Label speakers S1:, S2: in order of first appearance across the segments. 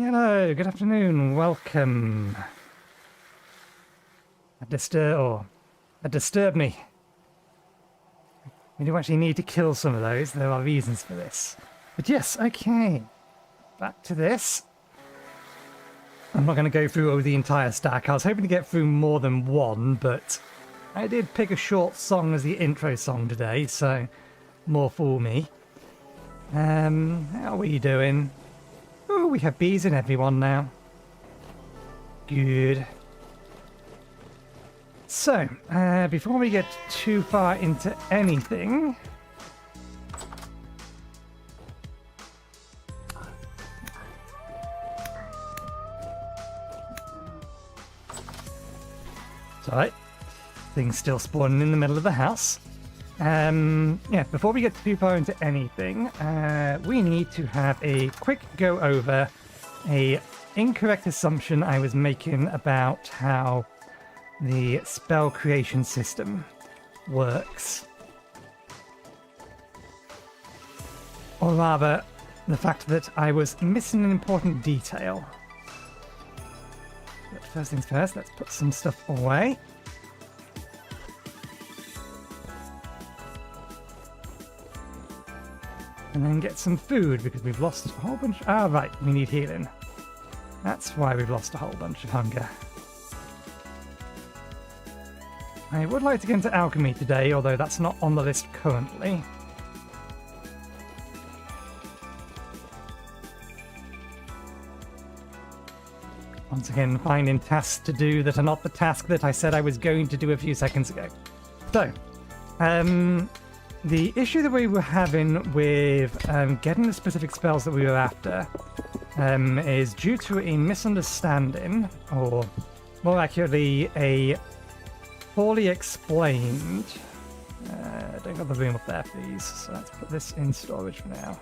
S1: Hello, good afternoon, welcome. That disturbed me. We do actually need to kill some of those, there are reasons for this. But yes, okay. Back to this. I'm not going to go through the entire stack. I was hoping to get through more than one, but I did pick a short song as the intro song today, so more for me. How are we doing? Oh, we have bees in everyone now. Good. So, before we get too far into anything... Sorry, things still spawning in the middle of the house. Yeah, before we get too far into anything, we need to have a quick go over a incorrect assumption I was making about how the spell creation system works. Or rather, the fact that I was missing an important detail. But first things first, let's put some stuff away. And then get some food, because we've lost a whole bunch... Ah, right, we need healing. That's why we've lost a whole bunch of hunger. I would like to get into alchemy today, although that's not on the list currently. Once again, finding tasks to do that are not the task that I said I was going to do a few seconds ago. So, the issue that we were having with getting the specific spells that we were after is due to a misunderstanding, or more accurately, a poorly explained... don't got the room up there, please. So let's put this in storage for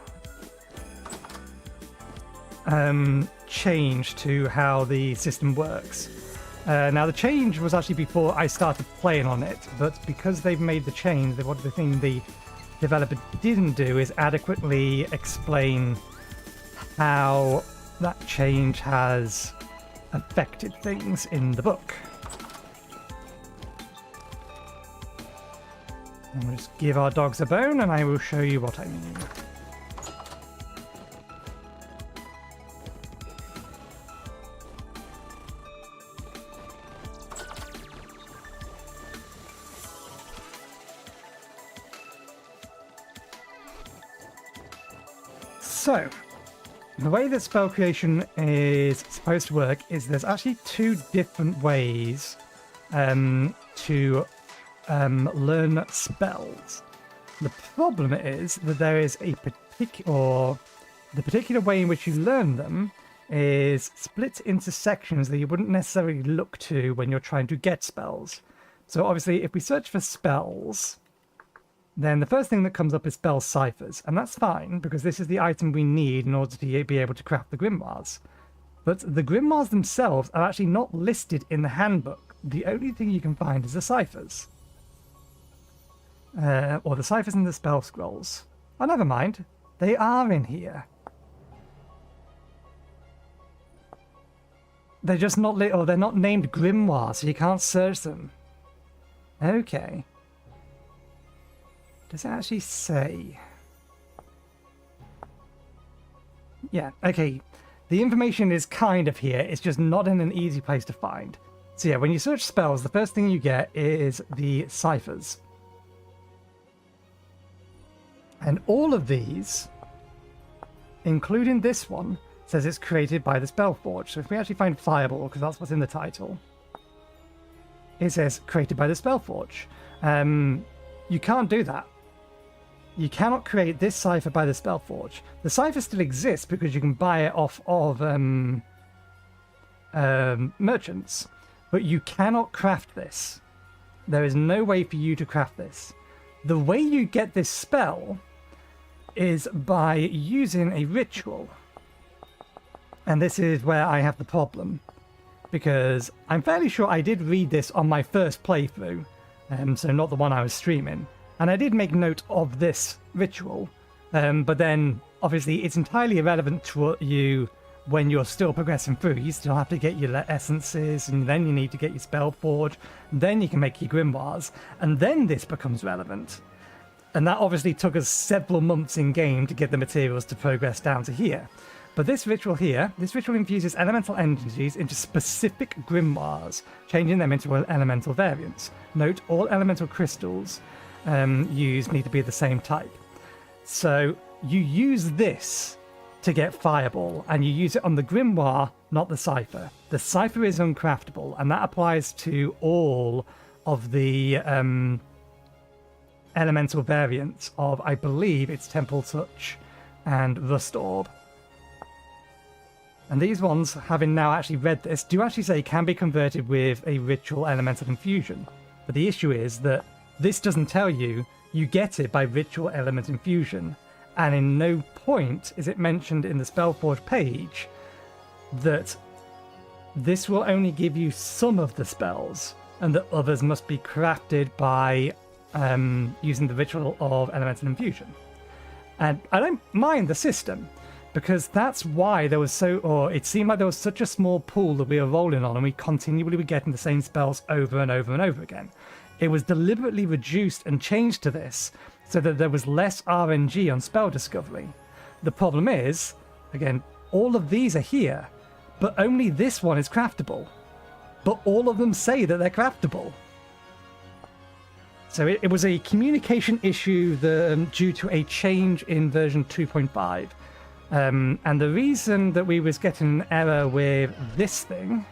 S1: now. Change to how the system works. Now the change was actually before I started playing on it, but because they've made the change, what the thing the developer didn't do is adequately explain how that change has affected things in the book. And we'll just give our dogs a bone and I will show you what I mean. So, the way that spell creation is supposed to work is there's actually two different ways to learn spells. The problem is that there is a the particular way in which you learn them is split into sections that you wouldn't necessarily look to when you're trying to get spells. So obviously, if we search for spells, then the first thing that comes up is spell ciphers, and that's fine, because this is the item we need in order to be able to craft the grimoires. But the grimoires themselves are actually not listed in the handbook. The only thing you can find is the ciphers. Or the ciphers and the spell scrolls. Oh, never mind. They are in here. They're just not lit, or they're not named grimoires, so you can't search them. Okay. Does it actually say? Yeah, okay. The information is kind of here, it's just not in an easy place to find. So yeah, when you search spells, the first thing you get is the ciphers. And all of these, including this one, says it's created by the Spellforge. So if we actually find Fireball, because that's what's in the title, it says created by the Spellforge. You can't do that. You cannot create this cipher by the Spellforge. The cipher still exists because you can buy it off of merchants, but you cannot craft this. There is no way for you to craft this. The way you get this spell is by using a ritual. And this is where I have the problem, because I'm fairly sure I did read this on my first playthrough, so not the one I was streaming. And I did make note of this ritual, but then obviously it's entirely irrelevant to you when you're still progressing through. You still have to get your essences, and then you need to get your spell forge, then you can make your grimoires, and then this becomes relevant. And that obviously took us several months in game to get the materials to progress down to here. But this ritual here, this ritual infuses elemental energies into specific grimoires, changing them into elemental variants. Note, all elemental crystals used need to be the same type. So you use this to get Fireball, and you use it on the grimoire, not the cipher. The cipher is uncraftable, and that applies to all of the elemental variants of, I believe it's Temple Touch and Rust Orb. And these ones, having now actually read this, do actually say can be converted with a ritual elemental infusion. But the issue is that this doesn't tell you get it by ritual element infusion. And in no point is it mentioned in the Spellforge page that this will only give you some of the spells, and that others must be crafted by using the ritual of elemental infusion. And I don't mind the system, because that's why there was it seemed like there was such a small pool that we were rolling on, and we continually were getting the same spells over and over and over again. It was deliberately reduced and changed to this so that there was less RNG on spell discovery. The problem is, again, all of these are here, but only this one is craftable. But all of them say that they're craftable. So it was a communication issue due to a change in version 2.5. And the reason that we was getting an error with this thing,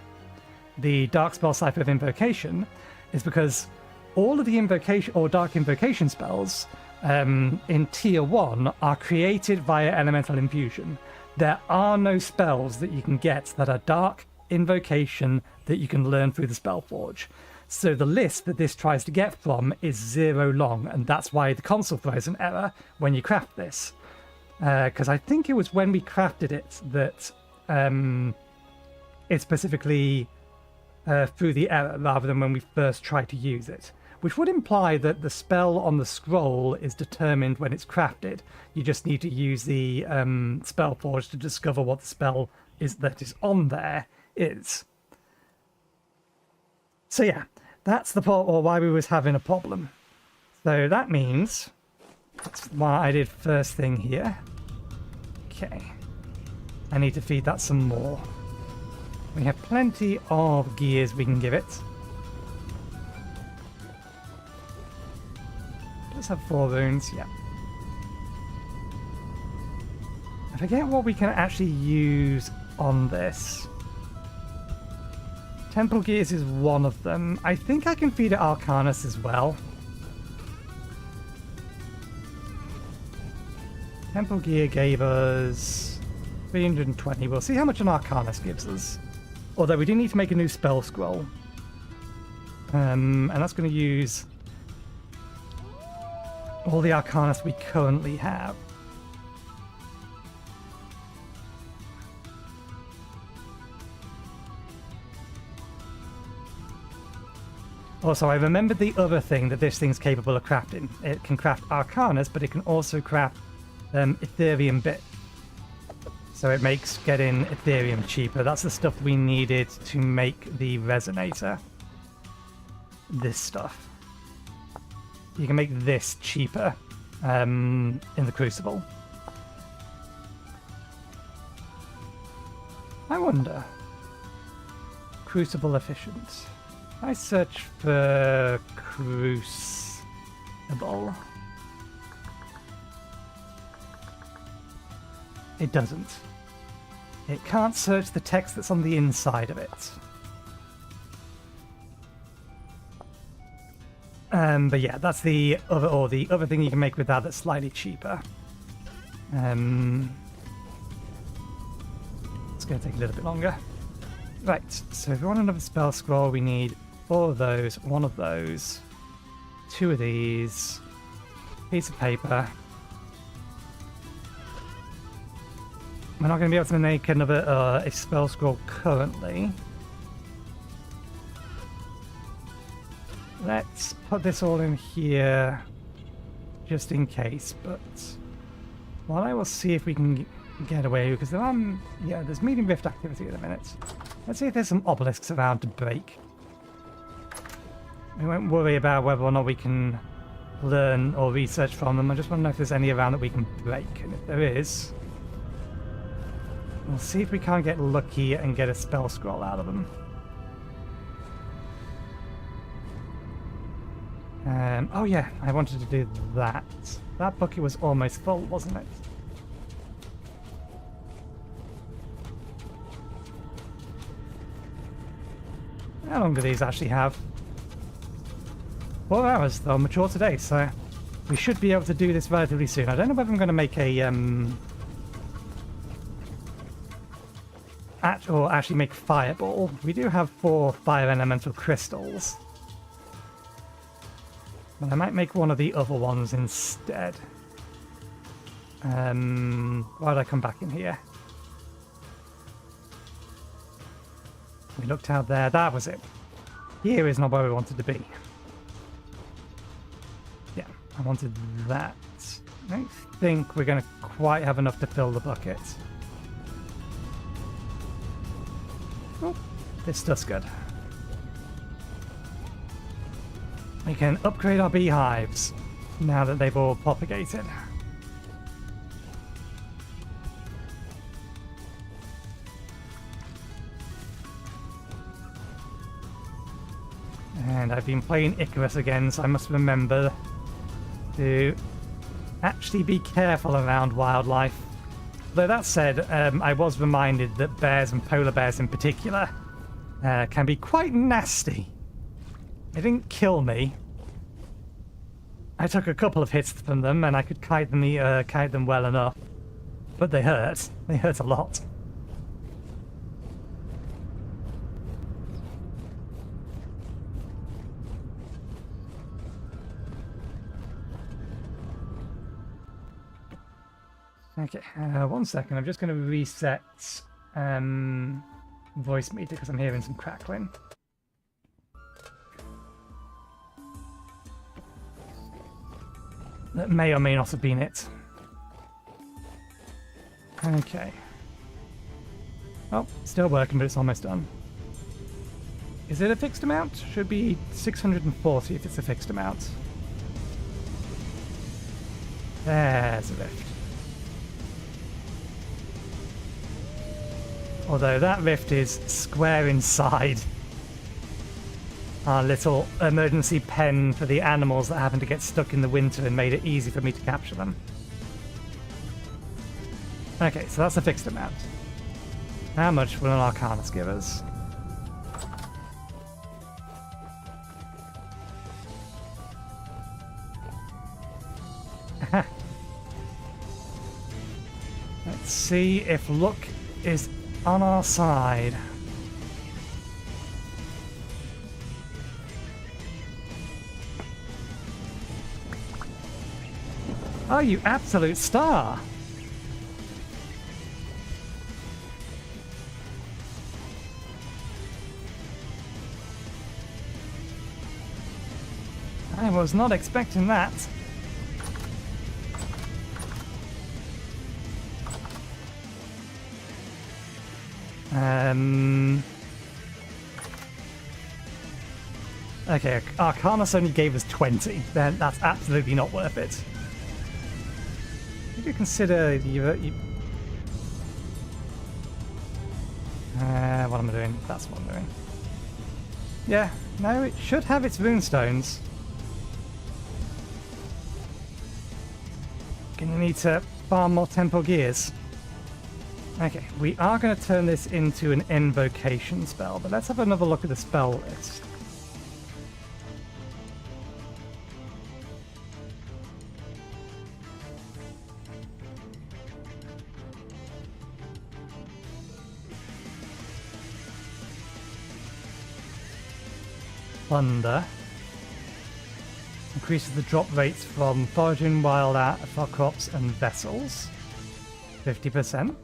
S1: the Dark Spell Cipher of Invocation, is because all of the invocation or dark invocation spells in tier 1 are created via elemental infusion. There are no spells that you can get that are dark invocation that you can learn through the Spellforge. So the list that this tries to get from is 0 long, and that's why the console throws an error when you craft this. Because I think it was when we crafted it that it specifically threw the error rather than when we first tried to use it. Which would imply that the spell on the scroll is determined when it's crafted. You just need to use the Spellforge to discover what the spell is that is on there is. So yeah, that's the part, or why we was having a problem. So that means that's why I did first thing here. Okay, I need to feed that some more. We have plenty of gears we can give it. Let's have 4 wounds, yeah. I forget what we can actually use on this. Temple Gears is one of them. I think I can feed it Arcanus as well. Temple Gear gave us 320. We'll see how much an Arcanus gives us. Although we do need to make a new spell scroll. And that's going to use all the Arcanus we currently have. Also, I remembered the other thing that this thing's capable of crafting. It can craft Arcanus, but it can also craft Ethereum bit. So it makes getting Ethereum cheaper. That's the stuff we needed to make the Resonator. This stuff. You can make this cheaper in the Crucible. I wonder. Crucible efficient. I search for Crucible. It doesn't. It can't search the text that's on the inside of it. But yeah, that's the other thing you can make with that that's slightly cheaper. It's going to take a little bit longer. Right, so if we want another spell scroll, we need 4 of those, 1 of those, 2 of these, piece of paper. We're not going to be able to make another a spell scroll currently. Let's put this all in here just in case, but while I will see if we can get away, because there are, yeah, there's medium rift activity at the minute. Let's see if there's some obelisks around to break. We won't worry about whether or not we can learn or research from them. I just want to know if there's any around that we can break, and if there is, we'll see if we can't get lucky and get a spell scroll out of them. Oh yeah, I wanted to do that. That bucket was almost full, wasn't it? How long do these actually have? 4 hours, they'll mature today, so we should be able to do this relatively soon. I don't know whether I'm going to make a actually make fireball. We do have 4 fire elemental crystals, but I might make one of the other ones instead. Why did I come back in here? We looked out there. That was it. Here is not where we wanted to be. Yeah, I wanted that. I don't think we're going to quite have enough to fill the bucket. Oh, this stuff's good. We can upgrade our beehives now that they've all propagated. And I've been playing Icarus again, so I must remember to actually be careful around wildlife. Though that said, I was reminded that bears and polar bears in particular can be quite nasty. They didn't kill me. I took a couple of hits from them and I could kite them well enough. But they hurt. They hurt a lot. Okay, 1 second. I'm just going to reset voice meter because I'm hearing some crackling. That may or may not have been it. Okay. Oh, still working, but it's almost done. Is it a fixed amount? Should be 640 if it's a fixed amount. There's a rift. Although that rift is square inside our little emergency pen for the animals that happen to get stuck in the winter and made it easy for me to capture them. Okay, so that's a fixed amount. How much will an Arcanus give us? Let's see if luck is on our side. Oh, you absolute star! I was not expecting that. Okay, Arcanus only gave us 20. Then that's absolutely not worth it. Did you consider what am I doing? That's what I'm doing. Yeah, no, it should have its runestones. Gonna need to farm more tempo gears. Okay, we are going to turn this into an invocation spell, but let's have another look at the spell list. Thunder increases the drop rates from foraging wild crops and vessels 50%.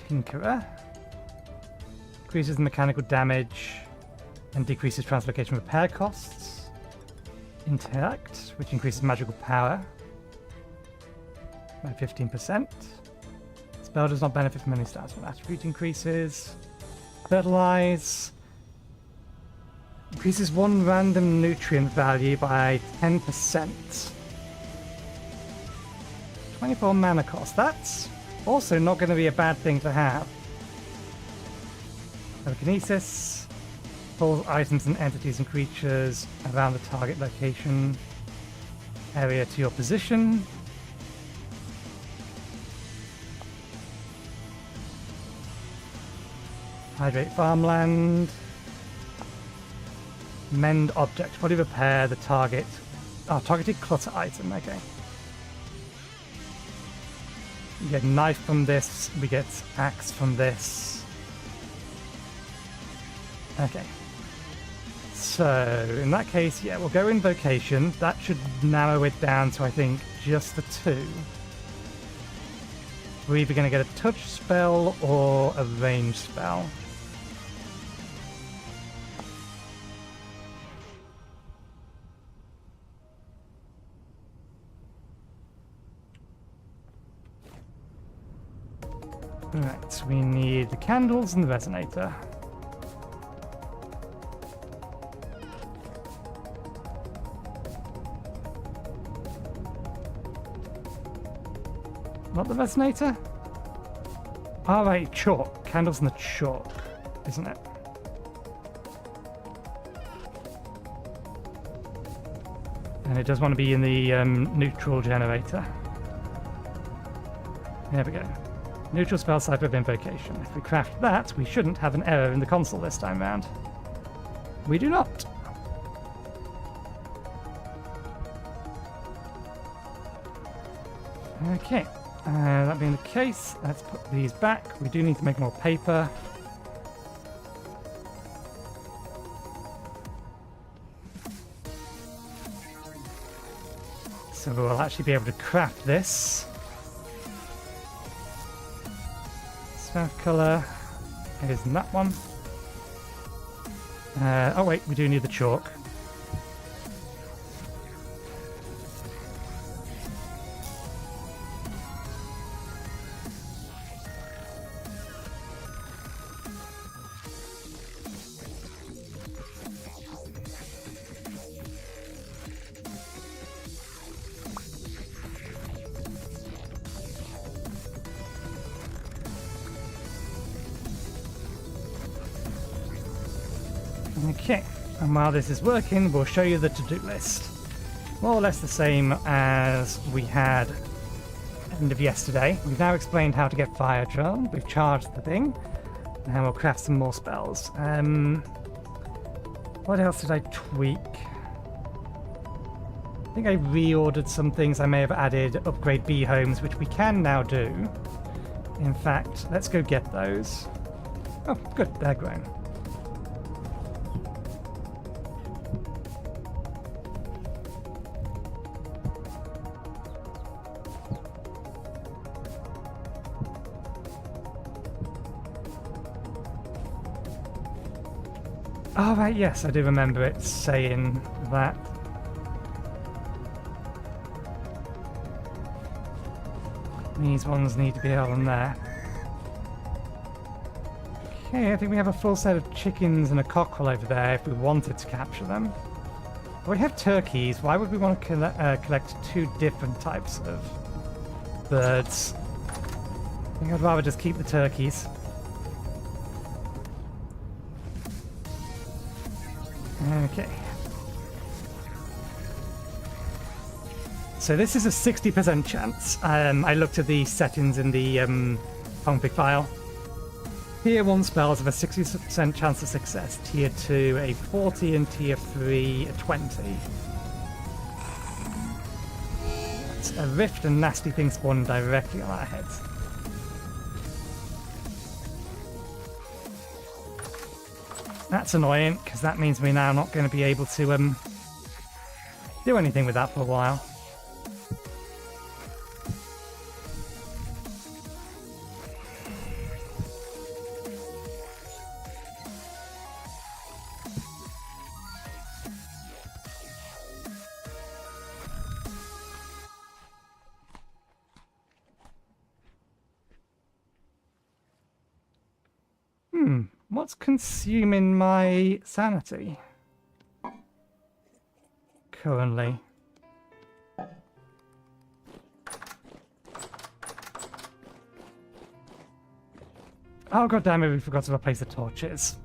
S1: Tinkerer increases the mechanical damage and decreases translocation repair costs. Interact, which increases magical power. by 15%. Spell does not benefit from any stats when attribute increases. Fertilize. Increases one random nutrient value by 10%. 24 mana cost. That's also not going to be a bad thing to have. Telekinesis. Pulls items and entities and creatures around the target location area to your position. Hydrate farmland. Mend object. Body repair the target. Oh, targeted clutter item. Okay. We get knife from this. We get axe from this. Okay. So, in that case, yeah, we'll go Invocation. That should narrow it down to, I think, just the 2. We're either going to get a touch spell or a range spell. Right, we need the candles and the resonator. Not the resonator? Oh, right, chalk. Candles and the chalk, isn't it? And it does want to be in the neutral generator. There we go. Neutral spell type of invocation. If we craft that, we shouldn't have an error in the console this time round. We do not. Okay. That being the case, let's put these back. We do need to make more paper. So we'll actually be able to craft this. Staff colour isn't that one. Oh wait, we do need the chalk. Okay, and while this is working, we'll show you the to-do list. More or less the same as we had end of yesterday. We've now explained how to get Fire Drum, we've charged the thing, and we'll craft some more spells. What else did I tweak? I think I reordered some things. I may have added upgrade bee homes, which we can now do. In fact, let's go get those. Oh, good, they're grown. Oh, right, yes, I do remember it saying that. These ones need to be on there. Okay, I think we have a full set of chickens and a cockerel over there if we wanted to capture them. But we have turkeys. Why would we want to collect 2 different types of birds? I think I'd rather just keep the turkeys. Okay. So this is a 60% chance. I looked at the settings in the config file. Tier 1 spells have a 60% chance of success. Tier 2 a 40 and Tier 3 a 20. That's a rift and nasty things spawning directly on our heads. That's annoying, because that means we're now not going to be able to do anything with that for a while. What's consuming my sanity currently? Oh god damn it, we forgot to replace the torches.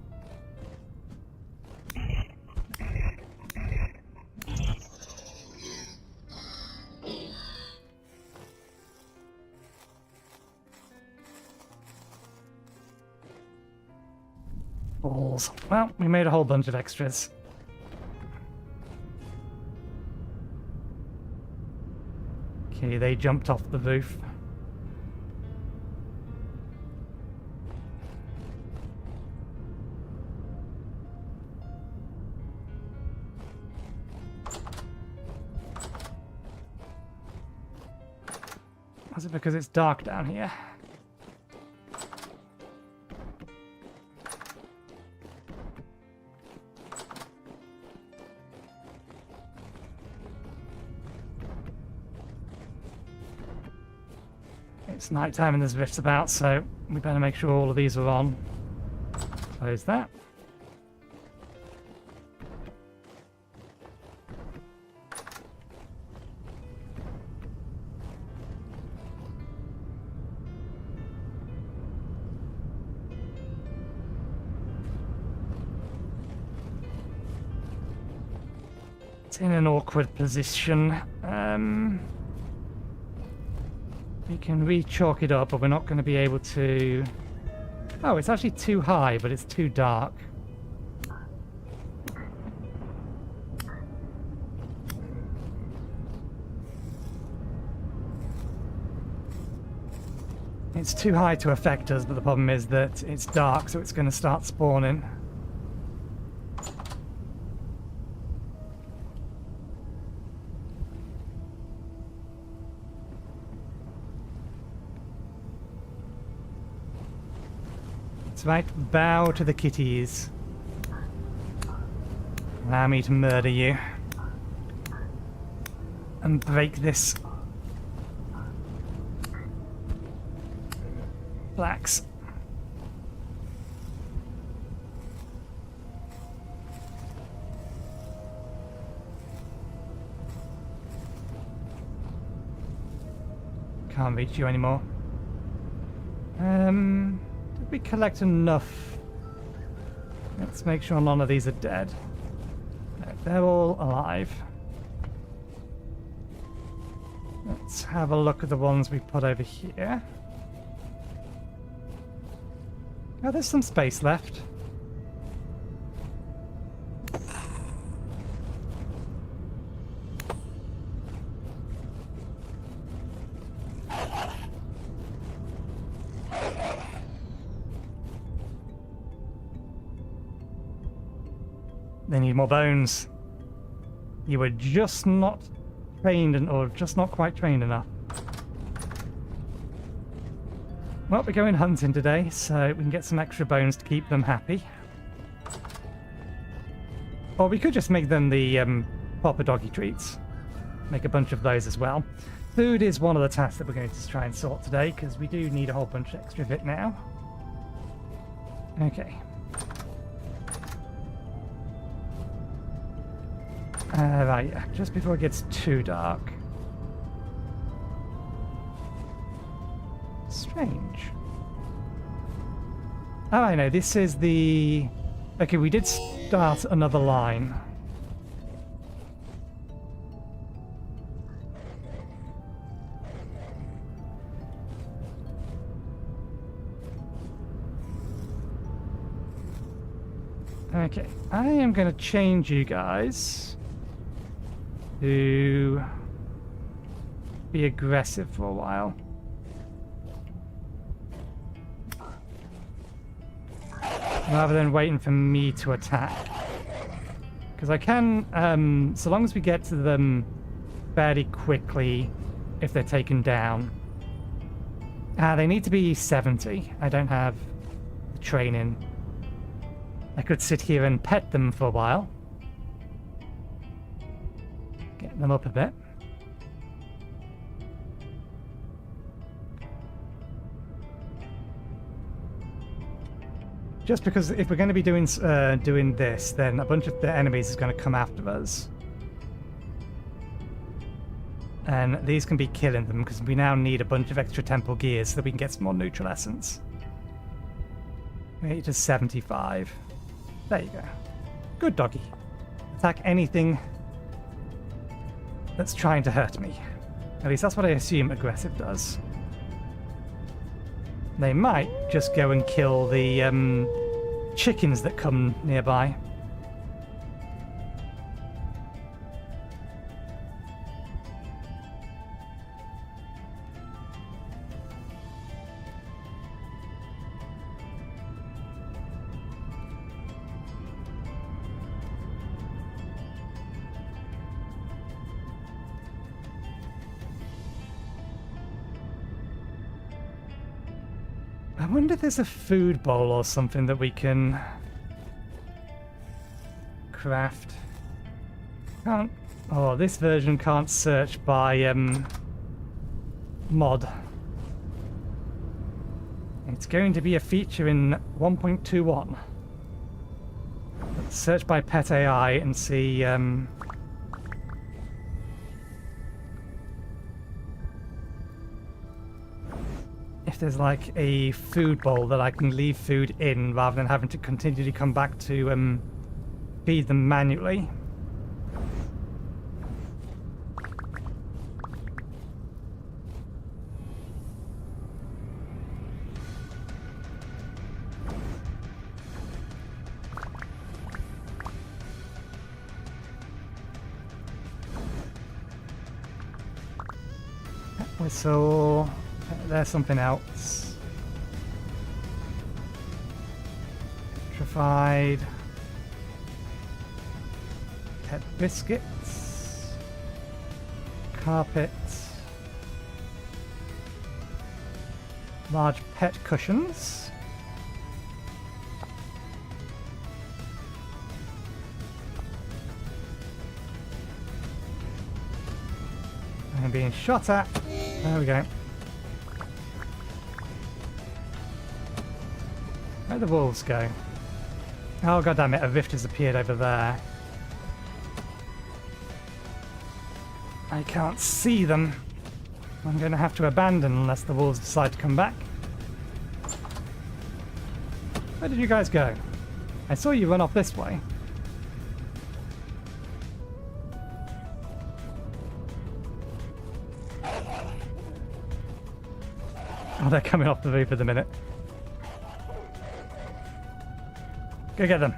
S1: Balls. Well, we made a whole bunch of extras. Okay, they jumped off the roof. Was it because it's dark down here? It's night time and there's rifts about, so we better make sure all of these are on. Close that. It's in an awkward position. We can re-chalk it up, but we're not going to be able to... Oh, it's actually too high, but it's too dark. It's too high to affect us, but the problem is that it's dark, so it's going to start spawning. Right, bow to the kitties. Allow me to murder you. And break this. Blacks. Can't reach you anymore. Did we collect enough? Let's make sure none of these are dead. No, they're all alive. Let's have a look at the ones we put over here. Oh, there's some space left. They need more bones. You were just not trained, or just not quite trained enough. Well, we're going hunting today, so we can get some extra bones to keep them happy. Or we could just make them the proper doggy treats. Make a bunch of those as well. Food is one of the tasks that we're going to try and sort today, because we do need a whole bunch extra of it now. Okay. Right, yeah, just before it gets too dark. Strange. Oh, I know, this is the... Okay, we did start another line. Okay, I am going to change you guys to be aggressive for a while. Rather than waiting for me to attack. Because I can, so long as we get to them fairly quickly if they're taken down. They need to be 70. I don't have the training. I could sit here and pet them for a while. Get them up a bit. Just because if we're going to be doing this, then a bunch of the enemies is going to come after us. And these can be killing them because we now need a bunch of extra temple gears so that we can get some more neutral essence. 8 to 75. There you go. Good doggy. Attack anything that's trying to hurt me. At least that's what I assume aggressive does. They might just go and kill the chickens that come nearby. I wonder if there's a food bowl or something that we can craft. Can't. Oh, this version can't search by mod. It's going to be a feature in 1.21. Let's search by pet AI and see. If there's like a food bowl that I can leave food in rather than having to continually come back to feed them manually. Whistle. There's something else. Petrified. Pet biscuits. Carpet. Large pet cushions. I'm being shot at. There we go. Where'd the wolves go? Oh, goddammit, a rift has appeared over there. I can't see them. I'm going to have to abandon unless the wolves decide to come back. Where did you guys go? I saw you run off this way. Oh, they're coming off the roof at the minute. Go get them.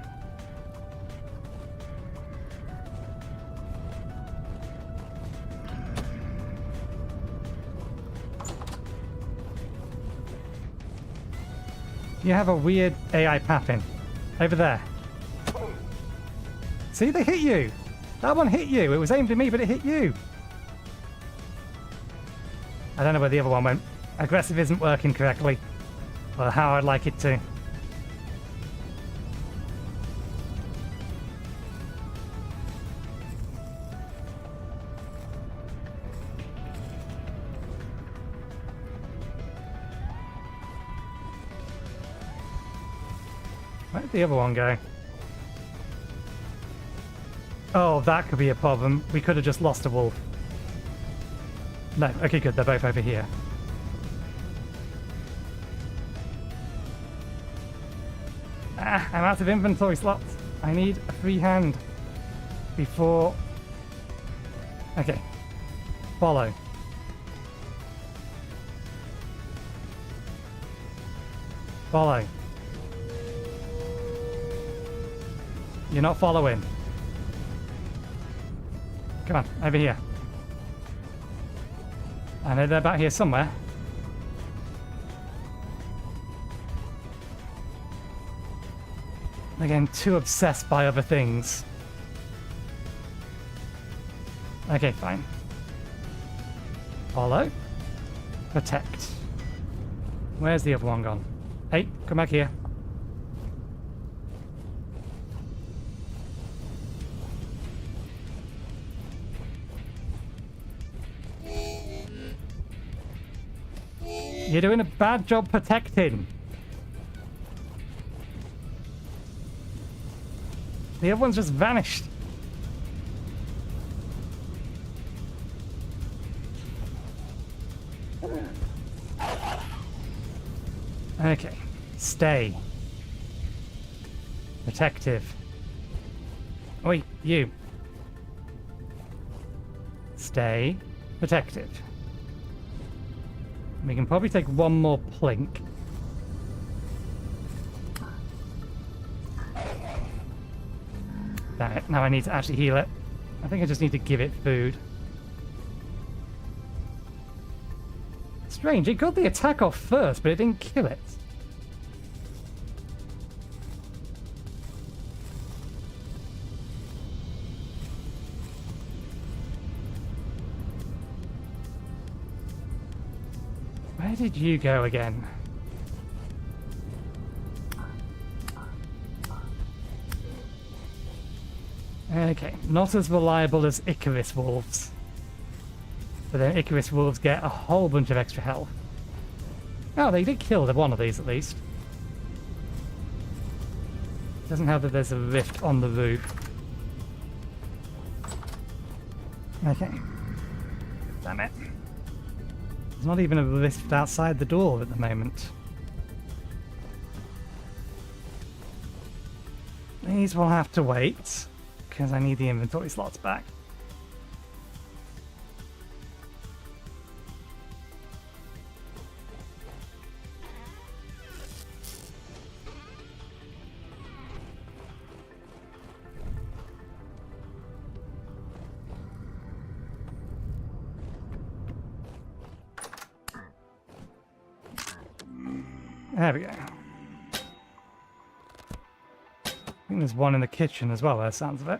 S1: You have a weird AI papping. Over there. See, they hit you. That one hit you. It was aimed at me, but it hit you. I don't know where the other one went. Aggressive isn't working correctly. Or how I'd like it to. Where did the other one go? Oh, that could be a problem. We could have just lost a wolf. No, okay, good. They're both over here. Ah, I'm out of inventory slots. I need a free hand before... Okay. Follow. Follow. You're not following. Come on, over here. I know they're back here somewhere. They're getting too obsessed by other things. Okay, fine. Follow. Protect. Where's the other one gone? Hey, come back here. You're doing a bad job protecting. The other one's just vanished. Okay. Stay. Protective. Oi, you. Stay. Protective. We can probably take one more plink. Damn it, now I need to actually heal it. I think I just need to give it food. Strange, it got the attack off first, but it didn't kill it. Where did you go again? Okay, not as reliable as Icarus Wolves. But then Icarus Wolves get a whole bunch of extra health. Oh, they did kill one of these at least. Doesn't help that there's a rift on the roof. Okay. Damn it. There's not even a rift outside the door at the moment. These will have to wait, because I need the inventory slots back. There we go. I think there's one in the kitchen as well, by the sounds of it.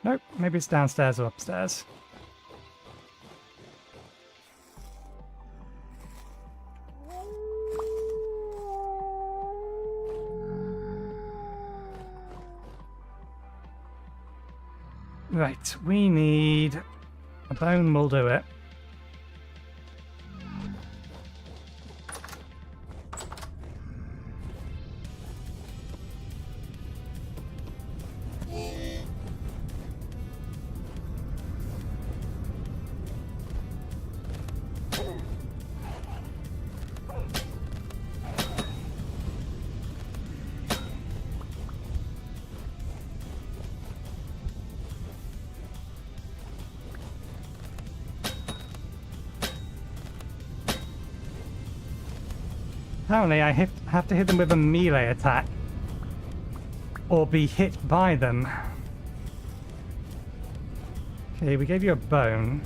S1: Nope, maybe it's downstairs or upstairs. Right, we need a bone, will do it. Apparently I have to hit them with a melee attack or be hit by them. Okay, we gave you a bone.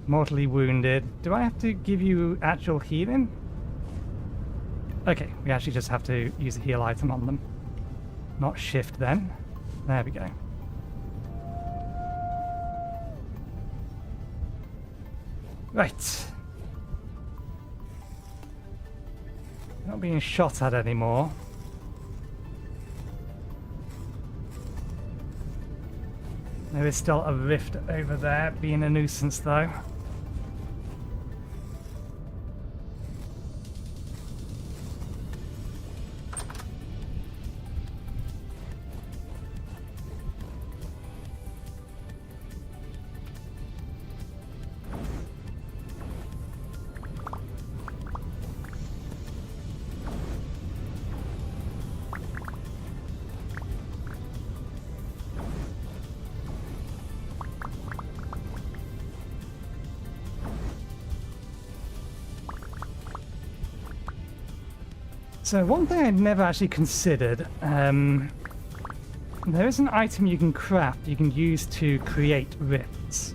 S1: Mortally wounded. Do I have to give you actual healing? Okay, we actually just have to use a heal item on them. Not shift then. There we go. Right. Not being shot at anymore. There is still a rift over there, being a nuisance though. So one thing I'd never actually considered, there is an item you can craft, you can use to create rifts.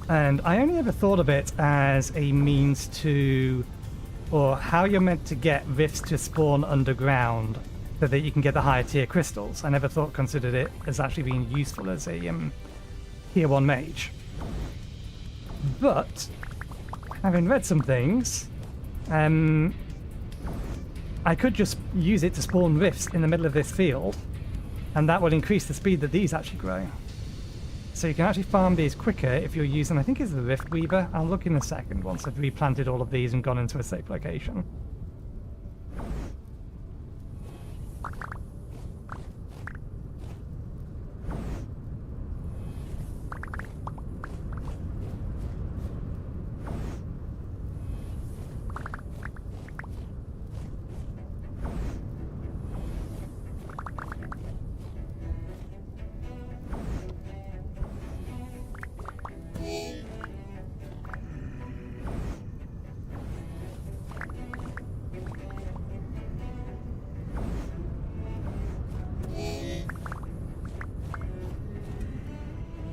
S1: And I only ever thought of it as a means to, or how you're meant to get rifts to spawn underground so that you can get the higher tier crystals. I never considered it as actually being useful as a tier 1 mage. But, having read some things, I could just use it to spawn rifts in the middle of this field, And that will increase the speed that these actually grow. So you can actually farm these quicker if you're using, I think it's the Rift Weaver. I'll look in a second once I've replanted all of these and gone into a safe location.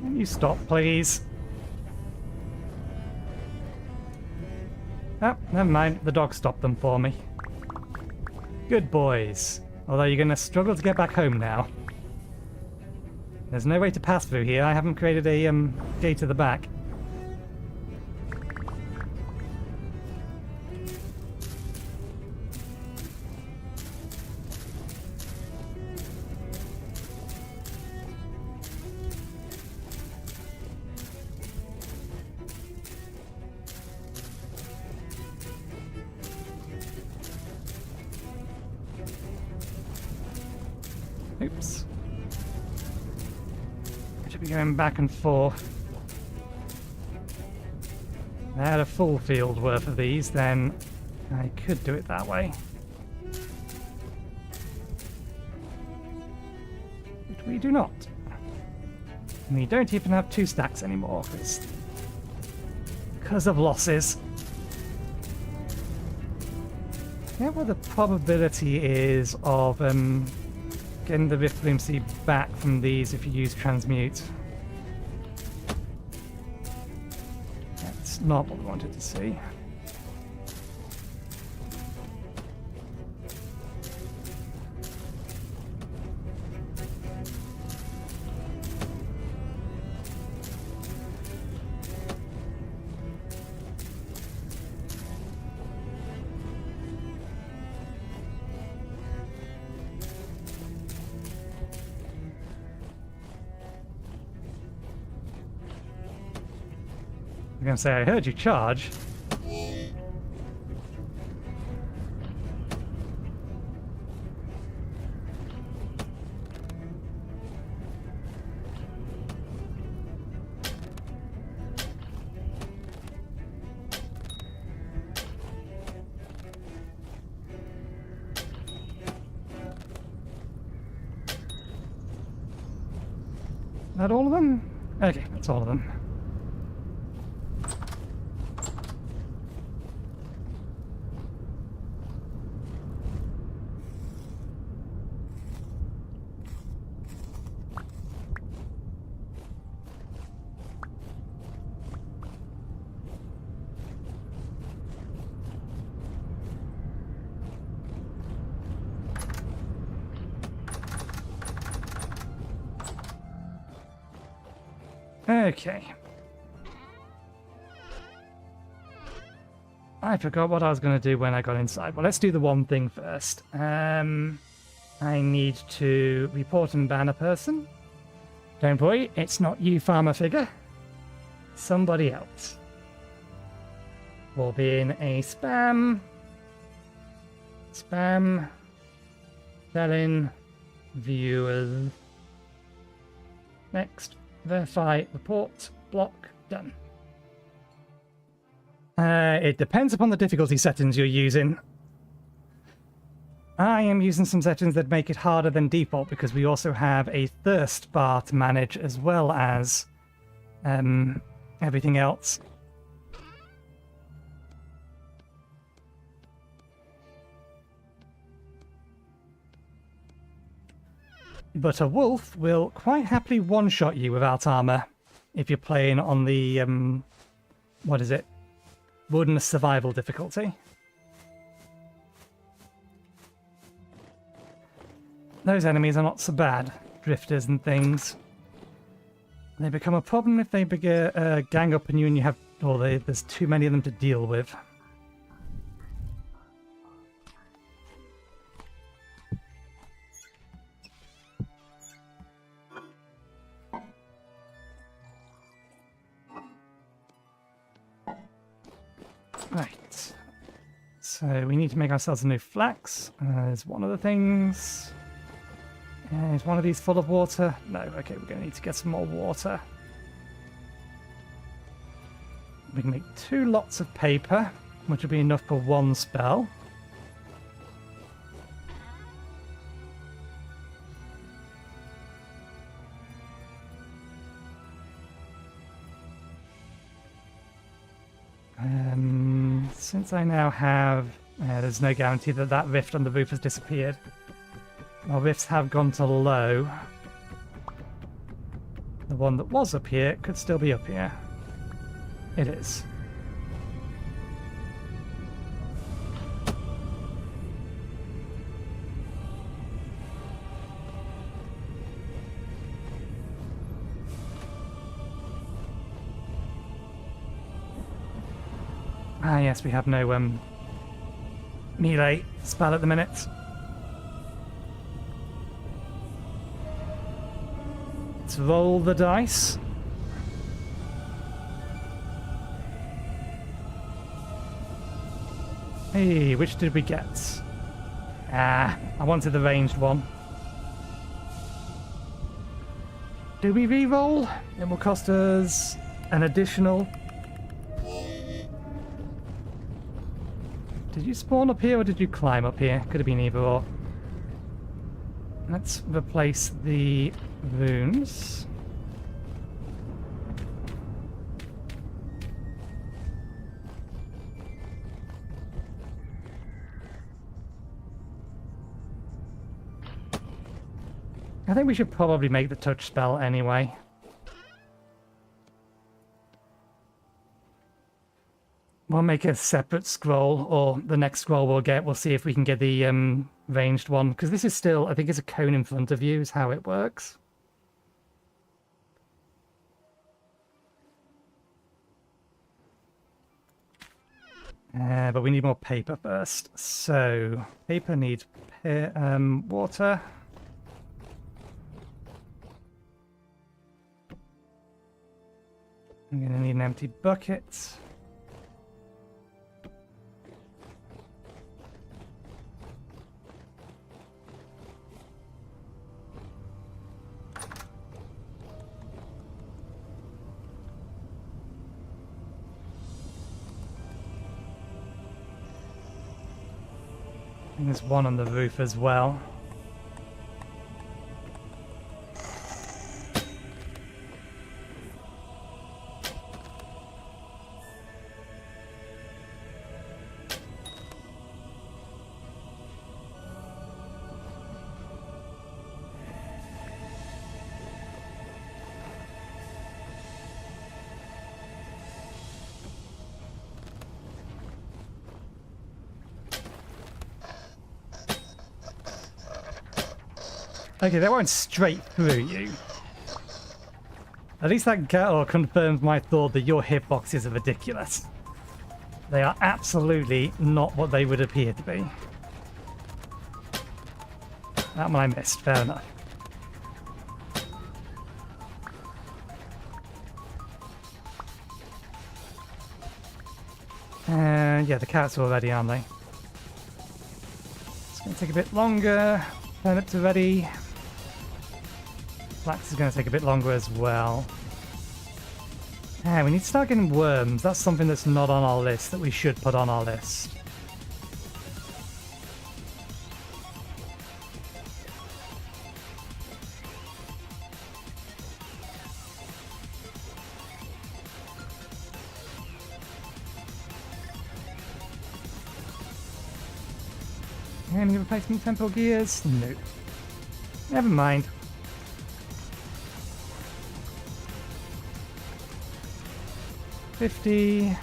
S1: Can you stop, please? Oh, never mind. The dog stopped them for me. Good boys. Although you're going to struggle to get back home now. There's no way to pass through here. I haven't created a gate to the back. Oops. I should be going back and forth. If I had a full field worth of these, then I could do it that way. But we do not. And we don't even have 2 stacks anymore, because of losses. Yeah, what the probability is of getting the Rift Bloom Seed back from these if you use Transmute. That's not what we wanted to see. I'm going to say, I heard you charge. That all of them? Okay, that's all of them. Okay. I forgot what I was going to do when I got inside. Well, let's do the one thing first. I need to report and ban a person. Don't worry, it's not you, farmer figure. Somebody else. Will be in a spam. Spam. Selling. Viewers. Next. Verify, report, block, done. It depends upon the difficulty settings you're using. I am using some settings that make it harder than default because we also have a thirst bar to manage as well as everything else. But a wolf will quite happily one-shot you without armor if you're playing on the, what is it? Wilderness survival difficulty. Those enemies are not so bad, drifters and things. They become a problem if they gang up on you and you have, or there's too many of them to deal with. So we need to make ourselves a new flax. There's one of the things. Is one of these full of water? No, okay, we're going to need to get some more water. We can make 2 lots of paper, which will be enough for 1 spell. Since I now have... there's no guarantee that that rift on the roof has disappeared. Well, rifts have gone to low. The one that was up here could still be up here. It is. Ah, yes, we have no melee spell at the minute. Let's roll the dice. Hey, which did we get? Ah, I wanted the ranged one. Do we re-roll? It will cost us an additional... Did you spawn up here or did you climb up here? Could have been either or. Let's replace the runes. I think we should probably make the touch spell anyway. We'll make a separate scroll, or the next scroll we'll get, we'll see if we can get the ranged one. Because this is still, I think it's a cone in front of you is how it works. But we need more paper first. So, paper needs water. I'm going to need an empty bucket. And there's one on the roof as well. Okay, that went straight through you. At least that confirms my thought that your hitboxes are ridiculous. They are absolutely not what they would appear to be. That one I missed, fair enough. And yeah, the carrots are all ready, aren't they? It's going to take a bit longer. Turnips are ready. Flax is going to take a bit longer as well. Yeah, we need to start getting worms. That's something that's not on our list that we should put on our list. Any replacement temple gears? No. Never mind. $50.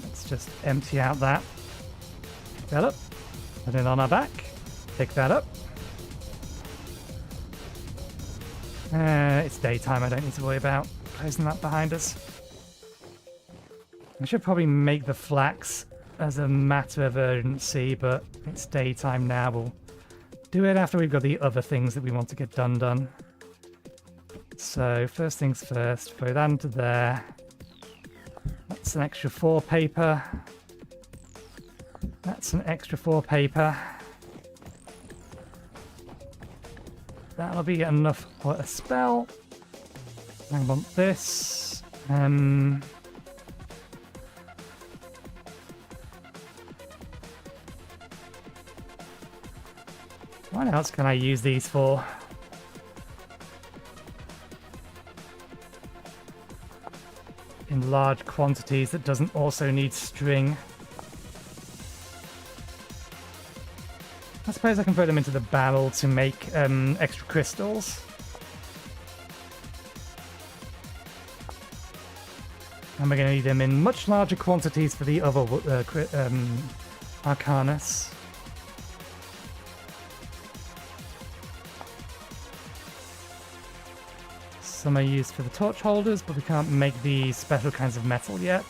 S1: Let's just empty out that. Pick that up. Put it on our back. Pick that up. It's daytime. I don't need to worry about closing that behind us. I should probably make the flax as a matter of urgency, but it's daytime now. We'll do it after we've got the other things that we want to get done. So, first things first, throw that into there. That's an extra 4 paper. That's an extra 4 paper. That'll be enough for a spell. I want this. What else can I use these for? In large quantities that doesn't also need string. I suppose I can throw them into the barrel to make extra crystals. And we're going to need them in much larger quantities for the other Arcanus. Some are used for the torch holders, but we can't make the special kinds of metal yet.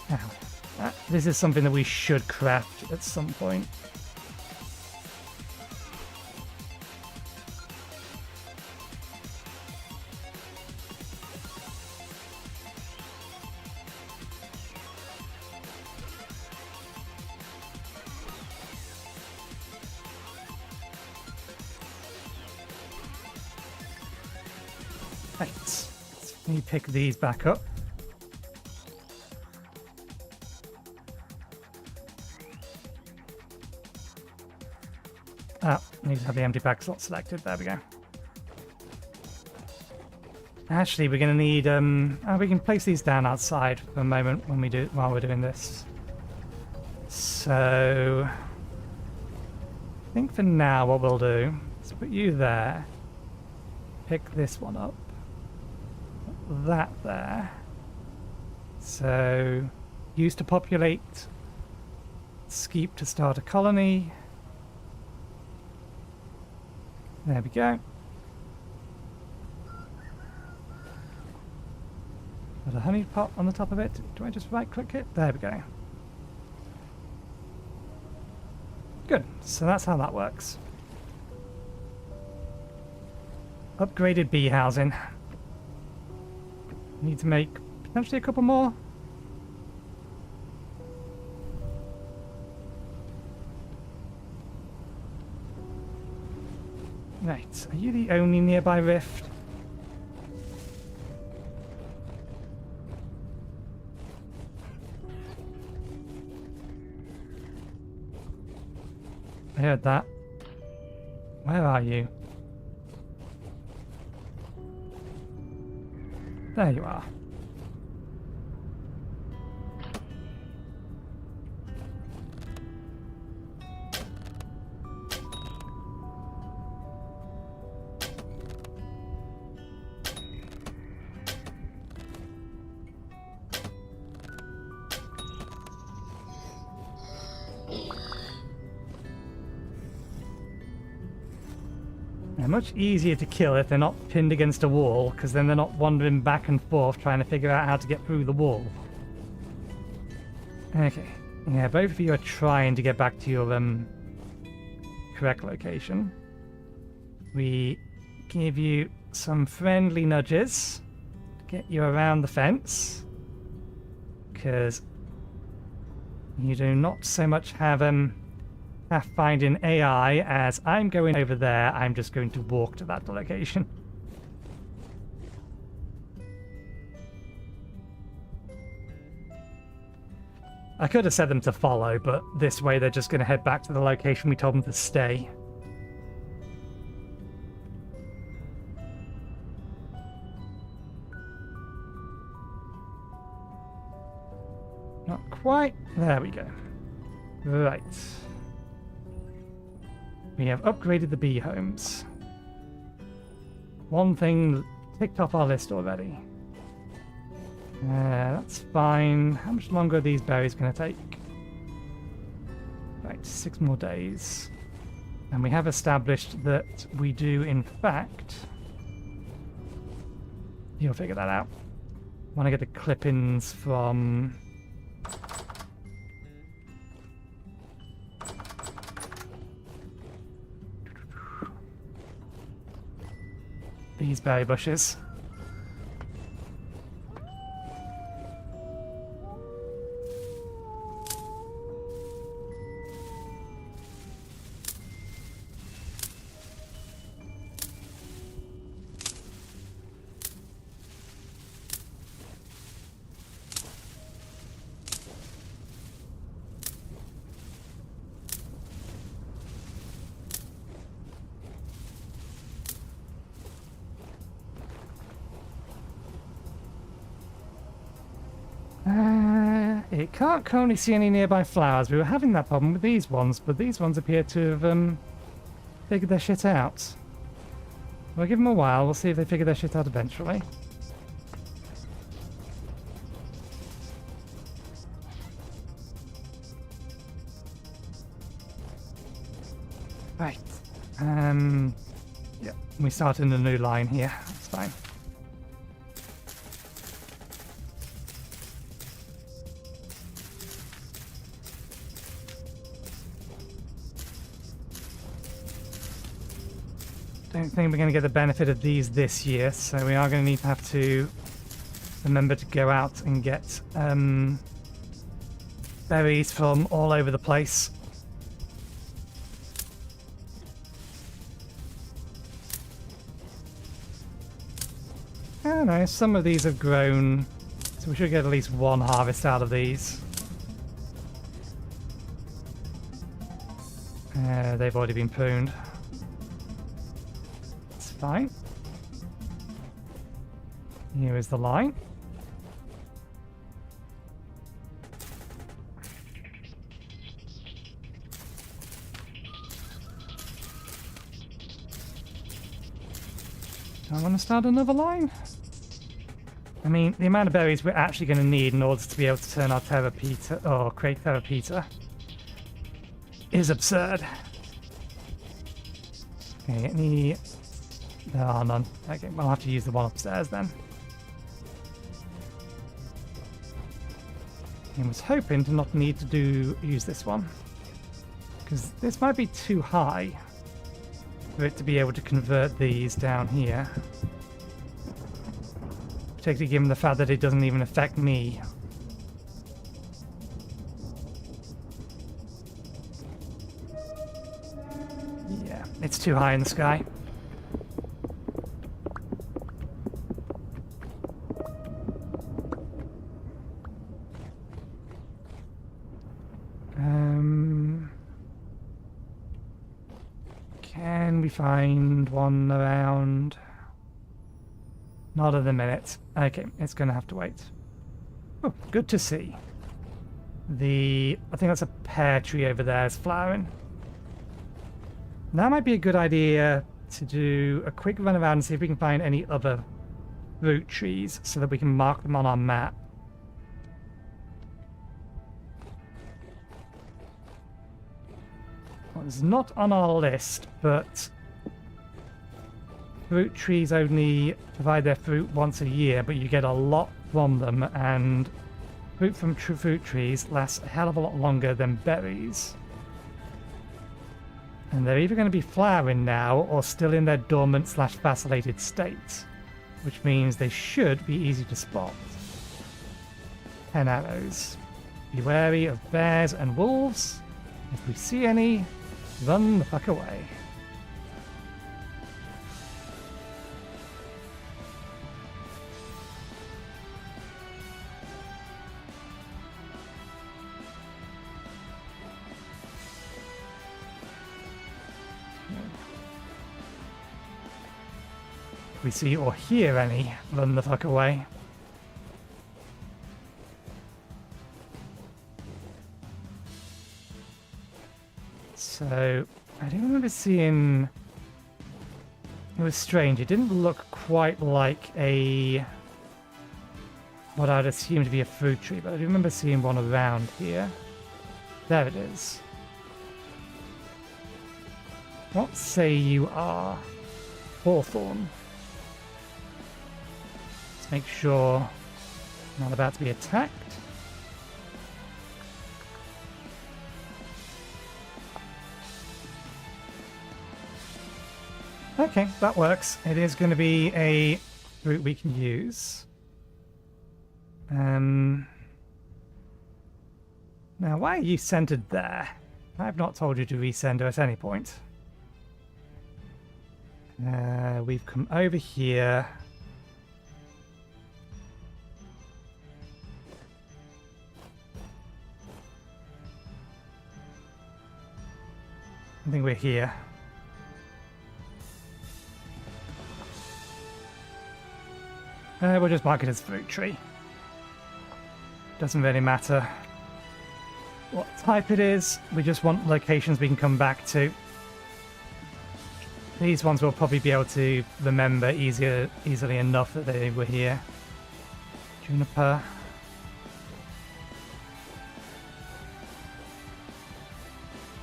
S1: Now, this is something that we should craft at some point. Right, let me pick these back up. Ah, need to have the empty bag slot selected. There we go. Actually, we're going to need. We can place these down outside for a moment while we're doing this. So, I think for now, what we'll do is put you there. Pick this one up. Put that there. So, use to populate. Skeep to start a colony. There we go. Got a honey pot on the top of it. Do I just right click it? There we go. Good. So that's how that works. Upgraded bee housing. Need to make potentially a couple more. Right, are you the only nearby rift? I heard that. Where are you? There you are. They're much easier to kill if they're not pinned against a wall, because then they're not wandering back and forth trying to figure out how to get through the wall. Okay. Yeah, both of you are trying to get back to your correct location. We give you some friendly nudges to get you around the fence, because you do not so much have finding AI as I'm going over there, I'm just going to walk to that location. I could have said them to follow, but this way they're just going to head back to the location we told them to stay. Not quite. There we go. Right. We have upgraded the bee homes. One thing ticked off our list already. That's fine. How much longer are these berries going to take? Right, 6 more days. And we have established that we do, in fact... You'll figure that out. I want to get the clippings from... these berry bushes. It can't currently see any nearby flowers. We were having that problem with these ones, but these ones appear to have figured their shit out. We'll give them a while. We'll see if they figure their shit out eventually. Right. Yeah, we start in a new line here. That's fine. Don't think we're going to get the benefit of these this year, so we are going to need to have to remember to go out and get berries from all over the place. I don't know, some of these have grown, so we should get at least one harvest out of these. They've already been pruned. Fine. Here is the line. I want to start another line. I mean, the amount of berries we're actually going to need in order to be able to turn our Terrapita or create Terrapita is absurd. Okay, any... There are none. Okay, we'll have to use the one upstairs then. I was hoping to not need to use this one, because this might be too high for it to be able to convert these down here. Particularly given the fact that it doesn't even affect me. Yeah, it's too high in the sky. Can we find one around? Not at the minute. Okay, it's going to have to wait. Oh, good to see. I think that's a pear tree over there is flowering. That might be a good idea to do a quick run around and see if we can find any other fruit trees so that we can mark them on our map. It's not on our list, but fruit trees only provide their fruit once a year, but you get a lot from them, and fruit from fruit trees lasts a hell of a lot longer than berries. And they're either going to be flowering now or still in their dormant / vacillated state, which means they should be easy to spot. 10 arrows. Be wary of bears and wolves. If we see any, run the fuck away. If we see or hear any, run the fuck away. So, I do remember seeing... It was strange. It didn't look quite like what I'd assume to be a fruit tree, but I do remember seeing one around here. There it is. What say you are? Hawthorn. Let's make sure I'm not about to be attacked. Okay, that works. It is going to be a route we can use. Now, why are you centered there? I've not told you to recenter at any point. We've come over here. I think we're here. We'll just mark it as fruit tree. Doesn't really matter what type it is. We just want locations we can come back to. These ones we'll probably be able to remember easily enough that they were here. Juniper.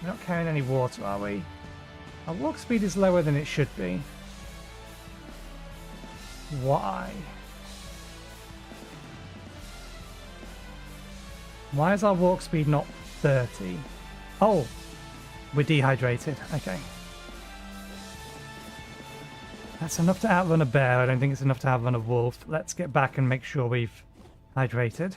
S1: We're not carrying any water, are we? Our walk speed is lower than it should be. Why? Why is our walk speed not 30? Oh, we're dehydrated. Okay. That's enough to outrun a bear. I don't think it's enough to outrun a wolf. Let's get back and make sure we've hydrated.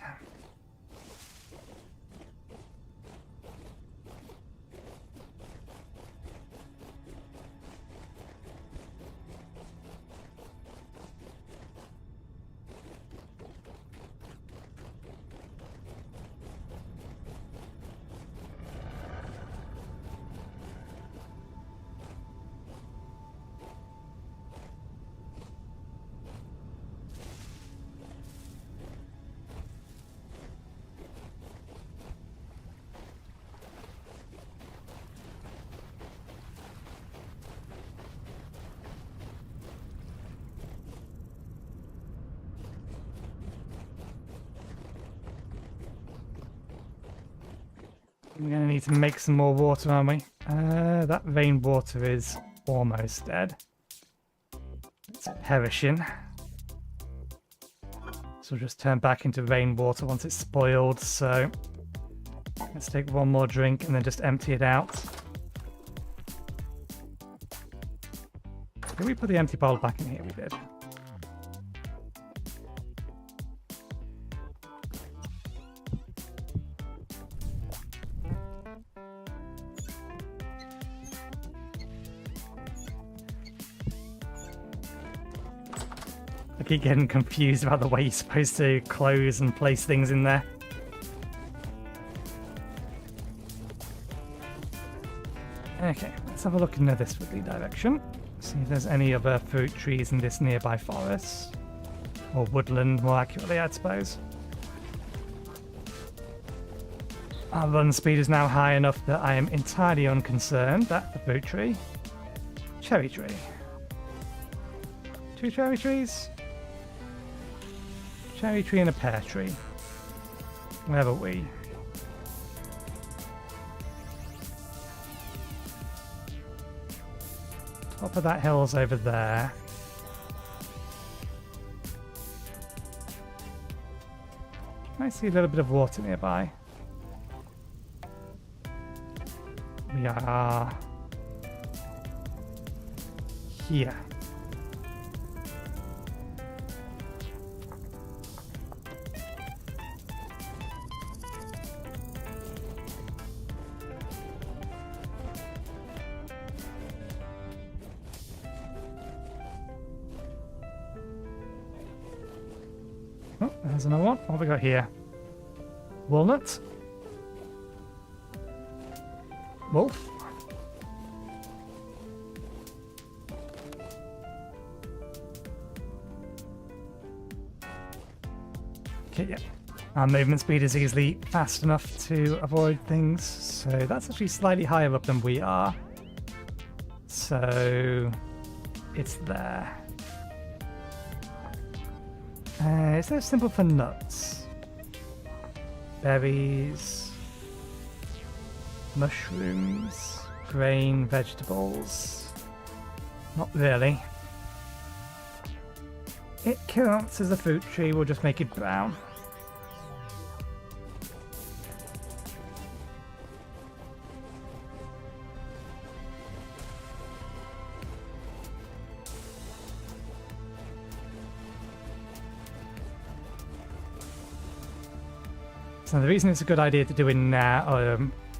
S1: We're going to need to make some more water, aren't we? That rainwater is almost dead. It's perishing. So we'll just turn back into rainwater once it's spoiled. So let's take one more drink and then just empty it out. Did we put the empty bowl back in here? We did. I keep getting confused about the way you're supposed to close and place things in there. Okay, let's have a look in this weekly direction. See if there's any other fruit trees in this nearby forest. Or woodland, more accurately, I suppose. Our run speed is now high enough that I am entirely unconcerned. That's the fruit tree. Cherry tree. 2 cherry trees? Cherry tree and a pear tree. Where are we? Top of that hill's over there. I see a little bit of water nearby. We are here. Oh, there's another one. What have we got here? Walnut. Wolf. Okay, yeah. Our movement speed is easily fast enough to avoid things, so that's actually slightly higher up than we are. So it's there. Is that simple for nuts? Berries, mushrooms, grain, vegetables. Not really. It counts as a fruit tree, we'll just make it brown. So the reason it's a good idea to do it now, or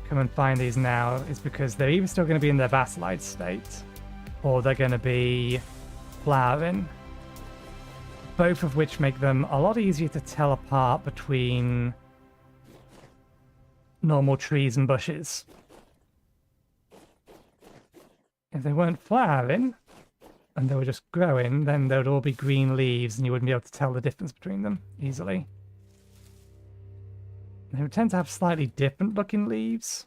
S1: come and find these now, is because they're either still going to be in their vassalite state, or they're going to be flowering. Both of which make them a lot easier to tell apart between normal trees and bushes. If they weren't flowering, and they were just growing, then they would all be green leaves, and you wouldn't be able to tell the difference between them easily. They would tend to have slightly different looking leaves.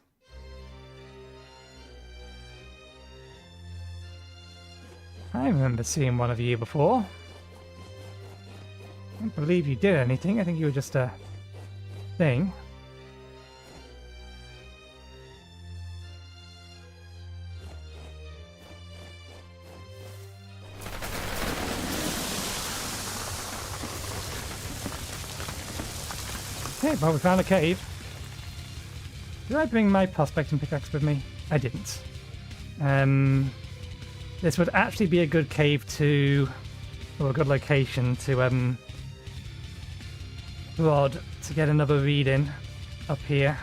S1: I remember seeing one of you before. I don't believe you did anything. I think you were just a thing. Okay, well, we found a cave. Did I bring my prospecting pickaxe with me? I didn't. This would actually be a good cave to, or a good location to VoD to get another read in up here.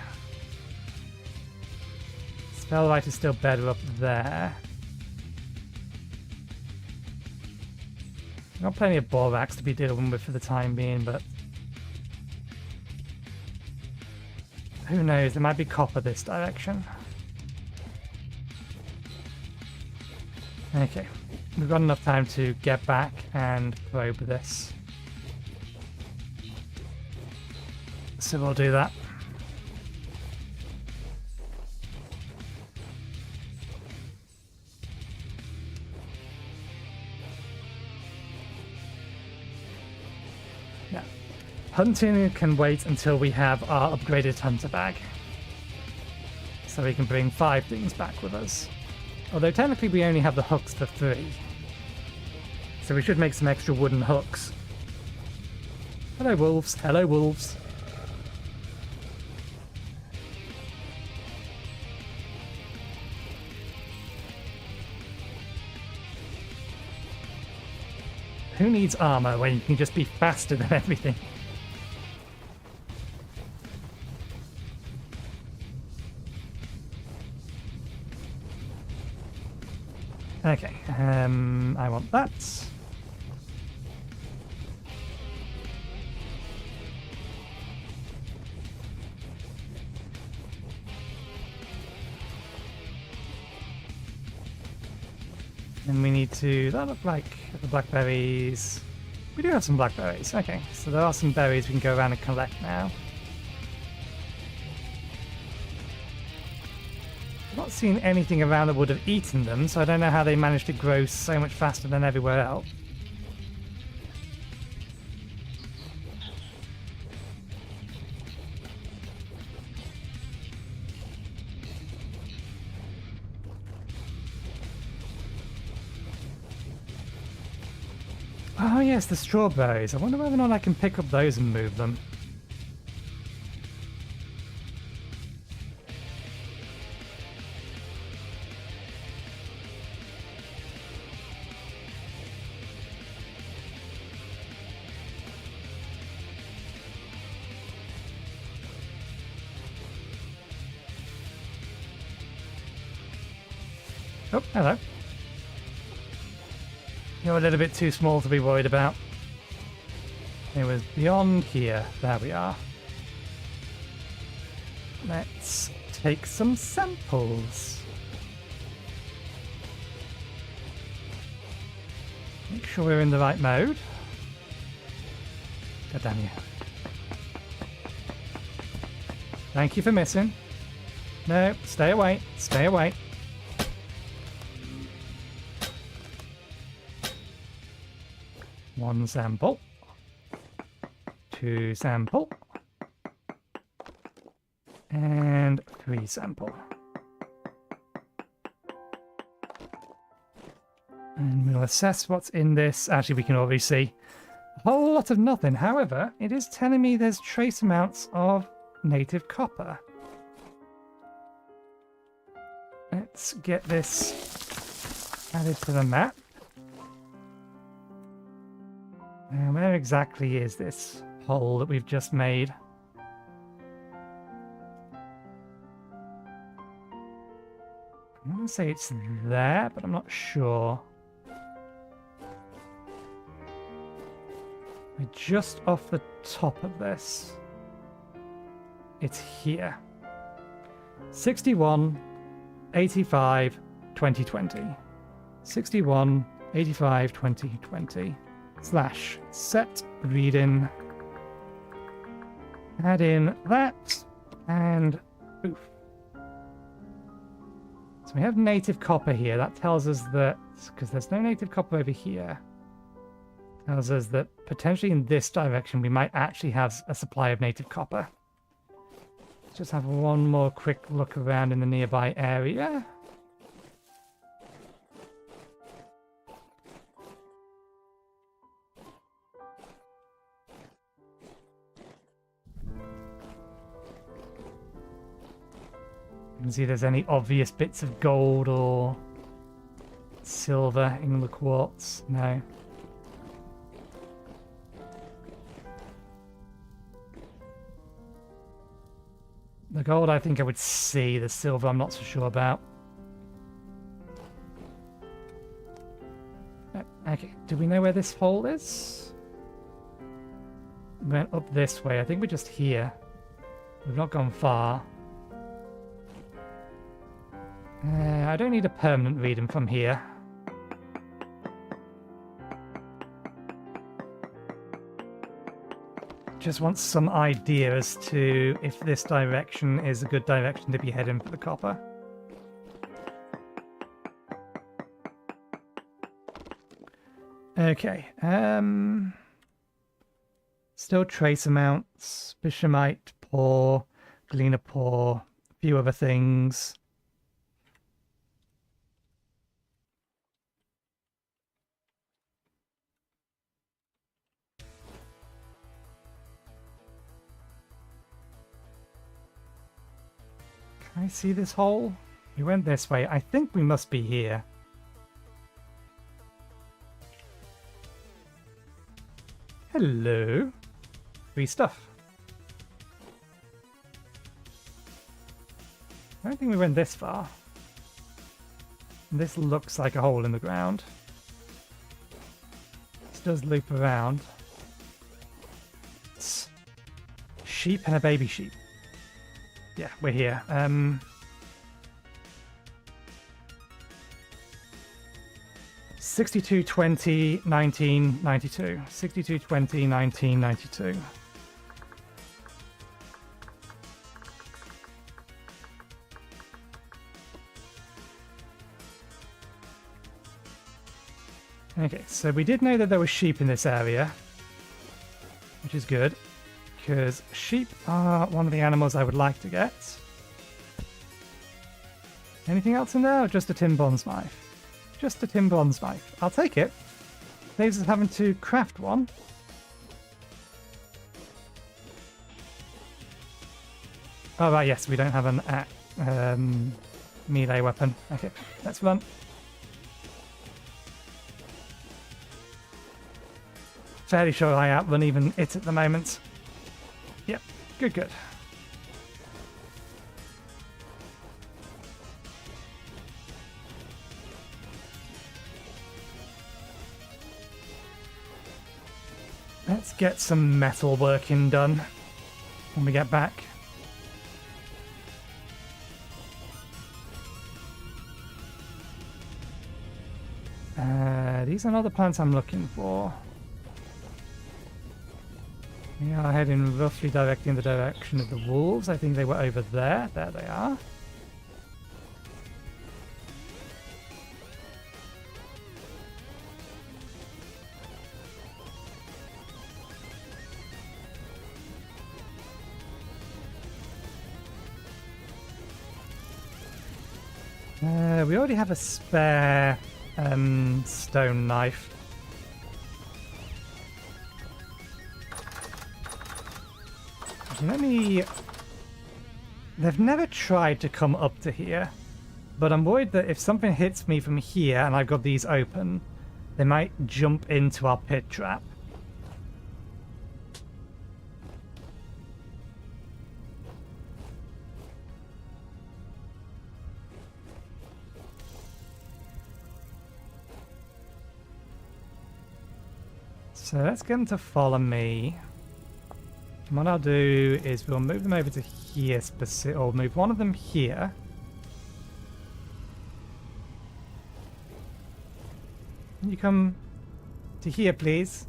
S1: Spellwrite is still better up there. Got plenty of borax to be dealing with for the time being, but who knows, there might be copper this direction. Okay, we've got enough time to get back and probe this. So we'll do that. Yeah. Hunting can wait until we have our upgraded hunter bag. So we can bring 5 things back with us. Although technically we only have the hooks for 3. So we should make some extra wooden hooks. Hello wolves, hello wolves. Who needs armor when you can just be faster than everything? Okay, I want that. And we need to, that look like the blackberries. We do have some blackberries, okay. So there are some berries we can go around and collect now. Not seen anything around that would have eaten them, so I don't know how they managed to grow so much faster than everywhere else. Oh yes, the strawberries. I wonder whether or not I can pick up those and move them. Oh, hello. You're a little bit too small to be worried about. It was beyond here. There we are. Let's take some samples. Make sure we're in the right mode. God damn you. Thank you for missing. No, stay away. Stay away. One sample, 2 sample, and 3 sample. And we'll assess what's in this. Actually, we can already see a whole lot of nothing. However, it is telling me there's trace amounts of native copper. Let's get this added to the map. Now, where exactly is this hole that we've just made? want to say it's there, but I'm not sure. We're just off the top of this. It's here. 61, 85, 2020. 61, 85, 2020. Slash set reading. Add in that and oof. So we have native copper here. That tells us that, because there's no native copper over here, tells us that potentially in this direction we might actually have a supply of native copper. Let's just have one more quick look around in the nearby area. And see if there's any obvious bits of gold or silver in the quartz. No. The gold I think I would see, the silver I'm not so sure about. Okay, do we know where this hole is? We went up this way, I think we're just here. We've not gone far. I don't need a permanent reading from here. Just want some idea as to if this direction is a good direction to be heading for the copper. Okay, still trace amounts, bishamite poor, galena poor, a few other things. Can I see this hole? We went this way. I think we must be here. Hello. Free stuff. I don't think we went this far. This looks like a hole in the ground. This does loop around. It's sheep and a baby sheep. Yeah, we're here. 62, 20, 19, 92. 62, 20, 19, 92. Okay, so we did know that there were sheep in this area, which is good, because sheep are one of the animals I would like to get. Anything else in there, or just a tin bronze knife? Just a tin bronze knife. I'll take it. Saves us having to craft one. Oh, right, yes, we don't have an melee weapon. Okay, let's run. Fairly sure I outrun even it at the moment. Yep, good, good. Let's get some metal working done when we get back. These are not the plants I'm looking for. We are heading roughly directly in the direction of the wolves. I think they were over there. There they are. We already have a spare stone knife. Let me... They've never tried to come up to here, but I'm worried that if something hits me from here and I've got these open, they might jump into our pit trap. So let's get them to follow me. And what I'll do is we'll move them over to here, or move one of them here. Can you come to here, please?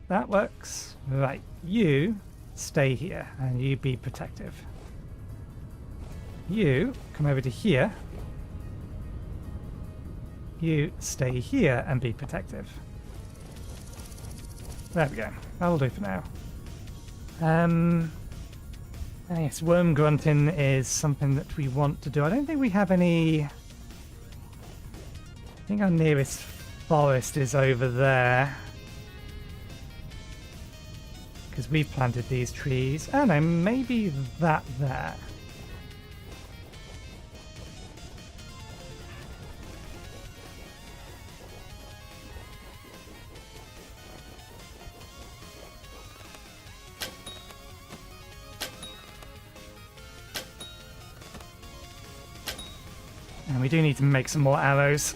S1: That works. Right, you stay here and you be protective. You come over to here. You stay here and be protective. There we go. That'll do for now. Yes, worm grunting is something that we want to do. I don't think we have any... I think our nearest forest is over there. Because we planted these trees. Oh no, maybe that there. And we do need to make some more arrows.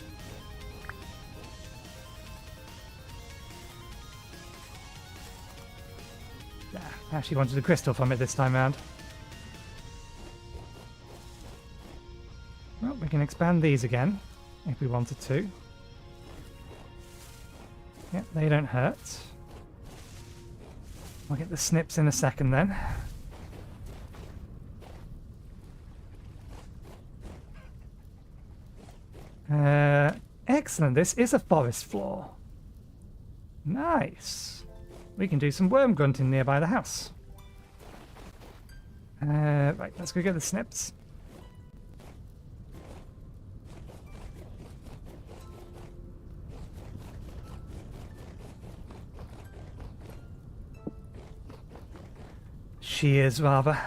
S1: Yeah, I actually wanted a crystal from it this time around. Well, we can expand these again if we wanted to. Yep, they don't hurt. I'll get the snips in a second then. Excellent, this is a forest floor. Nice. We can do some worm grunting nearby the house. Right, let's go get the snips. Shears, rather.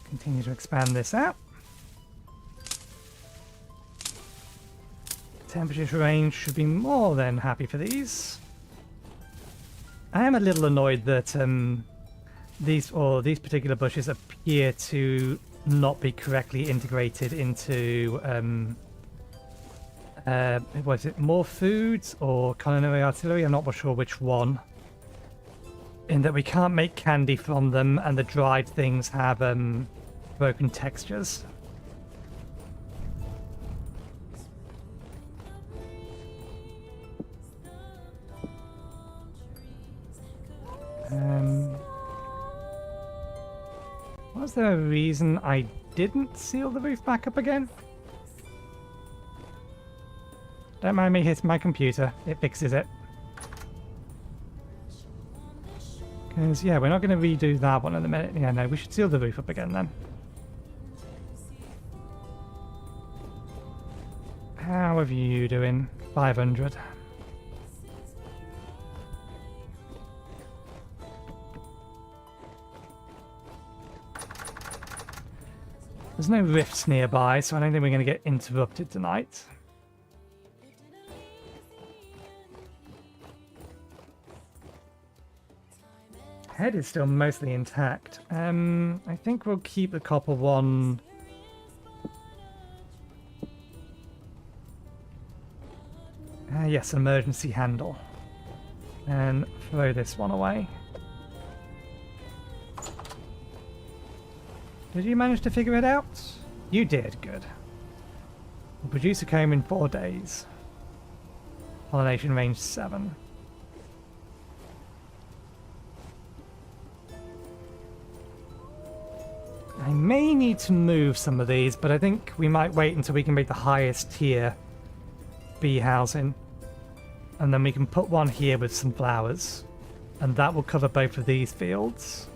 S1: Continue to expand this out. Temperature range should be more than happy for these. I am a little annoyed that these particular bushes appear to not be correctly integrated into was it more foods or culinary artillery? I'm not sure which one. In that we can't make candy from them, and the dried things have broken textures. Was there a reason I didn't seal the roof back up again? Don't mind me hitting my computer, it fixes it. Because, yeah, we're not going to redo that one in a minute. Yeah, no, we should seal the roof up again then. How are you doing? 500. There's no rifts nearby, so I don't think we're going to get interrupted tonight. Head is still mostly intact. I think we'll keep the copper one. Yes, emergency handle. And throw this one away. Did you manage to figure it out? You did, good. We'll produce a comb in 4 days. Pollination range 7. I may need to move some of these, but I think we might wait until we can make the highest tier bee housing. And then we can put one here with some flowers. And that will cover both of these fields.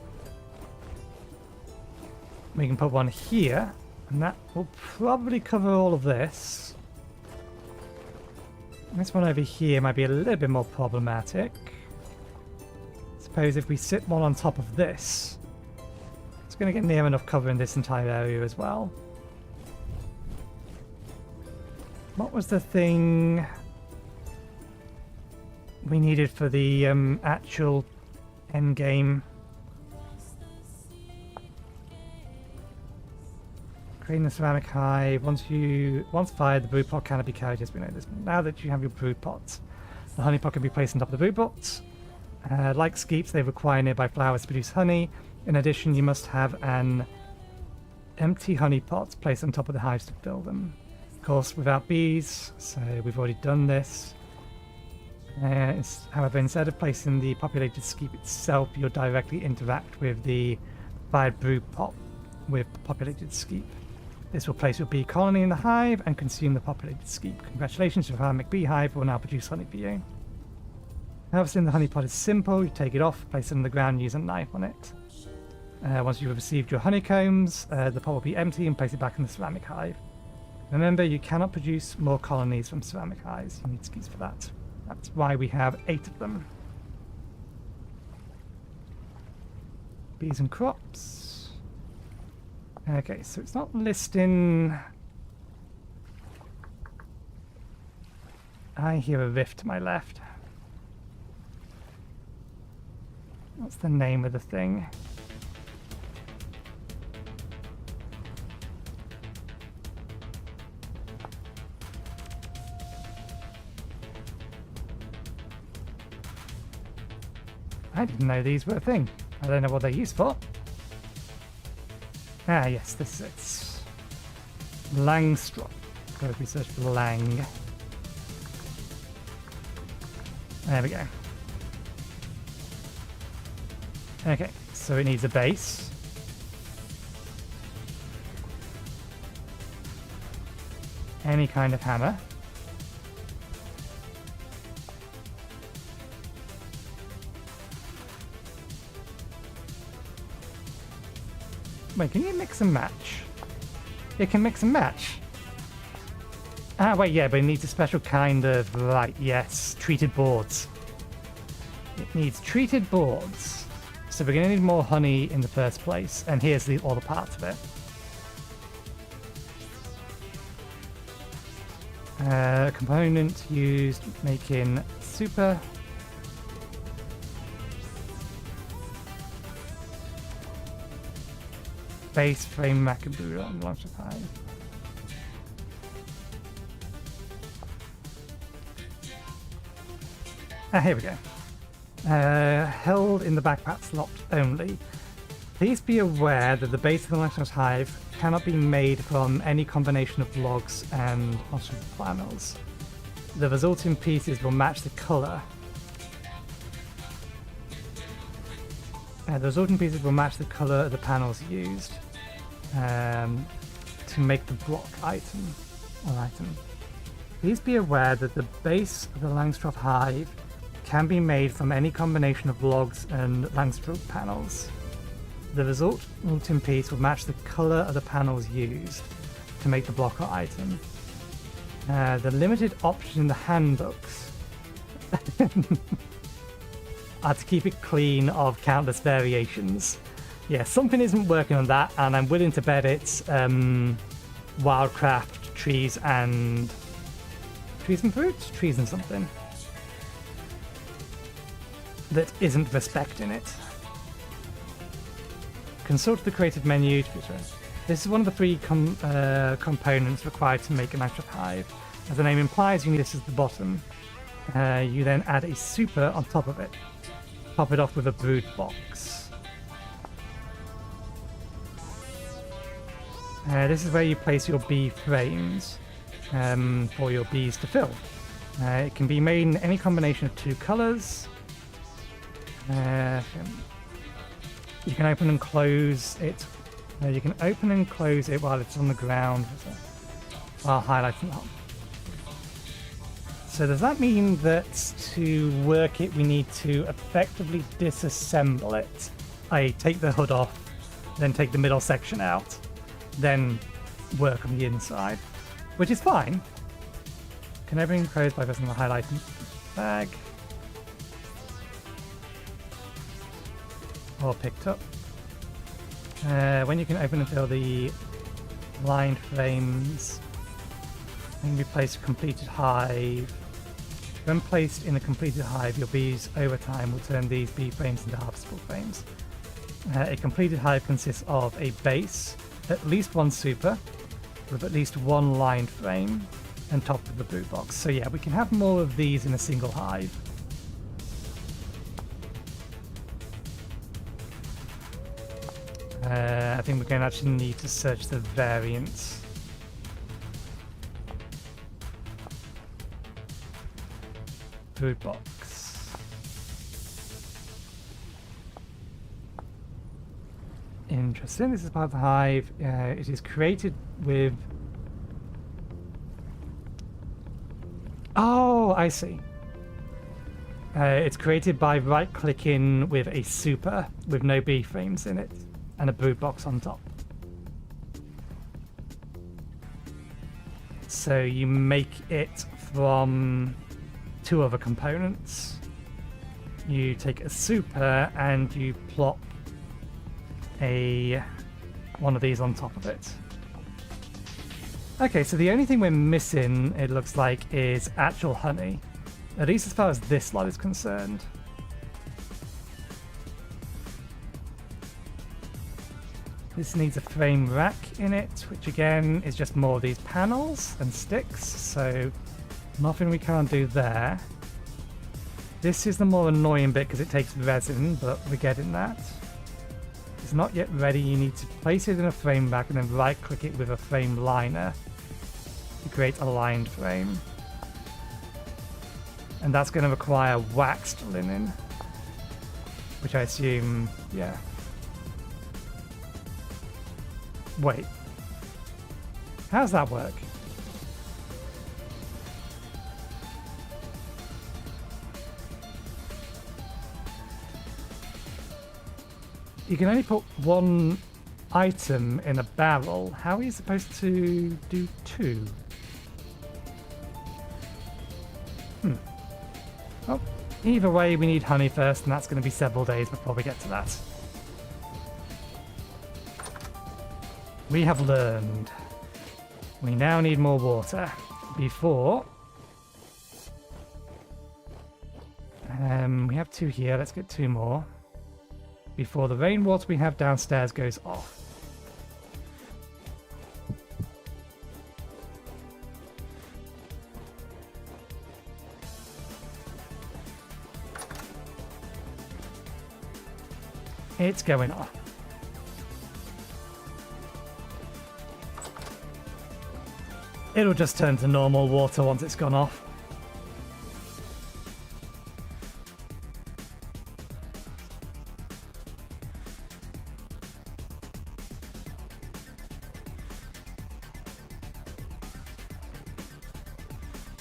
S1: We can put one here, and that will probably cover all of this. This one over here might be a little bit more problematic. Suppose if we sit one on top of this, it's going to get near enough covering this entire area as well. What was the thing we needed for the actual end game? Creating a ceramic hive. Once fired, the brood pot cannot be carried as we know this. Now that you have your brood pots, the honey pot can be placed on top of the brood pots. Like skeeps, they require nearby flowers to produce honey. In addition, you must have an empty honey pot placed on top of the hives to fill them. Of course, without bees, so we've already done this. However, instead of placing the populated skeep itself, you'll directly interact with the fired brood pot with the populated skeep. This will place your bee colony in the hive and consume the populated skeep. Congratulations, your ceramic beehive will now produce honey for you. Harvesting the honey pot is simple. You take it off, place it on the ground, and use a knife on it. Once you've received your honeycombs, the pot will be empty and place it back in the ceramic hive. Remember, you cannot produce more colonies from ceramic hives. You need skeeps for that. That's why we have 8 of them. Bees and crops. Okay, so it's not listing... I hear a rift to my left. What's the name of the thing? I didn't know these were a thing. I don't know what they're used for. Ah, yes, this is it. Langstrop. Gotta research for Lang. There we go. Okay, so it needs a base. Any kind of hammer. Wait, can you mix and match? It can mix and match. Ah, wait, yeah, but it needs a special kind of... Right, yes, treated boards. It needs treated boards. So we're going to need more honey in the first place, and here's all the parts of it. Component used making super... Base frame Macaboo on launch of hive. Ah, here we go. Held in the backpack slot only. Please be aware that the base of the launch hive cannot be made from any combination of logs and panels. The resulting pieces will match the color. The resulting pieces will match the color of the panels used to make the block item. Please be aware that the base of the Langstroth hive can be made from any combination of logs and Langstroth panels. The resulting piece will match the color of the panels used to make the block or item. The limited option in the handbooks are to keep it clean of countless variations. Yeah, something isn't working on that, and I'm willing to bet it's wildcraft, trees and fruit? Trees and something. That isn't respecting it. Consult the created menu. This is one of the 3 components required to make an actual hive. As the name implies, you need this as the bottom. You then add a super on top of it. Top it off with a brood box. This is where you place your bee frames for your bees to fill. It can be made in any combination of 2 colors. You can open and close it. You can open and close it while it's on the ground, while highlighting it. So does that mean that to work it, we need to effectively disassemble it? I take the hood off, then take the middle section out, then work on the inside, which is fine. Can everything close by pressing the highlight bag? Or picked up. When you can open and fill the lined frames, and you place a completed hive. When placed in a completed hive, your bees over time will turn these bee frames into harvestable frames. A completed hive consists of a base, at least one super with at least one lined frame and topped with the boot box. So yeah, we can have more of these in a single hive. I think we're going to actually need to search the variants. Boot box. Interesting. This is part of the hive. It is created with... Oh, I see. It's created by right-clicking with a super with no B-frames in it and a boot box on top. So you make it from two other components. You take a super and you plop one of these on top of it. Okay, so the only thing we're missing, it looks like, is actual honey. At least as far as this lot is concerned. This needs a frame rack in it, which again is just more of these panels and sticks, so nothing we can't do there. This is the more annoying bit because it takes resin, but we're getting that. It's not yet ready. You need to place it in a frame rack and then right click it with a frame liner to create a lined frame. And that's going to require waxed linen, which I assume, yeah. Wait. How does that work? You can only put one item in a barrel. How are you supposed to do two? Well, either way, we need honey first, and that's going to be several days before we get to that. We have learned. We now need more water before... we have two here. Let's get two more. Before the rainwater we have downstairs goes off. It's going off. It'll just turn to normal water once it's gone off.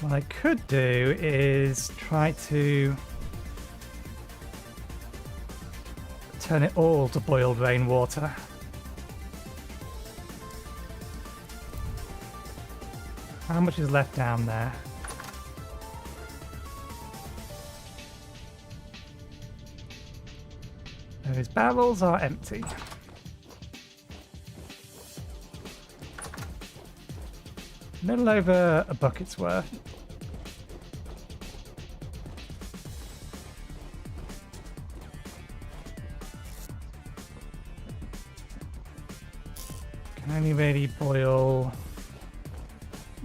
S1: What I could do is try to turn it all to boiled rainwater. How much is left down there? Those barrels are empty. A little over a bucket's worth. Can only really boil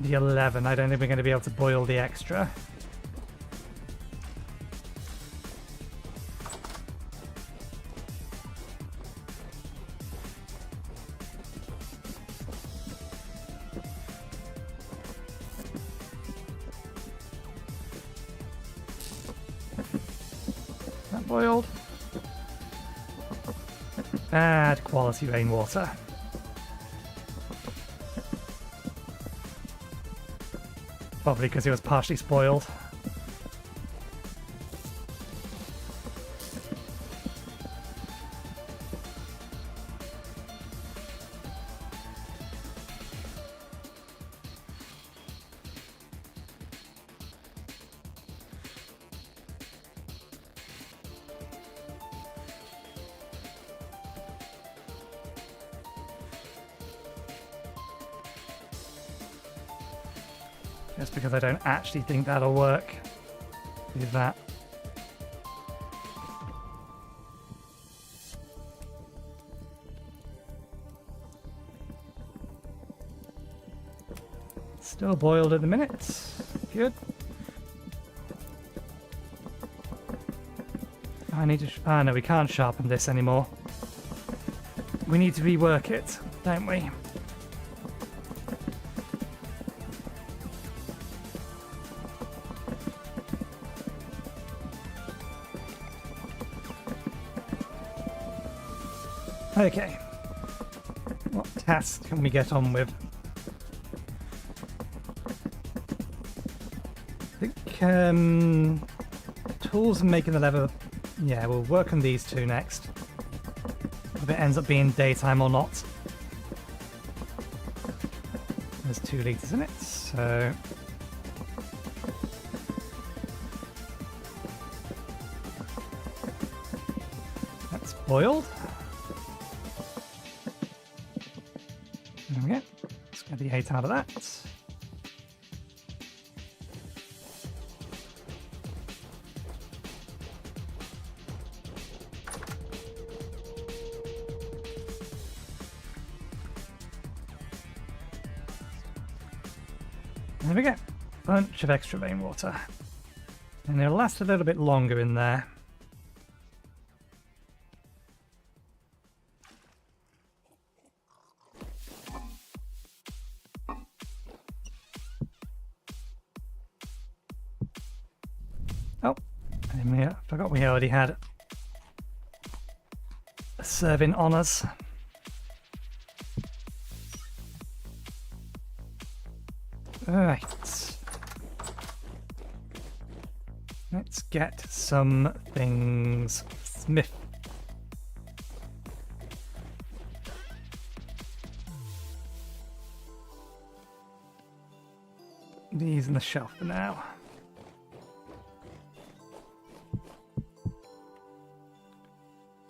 S1: the 11. I don't think we're going to be able to boil the extra. That boiled. Add quality rainwater. Probably because it was partially spoiled. Just because I don't actually think that'll work. Do that. Still boiled at the minute. Good. I need to... Ah, no, we can't sharpen this anymore. We need to rework it, don't we? Okay. What tasks can we get on with? I think tools and making the leather. Yeah, we'll work on these two next. If it ends up being daytime or not. There's 2 litres in it, so... That's boiled. There we go. Let's get the 8 out of that. There we go. Bunch of extra rainwater. And it'll last a little bit longer in there. Oh, I forgot we already had a serving on us. Alright. Let's get some things smith. These on the shelf for now.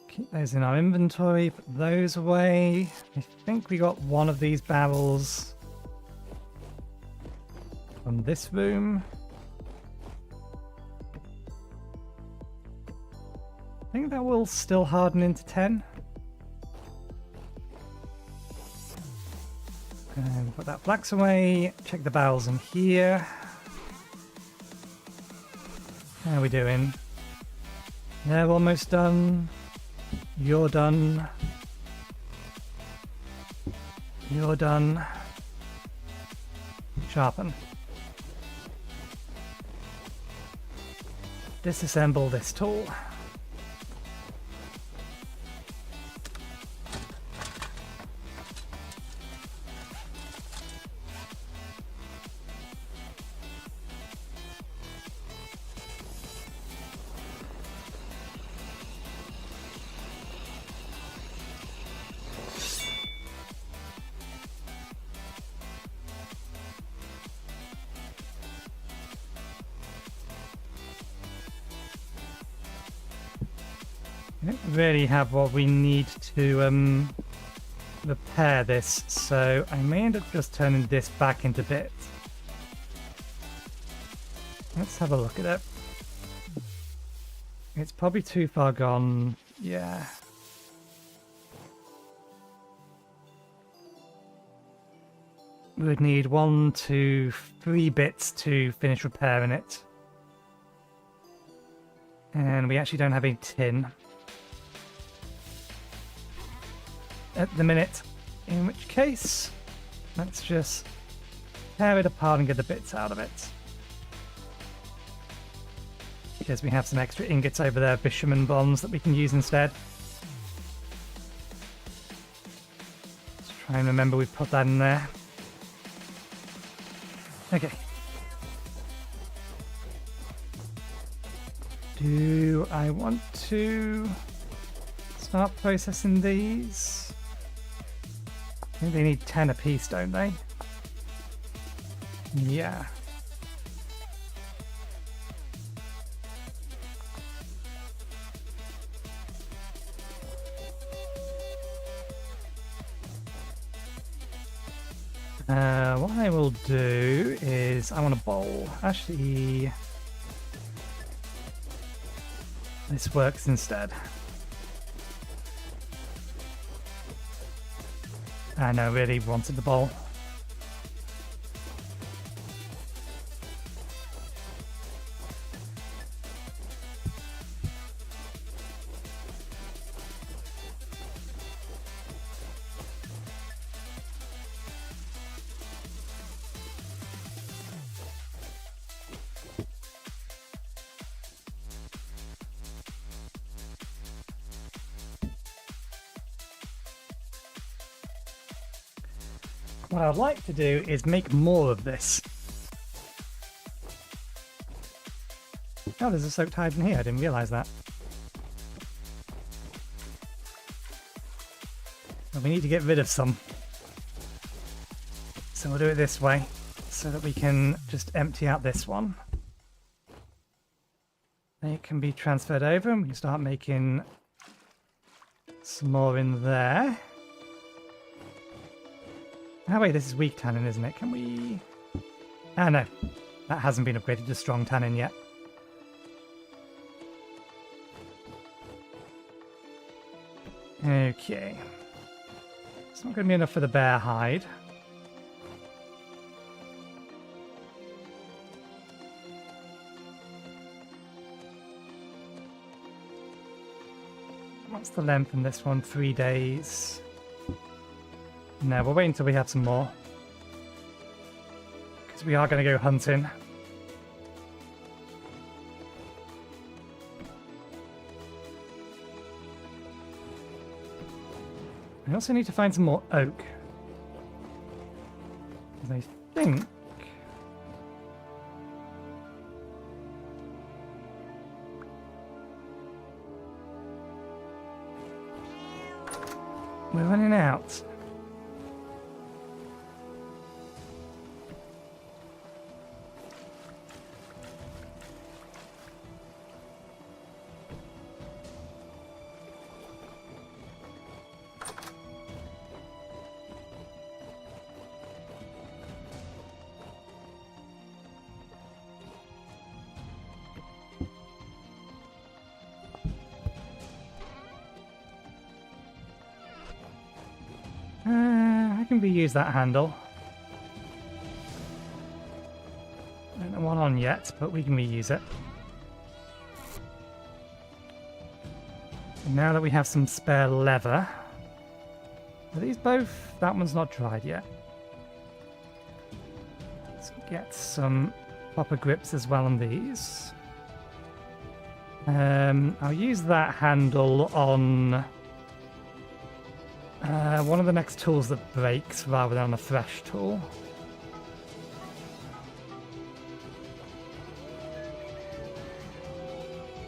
S1: Keep those in our inventory, put those away. I think we got one of these barrels from this room. I think that will still harden into 10. And put that flax away. Check the barrels in here. How are we doing? They're almost done. You're done. You're done. Sharpen. Disassemble this tool. I don't really have what we need to repair this, so I may end up just turning this back into bits. Let's have a look at it. It's probably too far gone. Yeah. We would need 1 to 3 bits to finish repairing it. And we actually don't have any tin at the minute, in which case let's just tear it apart and get the bits out of it, because we have some extra ingots over there, bitumen bonds, that we can use instead. Let's try and remember we put that in there. Okay. Do I want to start processing these? I think they need 10 apiece, don't they? Yeah. What I will do is I want a bowl. Actually, this works instead. I know, really wanted the bowl. what I'd like to do is make more of this. Oh, there's a soaked hide in here. I didn't realise that. Well, we need to get rid of some. So we'll do it this way, so that we can just empty out this one. It can be transferred over and we can start making some more in there. Oh wait, this is weak tannin, isn't it? Can we... Ah no, that hasn't been upgraded to strong tannin yet. Okay. It's not going to be enough for the bear hide. What's the length in this one? 3 days. No, we'll wait until we have some more. Because we are going to go hunting. I also need to find some more oak. Because I think... we're running out. I can reuse that handle. I don't have one on yet, but we can reuse it. And now that we have some spare leather, are these both? That one's not dried yet. Let's get some proper grips as well on these. I'll use that handle on one of the next tools that breaks rather than a fresh tool.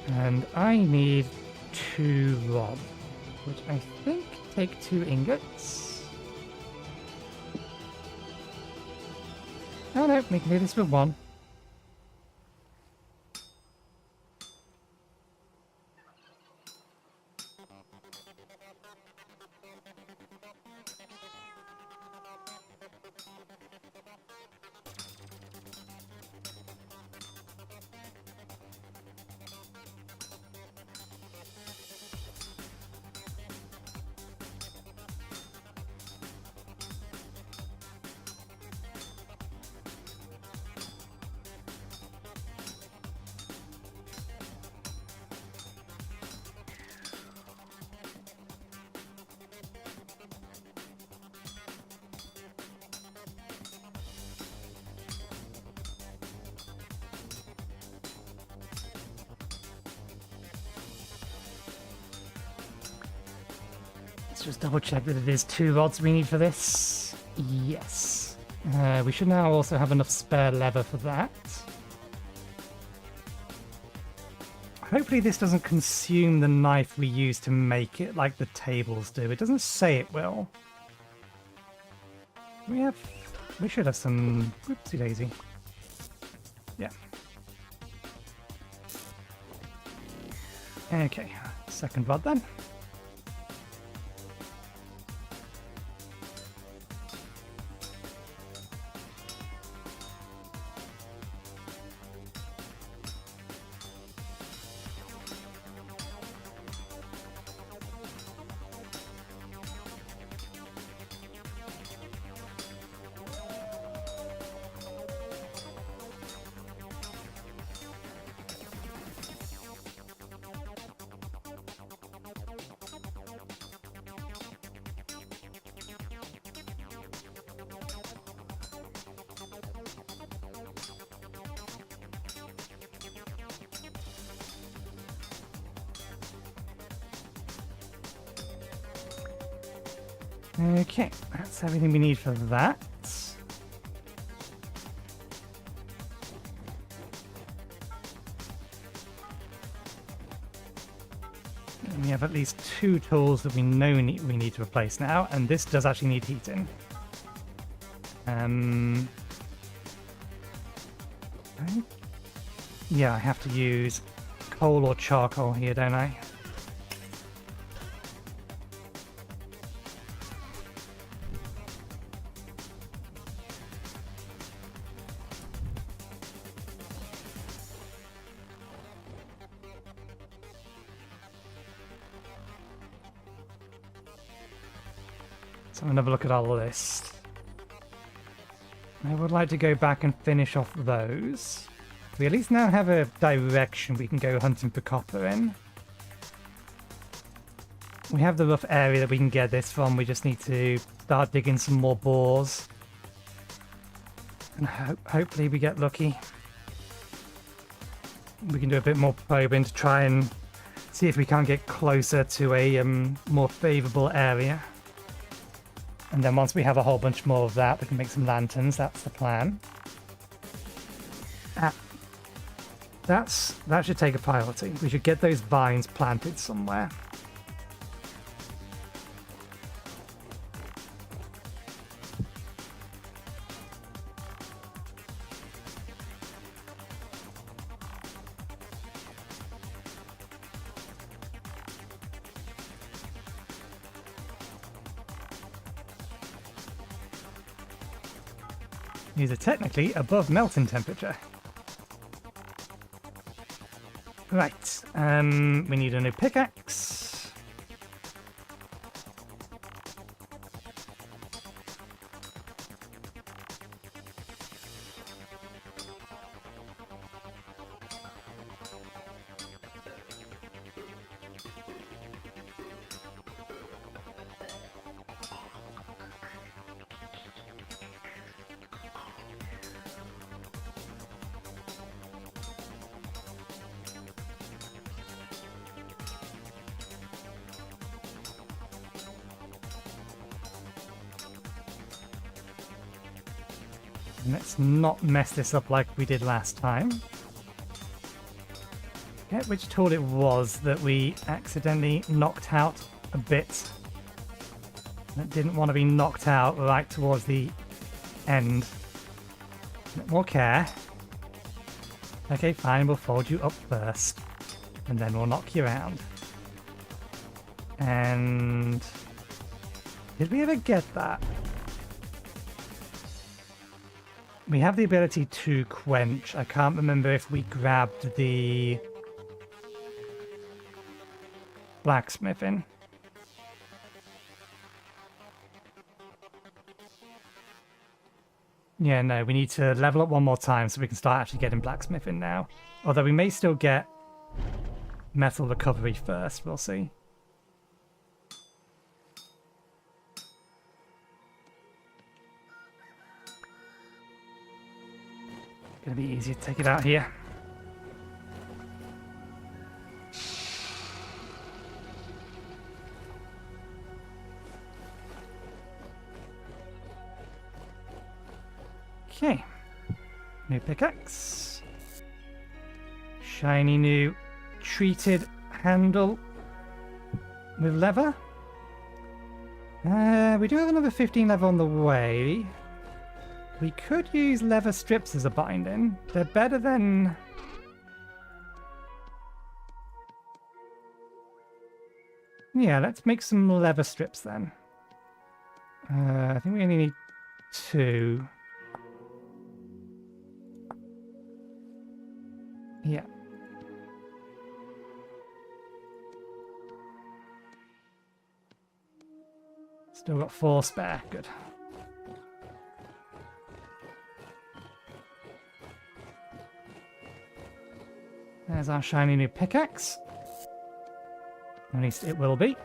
S1: And I need 2 rods, which I think take 2 ingots. Oh no, we can do this with 1. Let's just double check that it is 2 rods we need for this. Yes. We should now also have enough spare leather for that. Hopefully this doesn't consume the knife we use to make it like the tables do. It doesn't say it will. We should have some... Oopsie daisy. Yeah. Okay, second rod then. Okay, that's everything we need for that. And we have at least 2 tools that we know we need to replace now, and this does actually need heating. Yeah, I have to use coal or charcoal here, don't I? So I'm going to have a look at all of this. I would like to go back and finish off those. We at least now have a direction we can go hunting for copper in. We have the rough area that we can get this from. We just need to start digging some more bores. And hopefully we get lucky. We can do a bit more probing to try and see if we can't get closer to a more favourable area. And then once we have a whole bunch more of that, we can make some lanterns. That's the plan. That should take a priority. We should get those vines planted somewhere. These are technically above melting temperature. Right, we need a new pickaxe. And let's not mess this up like we did last time. Forget which tool it was that we accidentally knocked out a bit. That didn't want to be knocked out right towards the end. A bit more care. Okay, fine, we'll fold you up first. And then we'll knock you around. And... did we ever get that? We have the ability to quench. I can't remember if we grabbed the blacksmithing. Yeah, no, we need to level up one more time so we can start actually getting blacksmithing now. Although we may still get metal recovery first, we'll see. Gonna be easier to take it out here. Okay. New pickaxe. Shiny new treated handle with leather. We do have another 15 leather on the way. We could use leather strips as a binding. They're better than... yeah, let's make some leather strips then. I think we only need 2. Yeah. Still got 4 spare. Good. There's our shiny new pickaxe. At least it will be.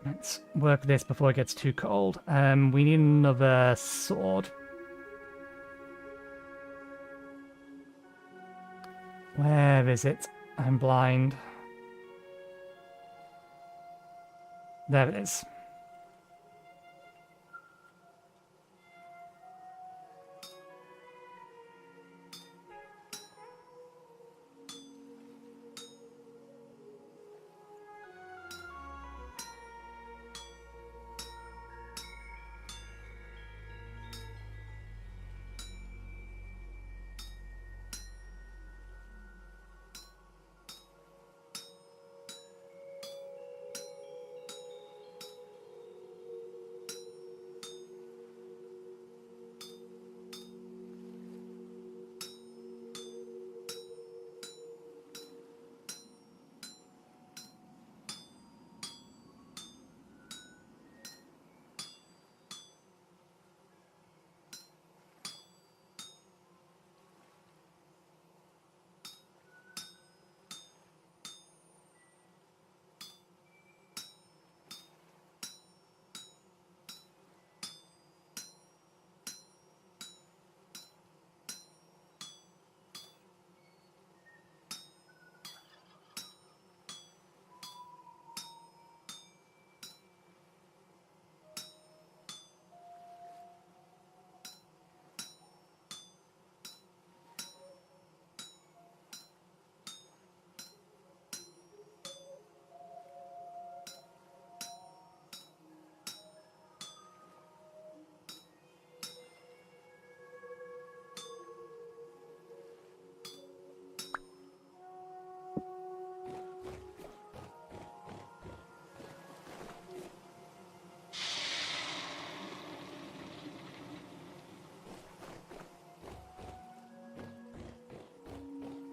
S1: Let's work this before it gets too cold. We need another sword. Where is it? I'm blind. There it is.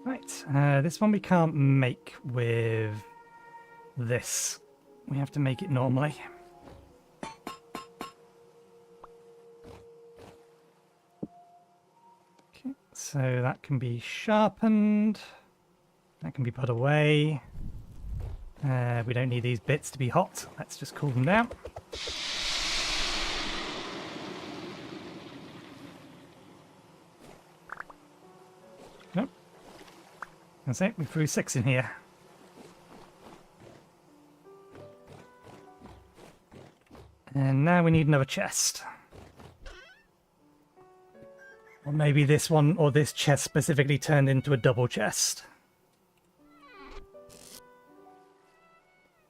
S1: Right, this one we can't make with this. We have to make it normally. Okay, so that can be sharpened. That can be put away. We don't need these bits to be hot. Let's just cool them down. Nope. That's it, we threw 6 in here. And now we need another chest. Or maybe this one, or this chest specifically turned into a double chest.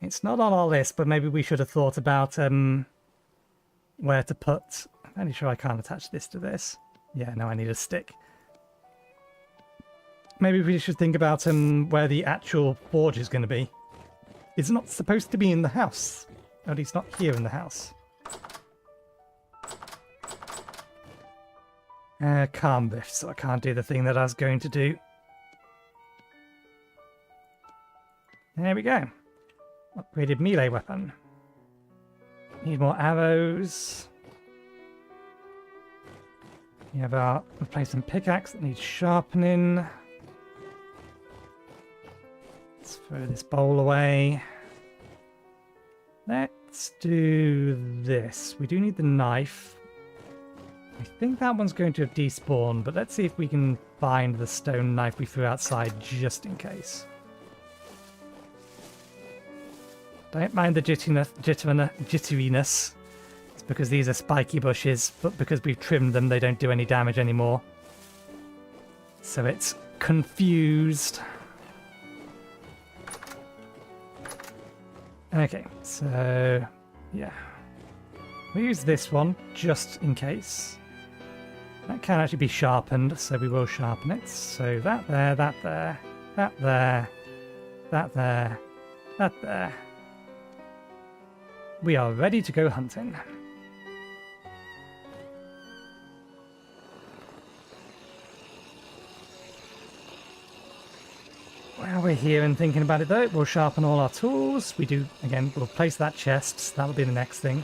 S1: It's not on our list, but maybe we should have thought about where to put... I'm fairly sure I can't attach this to this. Yeah, no, I need a stick. Maybe we should think about where the actual forge is going to be. It's not supposed to be in the house. At least not here in the house. Calm lift, so I can't do the thing that I was going to do. There we go. Upgraded melee weapon. Need more arrows. We have our replacement pickaxe that needs sharpening. Let's throw this bowl away. Let's do this. We do need the knife. I think that one's going to have despawned, but let's see if we can find the stone knife we threw outside just in case. Don't mind the jitteriness. It's because these are spiky bushes, but because we've trimmed them, they don't do any damage anymore. So it's confused. Okay, so yeah. We'll use this one just in case. That can actually be sharpened, so we will sharpen it. So that there, that there, that there, that there, that there. We are ready to go hunting. While we're here and thinking about it though, we'll sharpen all our tools. We do, again, we'll place that chest, so that'll be the next thing.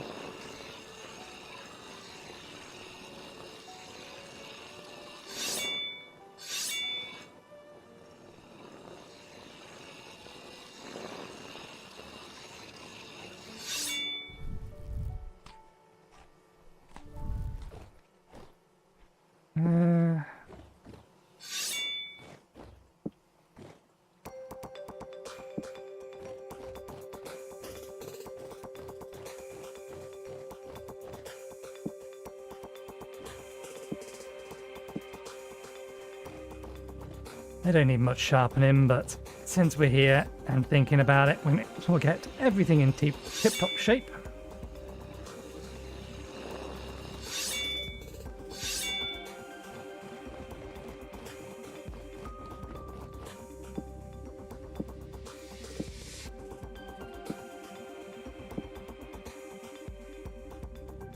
S1: They don't need much sharpening, but since we're here and thinking about it, we'll get everything in tip-top shape.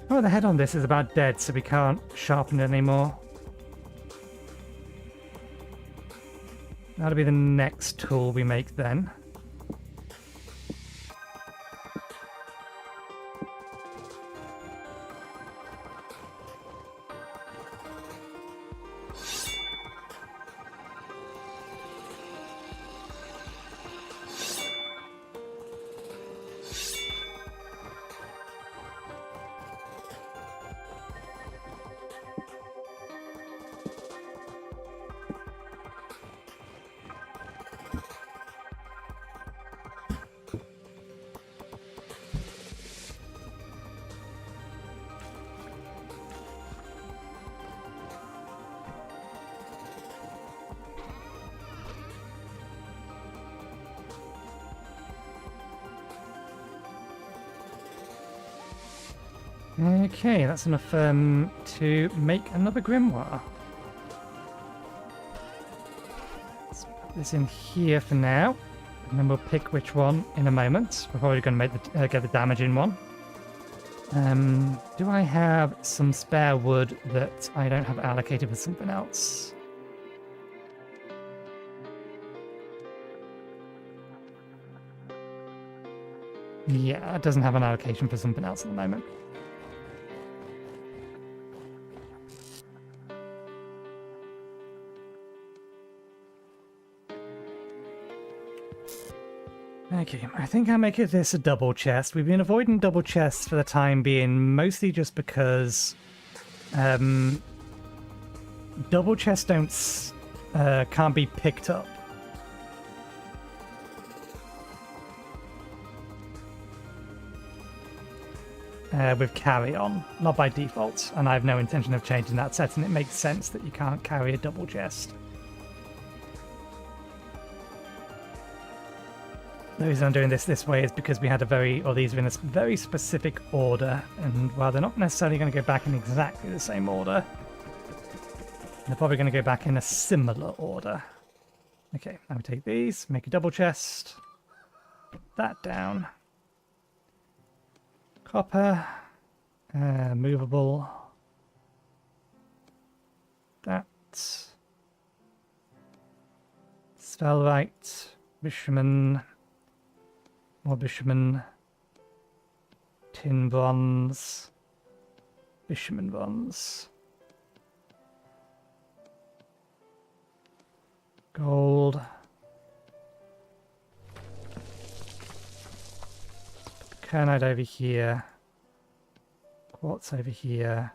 S1: Oh, the head on this is about dead, so we can't sharpen it anymore. That'll be the next tool we make then. Okay, that's enough to make another grimoire. Let's put this in here for now, and then we'll pick which one in a moment. We're probably going to make get the damage in one. Do I have some spare wood that I don't have allocated for something else? Yeah, it doesn't have an allocation for something else at the moment. Okay, I think I'll make this a double chest. We've been avoiding double chests for the time being, mostly just because double chests can't be picked up. With carry on, not by default, and I have no intention of changing that setting. It makes sense that you can't carry a double chest. The reason I'm doing this way is because we had these are in a very specific order, and while they're not necessarily going to go back in exactly the same order, they're probably going to go back in a similar order. Okay, now we take these, make a double chest, put that down. Copper, movable, that, spellrite, bitumen, more bitumen, tin bronze, bitumen bronze, gold, kernite over here, quartz over here.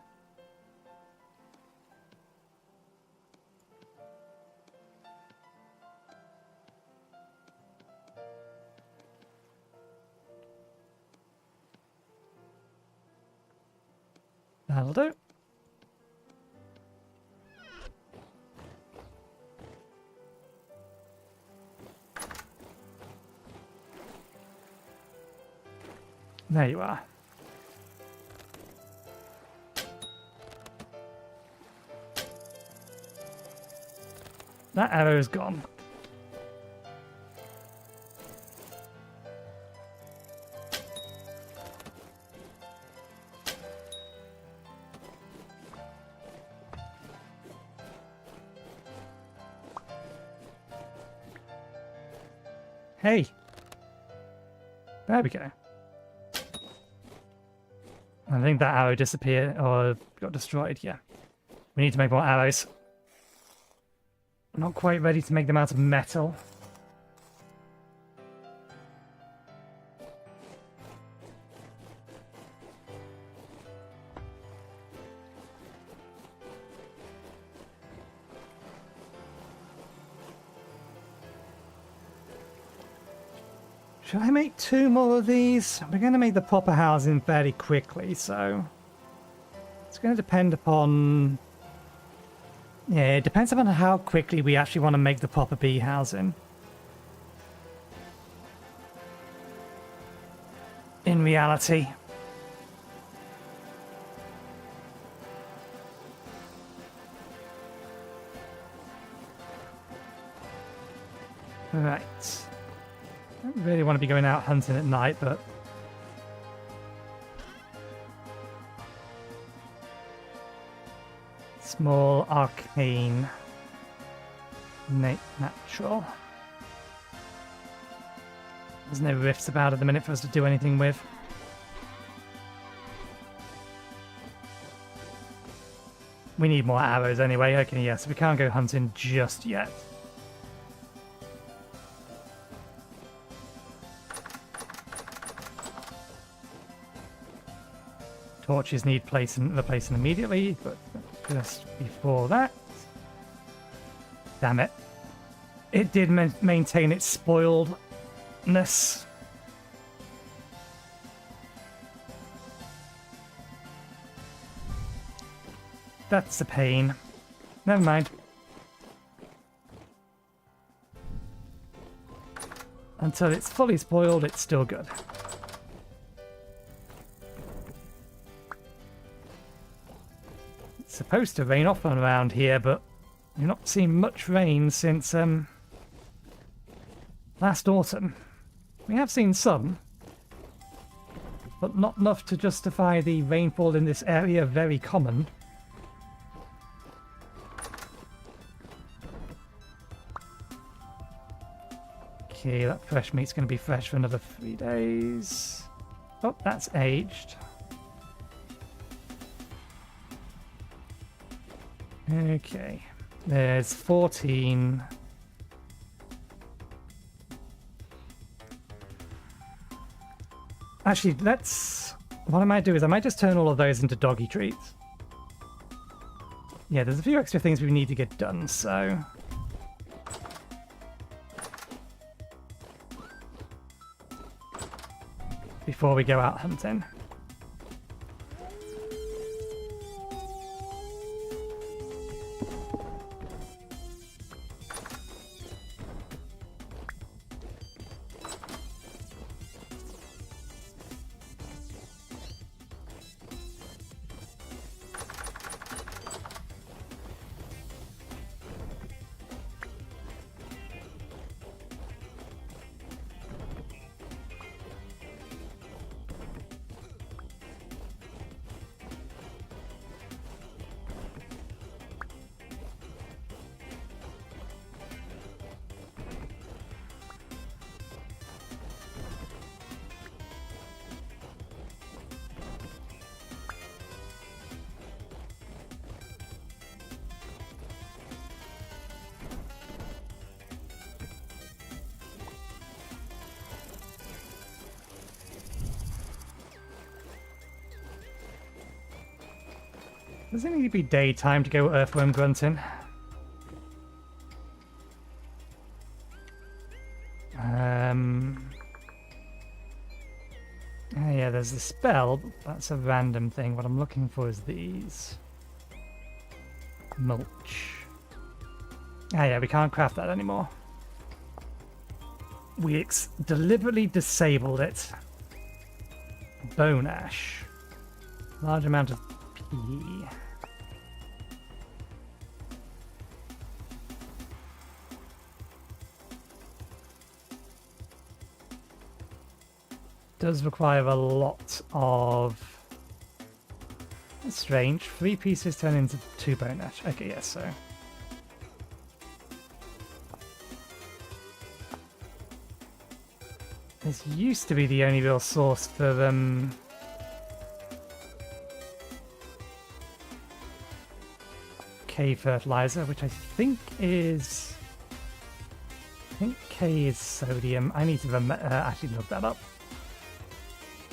S1: That'll do. There you are. That arrow's gone. Hey! There we go. I think that arrow disappeared or got destroyed, yeah. We need to make more arrows. I'm not quite ready to make them out of metal. Should I make 2 more of these? We're going to make the proper housing fairly quickly, so it's going to depend upon... Yeah, it depends upon how quickly we actually want to make the proper bee housing. In reality. Right. I don't really want to be going out hunting at night, but... Small, arcane, natural. There's no rifts about at the minute for us to do anything with. We need more arrows anyway. Okay, yes, we can't go hunting just yet. Torches need replacing immediately, but just before that... Damn it. It did maintain its spoiledness. That's a pain. Never mind. Until it's fully spoiled, it's still good. Supposed to rain off around here, but we've not seen much rain since last autumn. We have seen some, but not enough to justify the rainfall in this area very common. Okay, that fresh meat's going to be fresh for another 3 days. Oh, that's aged. Okay. There's 14. Actually, let's... What I might do is I might just turn all of those into doggy treats. Yeah, there's a few extra things we need to get done, so... Before we go out hunting. Does it need to be daytime to go earthworm grunting? Yeah, there's the spell. But that's a random thing. What I'm looking for is these. Mulch. Ah, yeah, we can't craft that anymore. We deliberately disabled it. Bone ash. Large amount of P. Does require a lot of... That's strange. 3 pieces turn into 2 bone ash. Okay, yes, so... This used to be the only real source for K fertilizer, which I think is... I think K is sodium. I need to actually look that up.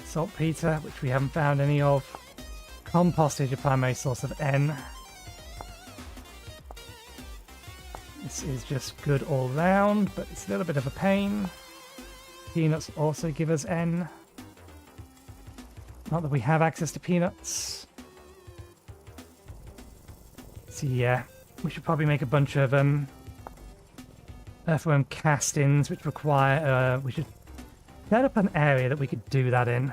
S1: Saltpeter, which we haven't found any of. Compost is your primary source of N. This is just good all round, but it's a little bit of a pain. Peanuts also give us N. Not that we have access to peanuts. So yeah, we should probably make a bunch of earthworm castings, which require... we should set up an area that we could do that in.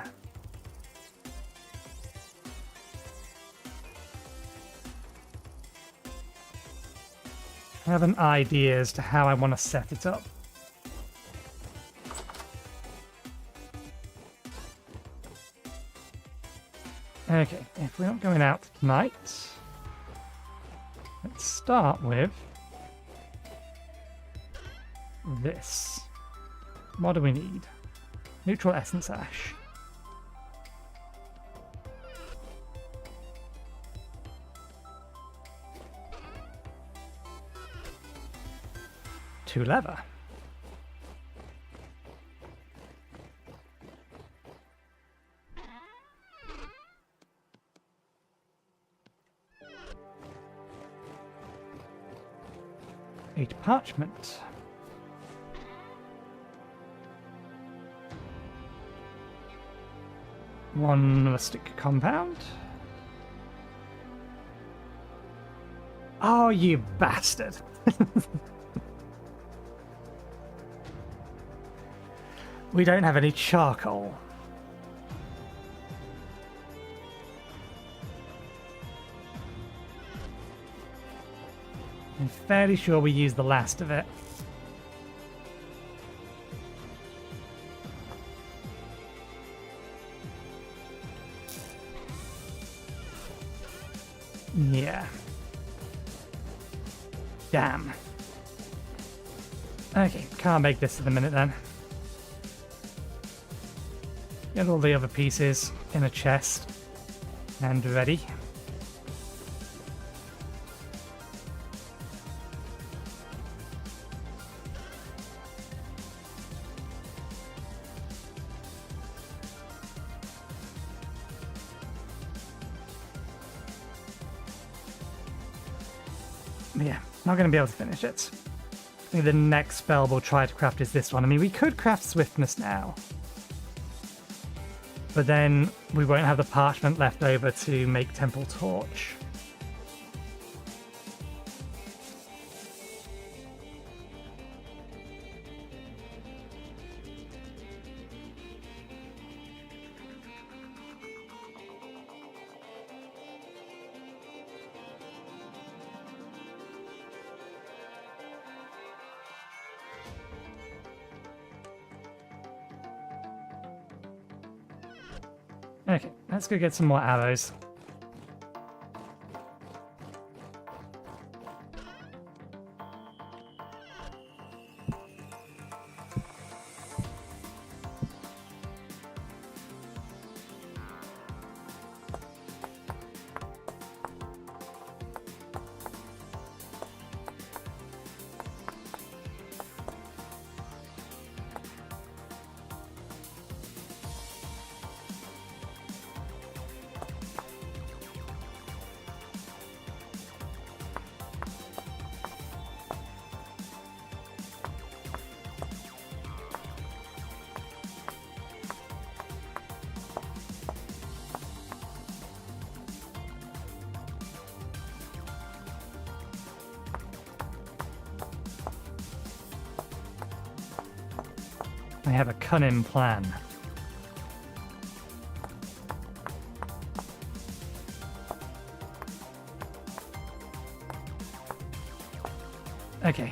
S1: I have an idea as to how I want to set it up. Okay, if we're not going out tonight, let's start with this. What do we need? Neutral essence ash. Two leather. Eight parchment. One rustic compound. Oh, you bastard. We don't have any charcoal. I'm fairly sure we used the last of it. Yeah. Damn. Okay, can't make this in a minute then. Get all the other pieces in a chest and ready. Yeah, not going to be able to finish it. I think the next spell we'll try to craft is this one. I mean, we could craft Swiftness now, but then we won't have the parchment left over to make Temple Torch. Okay, let's go get some more arrows. I have a cunning plan. Okay.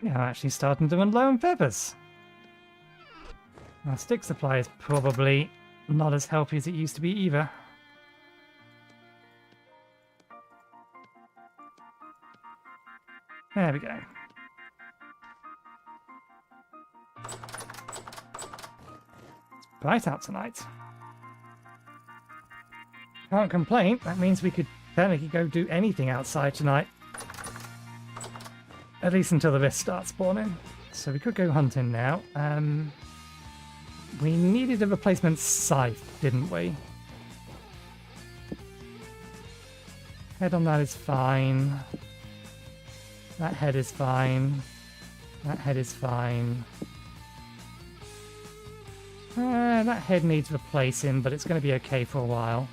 S1: Yeah, I'm actually starting to run low on feathers. Our stick supply is probably not as healthy as it used to be either. There we go. It's bright out tonight. Can't complain. That means we could technically go do anything outside tonight. At least until the Rift starts spawning. So we could go hunting now. We needed a replacement scythe, didn't we? Head on that is fine. That head is fine. That head is fine. That head needs replacing, but it's going to be okay for a while.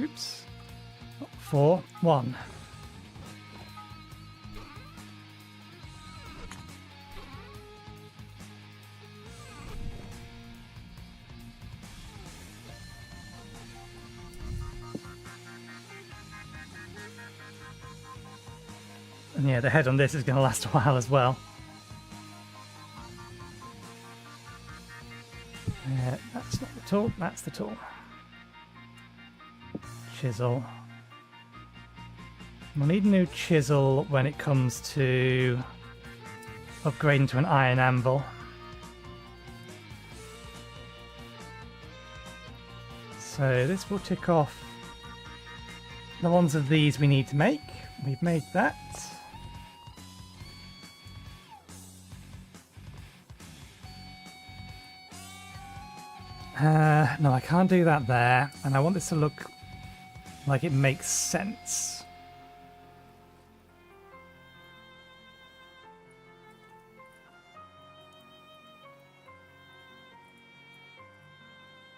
S1: Oops. 4, 1. And yeah, the head on this is going to last a while as well. That's not the tool, that's the tool. Chisel. We'll need a new chisel when it comes to upgrading to an iron anvil. So this will tick off the ones of these we need to make. We've made that. No, I can't do that there, and I want this to look like it makes sense.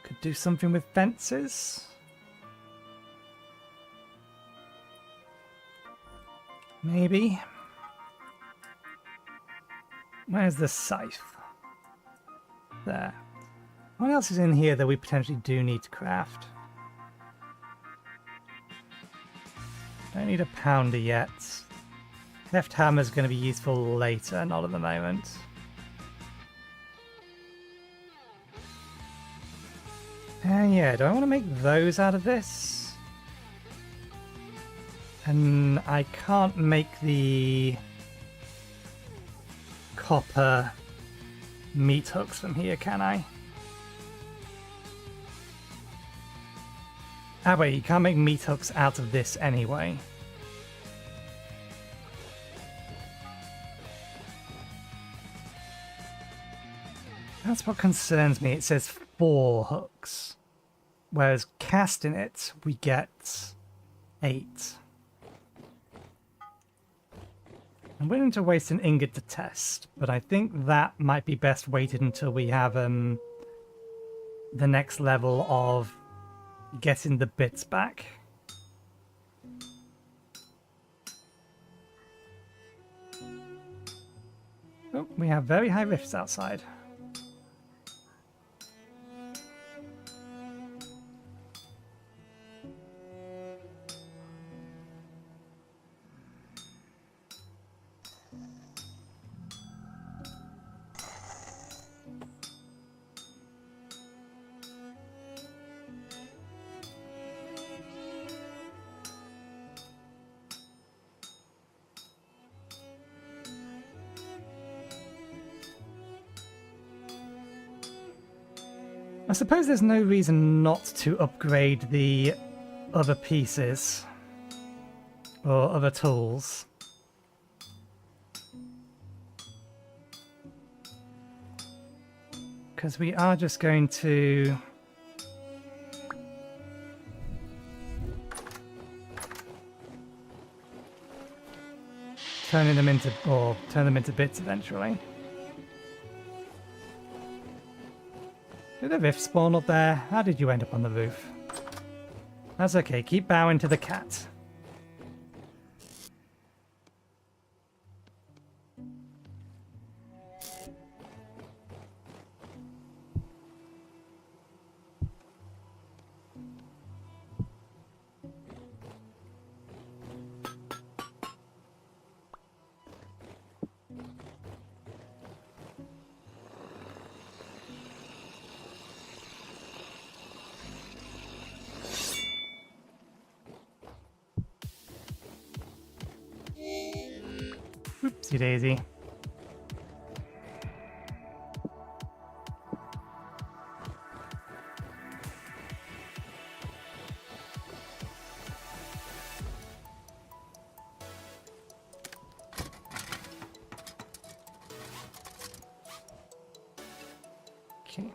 S1: Could do something with fences. Maybe. Where's the scythe? There. What else is in here that we potentially do need to craft? Don't need a pounder yet. Heft hammer is going to be useful later, not at the moment. Yeah, do I want to make those out of this? And I can't make the copper meat hooks from here, can I? Ah wait, you can't make meat hooks out of this anyway. That's what concerns me. It says 4 hooks. Whereas casting it, we get 8. I'm willing to waste an ingot to test, but I think that might be best waited until we have the next level of getting the bits back. Oh, we have very high rifts outside. I suppose there's no reason not to upgrade the other pieces or other tools. Because we are just going to turn them into bits eventually. Did the rift spawn up there? How did you end up on the roof? That's okay, keep bowing to the cat. Oopsie daisy. Okay.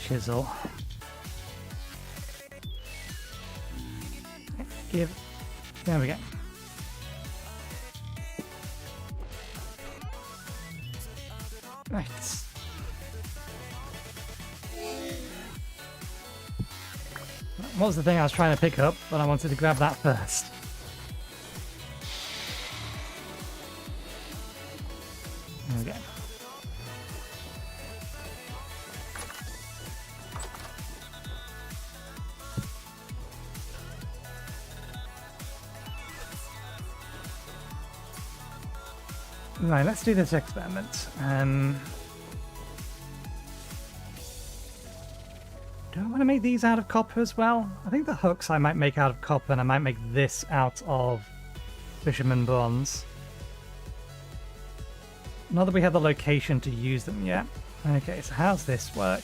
S1: chisel. Give. There we go. Right. What was the thing I was trying to pick up, but I wanted to grab that first. There we go. Right, let's do this experiment. Do I want to make these out of copper as well? I think the hooks I might make out of copper, and I might make this out of fisherman bronze. Not that we have the location to use them yet. Okay, so how's this work?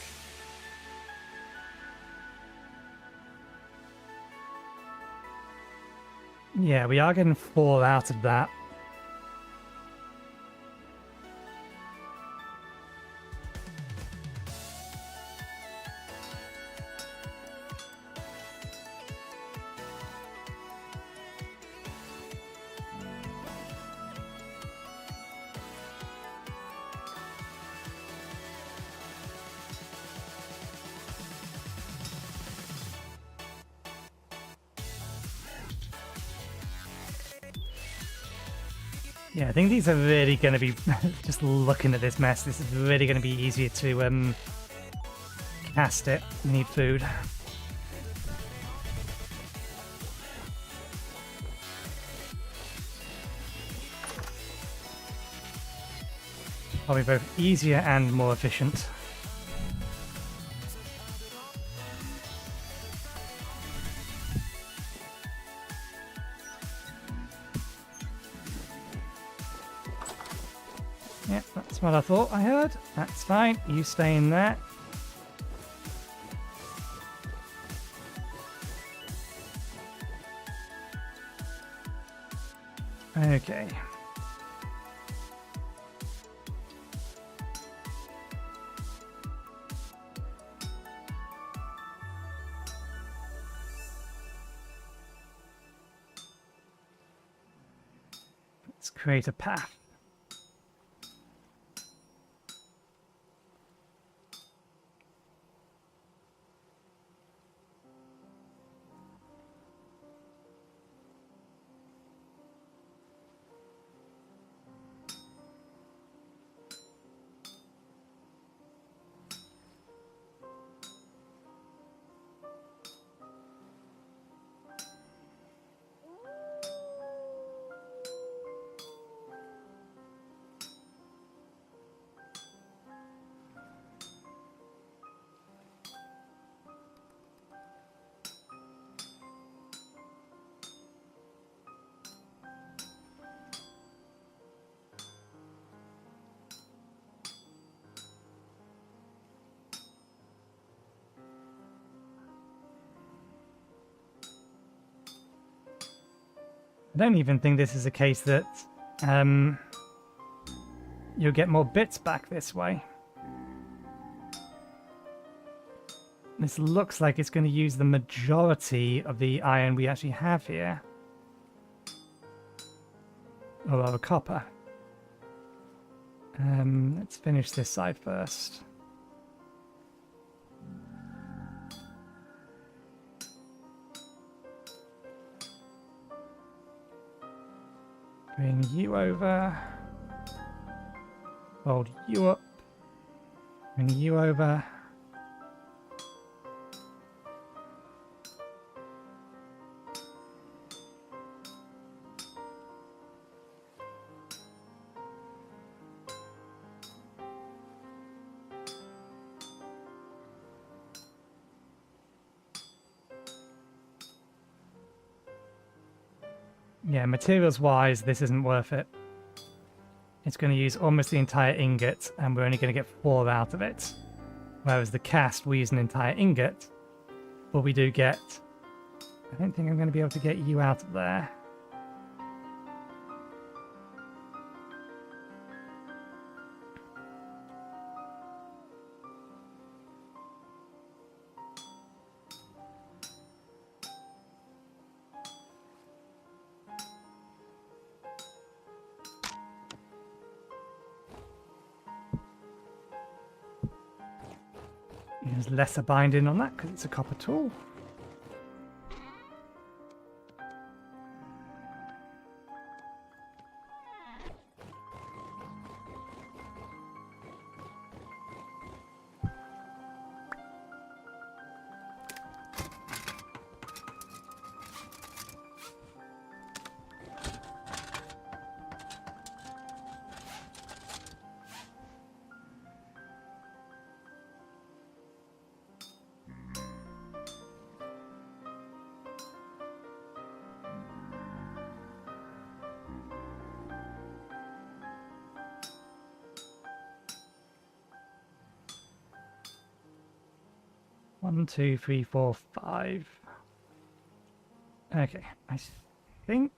S1: Yeah, we are getting 4 out of that. Yeah, I think these are really going to be, just looking at this mess, this is really going to be easier to cast it. We need food. Probably both easier and more efficient. Yeah, that's what I thought I heard. That's fine. You stay in there. Okay. Let's create a path. I don't even think this is a case that you'll get more bits back this way. This looks like it's going to use the majority of the iron we actually have here. Or rather copper. Let's finish this side first. Bring you over. Hold you up. Bring you over. Yeah, materials-wise, this isn't worth it. It's going to use almost the entire ingot, and we're only going to get 4 out of it. Whereas the cast, we use an entire ingot, but we do get... I don't think I'm going to be able to get you out of there. Use lesser binding on that because it's a copper tool. One, two, three, four, five. Okay, I think.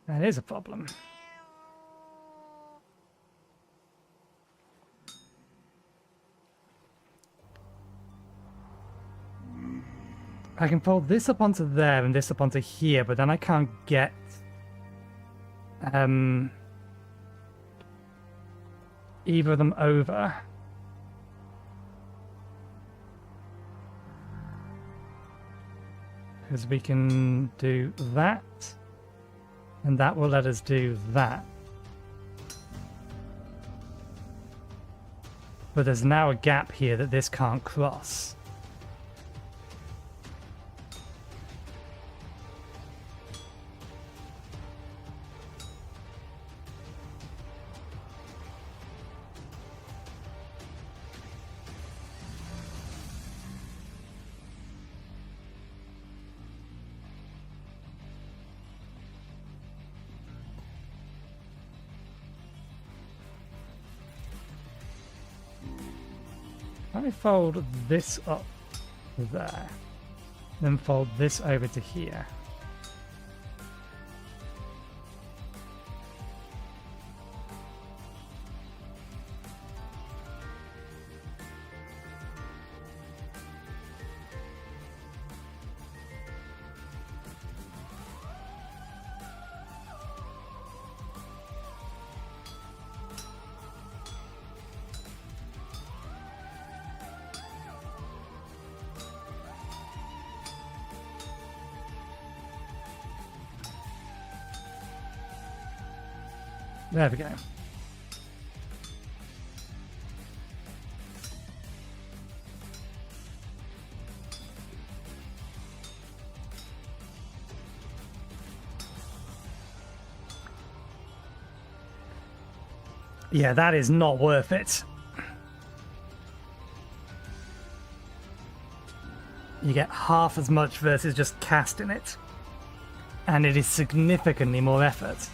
S1: That is a problem. I can fold this up onto there and this up onto here, but then I can't get either of them over. Because we can do that, and that will let us do that. But there's now a gap here that this can't cross. I fold this up there, then fold this over to here. There we go. Yeah, that is not worth it. You get half as much versus just casting it. And it is significantly more effort.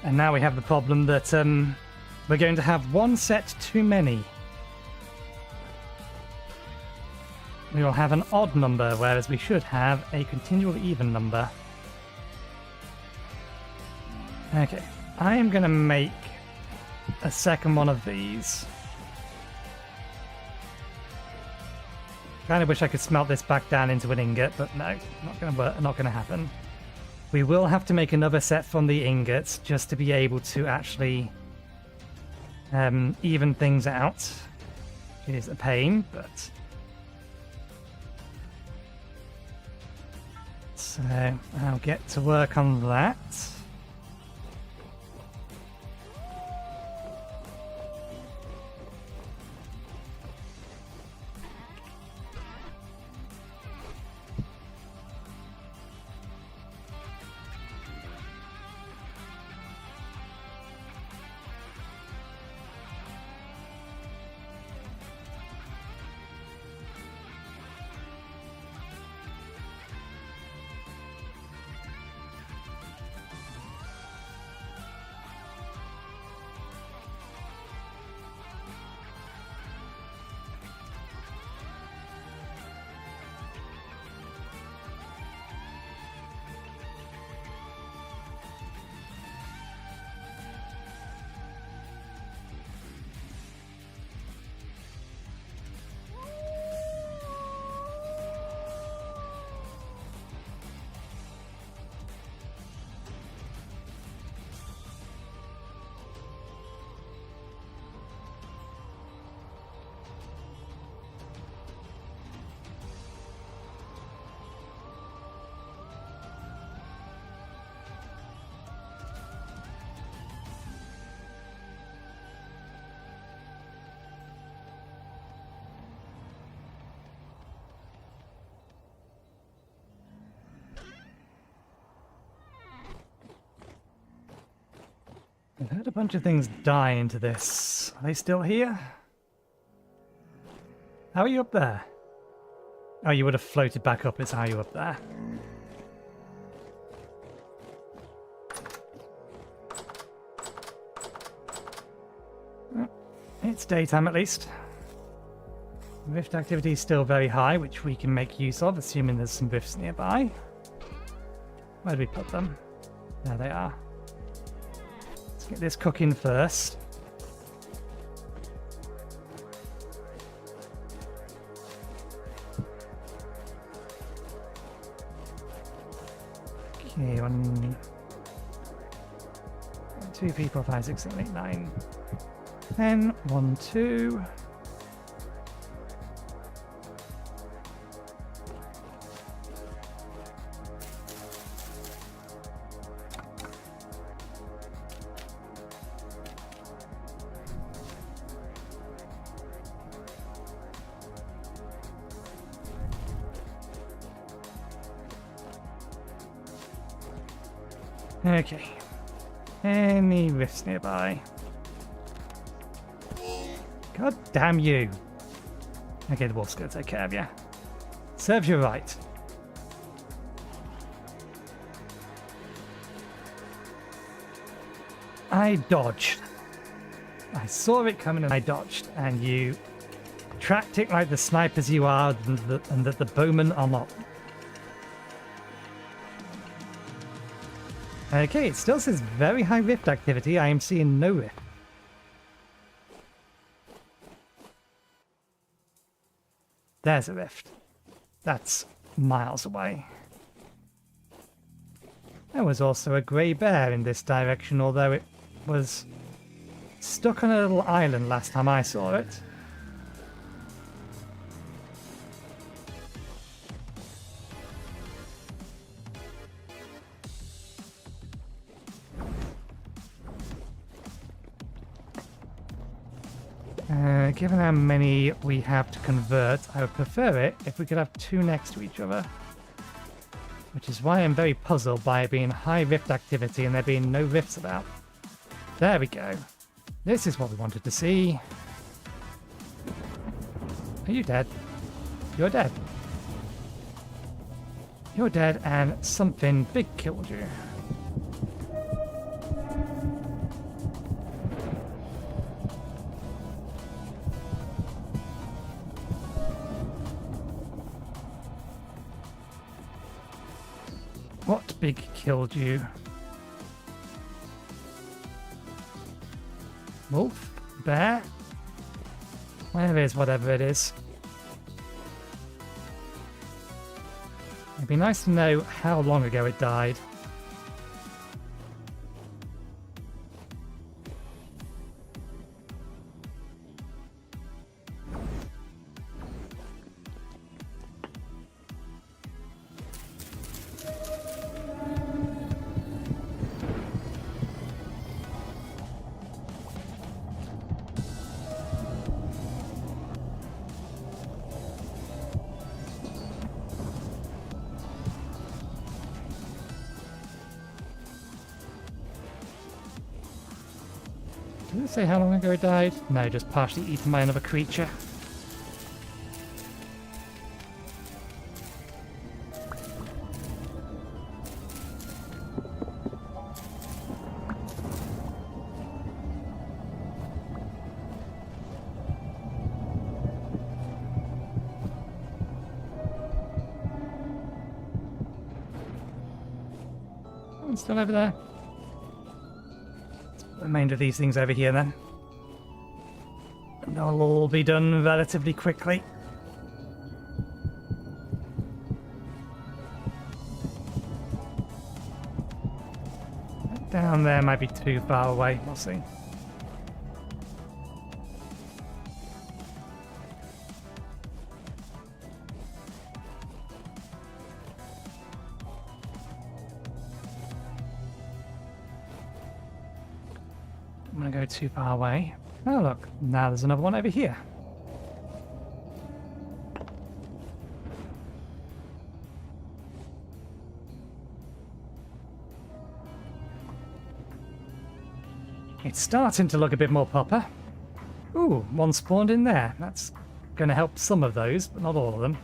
S1: And now we have the problem that we're going to have one set too many. We will have an odd number, whereas we should have a continual even number. Okay, I am going to make a second one of these. Kind of wish I could smelt this back down into an ingot, but no, not going to work, not going to happen. We will have to make another set from the ingots just to be able to actually even things out. It is a pain, but... So I'll get to work on that. I've heard a bunch of things die into this. Are they still here? How are you up there? Oh, you would have floated back up, is how you're up there. It's daytime at least. Rift activity is still very high, which we can make use of, assuming there's some rifts nearby. Where do we put them? There they are. Let's get this cooking first. Okay, 1, 2, 3, 4, 5, 6, 7, 8, 9, 10, 1, 2. Okay. Any rifts nearby? God damn you. Okay, the wolf's gonna take care of you. Serves you right. I dodged. I saw it coming and I dodged, and you tracked it like the snipers you are, and that the bowmen are not. Okay, it still says very high rift activity. I am seeing no rift. There's a rift. That's miles away. There was also a grey bear in this direction, although it was stuck on a little island last time I saw it. Given how many we have to convert, I would prefer it if we could have 2 next to each other. Which is why I'm very puzzled by it being high rift activity and there being no rifts about. There we go. This is what we wanted to see. Are you dead? You're dead. You're dead and something big killed you. What big killed you? Wolf? Bear? Where is whatever it is? It'd be nice to know how long ago it died. Did it say how long ago it died? No, just partially eaten by another creature. Oh, it's still over there. The remainder of these things over here then. And they'll all be done relatively quickly. Down there might be too far away, we'll see. I'm gonna go too far away. Oh look, now there's another one over here. It's starting to look a bit more proper. Ooh, one spawned in there. That's going to help some of those, but not all of them.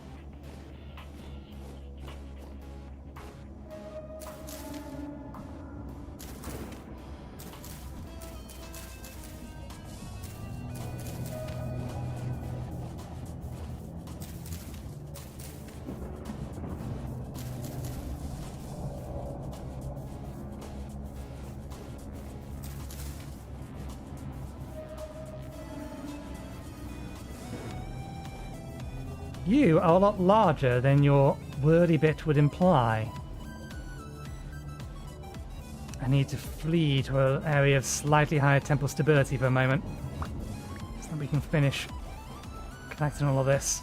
S1: You are a lot larger than your wordy bit would imply. I need to flee to an area of slightly higher temporal stability for a moment, so that we can finish collecting all of this.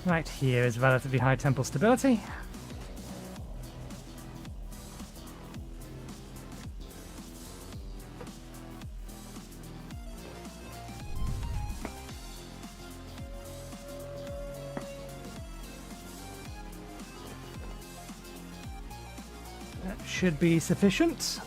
S1: Right here is relatively high temporal stability. That should be sufficient.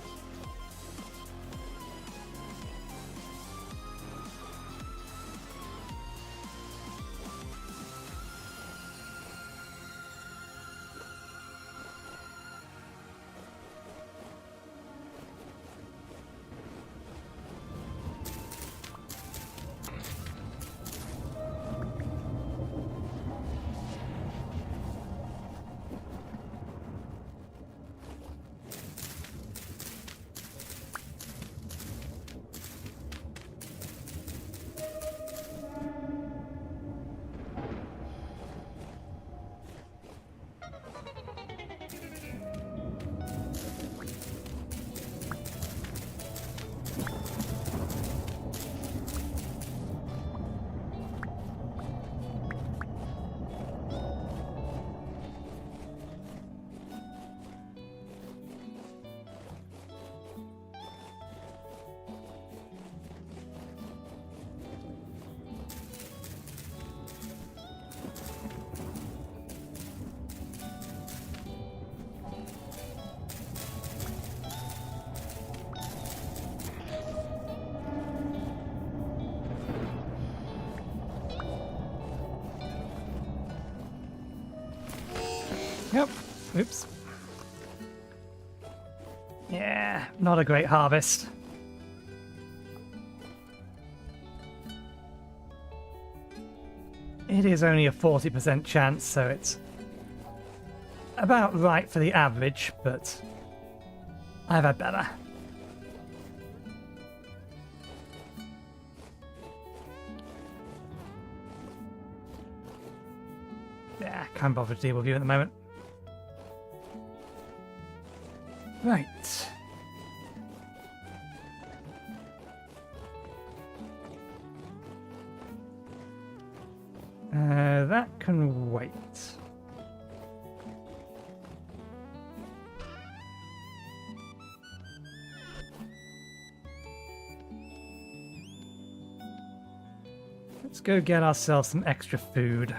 S1: Yep. Oops. Yeah, not a great harvest. It is only a 40% chance, so it's about right for the average, but I've had better. Yeah, can't bother to deal with you at the moment. Right. That can wait. Let's go get ourselves some extra food.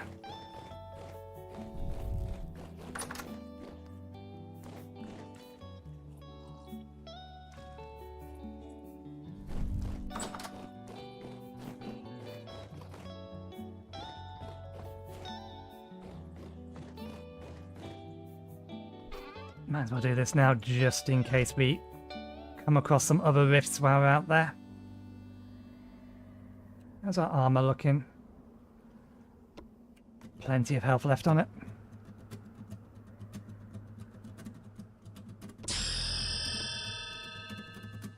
S1: Might as well do this now, just in case we come across some other rifts while we're out there. How's our armor looking? Plenty of health left on it.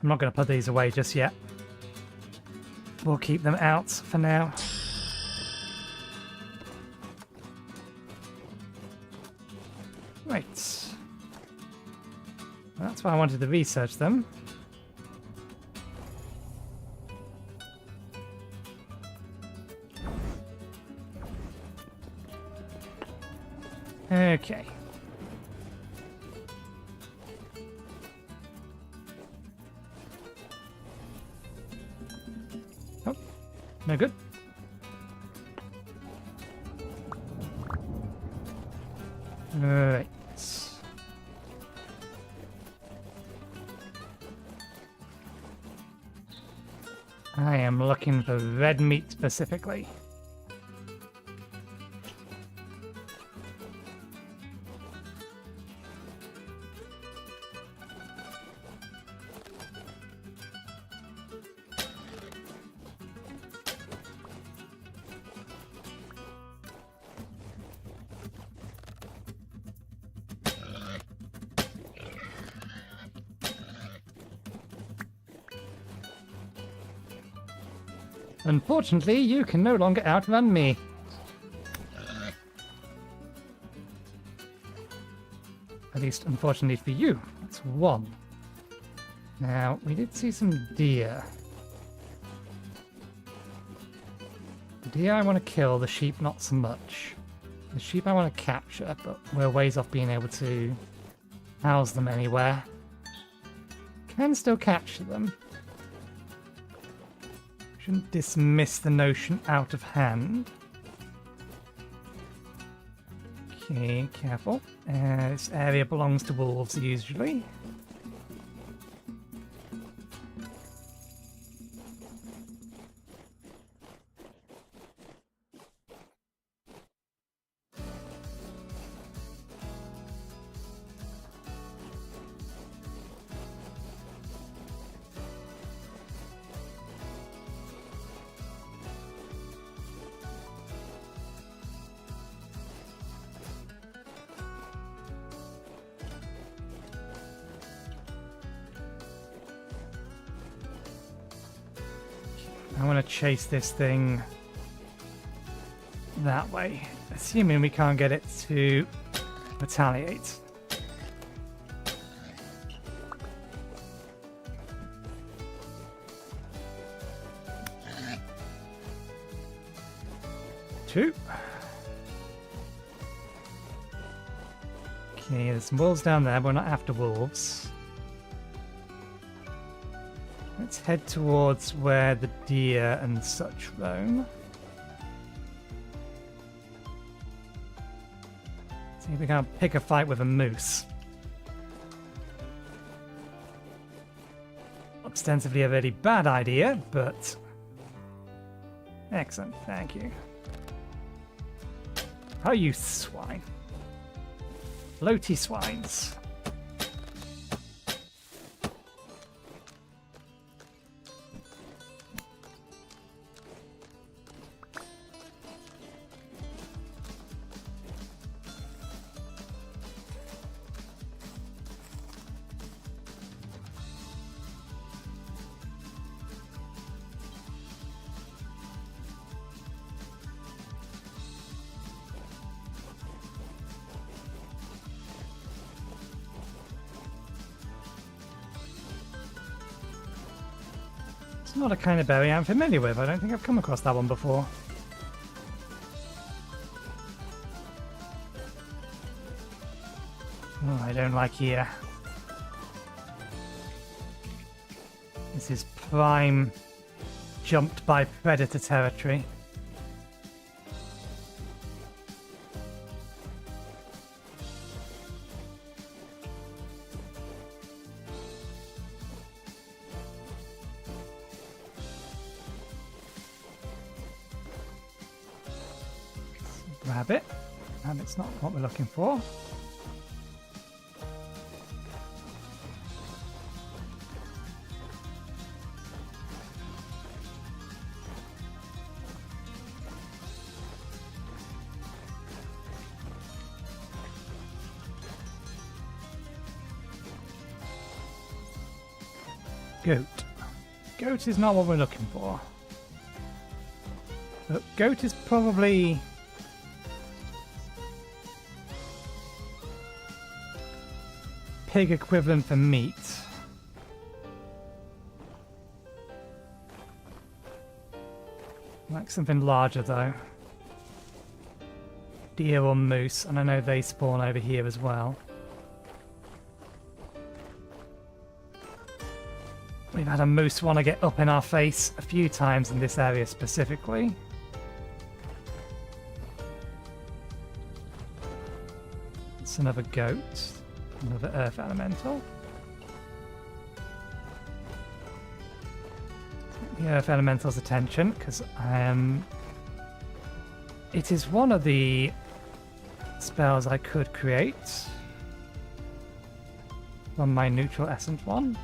S1: I'm not going to put these away just yet. We'll keep them out for now. Right. That's why I wanted to research them. Okay. Oh, no good. Right. I am looking for red meat specifically. Unfortunately, you can no longer outrun me. At least, unfortunately for you, that's one. Now, we did see some deer. The deer I want to kill, the sheep not so much. The sheep I want to capture, but we're ways off being able to house them anywhere. Can still capture them. Shouldn't dismiss the notion out of hand. Okay, careful. This area belongs to wolves usually. I want to chase this thing that way, assuming we can't get it to retaliate. Two. Okay, there's some wolves down there, but we're not after wolves. Let's head towards where the deer and such roam. See if we can't pick a fight with a moose. Ostensibly a very bad idea, but... Excellent, thank you. Oh, you swine. Floaty swines. Not a kind of berry I'm familiar with. I don't think I've come across that one before. Oh, I don't like here. This is prime jumped by predator territory. Rabbit. Rabbit's not what we're looking for. Goat. Goat is not what we're looking for. But goat is probably... pig equivalent for meat. Like something larger though. Deer or moose, and I know they spawn over here as well. We've had a moose want to get up in our face a few times in this area specifically. That's another goat. Another earth elemental. The earth elemental's attention, because it is one of the spells I could create from my neutral essence one.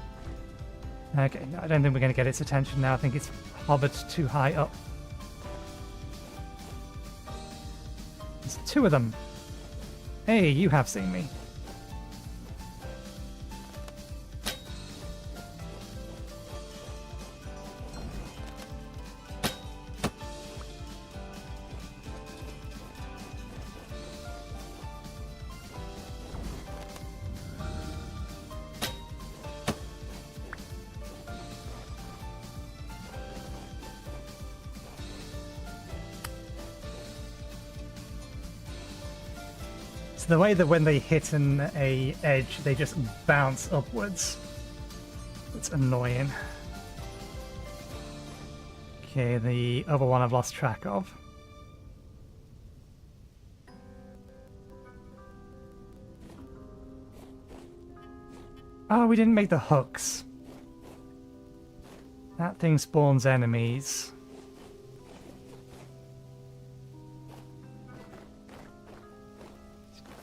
S1: Okay, no, I don't think we're going to get its attention now. I think it's hovered too high up. There's two of them. Hey, you have seen me. The way that when they hit a edge, they just bounce upwards. It's annoying. Okay, the other one I've lost track of. Oh, we didn't make the hooks. That thing spawns enemies.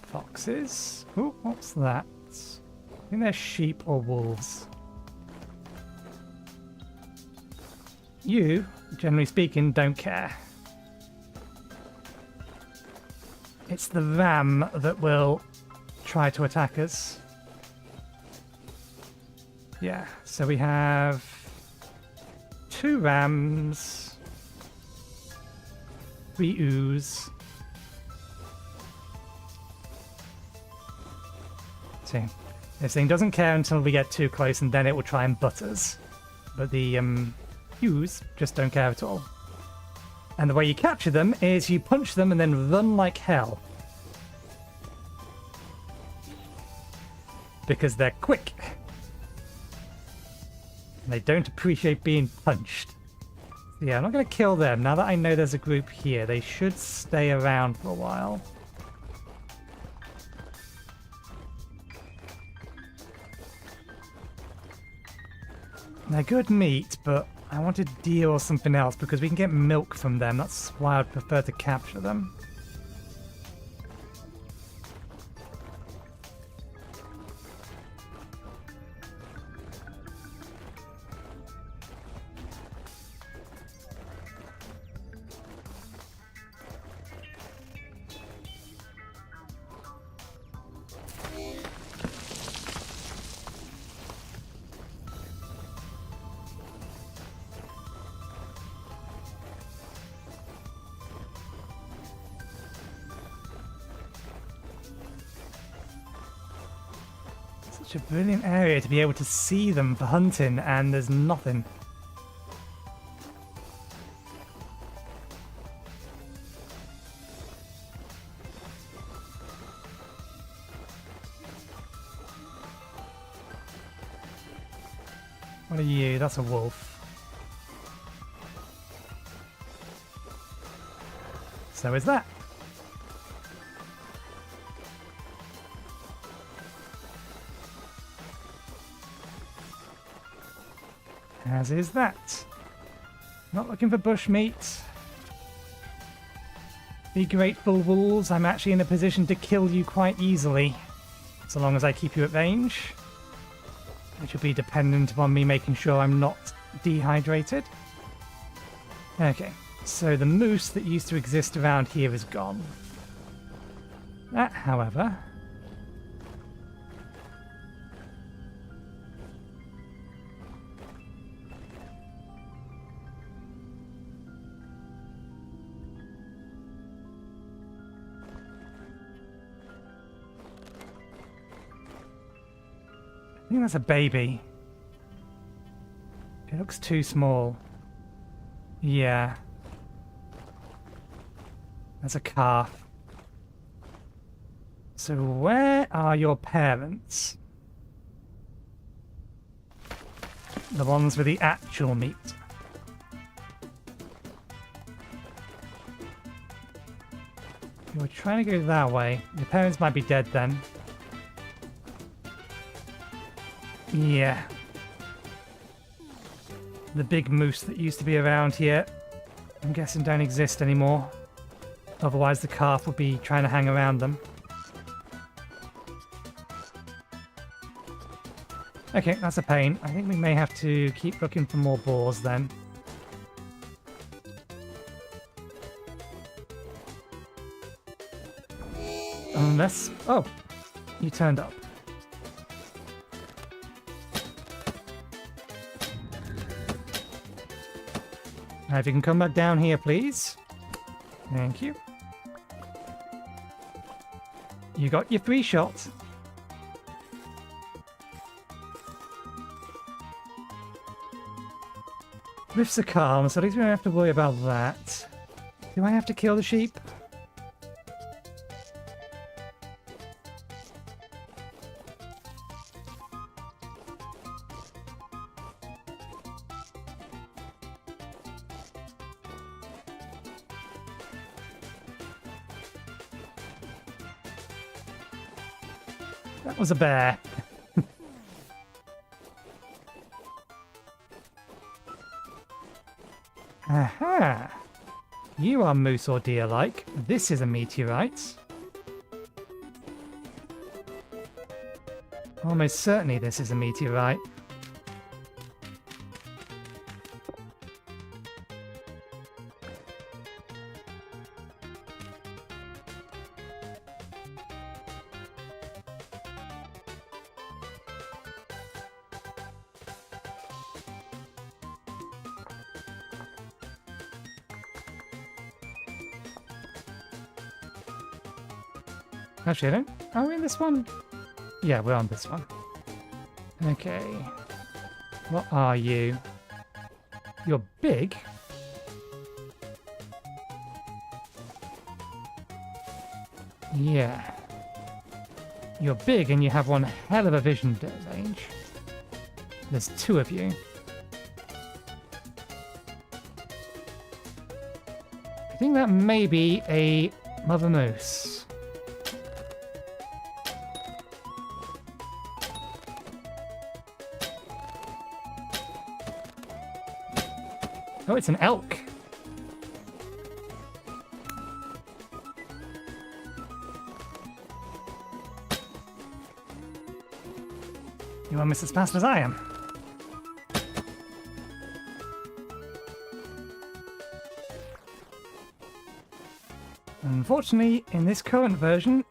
S1: Foxes. Ooh, what's that? I think they're sheep or wolves. You, generally speaking, don't care. It's the ram that will try to attack us. Yeah, so we have 2 rams, 3 ooze. See, this thing doesn't care until we get too close, and then it will try and butt us. But the ooze just don't care at all. And the way you capture them is you punch them and then run like hell. Because they're quick. They don't appreciate being punched. So yeah, I'm not going to kill them. Now that I know there's a group here, they should stay around for a while. They're good meat, but I want to deal something else because we can get milk from them. That's why I'd prefer to capture them. Such a brilliant area to be able to see them for hunting, and there's nothing. What are you? That's a wolf. So is that. As is that. Not looking for bushmeat. Be grateful, wolves. I'm actually in a position to kill you quite easily, so long as I keep you at range. Which will be dependent upon me making sure I'm not dehydrated. Okay, so the moose that used to exist around here is gone. That, however... I think that's a baby. It looks too small. Yeah. That's a calf. So where are your parents? The ones with the actual meat. we're trying to go that way. Your parents might be dead then. Yeah. The big moose that used to be around here, I'm guessing don't exist anymore. Otherwise the calf would be trying to hang around them. Okay, that's a pain. I think we may have to keep looking for more boars then. Unless... Oh! You turned up. Now if you can come back down here, please. Thank you. You got your 3 shots. Rifts are calm, so at least we don't have to worry about that. Do I have to kill the sheep? That was a bear. Aha! You are moose or deer-like. This is a meteorite. Almost certainly this is a meteorite. Actually, I don't... Are we in this one? Yeah, we're on this one. Okay. What are you? You're big? Yeah. You're big and you have one hell of a vision range. There's 2 of you. I think that may be a mother moose. Oh, it's an elk. You are almost as fast as I am. Unfortunately, in this current version,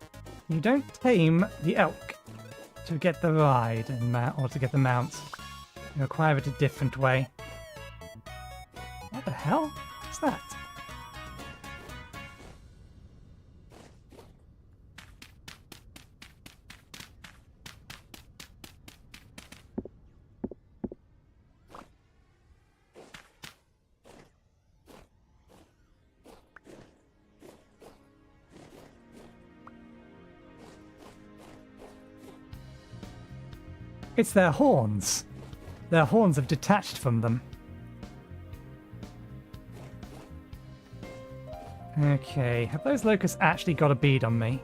S1: you don't tame the elk to get the ride and or to get the mount. You acquire it a different way. What the hell? What's that? It's their horns. Their horns have detached from them. Okay, have those locusts actually got a bead on me?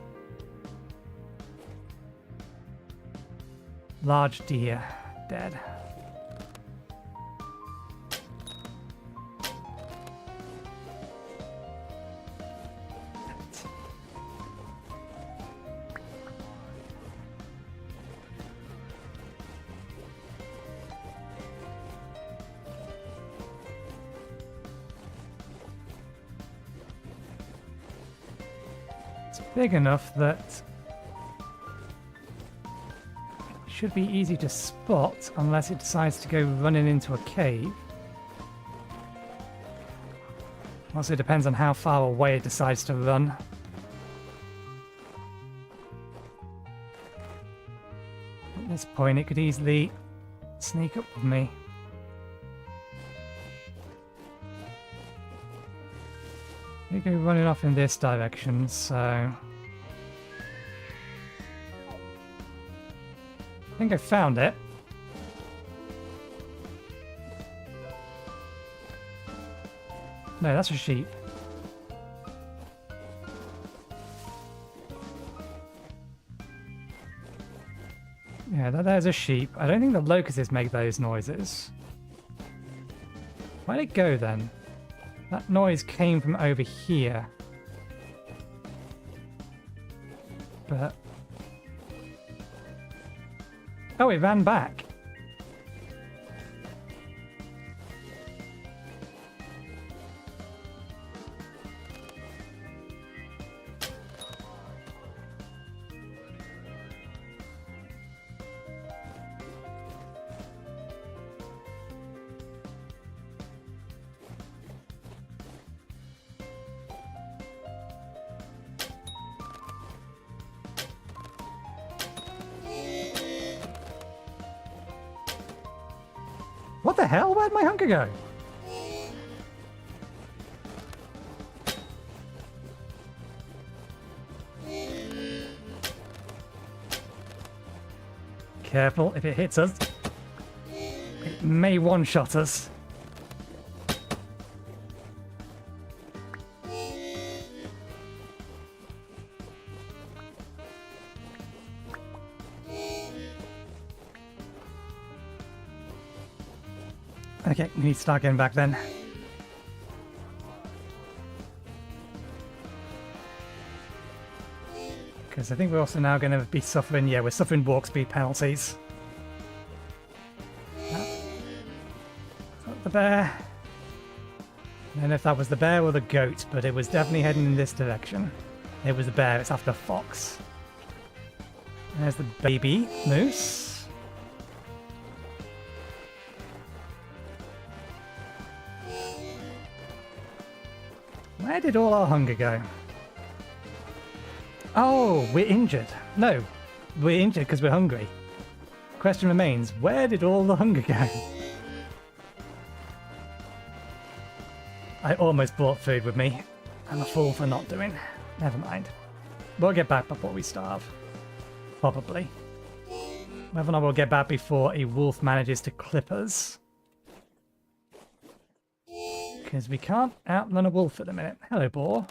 S1: Large deer, dead. Big enough that it should be easy to spot unless it decides to go running into a cave. Also, it depends on how far away it decides to run. At this point, it could easily sneak up with me. They go running off in this direction, so... I think I found it. No, that's a sheep. Yeah, there's a sheep. I don't think the locusts make those noises. Where'd it go then? That noise came from over here. But... oh, it ran back. What the hell? Where'd my hunger go? Careful, if it hits us, it may one-shot us. Okay, we need to start getting back then. Because I think we're also now going to be suffering, yeah, we're suffering walk speed penalties. Is that the bear? I don't know if that was the bear or the goat, but it was definitely heading in this direction. It was the bear, it's after fox. There's the baby moose. Where did all our hunger go? Oh, we're injured. No, we're injured because we're hungry. Question remains, where did all the hunger go? I almost brought food with me. I'm a fool for not doing. Never mind. We'll get back before we starve. Probably. Whether or not we'll get back before a wolf manages to clip us. Because we can't outrun a wolf at the minute. Hello, boar.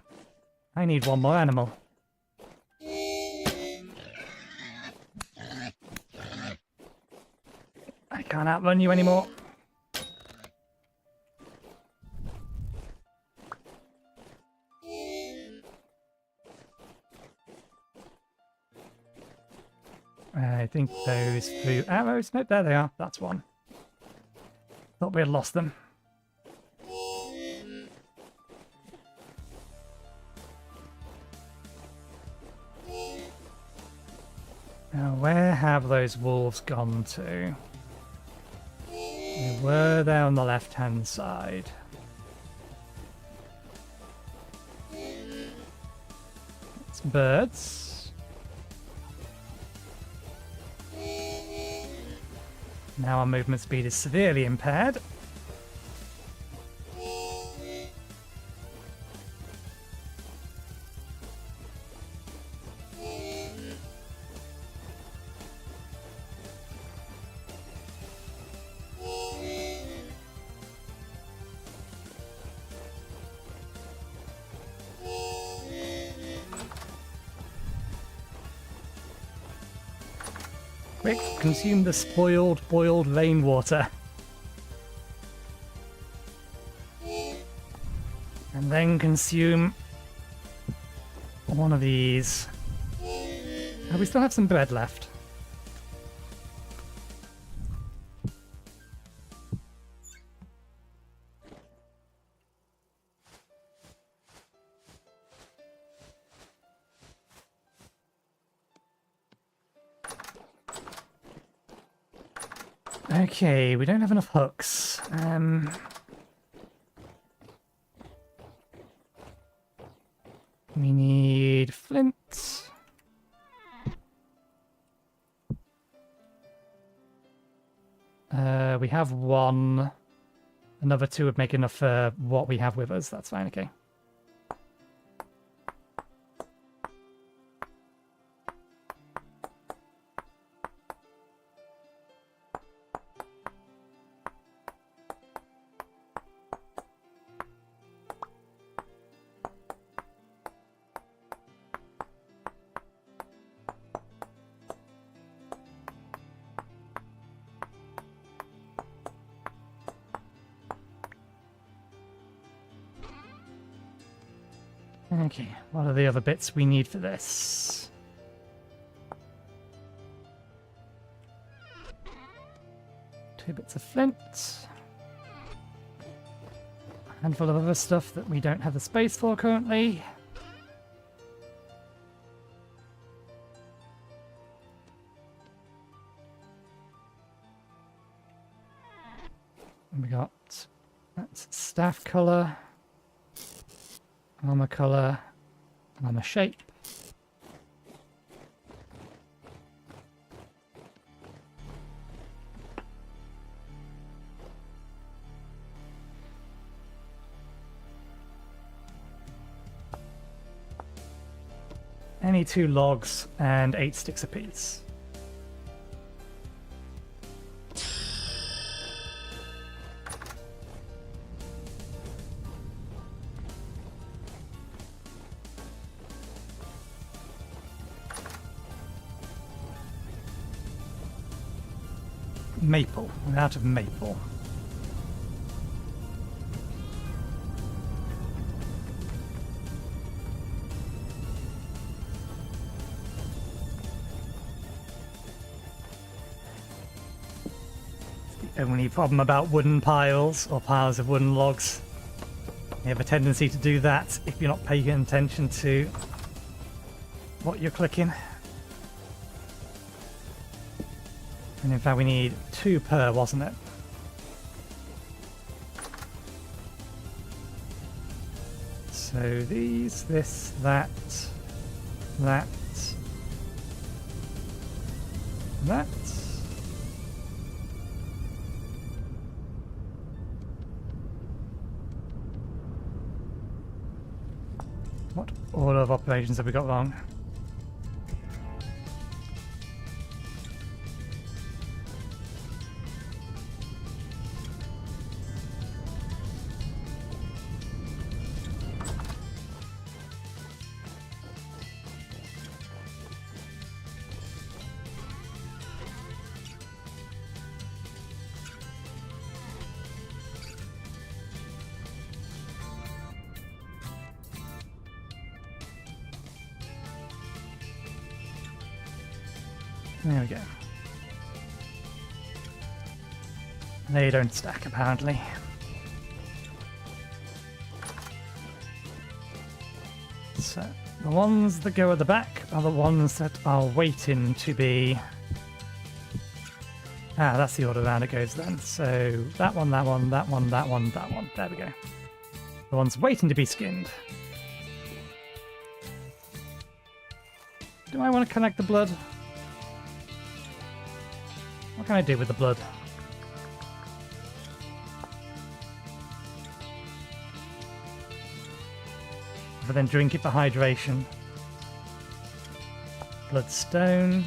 S1: I need one more animal. I can't outrun you anymore. I think those blue arrows... nope, there they are. That's one. Thought we had lost them. Now, where have those wolves gone to? They were there on the left-hand side. It's birds. Now our movement speed is severely impaired. Quick, consume the spoiled, boiled rainwater. And then consume one of these. Oh, we still have some bread left. Okay, we don't have enough hooks. We need flint. We have one. Another two would make enough for what we have with us. That's fine, okay. Okay, what are the other bits we need for this? Two bits of flint. A handful of other stuff that we don't have the space for currently. And we got that's staff color, armor color, armor shape. Any 2 logs and 8 sticks apiece. Maple. We're out of maple. The only problem about wooden piles or piles of wooden logs. You have a tendency to do that if you're not paying attention to what you're clicking. And in fact we need 2 per, wasn't it? So these, this, that, that, that. What order of operations have we got wrong? There we go. They don't stack, apparently. So, the ones that go at the back are the ones that are waiting to be... Ah, that's the order around it goes then. So, that one, that one, that one, that one, that one. There we go. The ones waiting to be skinned. Do I want to collect the blood? What can I do with the blood? But then drink it for hydration. Bloodstone.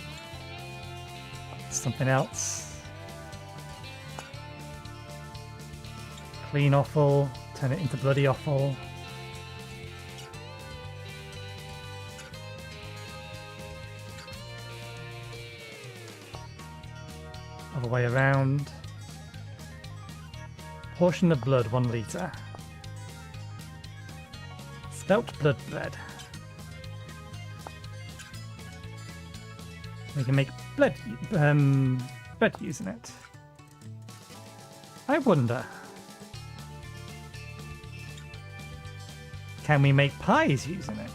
S1: Something else. Clean offal. Turn it into bloody offal. Other way around. Portion of blood, 1 litre. Spelt blood bread. We can make bread using it. I wonder. Can we make pies using it?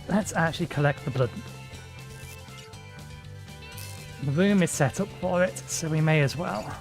S1: Let's actually collect the blood. The room is set up for it, so we may as well.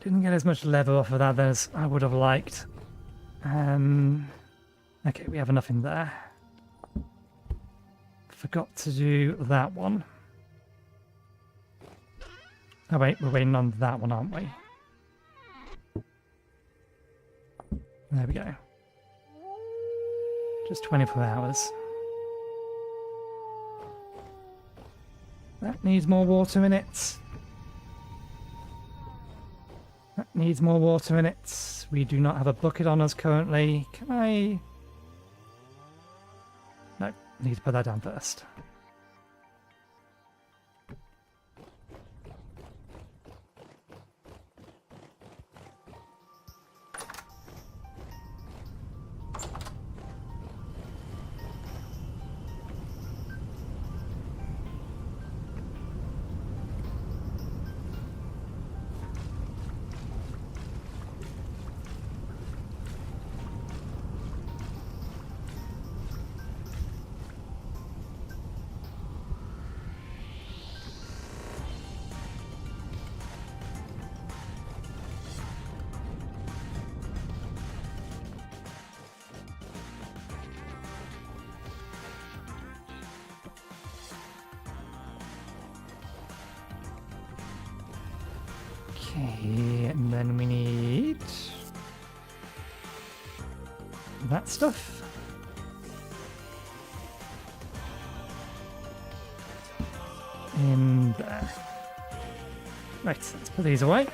S1: Didn't get as much leather off of that as I would have liked. Okay, we have enough in there. Forgot to do that one. Oh wait, we're waiting on that one, aren't we? There we go. Just 24 hours. That needs more water in it. That needs more water in it. We do not have a bucket on us currently. Can I... No, need to put that down first. Okay, and then we need that stuff. In there. Right, let's put these away.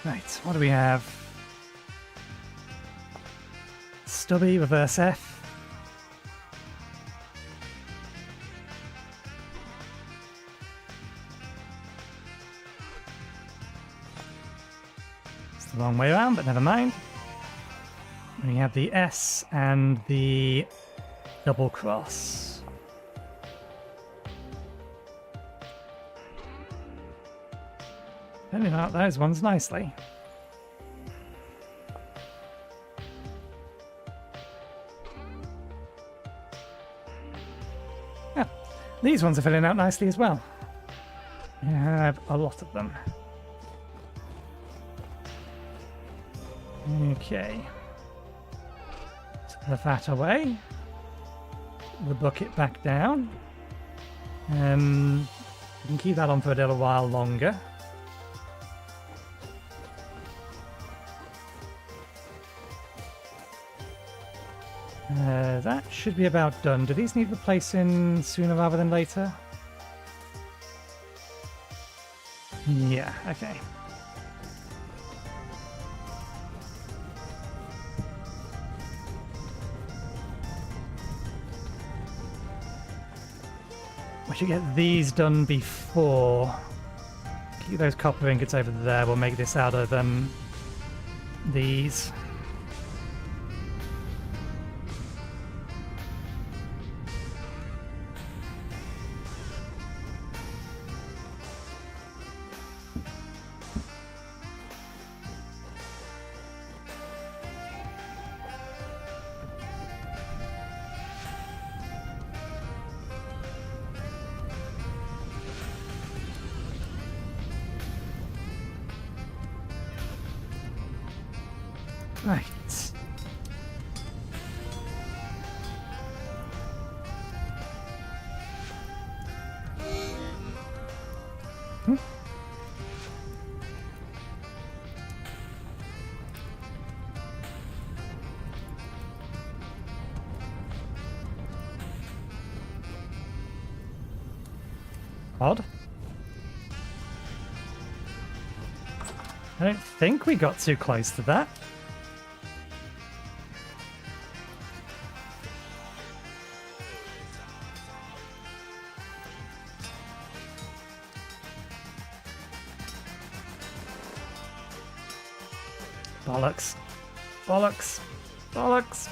S1: Right, what do we have? Stubby, reverse F. It's the wrong way around, but never mind. We have the S and the double cross. Filling out those ones nicely. These ones are filling out nicely as well. I have a lot of them. Okay. Put that away. The bucket back down. We can keep that on for a little while longer. That should be about done. Do these need replacing sooner rather than later? Yeah, okay. We should get these done before. Keep those copper ingots over there. We'll make this out of these. Right. Odd. I don't think we got too close to that. Bollocks. Bollocks. Bollocks.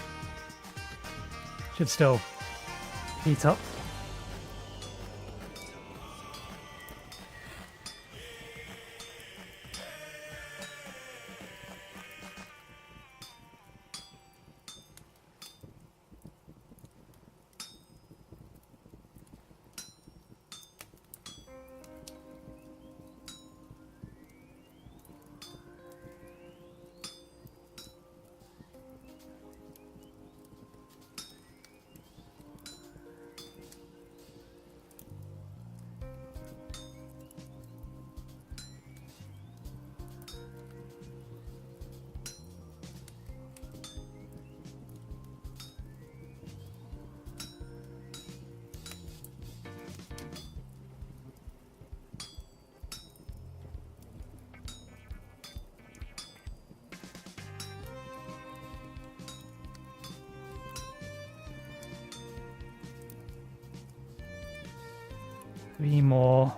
S1: Should still heat up. 3 more.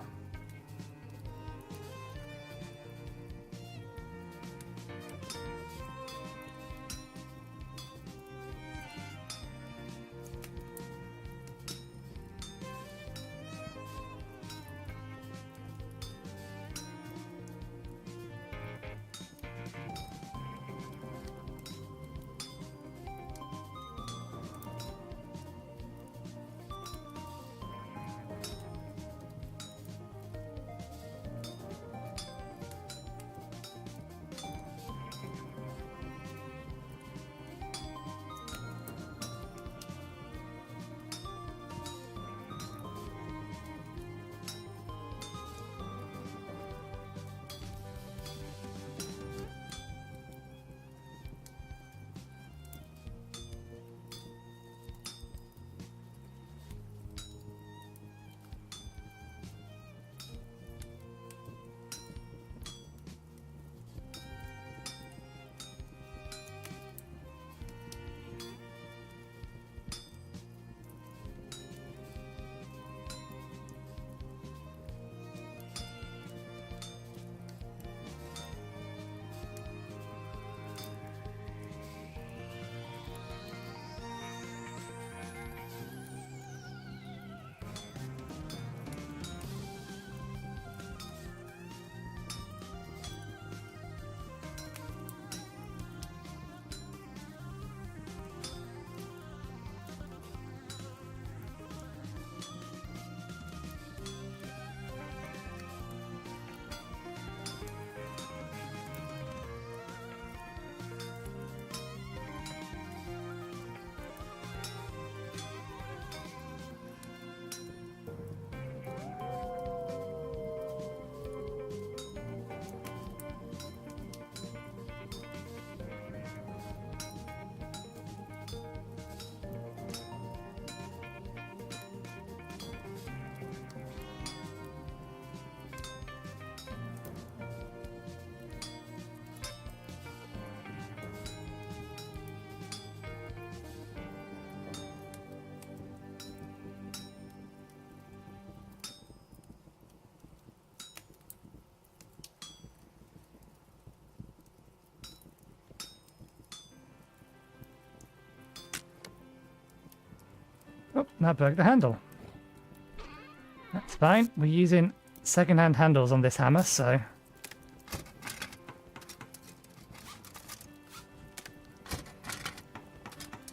S1: Oh, that broke the handle. That's fine. We're using second-hand handles on this hammer, so...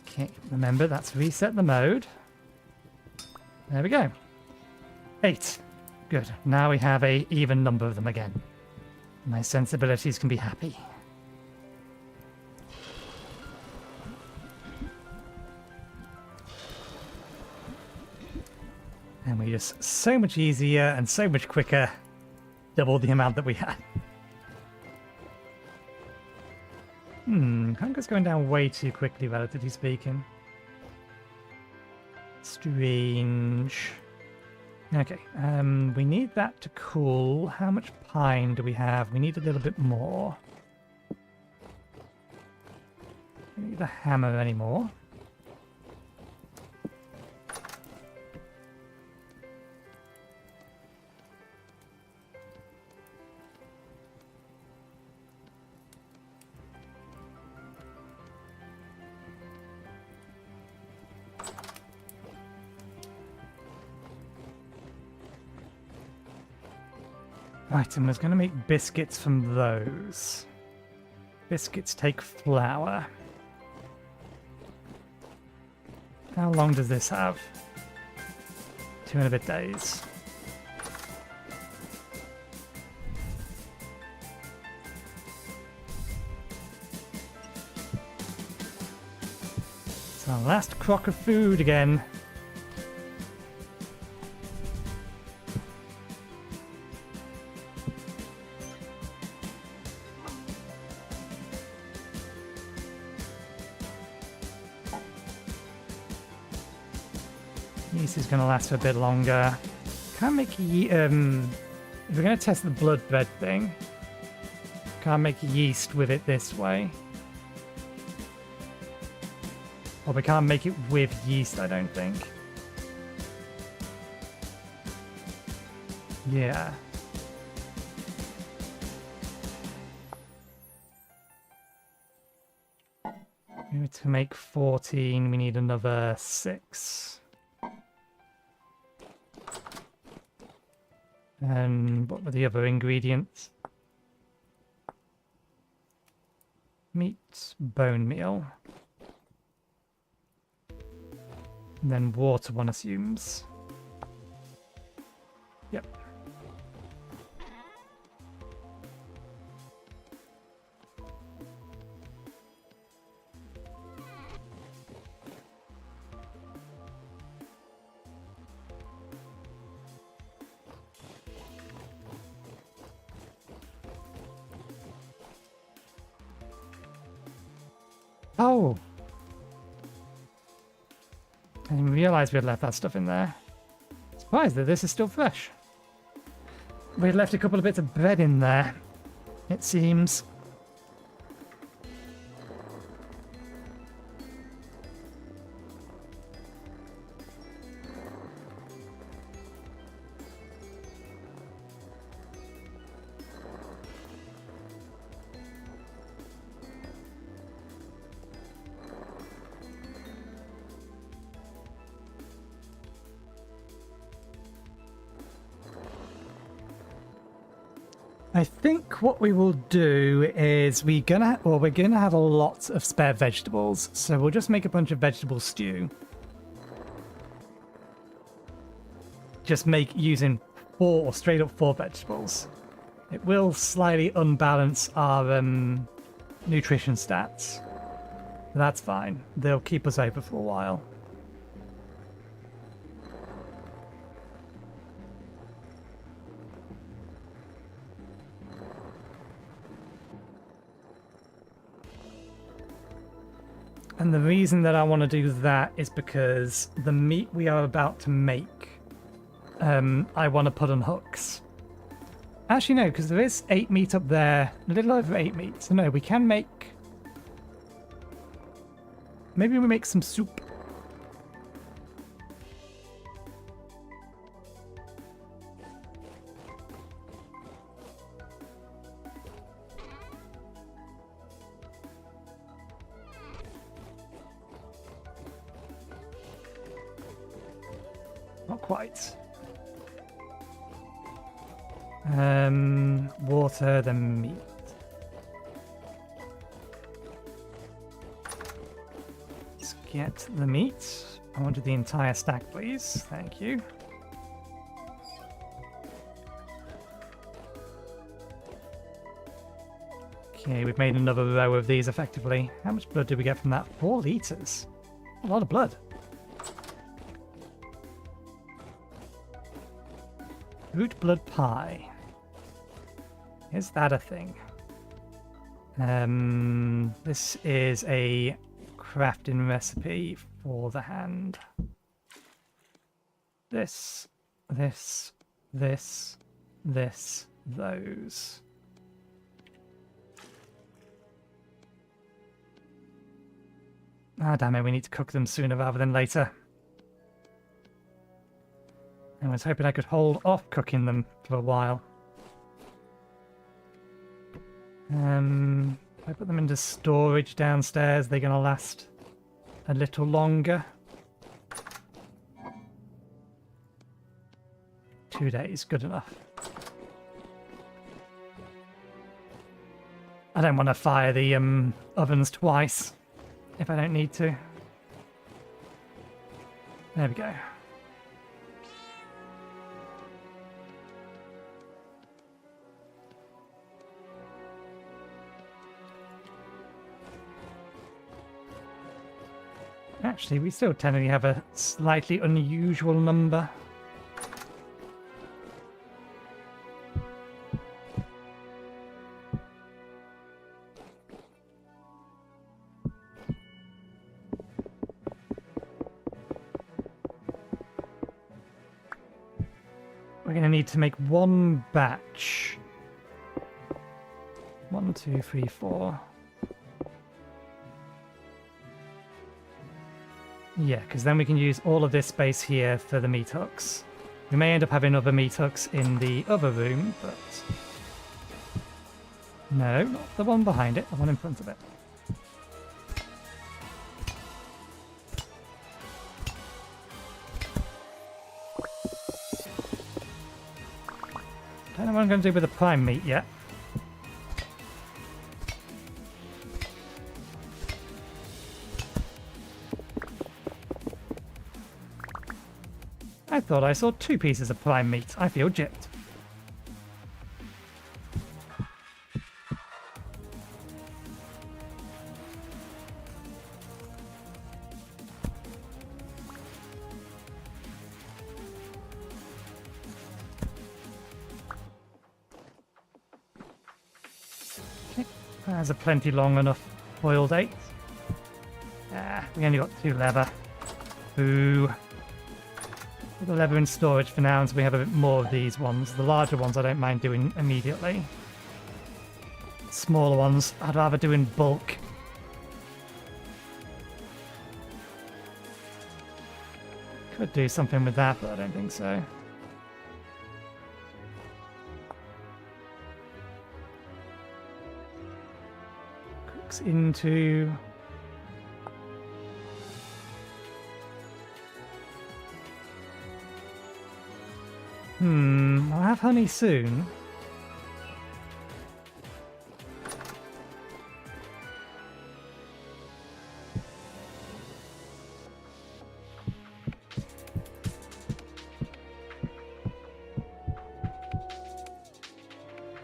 S1: Okay, remember that's reset the mode. There we go. 8. Good. Now we have a even number of them again. My sensibilities can be happy. And we just so much easier and so much quicker, double the amount that we had. Hunger's going down way too quickly, relatively speaking. Strange. Okay, we need that to cool. How much pine do we have? We need a little bit more. We don't need the hammer anymore. Right, and I was going to make biscuits from those. Biscuits take flour. How long does this have? 2 and a bit days. It's our last crock of food again. Yeast is going to last for a bit longer. Can't make if we're going to test the blood bread thing, can't make yeast with it this way. Or we can't make it with yeast, I don't think. Yeah. To make 14, we need another 6. And what were the other ingredients? Meat, bone meal. And then water, one assumes. Yep. Oh! I didn't realise we had left that stuff in there. Surprised that this is still fresh. We had left a couple of bits of bread in there, it seems. I think what we will do is we're gonna have a lot of spare vegetables, so we'll just make a bunch of vegetable stew. Just make using 4 or straight up 4 vegetables. It will slightly unbalance our nutrition stats. But that's fine. They'll keep us over for a while. And the reason that I want to do that is because the meat we are about to make, I want to put on hooks. Actually, no, because there is 8 meat up there, a little over 8 meat. So no, we can make... Maybe we make some soup. Not quite. Water, then meat. Let's get the meat. I wanted the entire stack, please. Thank you. Okay, we've made another row of these effectively. How much blood did we get from that? 4 liters. A lot of blood. Root blood pie. Is that a thing? This is a crafting recipe for the hand. This, those. Ah, damn it, we need to cook them sooner rather than later. I was hoping I could hold off cooking them for a while. If I put them into storage downstairs, they're going to last a little longer. 2 days, good enough. I don't want to fire the ovens twice if I don't need to. There we go. Actually, we still technically have a slightly unusual number. We're going to need to make 1 batch. 1, 2, 3, 4. Yeah, because then we can use all of this space here for the meat hooks. We may end up having other meat hooks in the other room, but... No, not the one behind it, the one in front of it. Don't know what I'm going to do with the prime meat yet. I thought I saw 2 pieces of prime meat. I feel gypped. Okay, that's a plenty long enough boiled eggs. Ah, we only got 2 leather. Ooh. The leather in storage for now until we have a bit more of these ones. The larger ones I don't mind doing immediately. Smaller ones I'd rather do in bulk. Could do something with that, but I don't think so. Cooks into... I'll have honey soon.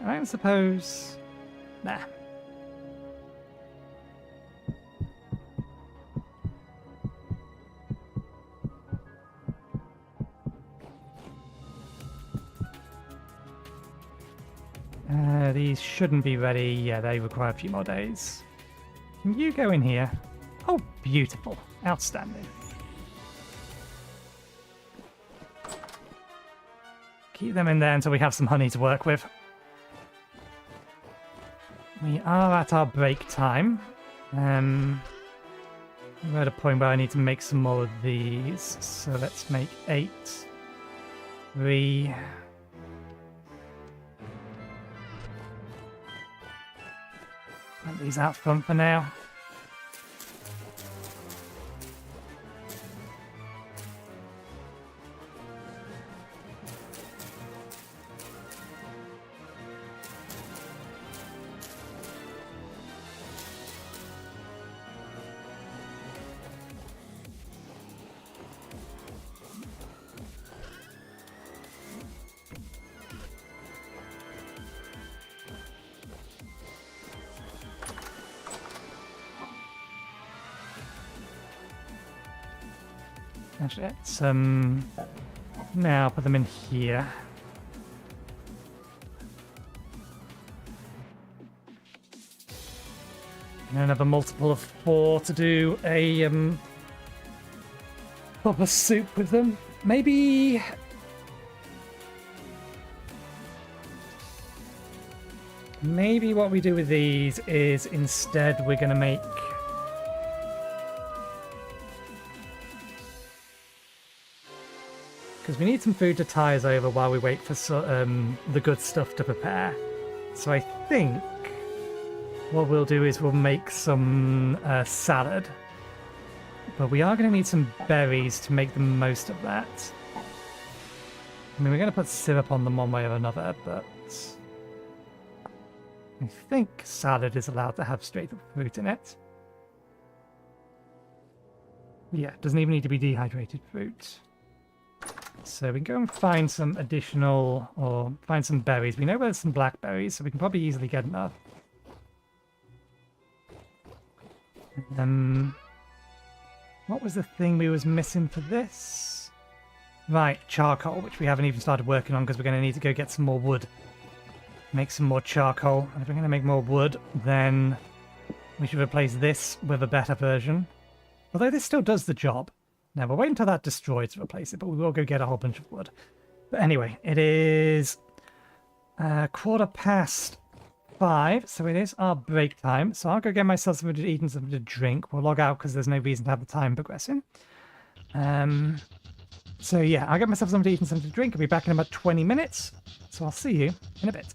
S1: I don't suppose... Nah. These shouldn't be ready. Yeah, they require a few more days. Can you go in here? Oh, beautiful. Outstanding. Keep them in there until we have some honey to work with. We are at our break time. We're at a point where I need to make some more of these. So let's make 8. 3... Put these out front for now. Actually, let's now put them in here. And another multiple of 4 to do a proper soup with them. Maybe what we do with these is instead we're going to make because we need some food to tie us over while we wait for the good stuff to prepare. So I think what we'll do is we'll make some salad. But we are going to need some berries to make the most of that. I mean, we're going to put syrup on them one way or another, but I think salad is allowed to have straight up fruit in it. Yeah, it doesn't even need to be dehydrated fruit. So we can go and find some additional, or find some berries. We know there's some blackberries, so we can probably easily get enough. What was the thing we was missing for this? Right, charcoal, which we haven't even started working on because we're going to need to go get some more wood. Make some more charcoal. And if we're going to make more wood, then we should replace this with a better version. Although this still does the job. Now, we'll wait until that destroys to replace it, but we will go get a whole bunch of wood. But anyway, it is 5:15, so it is our break time. So I'll go get myself something to eat and something to drink. We'll log out because there's no reason to have the time progressing. So yeah, I'll get myself something to eat and something to drink. I'll be back in about 20 minutes. So I'll see you in a bit.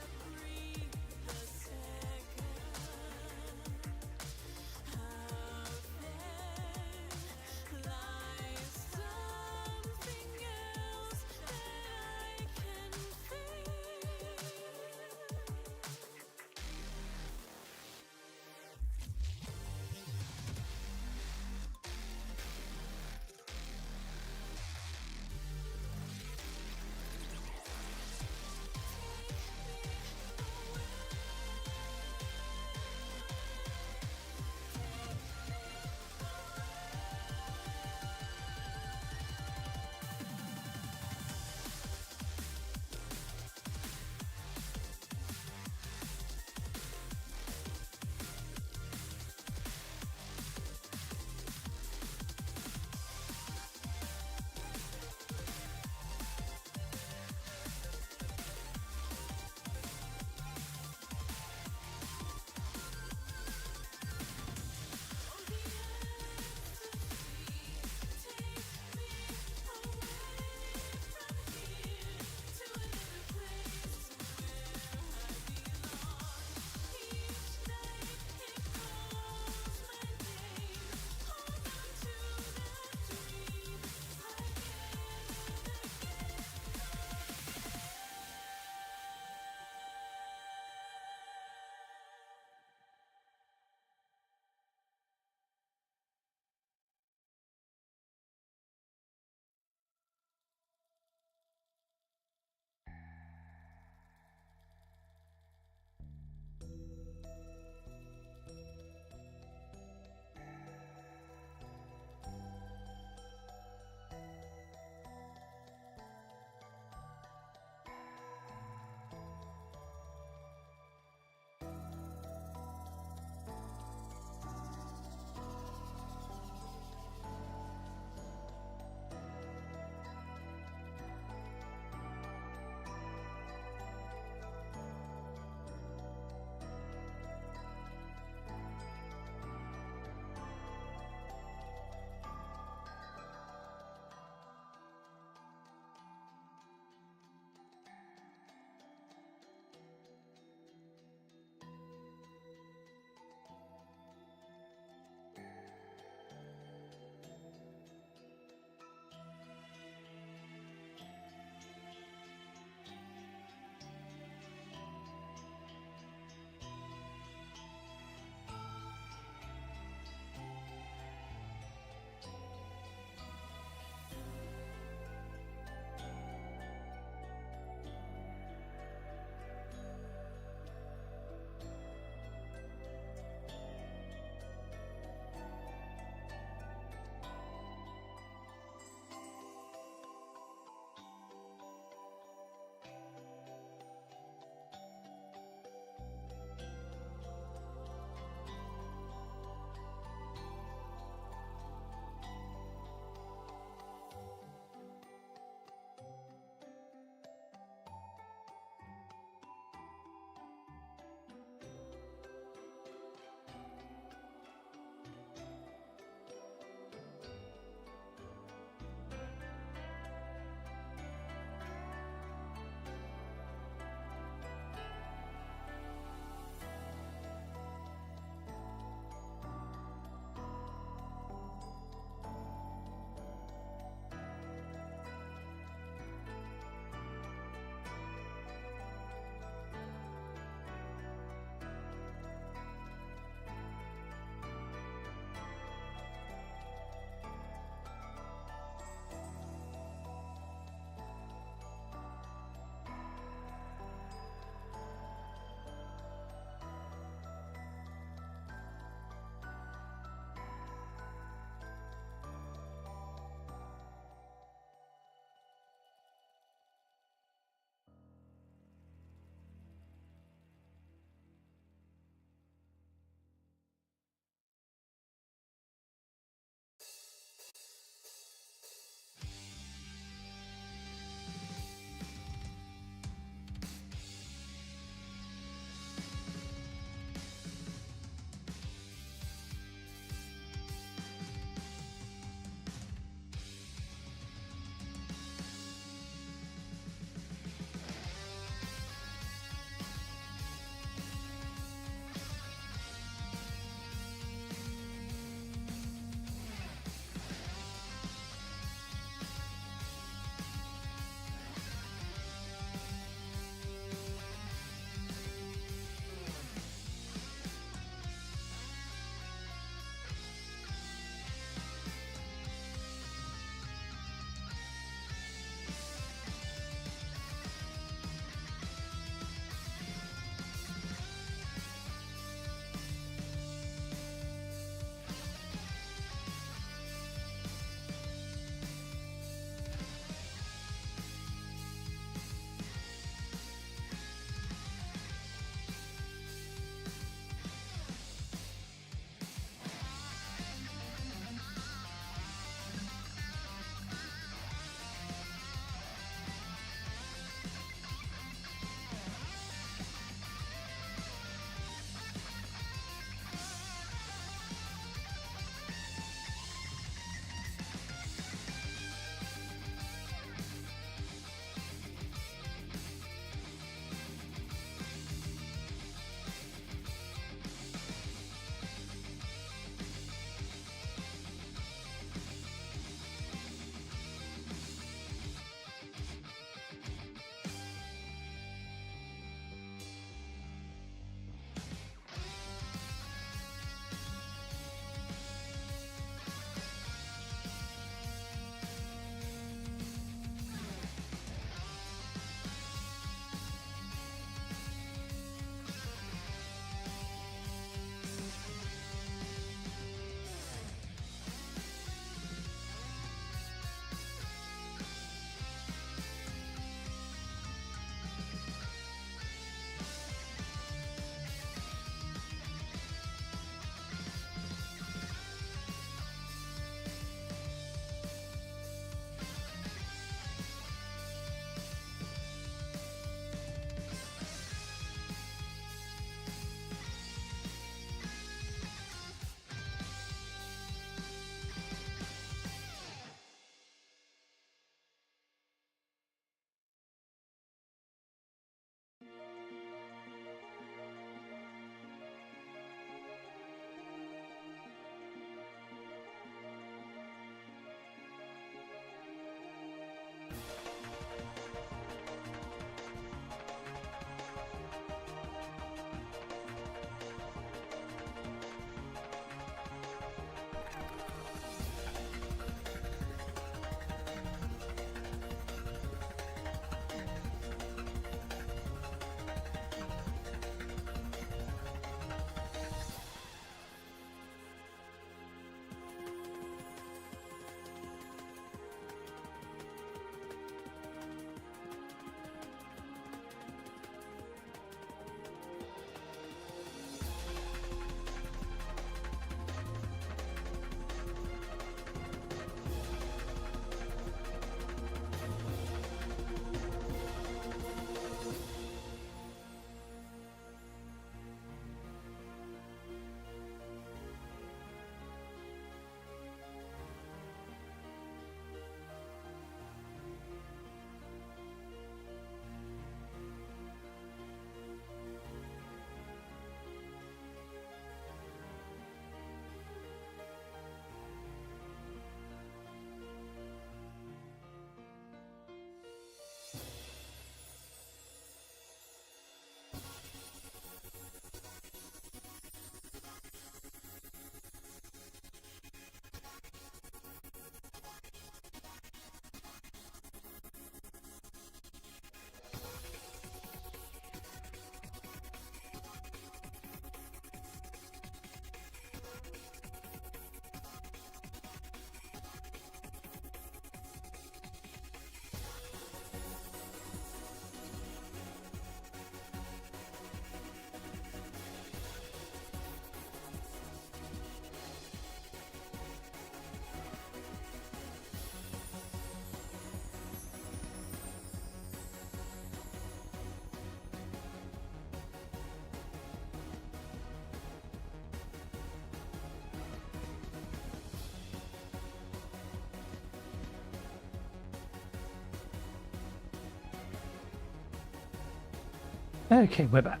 S1: Okay, we're back.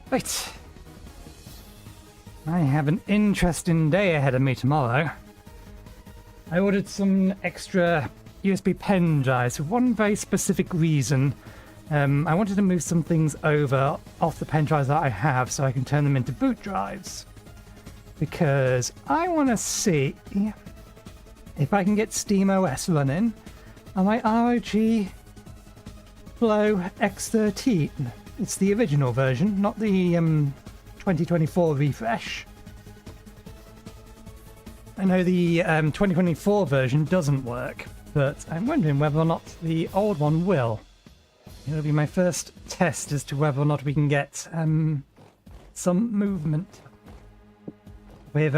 S1: Right. I have an interesting day ahead of me tomorrow. I ordered some extra USB pen drives for one very specific reason. I wanted to move some things over off the pen drives that I have so I can turn them into boot drives. Because I want to see if I can get SteamOS running on my ROG Flow X13. It's the original version, not the 2024 refresh. I know the 2024 version doesn't work, but I'm wondering whether or not the old one will. It'll be my first test as to whether or not we can get some movement with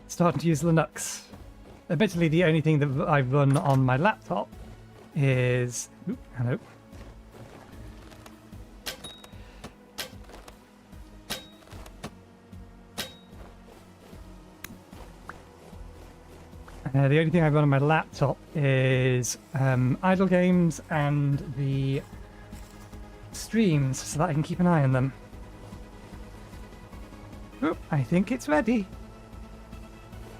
S1: starting to use Linux. Admittedly, the only thing that I run on my laptop is... Oop, hello. The only thing I run on my laptop is idle games and the streams, so that I can keep an eye on them. Oop, I think it's ready.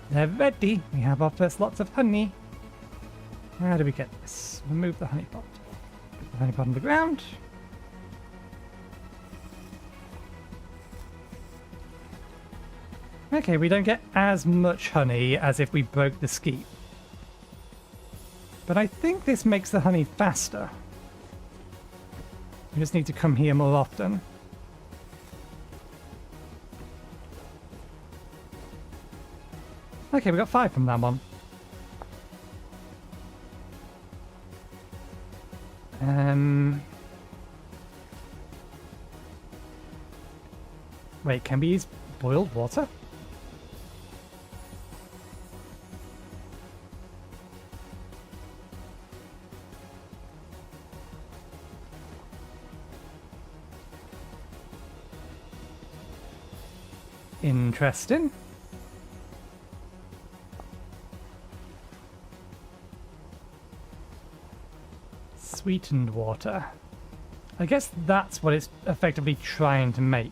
S1: They're ready. We have our first lots of honey. How do we get this? Remove the honey pot. Put the honey pot on the ground. Okay, we don't get as much honey as if we broke the skeep. But I think this makes the honey faster. We just need to come here more often. Okay, we got 5 from that one. Wait, can we use boiled water? Interesting. Sweetened water. I guess that's what it's effectively trying to make.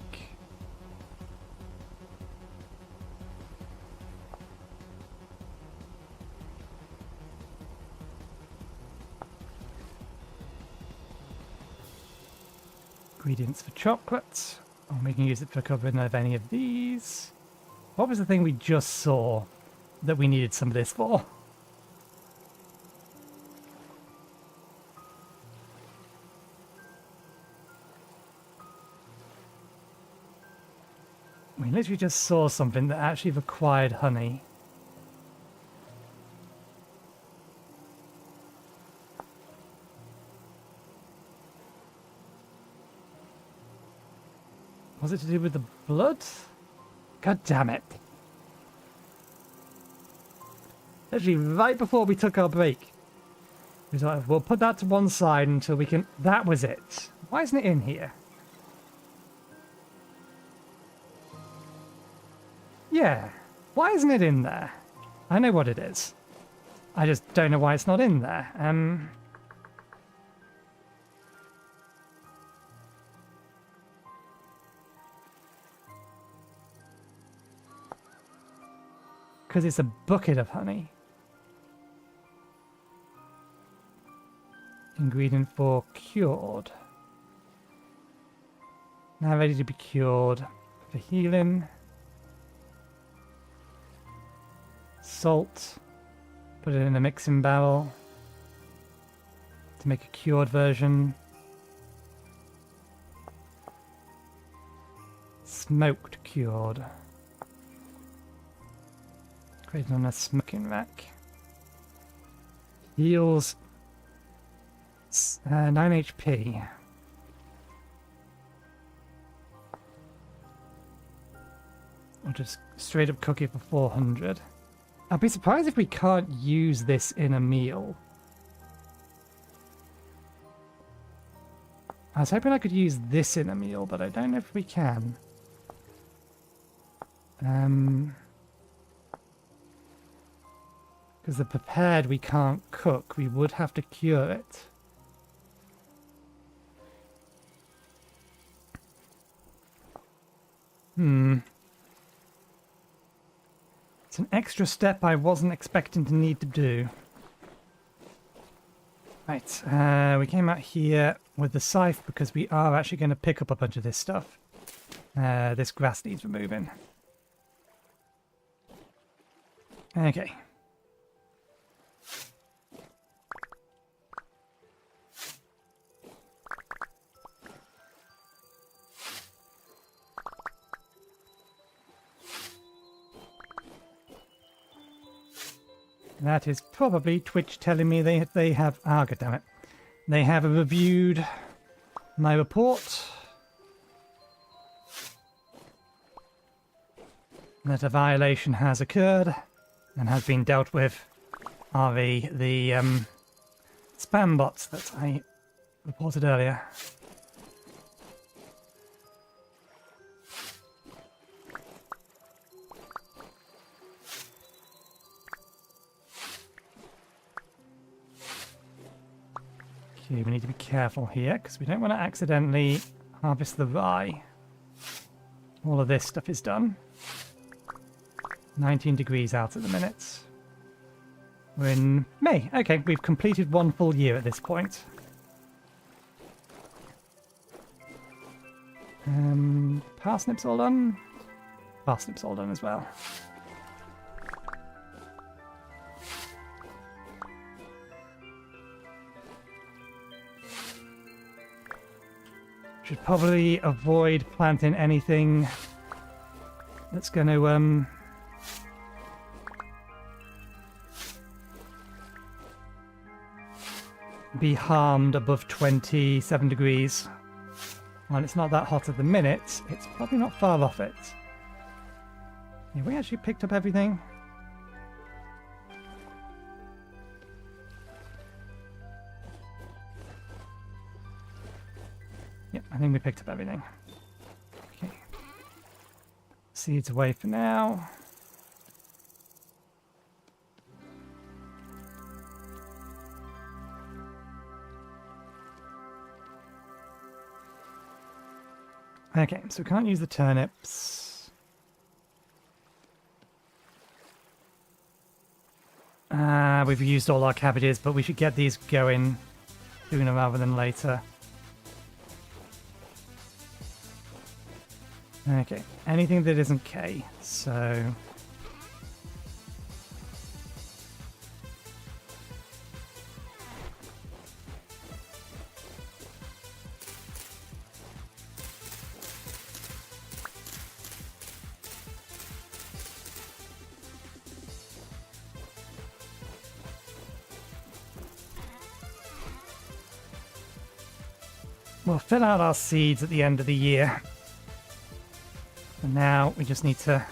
S1: Ingredients for chocolate. Oh, we can use it for covering of any of these. What was the thing we just saw that we needed some of this for? We literally just saw something that actually required honey. Was it to do with the blood? God damn it. Literally right before we took our break. We thought, we'll put that to one side until we can... That was it. Why isn't it in here? Yeah. Why isn't it in there? I know what it is. I just don't know why it's not in there. Because it's a bucket of honey. Ingredient for cured. Now ready to be cured. For healing. Salt. Put it in a mixing barrel. To make a cured version. Smoked cured. Created on a smoking rack. Heals 9 HP. I'll just straight up cook it for 400. I'll be surprised if we can't use this in a meal. I was hoping I could use this in a meal, but I don't know if we can. Because the prepared we can't cook, we would have to cure it. It's an extra step I wasn't expecting to need to do. Right, we came out here with the scythe because we are actually going to pick up a bunch of this stuff. This grass needs removing. Okay. That is probably Twitch telling me they have... Ah, god damn it. They have reviewed my report. That a violation has occurred and has been dealt with. Are the spam bots that I reported earlier. Okay, we need to be careful here because we don't want to accidentally harvest the rye. All of this stuff is done. 19 degrees out at the minute. We're in May. Okay, we've completed one full year at this point. Parsnips all done? Parsnips all done as well. Should probably avoid planting anything that's going to be harmed above 27 degrees. While it's not that hot at the minute, it's probably not far off it. Have we actually picked up everything? Yep, I think we picked up everything. Okay. Seeds away for now. Okay, so we can't use the turnips. We've used all our cabbages, but we should get these going sooner rather than later. Okay, anything that isn't K, so... We'll fill out our seeds at the end of the year. And now we just need to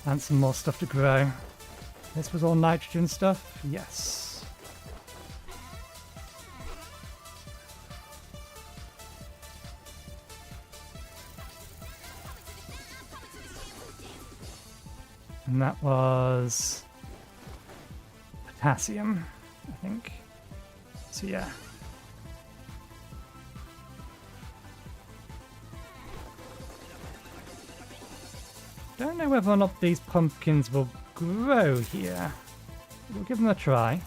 S1: plant some more stuff to grow. This was all nitrogen stuff? Yes. And that was potassium, I think. So yeah. Don't know whether or not these pumpkins will grow here. We'll give them a try.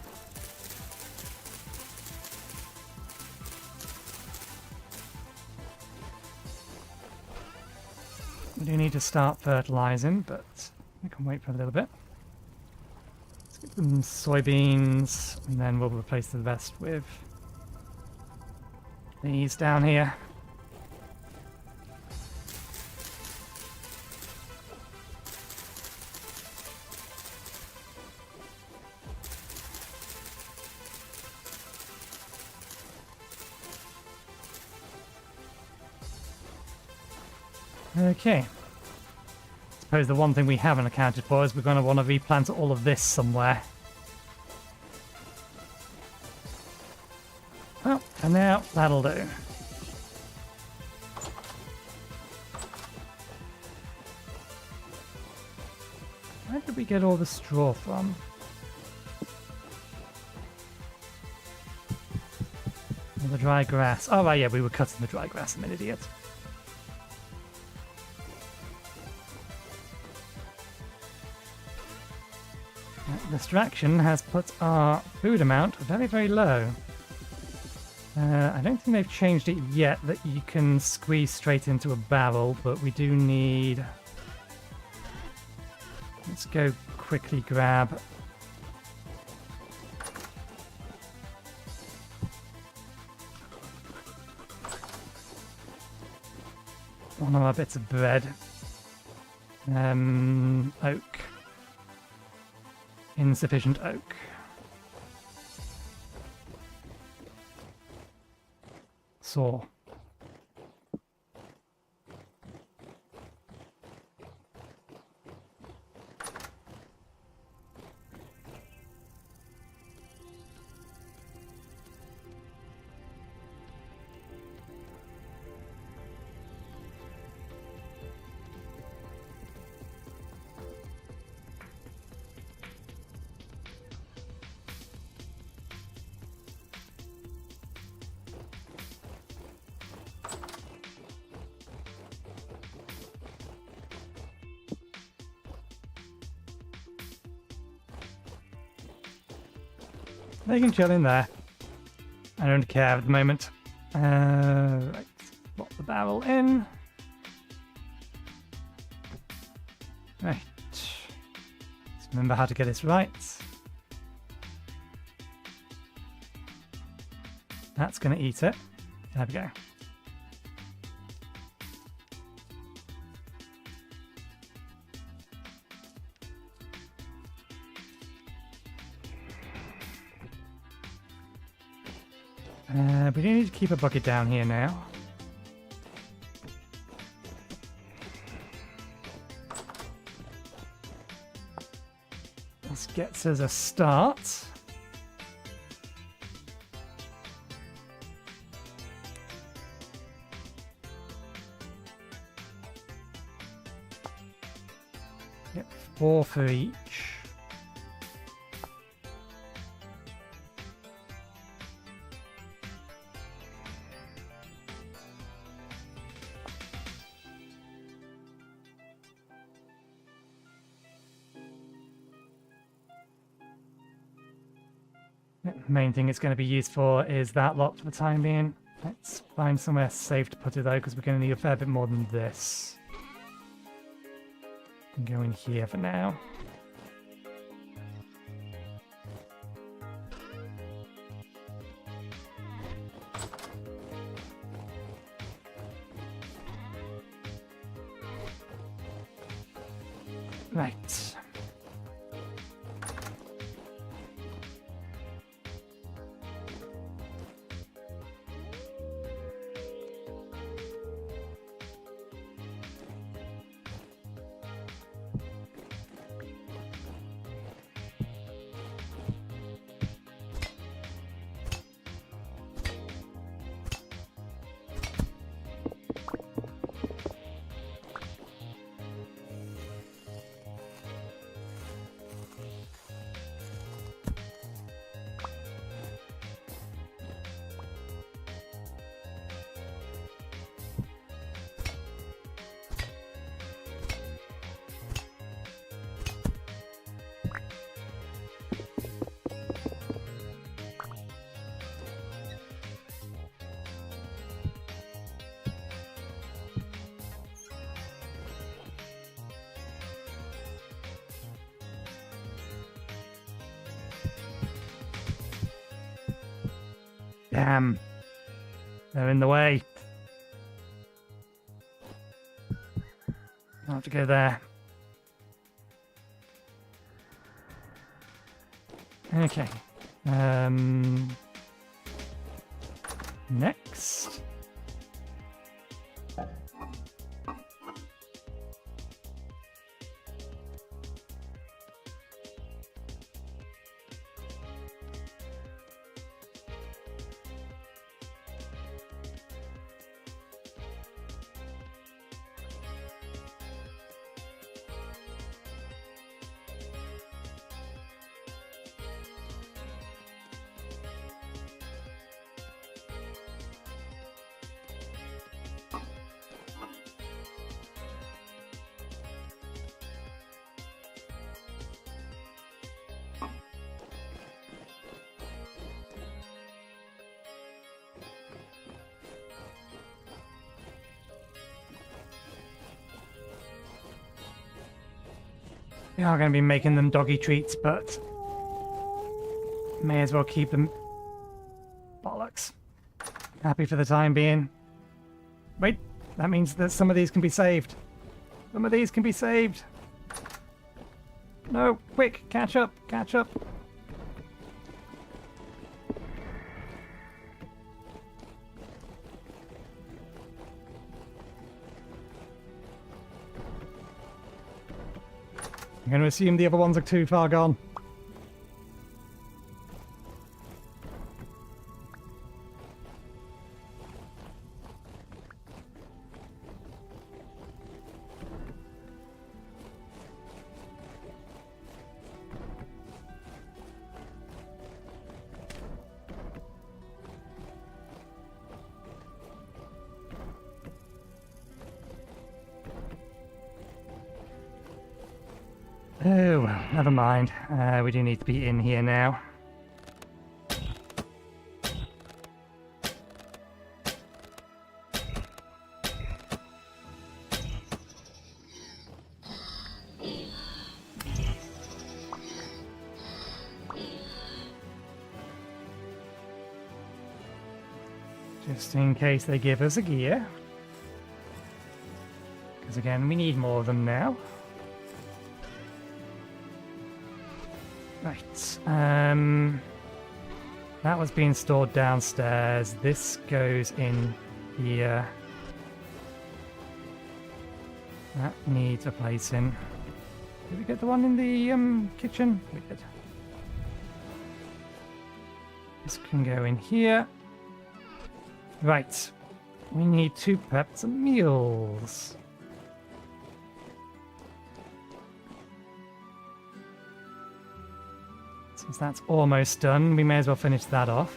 S1: We do need to start fertilizing, but we can wait for a little bit. Let's get some soybeans, and then we'll replace the rest with these down here. Okay. I suppose the one thing we haven't accounted for is we're going to want to replant all of this somewhere. Well, and now that'll do. Where did we get all the straw from? All the dry grass. Oh, right, yeah, we were cutting the dry grass. I'm an idiot. That distraction has put our food amount very, very low. I don't think they've changed it yet that you can squeeze straight into a barrel, but we do need... Let's go quickly grab... one of our bits of bread. Oak. Insufficient oak. Saw. They can chill in there. I don't care at the moment. Right, pop the barrel in. Right. Let's remember how to get this right. That's going to eat it. There we go. We do need to keep a bucket down here now. This gets us a start. Get 4 for each. Main thing it's going to be used for is that lot for the time being. Let's find somewhere safe to put it though, because we're going to need a fair bit more than this. Go in here for now. Right. Damn. They're in the way. I'll have to go there. Okay. Next. We are going to be making them doggy treats, but may as well keep them. Bollocks. Happy for the time being. Wait, that means that some of these can be saved. Some of these can be saved. No, quick, catch up, catch up. I'm going to assume the other ones are too far gone. Oh, well, never mind. We do need to be in here now. Just in case they give us a gear. Because again, we need more of them now. Right, that was being stored downstairs. This goes in here. That needs replacing. Did we get the one in the kitchen? We did. This can go in here. Right, we need to prep some meals. Since that's almost done, we may as well finish that off.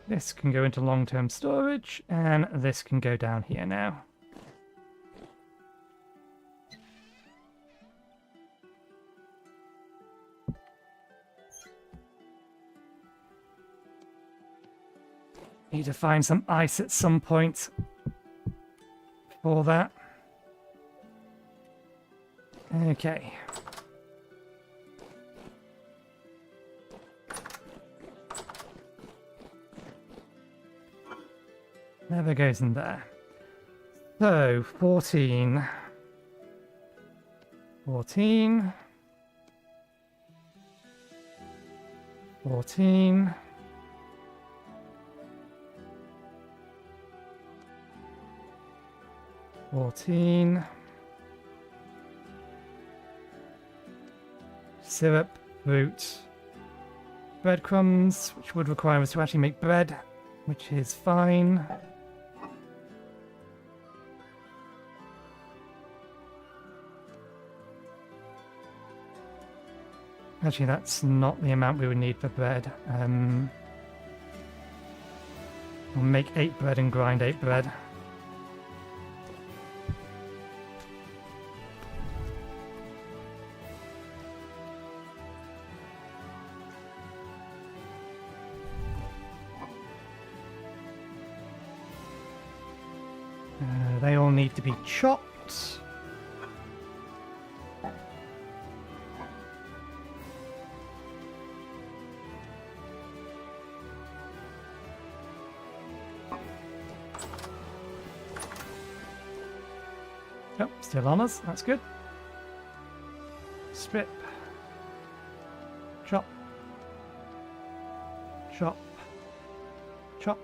S1: This can go into long-term storage, and this can go down here now. Need to find some ice at some point for that. Okay. Never goes in there. So, 14. 14. 14. 14. Syrup, fruit, breadcrumbs, which would require us to actually make bread, which is fine. Actually, that's not the amount we would need for bread. We'll make 8 bread and grind 8 bread. They all need to be chopped. Oh, still on us. That's good. Strip. Chop. Chop. Chop.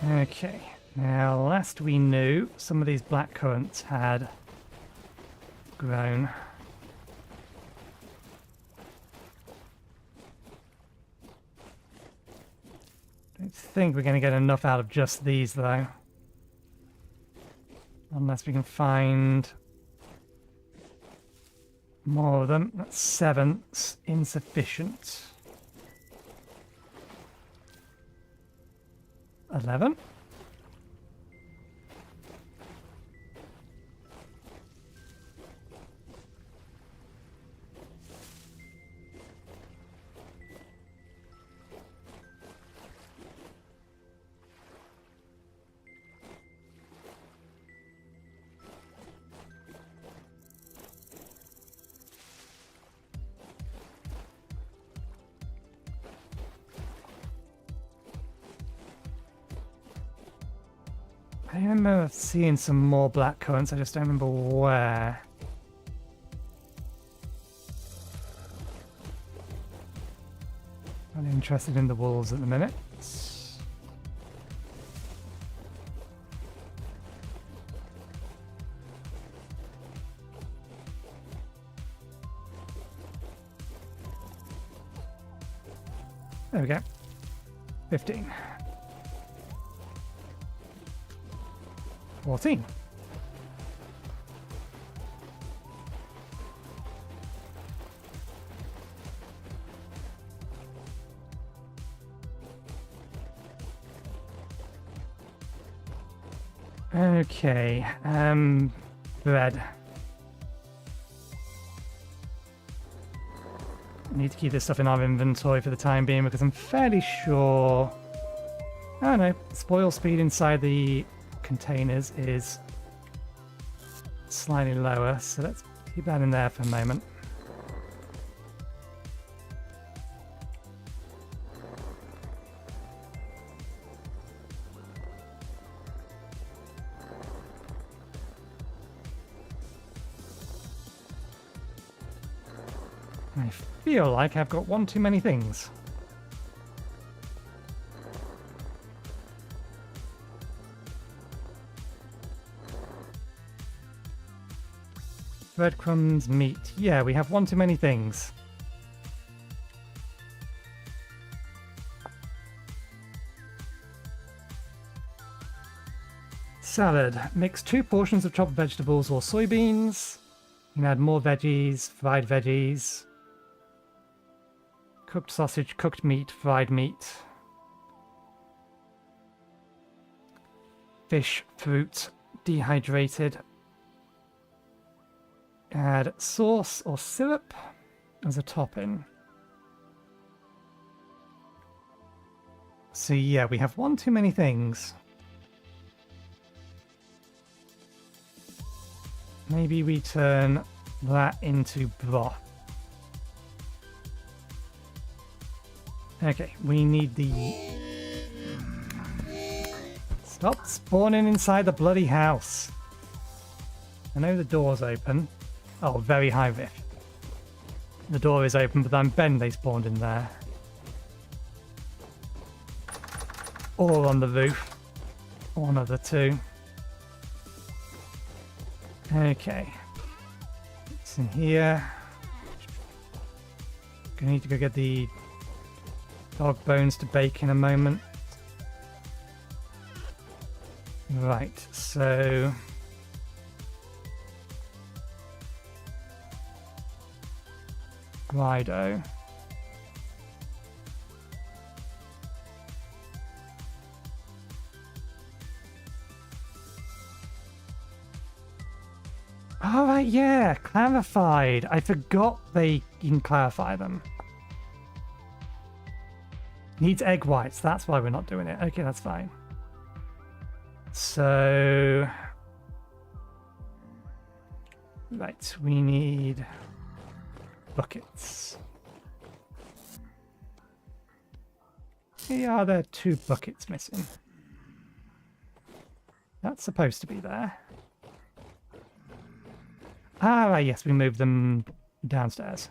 S1: Okay, now last we knew, some of these black currants had grown. Don't think we're going to get enough out of just these, though. Unless we can find more of them. That's 7. It's insufficient. 11. I remember seeing some more black currants, I just don't remember where. I'm interested in the wolves at the minute. There we go. 15. 14. Okay, bread. I need to keep this stuff in our inventory for the time being because I'm fairly sure... I don't know, spoil speed inside the containers is slightly lower, so let's keep that in there for a moment. I feel like I've got one too many things. Breadcrumbs, meat. Yeah, we have one too many things. Salad. Mix 2 portions of chopped vegetables or soybeans. You can add more veggies, fried veggies. Cooked sausage, cooked meat, fried meat. Fish, fruit, dehydrated. Add sauce or syrup as a topping. So yeah, we have one too many things. Maybe we turn that into broth. Okay, we need the... Stop spawning inside the bloody house. I know the door's open. Oh, very high rift. The door is open, but I'm betting they spawned in there. Or on the roof. One of the two. Okay. It's in here. Gonna need to go get the dog bones to bake in a moment. Right, so... Rido. All right, yeah, clarified. I forgot you can clarify them. Needs egg whites. That's why we're not doing it. Okay, that's fine. So, right, we need buckets. Yeah, there are 2 buckets missing. That's supposed to be there. Ah, right, yes, we moved them downstairs.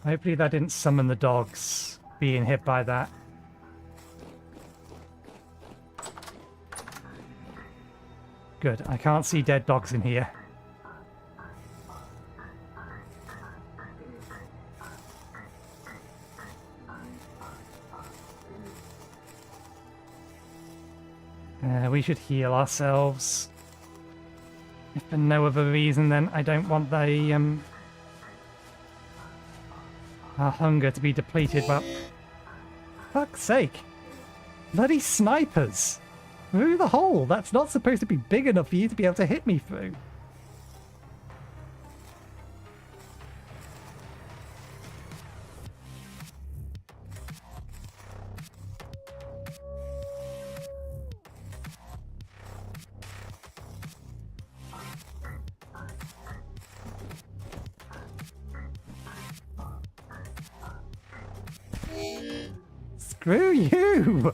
S1: Hopefully that didn't summon the dogs being hit by that. Good. I can't see dead dogs in here. We should heal ourselves. If for no other reason, then I don't want the our hunger to be depleted. Well, fuck's sake. Bloody snipers! Through the hole! That's not supposed to be big enough for you to be able to hit me through. Screw you!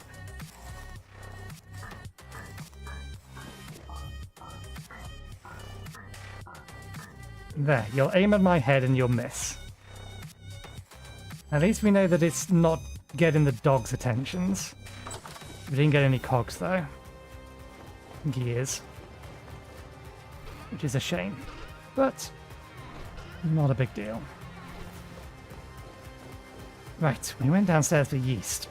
S1: There, you'll aim at my head and you'll miss. At least we know that it's not getting the dog's attentions. We didn't get any cogs though. Gears. Which is a shame. But not a big deal. Right, we went downstairs for yeast.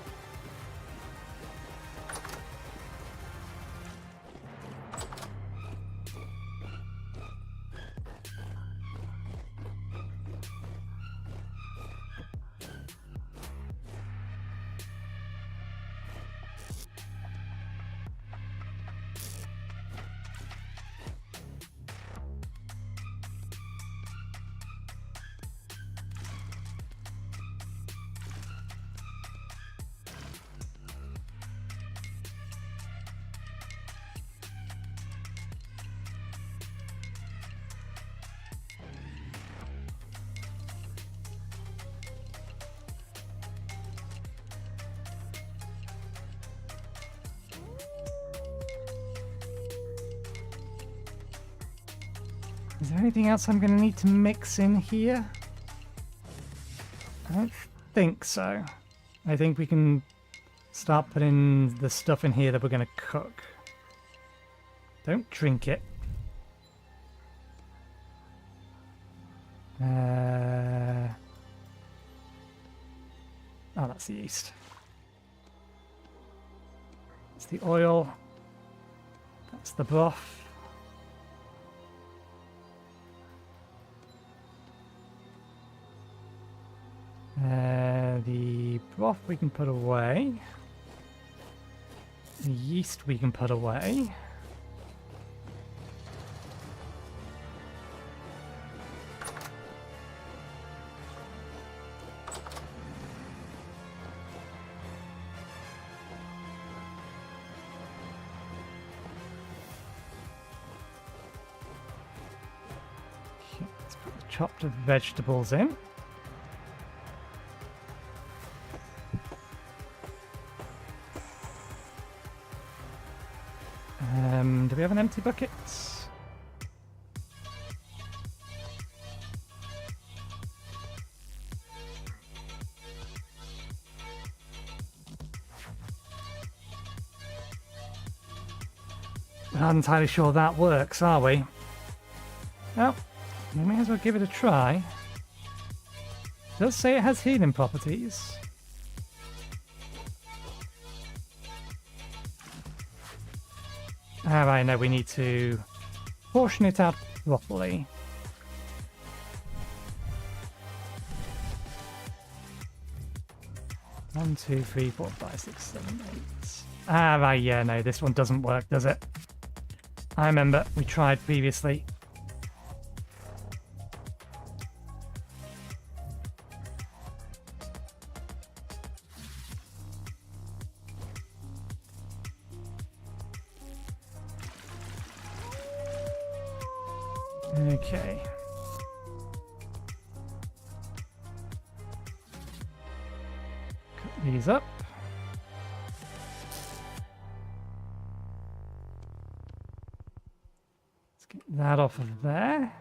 S1: Is there anything else I'm going to need to mix in here? I don't think so. I think we can start putting the stuff in here that we're going to cook. Don't drink it. Oh, that's the yeast. That's the oil. That's the broth. The broth we can put away. The yeast we can put away. Okay, let's put the chopped vegetables in. Do we have an empty bucket? We're not entirely sure that works, are we? Well, we may as well give it a try. It does say it has healing properties. Alright, no, we need to portion it out properly. One, two, three, four, five, six, seven, eight. Alright, yeah, no, this one doesn't work, does it? I remember we tried previously. Okay. Cut these up. Let's get that off of there.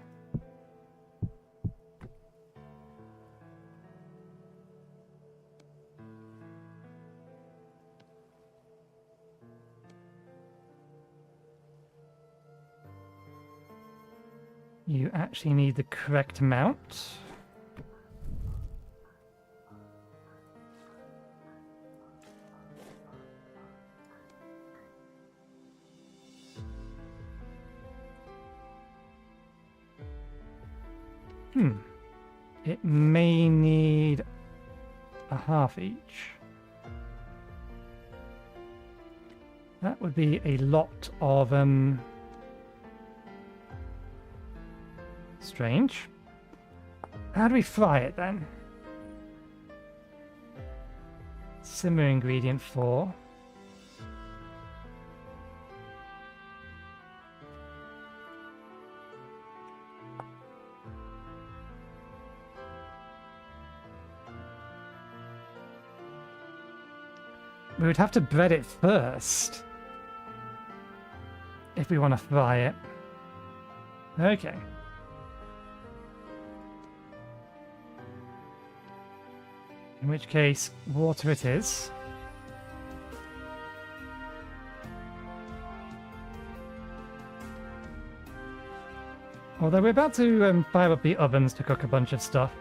S1: You actually need the correct amount. It may need a half each. That would be a lot of, strange. How do we fry it then? Simmer ingredient 4. We would have to bread it first if we want to fry it. Okay. In which case, water it is. Although we're about to fire up the ovens to cook a bunch of stuff.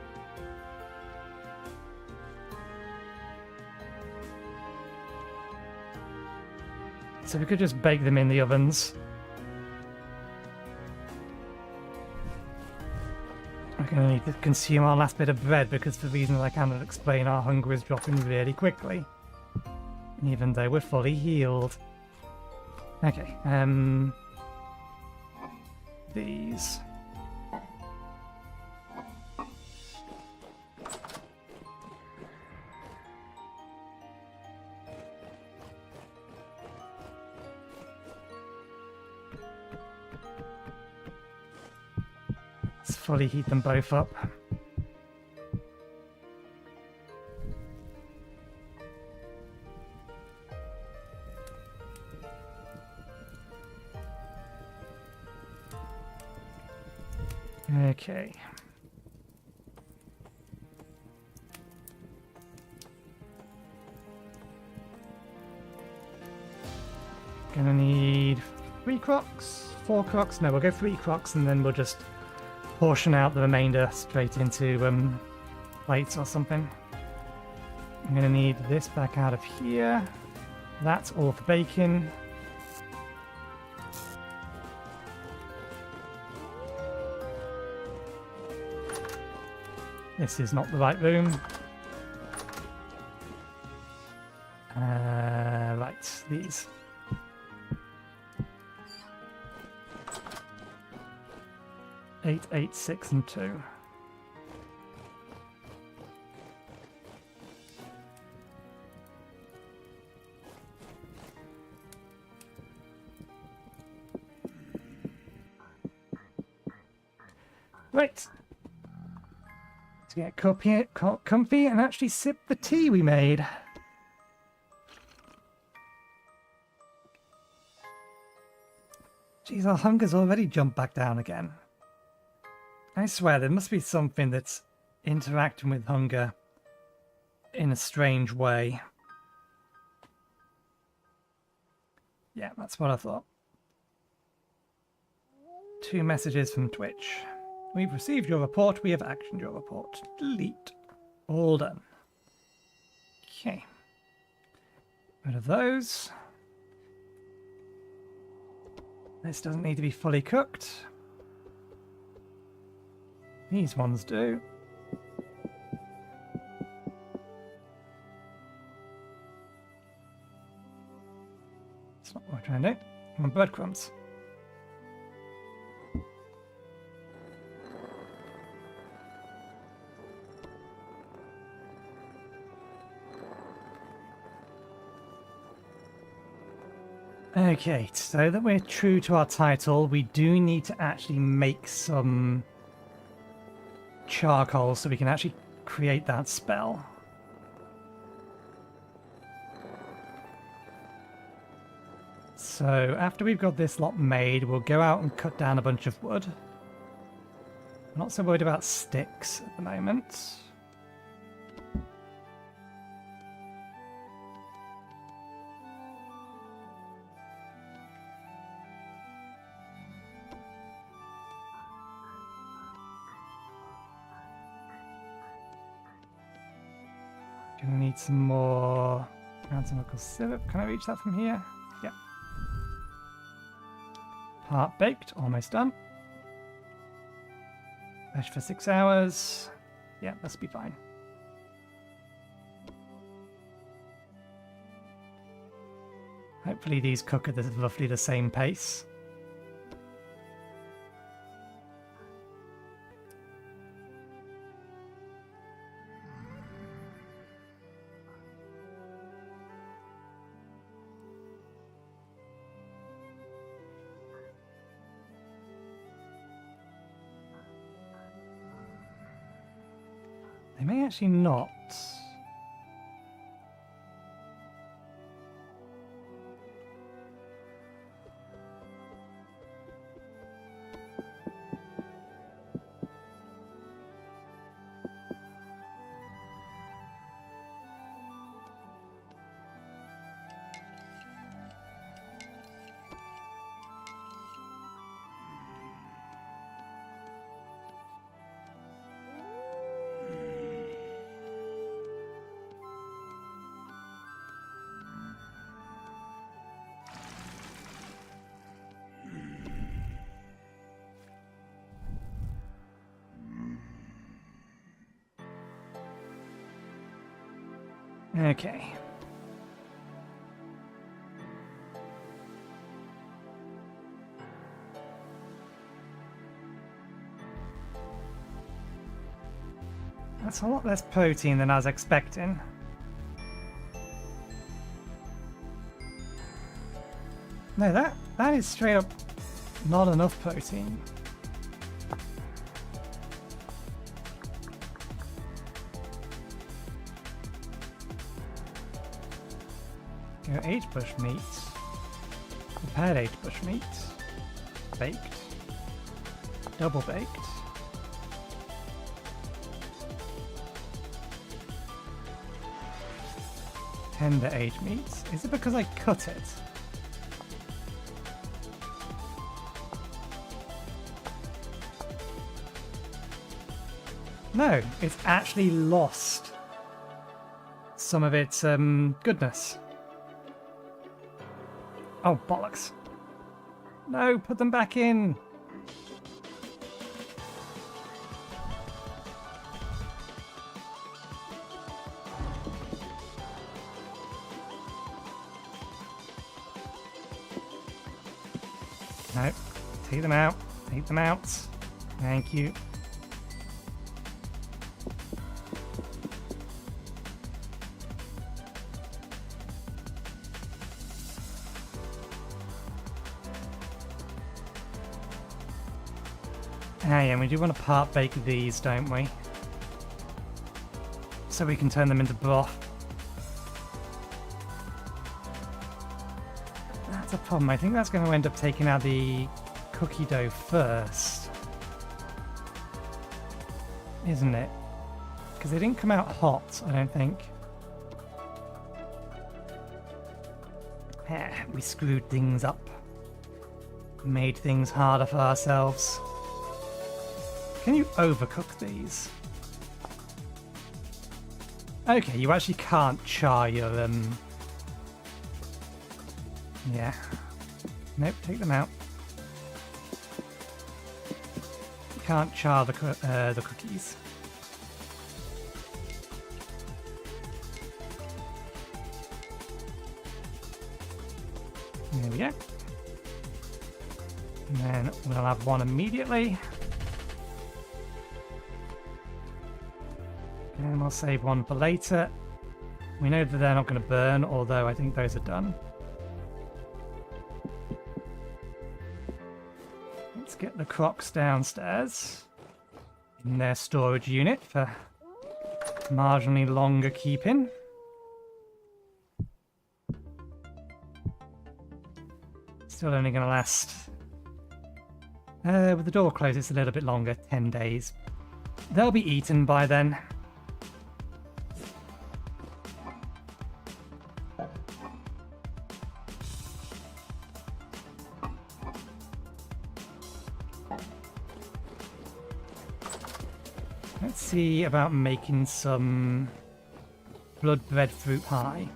S1: So we could just bake them in the ovens. We're going to need to consume our last bit of bread because for reasons I cannot explain, our hunger is dropping really quickly. Even though we're fully healed. Okay, these. Let's fully heat them both up. Okay. Gonna need 3 crocs, 4 crocs. No, we'll go 3 crocs and then we'll just portion out the remainder straight into plates or something. I'm gonna need this back out of here. That's all for baking. This is not the right room. Right, these. Eight, 8, 6, and 2. Right. To get comfy and actually sip the tea we made. Jeez, our hunger's already jumped back down again. I swear there must be something that's interacting with hunger in a strange way. Yeah, that's what I thought. 2 messages from Twitch. We've received your report. We have actioned your report. Delete. All done. Okay. Rid of those. This doesn't need to be fully cooked. These ones do. That's not what we're trying to do. I want breadcrumbs. Okay, so that we're true to our title, we do need to actually make some charcoal so we can actually create that spell. So after we've got this lot made, we'll go out and cut down a bunch of wood. I'm not so worried about sticks at the moment. Gonna need some more mountain knuckle syrup. Can I reach that from here? Yeah. Part baked, almost done. Mash for 6 hours. Yeah, that's be fine. Hopefully these cook at roughly the same pace. They may actually not. Okay. That's a lot less protein than I was expecting. No, that is straight up not enough protein. Go aged bush meat, prepared aged bush meat, baked, double baked, tender aged meat. Is it because I cut it? No, it's actually lost some of its goodness. Oh, bollocks. No, put them back in. No, take them out. Take them out. Thank you. Ah, yeah, we do want to part bake these, don't we? So we can turn them into broth. That's a problem. I think that's going to end up taking out the cookie dough first. Isn't it? Because they didn't come out hot, I don't think. Ah, we screwed things up. Made things harder for ourselves. Can you overcook these? Okay, you actually can't char your, yeah. Nope, take them out. You can't char the cookies. There we go. And then we'll have one immediately. And we'll save one for later. We know that they're not going to burn, although I think those are done. Let's get the crocs downstairs in their storage unit for marginally longer keeping. Still only going to last, with the door closed, it's a little bit longer, 10 days. They'll be eaten by then. Let's see about making some blood bread fruit pie.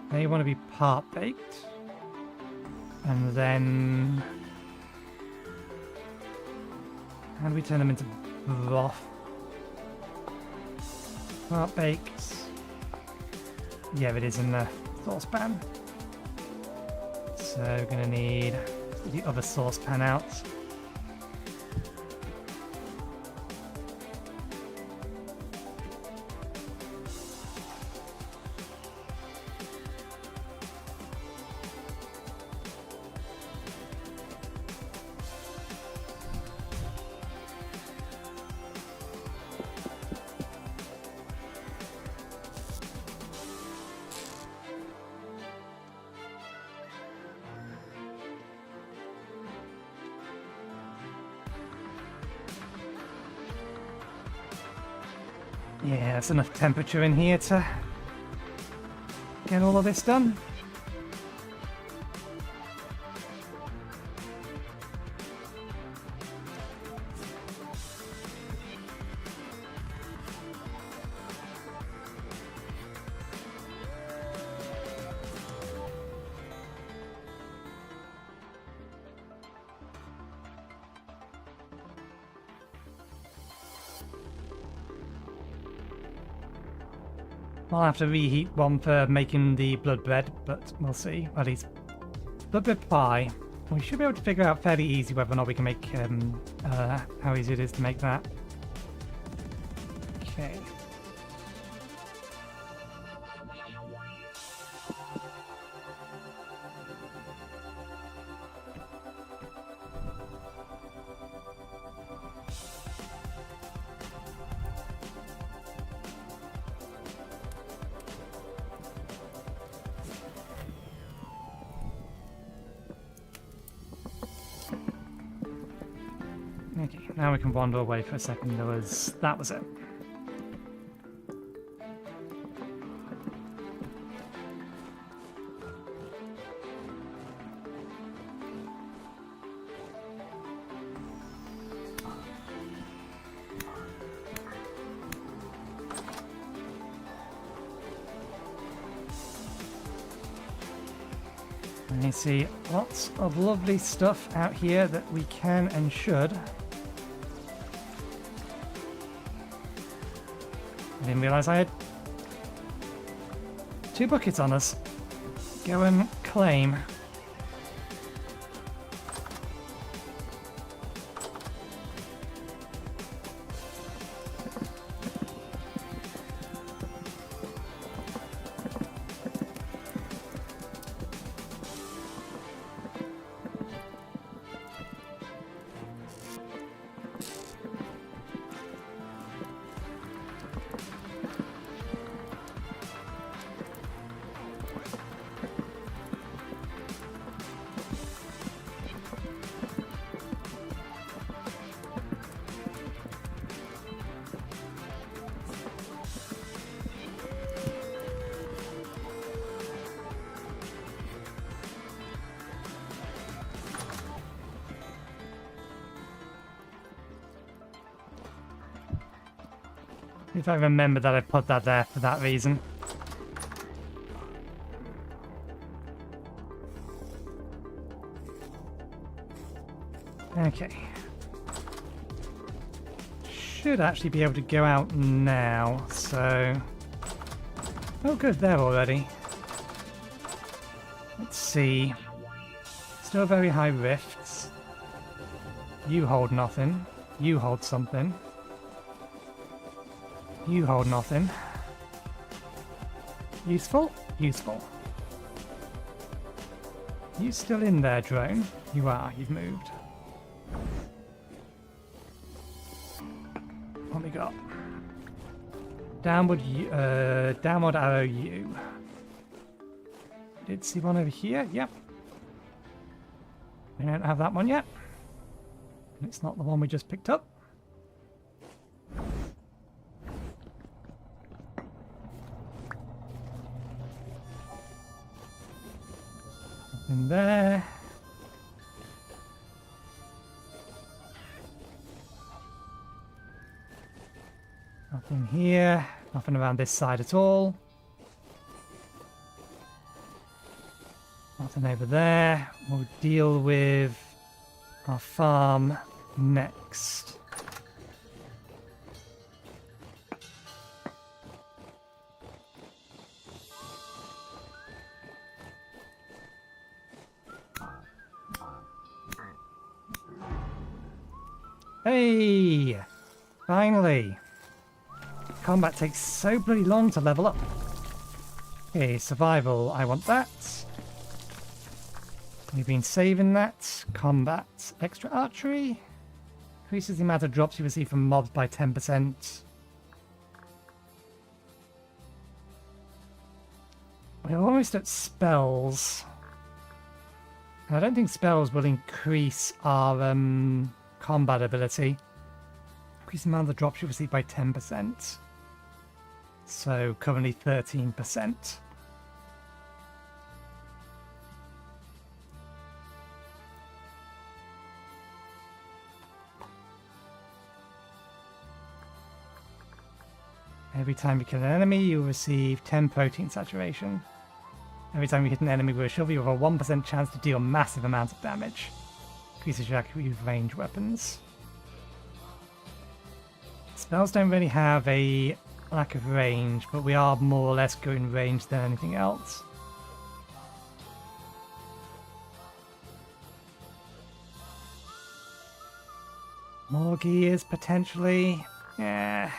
S1: They want to be part baked, and then how do we turn them into broth? Part baked. Yeah, it is in the saucepan. So we're gonna need the other saucepan out. Yeah, that's enough temperature in here to get all of this done. I'll have to reheat one for making the blood bread, but we'll see. At least blood bread pie. We should be able to figure out fairly easy whether or not we can make how easy it is to make that. Okay. Okay, now we can wander away for a second. That was it. And you see lots of lovely stuff out here that we can and should. I didn't realise I had 2 buckets on us. Go and claim. If I remember that I put that there for that reason. Okay. Should actually be able to go out now, so... Oh good, there already. Let's see. Still very high rifts. You hold nothing. You hold something. You hold nothing. Useful? Useful. You still in there, drone? You are. You've moved. What we got? Downward arrow U. Did see one over here? Yep. We don't have that one yet. It's not the one we just picked up. In there. Nothing here. Nothing around this side at all. Nothing over there. We'll deal with our farm next. Hey! Finally! Combat takes so bloody long to level up. Okay, survival, I want that. We've been saving that. Combat. Extra archery. Increases the amount of drops you receive from mobs by 10%. We're almost at spells. I don't think spells will increase our combat ability. Increase the amount of drops you receive by 10%. So currently 13%. Every time you kill an enemy, you receive 10 protein saturation. Every time you hit an enemy with a shovel, you have a 1% chance to deal massive amounts of damage. Increases your accuracy with ranged weapons. Spells don't really have a lack of range, but we are more or less good in range than anything else. More gears, potentially. Yeah.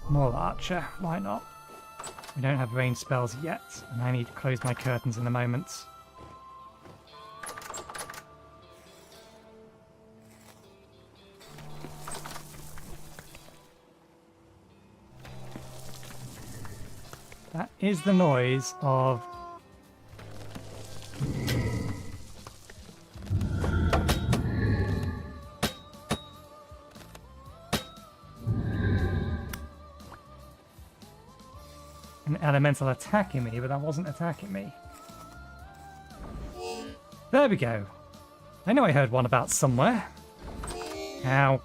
S1: More archer, why not? We don't have ranged spells yet, and I need to close my curtains in a moment. That is the noise of... an elemental attacking me, but that wasn't attacking me. There we go. I know I heard one about somewhere. Ow.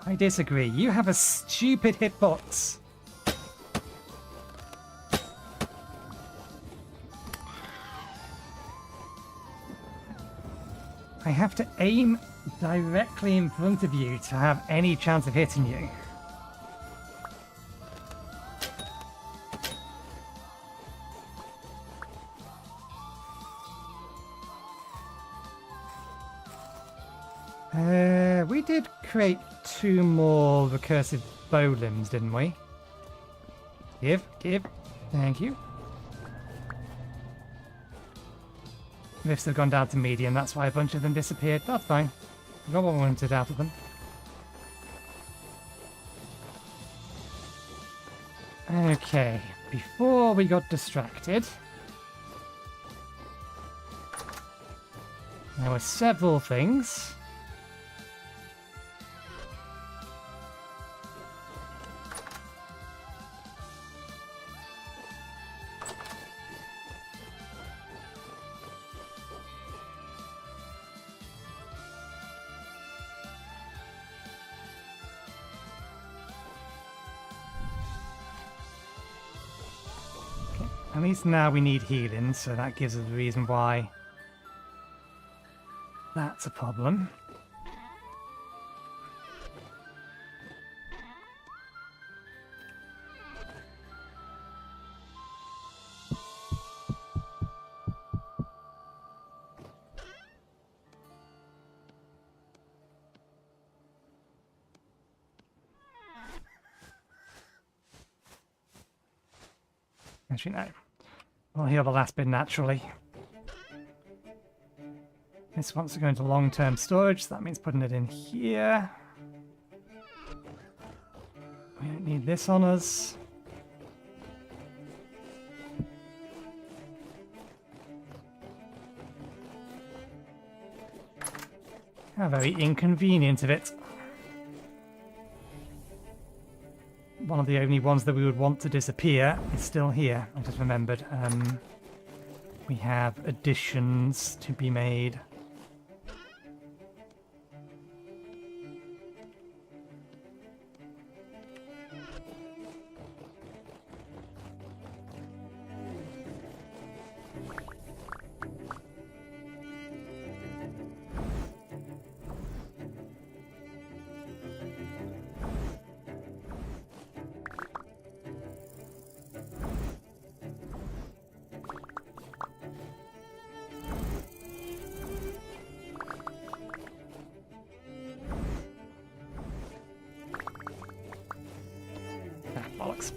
S1: I disagree. You have a stupid hitbox. I have to aim directly in front of you to have any chance of hitting you. We did create 2 more recursive bow limbs, didn't we? Give. Thank you. Rifts have gone down to medium, that's why a bunch of them disappeared. That's fine. I got what I wanted out of them. Okay, before we got distracted, there were several things. At least now we need healing, so that gives us a reason why that's a problem. Actually, no. We'll heal the last bit naturally. This wants to go into long-term storage, so that means putting it in here. We don't need this on us. How very inconvenient of it. One of the only ones that we would want to disappear is still here. I just remembered. We have additions to be made. Bollocks.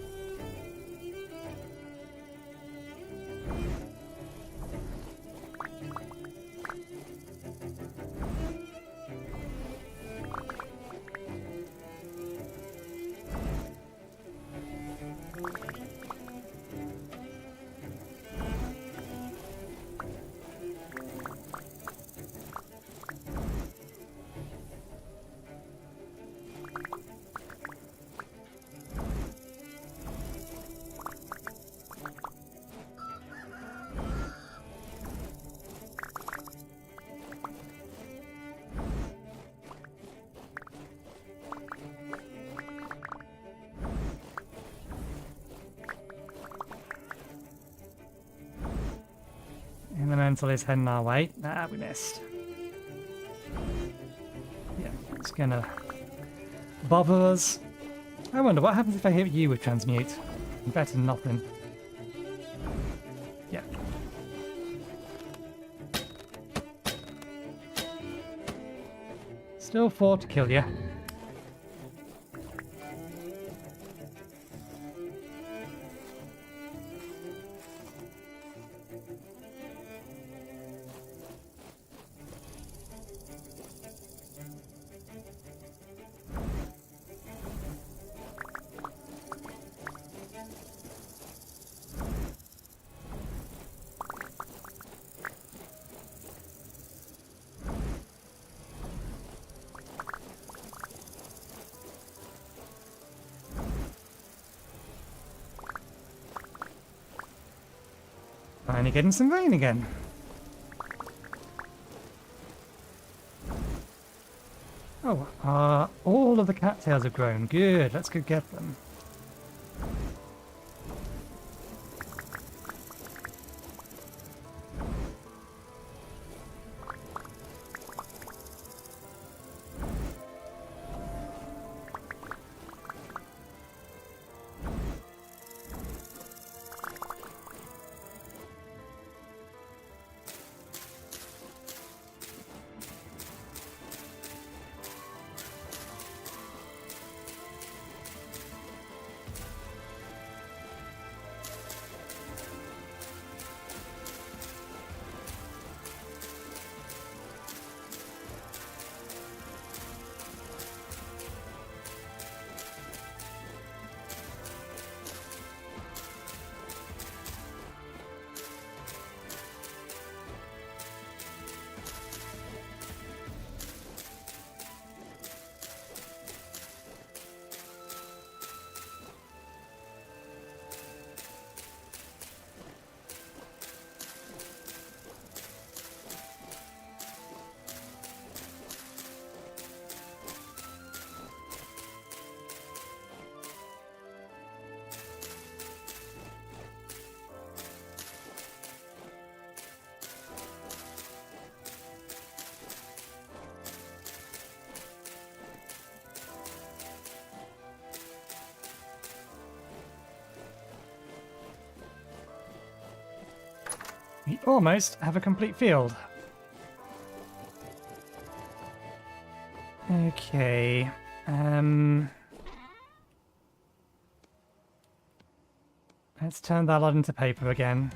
S1: Elemental is heading our way. Nah, we missed. Yeah, it's gonna bother us. I wonder what happens if I hit you with transmute. Better than nothing. Yeah. Still 4 to kill you. Finally getting some rain again. Oh, all of the cattails have grown. Good, let's go get them. We almost have a complete field. Okay. Let's turn that lot into paper again.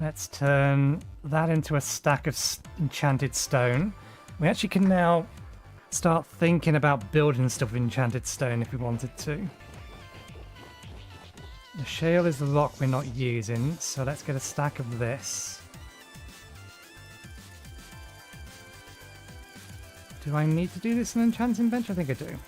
S1: Let's turn that into a stack of enchanted stone. We actually can now start thinking about building stuff with enchanted stone if we wanted to. The shale is the rock we're not using, so let's get a stack of this. Do I need to do this in an enchanting bench? I think I do.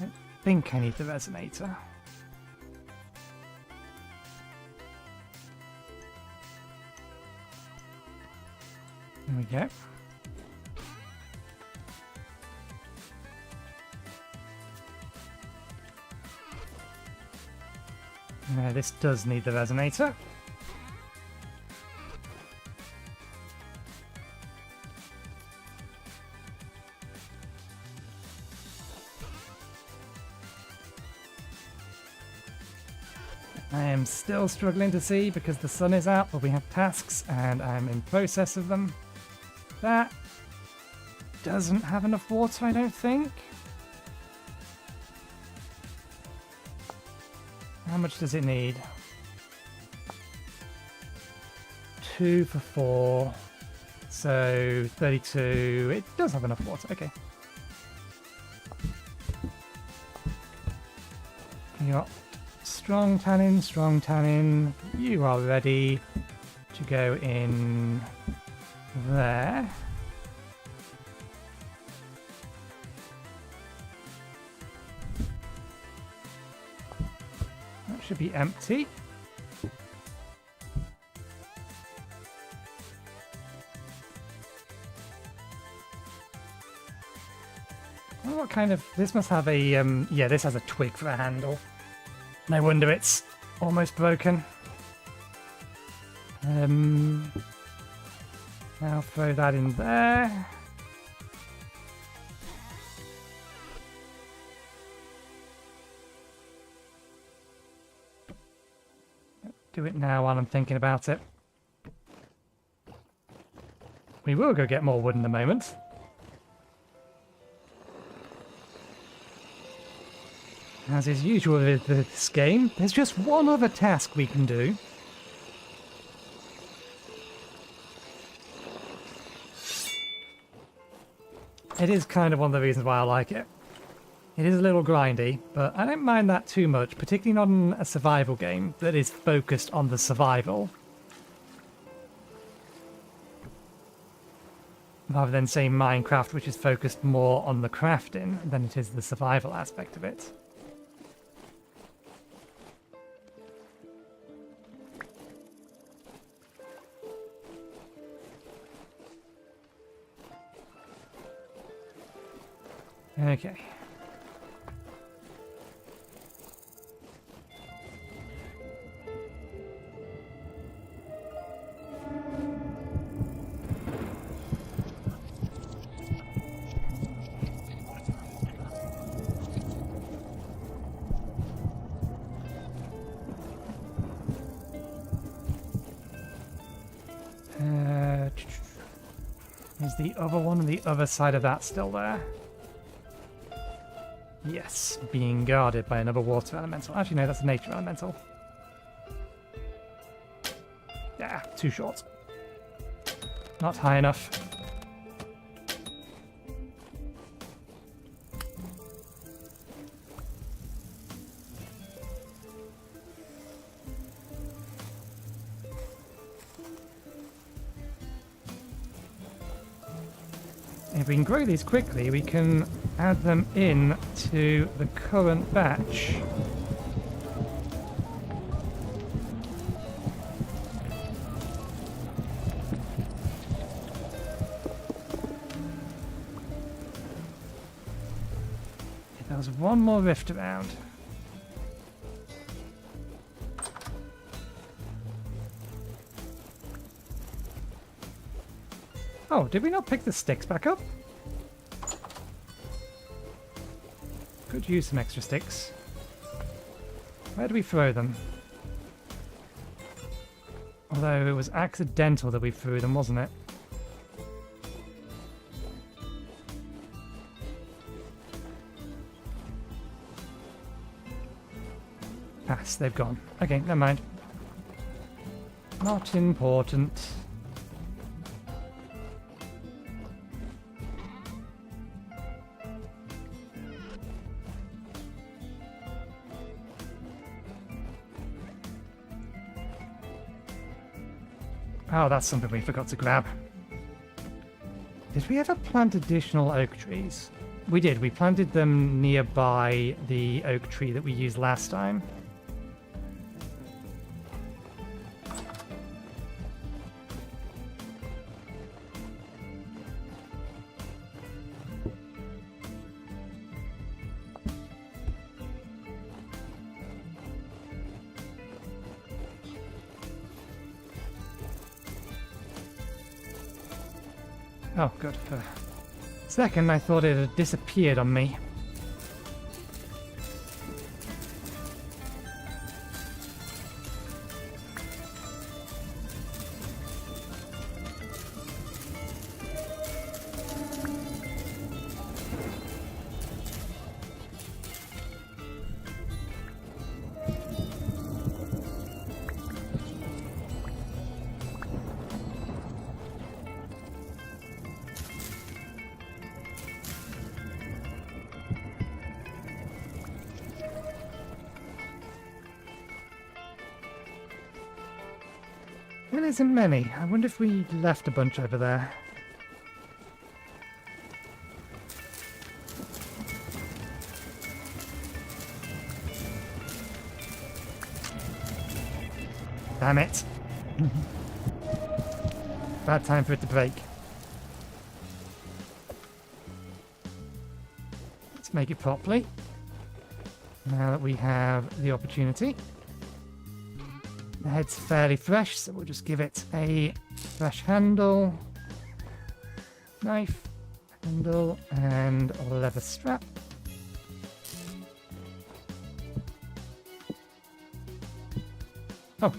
S1: I think I need the resonator. There we go. This does need the resonator. I am still struggling to see because the sun is out, but we have tasks and I'm in process of them. That doesn't have enough water, I don't think. How much does it need? 2 for 4. So 32. It does have enough water. Okay. You got strong tannin, strong tannin. You are ready to go in there. That should be empty. Oh, what kind of... This must have a... yeah, this has a twig for a handle. No wonder it's almost broken. Now throw that in there. Do it now while I'm thinking about it. We will go get more wood in a moment. As is usual with this game, there's just one other task we can do. It is kind of one of the reasons why I like it. It is a little grindy, but I don't mind that too much, particularly not in a survival game that is focused on the survival. Rather than, say, Minecraft, which is focused more on the crafting than it is the survival aspect of it. Okay. Is the other one on the other side of that still there? Yes, being guarded by another water elemental. Actually, no, that's a nature elemental. Yeah, too short. Not high enough. If we can grow these quickly, we can add them in to the current batch. There was one more rift around. Oh, did we not pick the sticks back up? Could use some extra sticks. Where do we throw them? Although it was accidental that we threw them, wasn't it? pass. They've gone. Okay, never mind. Not important. Oh, that's something we forgot to grab. Did we ever plant additional oak trees? We did. We planted them nearby the oak tree that we used last time. Oh, good. For a second, I thought it had disappeared on me. There isn't many. I wonder if we left a bunch over there. Damn it. Bad time for it to break. Let's make it properly. Now that we have the opportunity. The head's fairly fresh, so we'll just give it a fresh handle, knife, handle, and a leather strap. Oh.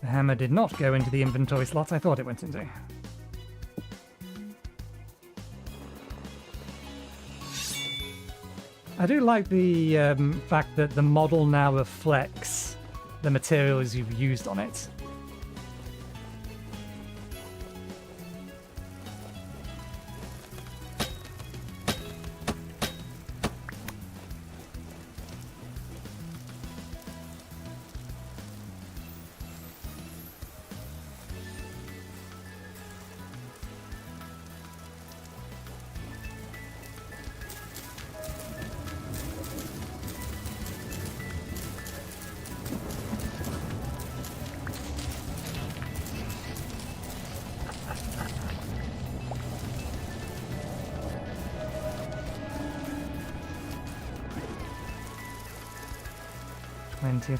S1: The hammer did not go into the inventory slot I thought it went into. I do like the fact that the model now reflects the materials you've used on it.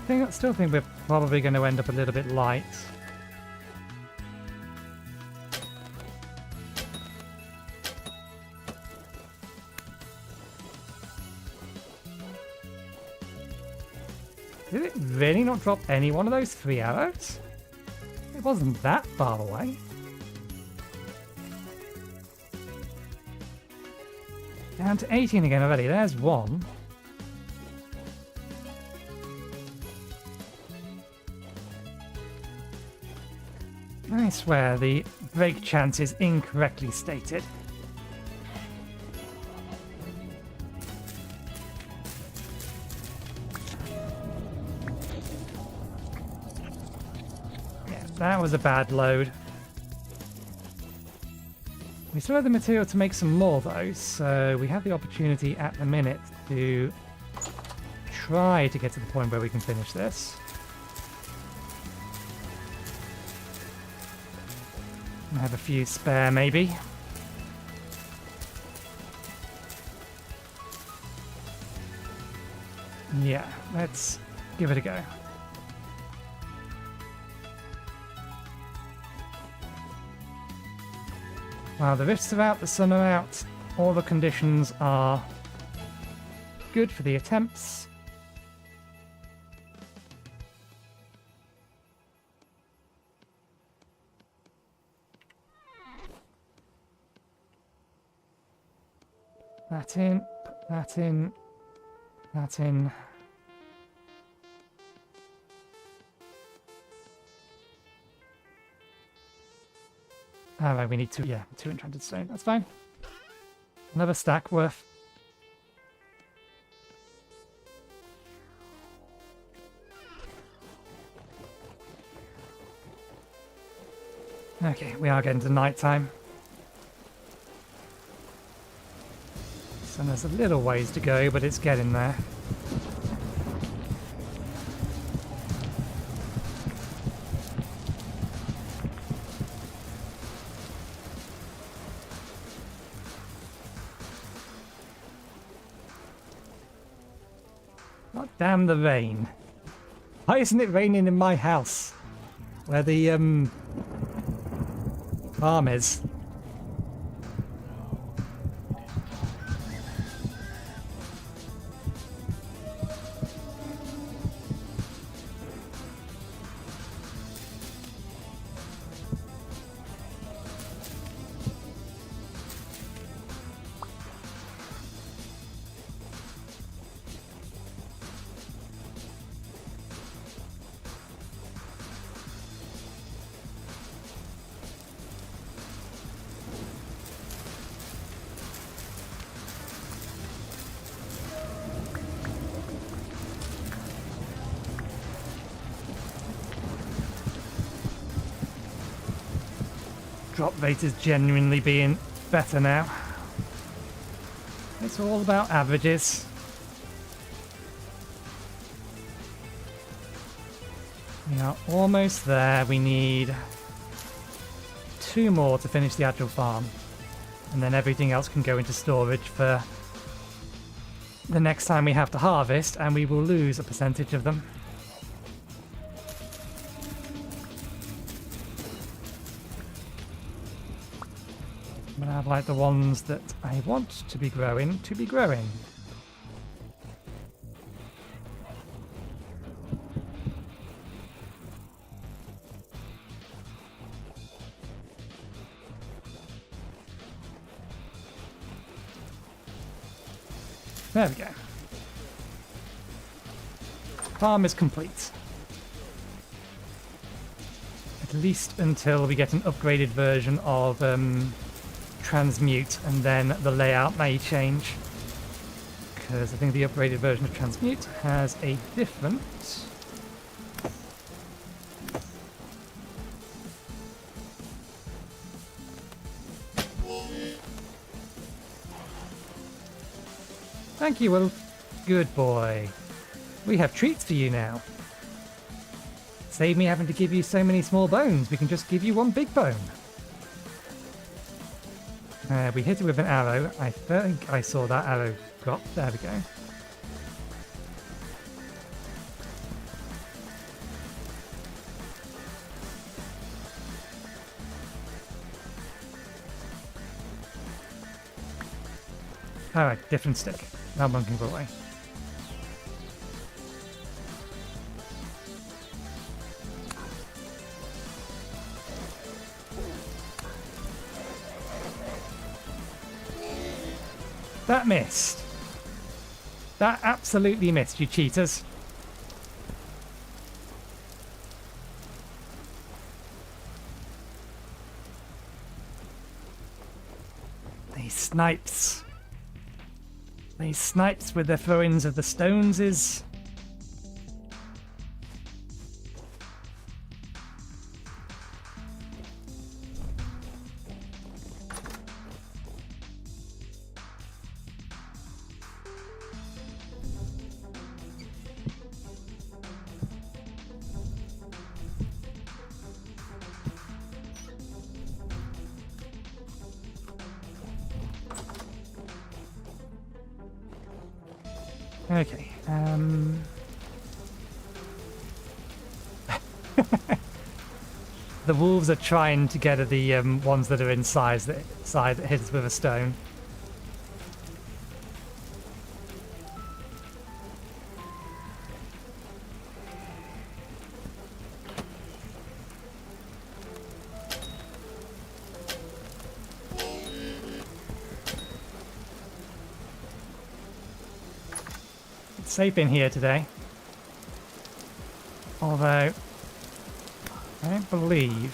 S1: I still think we're probably going to end up a little bit light. Did it really not drop any one of those 3 arrows? It wasn't that far away. Down to 18 again already. There's one. I swear the break chance is incorrectly stated. Yeah, that was a bad load. We still have the material to make some more though, so we have the opportunity at the minute to try to get to the point where we can finish this. I have a few spare, maybe. Yeah, let's give it a go. While the rifts are out, the sun are out, all the conditions are good for the attempts. That in, put That in. That in. Alright, we need two enchanted stone. That's fine. Another stack worth. Okay, we are getting to night time. So there's a little ways to go, but it's getting there. God damn the rain. Why isn't it raining in my house? Where the farm is. Drop rate is genuinely being better now. It's all about averages. We are almost there. We need 2 more to finish the actual farm. And then everything else can go into storage for the next time we have to harvest, and we will lose a percentage of them. But I have like the ones that I want to be growing. There we go. Farm is complete. At least until we get an upgraded version of Transmute, and then the layout may change. Because I think the upgraded version of Transmute has a different... Thank you, Will. Good boy. We have treats for you now. Save me having to give you so many small bones. We can just give you one big bone. We hit it with an arrow. I think I saw that arrow drop. There we go. Alright, different stick. That one can go away. That missed. That absolutely missed, you cheaters. These snipes. These snipes with their throw-ins of the stones is... Okay, the wolves are trying to get at the ones that are inside that hit us with a stone. safe in here today. Although, I don't believe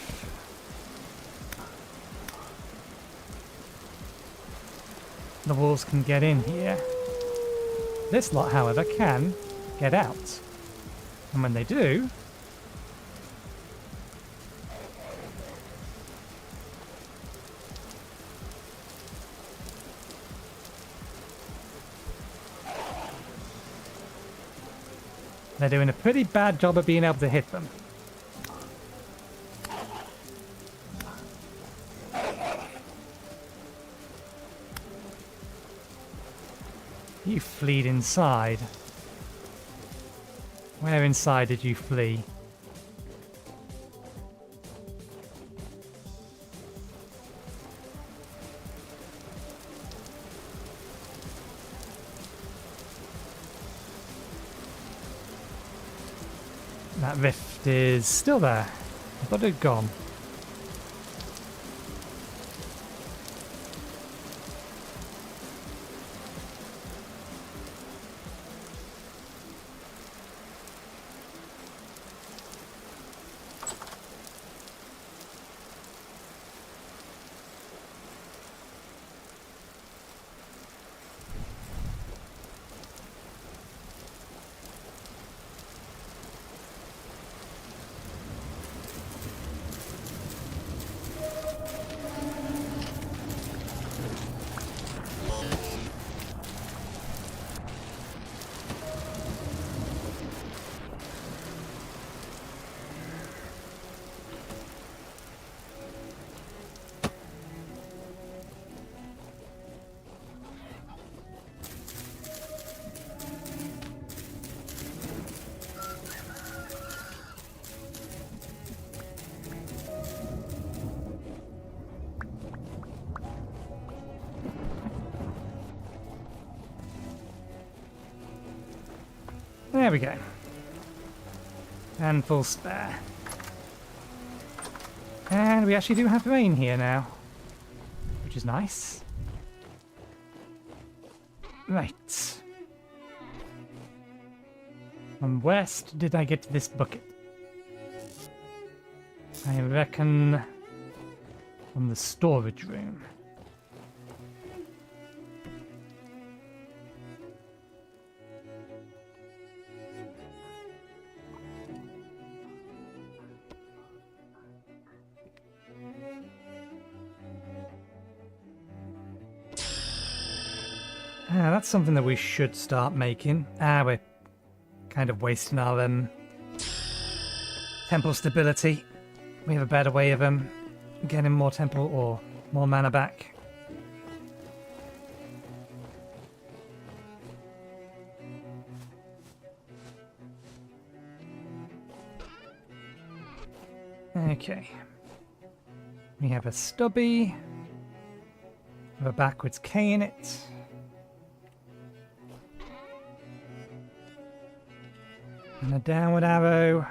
S1: the wolves can get in here. This lot, however, can get out. And when they do, they're doing a pretty bad job of being able to hit them. You fleed inside. Where inside did you flee? That rift is still there. I thought it had gone. There we go. And full spare. And we actually do have rain here now, which is nice. Right. From west did I get to this bucket? I reckon from the storage room. That's something that we should start making. We're kind of wasting our temple stability. We have a better way of getting more temple or more mana back. Okay. We have a stubby. With a backwards K in it. And a downward arrow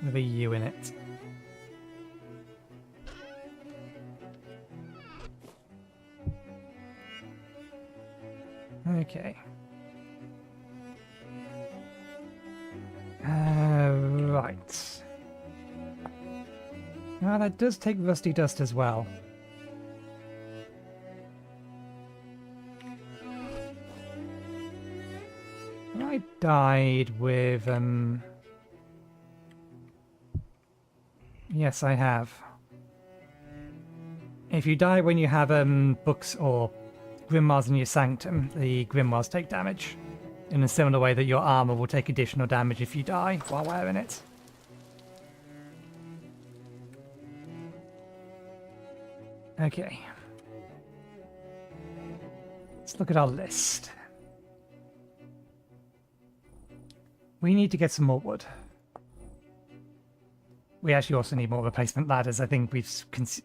S1: with a U in it. Okay. Right. Now that does take Rusty Dust as well. I died with, yes, I have. If you die when you have, books or grimoires in your sanctum, the grimoires take damage. In a similar way that your armor will take additional damage if you die while wearing it. Okay. Let's look at our list. We need to get some more wood. We actually also need more replacement ladders. I think we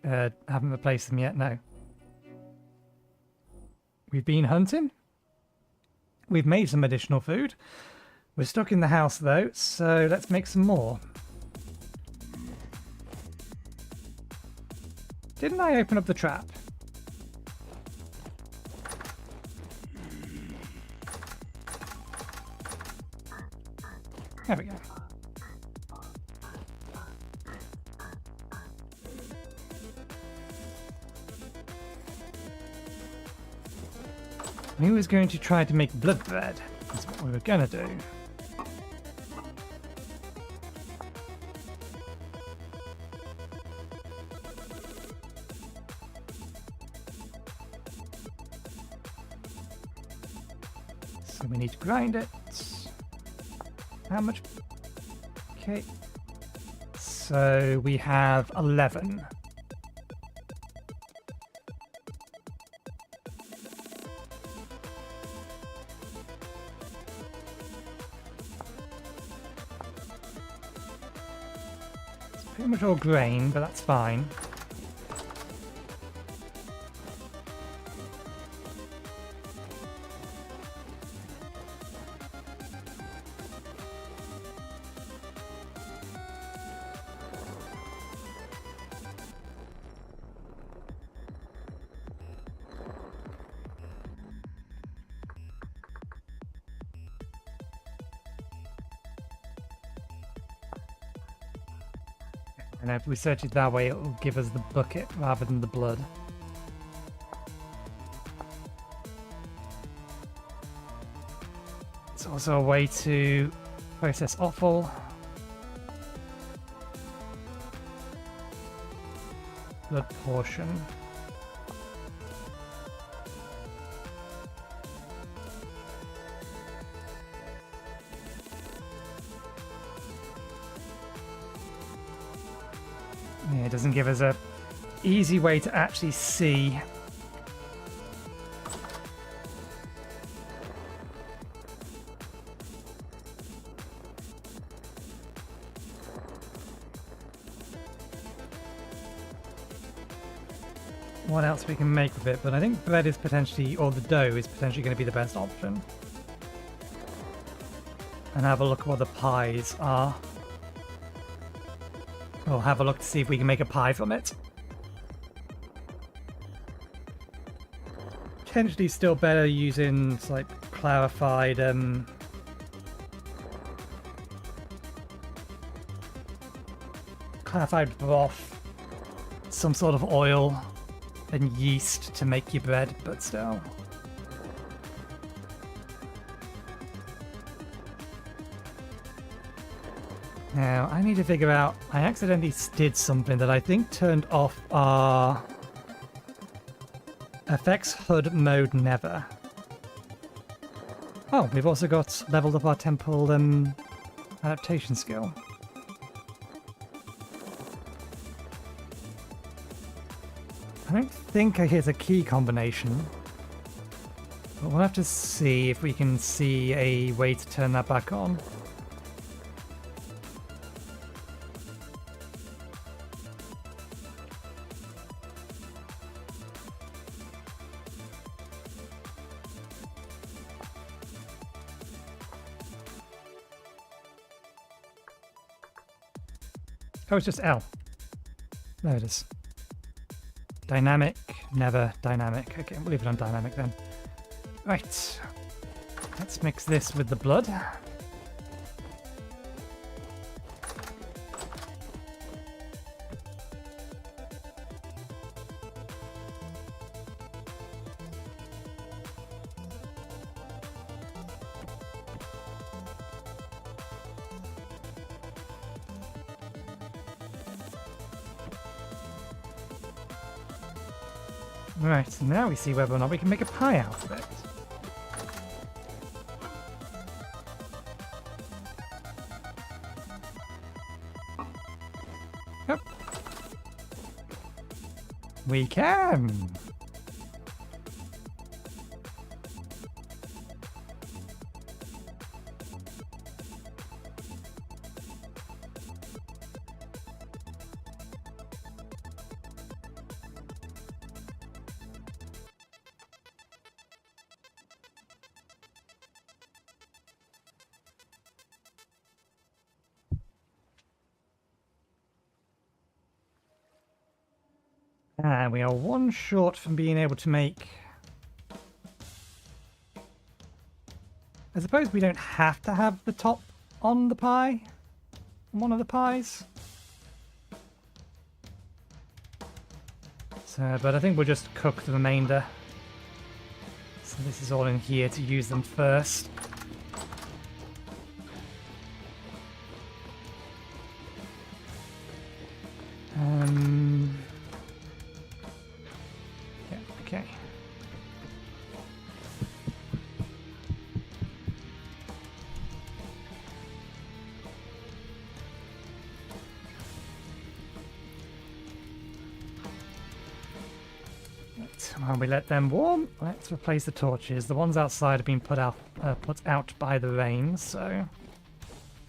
S1: haven't replaced them yet, no. We've been hunting. We've made some additional food. We're stuck in the house though, so let's make some more. Didn't I open up the trap? There we go. We was going to try to make blood bread. That's what we were gonna do. So we need to grind it. How much? Okay. So we have 11. It's pretty much all grain, but that's fine. And if we search it that way, it will give us the bucket rather than the blood. It's also a way to process offal. Blood portion. Yeah, it doesn't give us a easy way to actually see what else we can make with it, but I think bread is potentially, or the dough is potentially going to be the best option. And have a look at what the pies are. We'll have a look to see if we can make a pie from it. Potentially still better using like clarified clarified broth, some sort of oil and yeast to make your bread, but still. Now, I need to figure out, I accidentally did something that I think turned off our effects HUD mode never. Oh, we've also got leveled up our temple adaptation skill. I don't think I hit a key combination, but we'll have to see if we can see a way to turn that back on. Oh, it's just L. There it is. Dynamic, never dynamic. Okay, we'll leave it on dynamic then. Right. Let's mix this with the blood. Right, so now we see whether or not we can make a pie out of it. Yep. We can! And we are one short from being able to make... I suppose we don't have to have the top on the pie? On one of the pies? So, but I think we'll just cook the remainder. So this is all in here to use them first. Yeah, okay. While we let them warm, let's replace the torches. The ones outside have been put out by the rain, so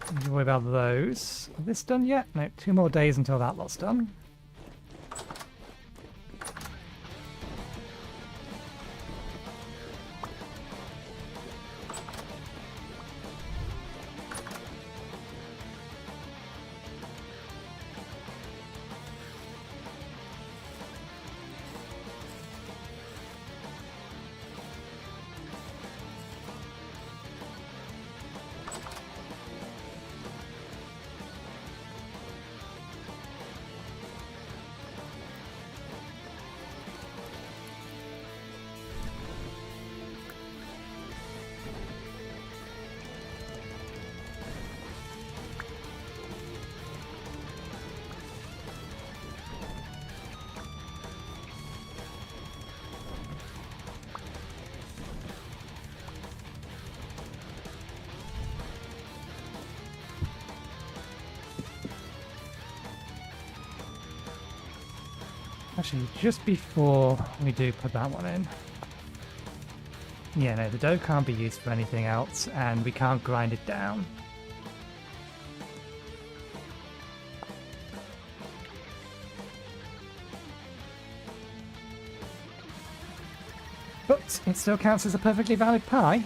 S1: don't worry about those. Is this done yet? No, 2 more days until that lot's done. Actually, just before we do put that one in. Yeah, no, the dough can't be used for anything else, and we can't grind it down. But it still counts as a perfectly valid pie.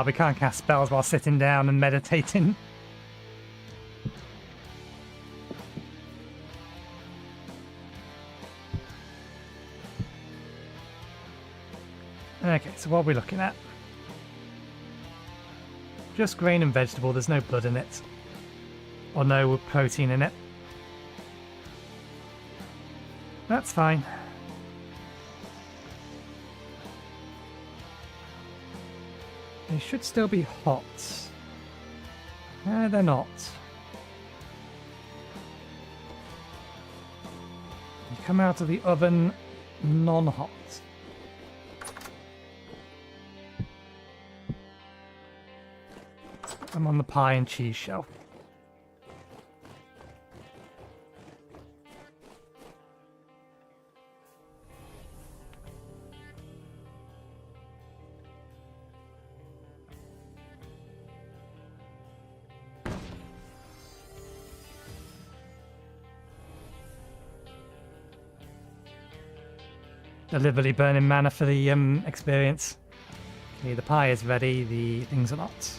S1: We can't cast spells while sitting down and meditating. Okay, so what are we looking at? Just grain and vegetable, there's no blood in it. Or no protein in it. That's fine. They should still be hot. They're not. You come out of the oven non-hot. I'm on the pie and cheese shelf. Deliberately burning mana for the experience. Okay, the pie is ready, the things are not.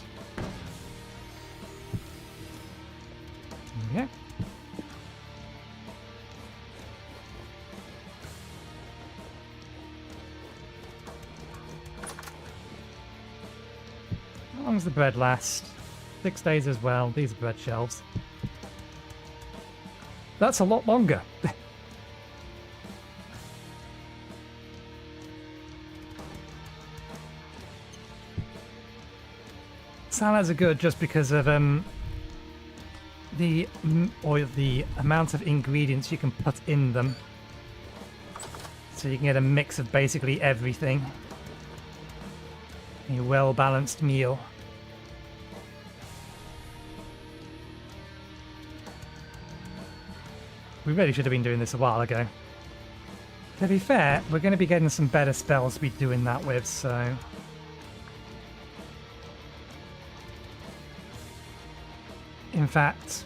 S1: Okay. How long does the bread last? 6 days as well. These are bread shelves. That's a lot longer. Salads are good just because of the amount of ingredients you can put in them. So you can get a mix of basically everything. A well-balanced meal. We really should have been doing this a while ago. To be fair, we're going to be getting some better spells to be doing that with, so... In fact,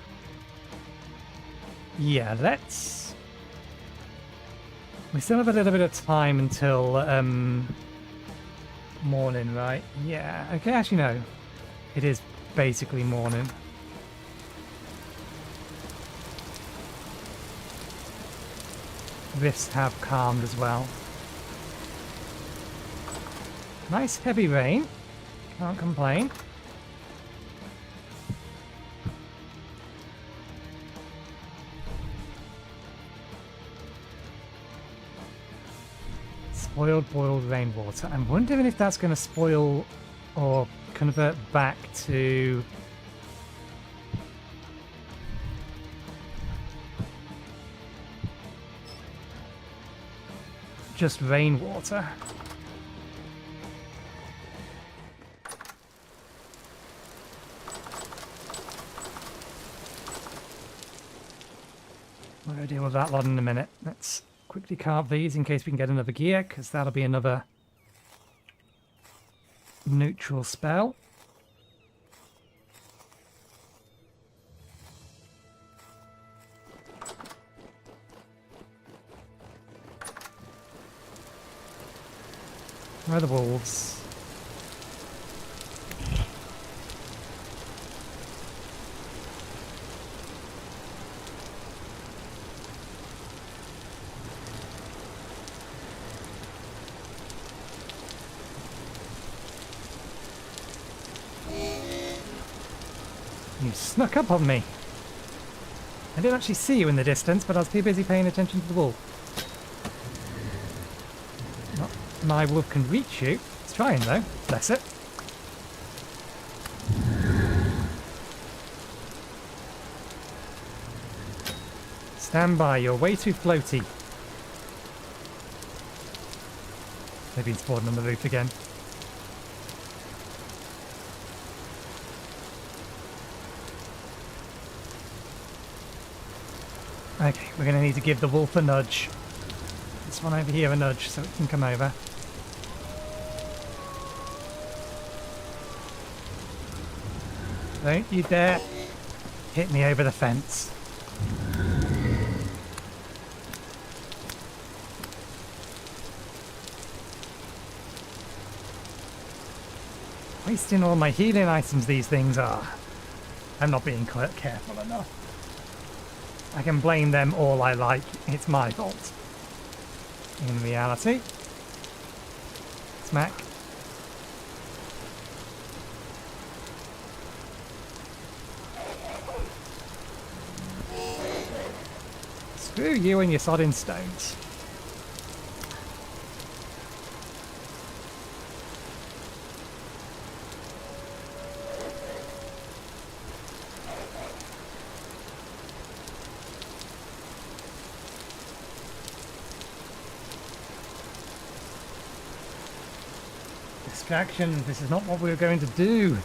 S1: yeah, let's... We still have a little bit of time until morning, right? Yeah, okay, actually no. It is basically morning. Rifts have calmed as well. Nice heavy rain. Can't complain. Spoiled boiled rainwater. I'm wondering if that's going to spoil or convert back to... just rainwater. We're going to deal with that lot in a minute. Let's quickly carve these in case we can get another gear, because that'll be another neutral spell. Where are the wolves? You snuck up on me. I didn't actually see you in the distance, but I was too busy paying attention to the wolf. Not my wolf can reach you. It's trying though. Bless it. Stand by, you're way too floaty. They've been spawning on the roof again. Okay, we're going to need to give the wolf a nudge. This one over here a nudge so it can come over. Don't you dare hit me over the fence. Wasting all my healing items these things are. I'm not being careful enough. I can blame them all I like, it's my fault. In reality. Smack. Screw you and your sodding stones. Distraction. This is not what we were going to do.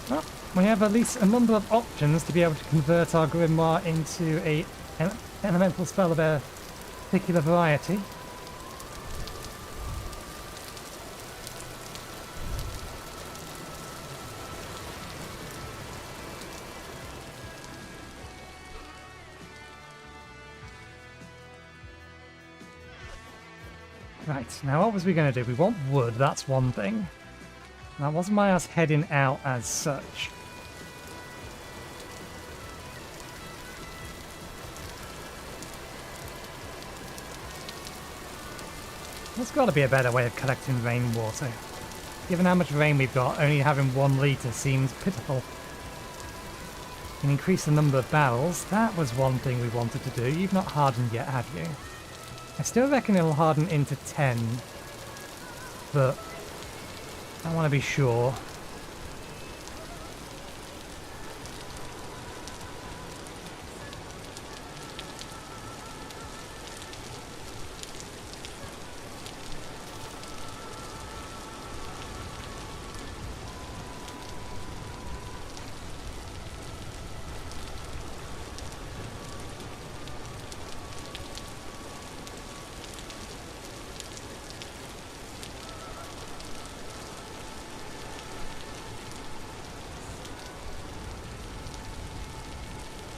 S1: Well, we have at least a number of options to be able to convert our grimoire into a elemental spell of a particular variety. Right, now what was we going to do? We want wood, that's one thing. That wasn't my ass heading out as such. There's got to be a better way of collecting rainwater. Given how much rain we've got, only having 1 litre seems pitiful. You can increase the number of barrels. That was one thing we wanted to do. You've not hardened yet, have you? I still reckon it'll harden into 10. But I want to be sure.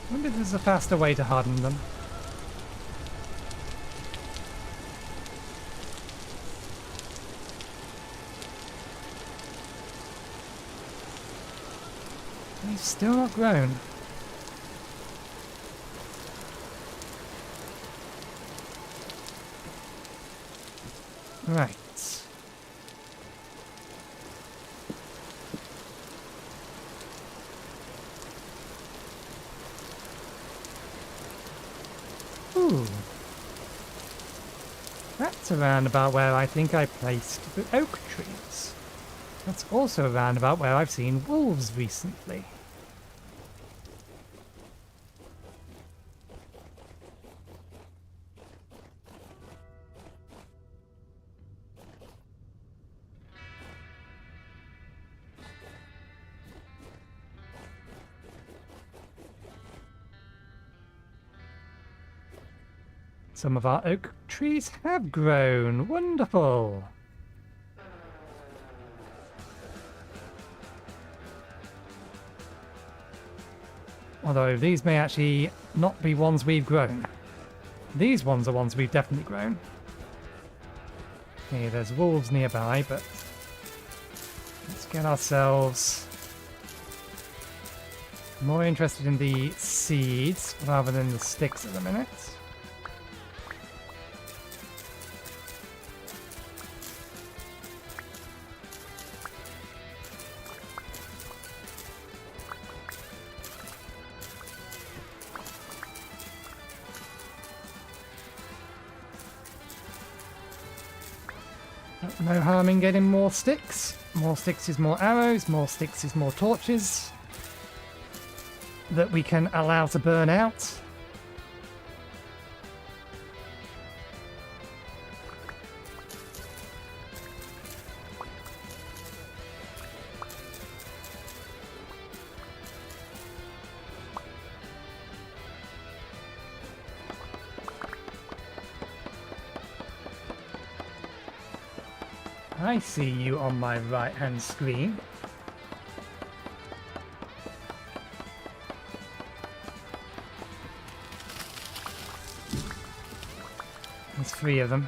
S1: I wonder if there's a faster way to harden them. They've still not grown. Right. Ooh. That's around about where I think I placed the oak trees. That's also around about where I've seen wolves recently. Some of our oak trees have grown. Wonderful. Although these may actually not be ones we've grown. These ones are ones we've definitely grown. Okay, there's wolves nearby, but let's get ourselves more interested in the seeds rather than the sticks at the minute. No harm in getting more sticks. More sticks is more arrows, more sticks is more torches that we can allow to burn out. I see you on my right-hand screen. There's 3 of them.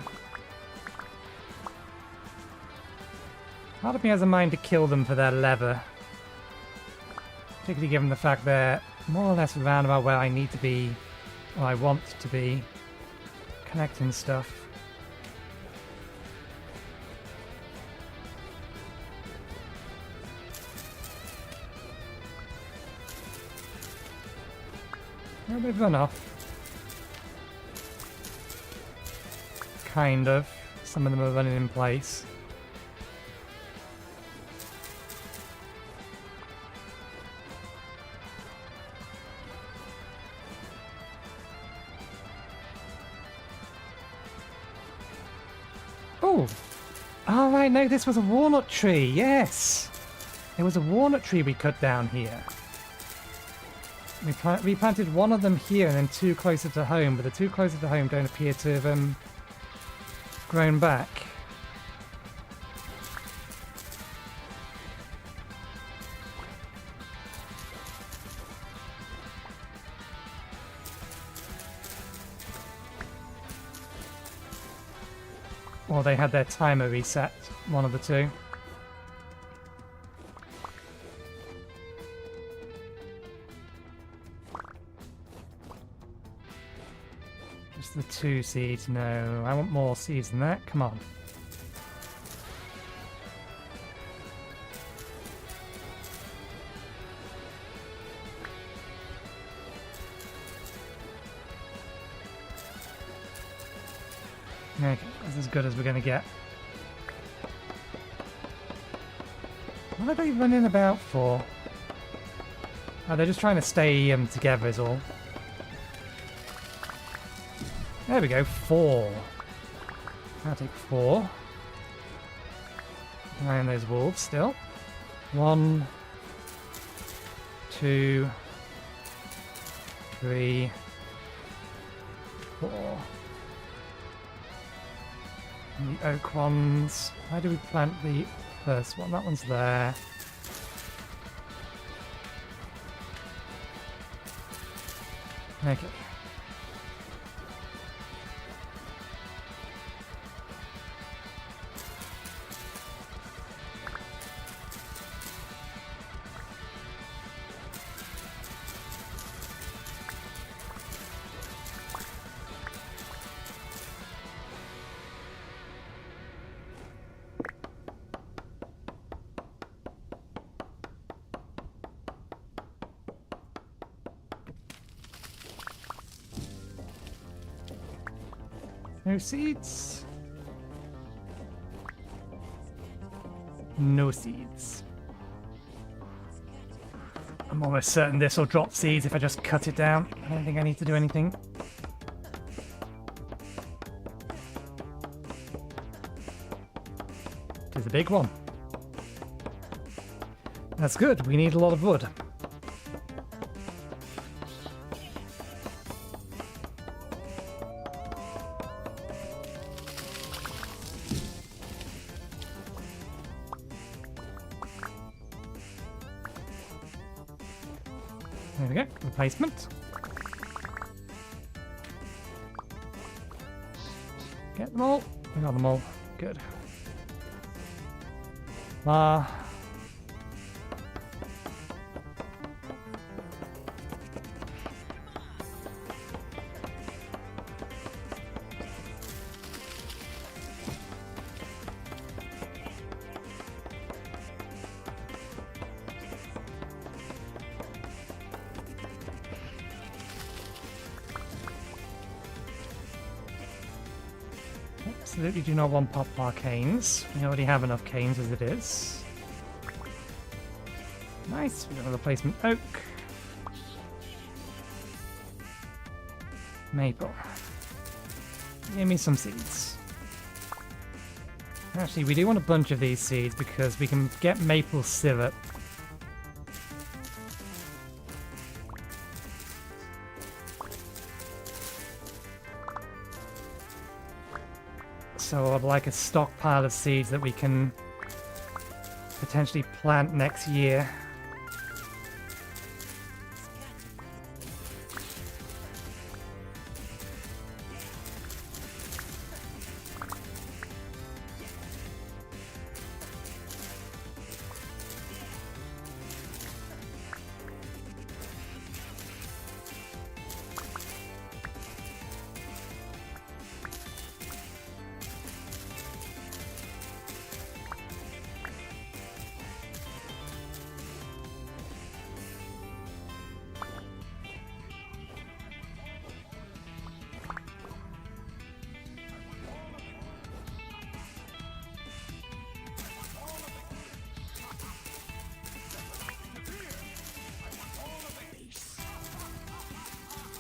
S1: Part of me has a mind to kill them for their leather. Particularly given the fact they're more or less around about where I need to be, or I want to be, connecting stuff. Well, they've run off. Kind of. Some of them are running in place. Oh! Oh, right, no, this was a walnut tree, yes! It was a walnut tree we cut down here. We planted one of them here and then 2 closer to home, but the 2 closer to home don't appear to have grown back. Or they had their timer reset, one of the 2. The 2 seeds, no. I want more seeds than that. Come on. Okay, that's as good as we're going to get. What are they running about for? Oh, they're just trying to stay together is all. There we go, 4. I'll take 4. And those wolves still. 1, 2, 3, 4. And the oak ones. Where do we plant the first one? That one's there. Okay. No seeds. No seeds. I'm almost certain this will drop seeds if I just cut it down. I don't think I need to do anything. It is a big one. That's good. We need a lot of wood. There we go, replacement. Get them all. We got them all. Good. Absolutely do not want poplar canes. We already have enough canes as it is. Nice, we got a replacement oak. Maple. Give me some seeds. Actually, we do want a bunch of these seeds because we can get maple syrup. So I'd like a stockpile of seeds that we can potentially plant next year.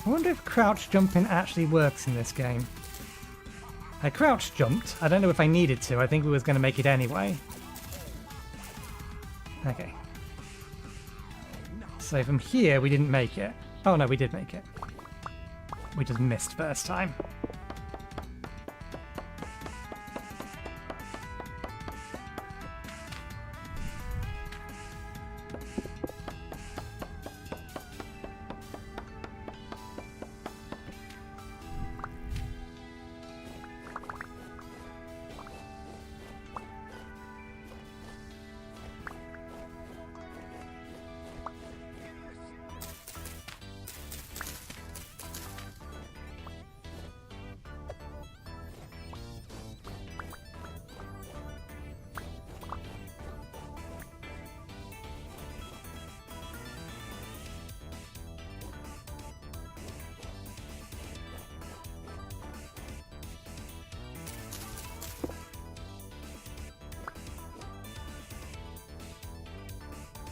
S1: I wonder if crouch jumping actually works in this game. I crouch jumped. I don't know if I needed to. I think we was going to make it anyway. Okay. So from here, we didn't make it. Oh no, we did make it. We just missed first time.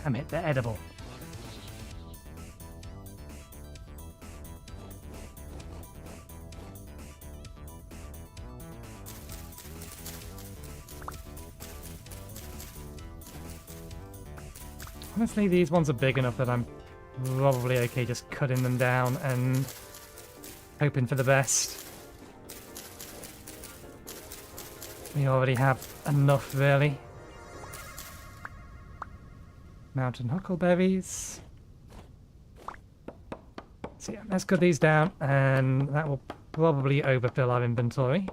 S1: Damn it, they're edible. Honestly, these ones are big enough that I'm probably okay just cutting them down and hoping for the best. We already have enough, really. Mountain huckleberries. So yeah, let's cut these down, and that will probably overfill our inventory.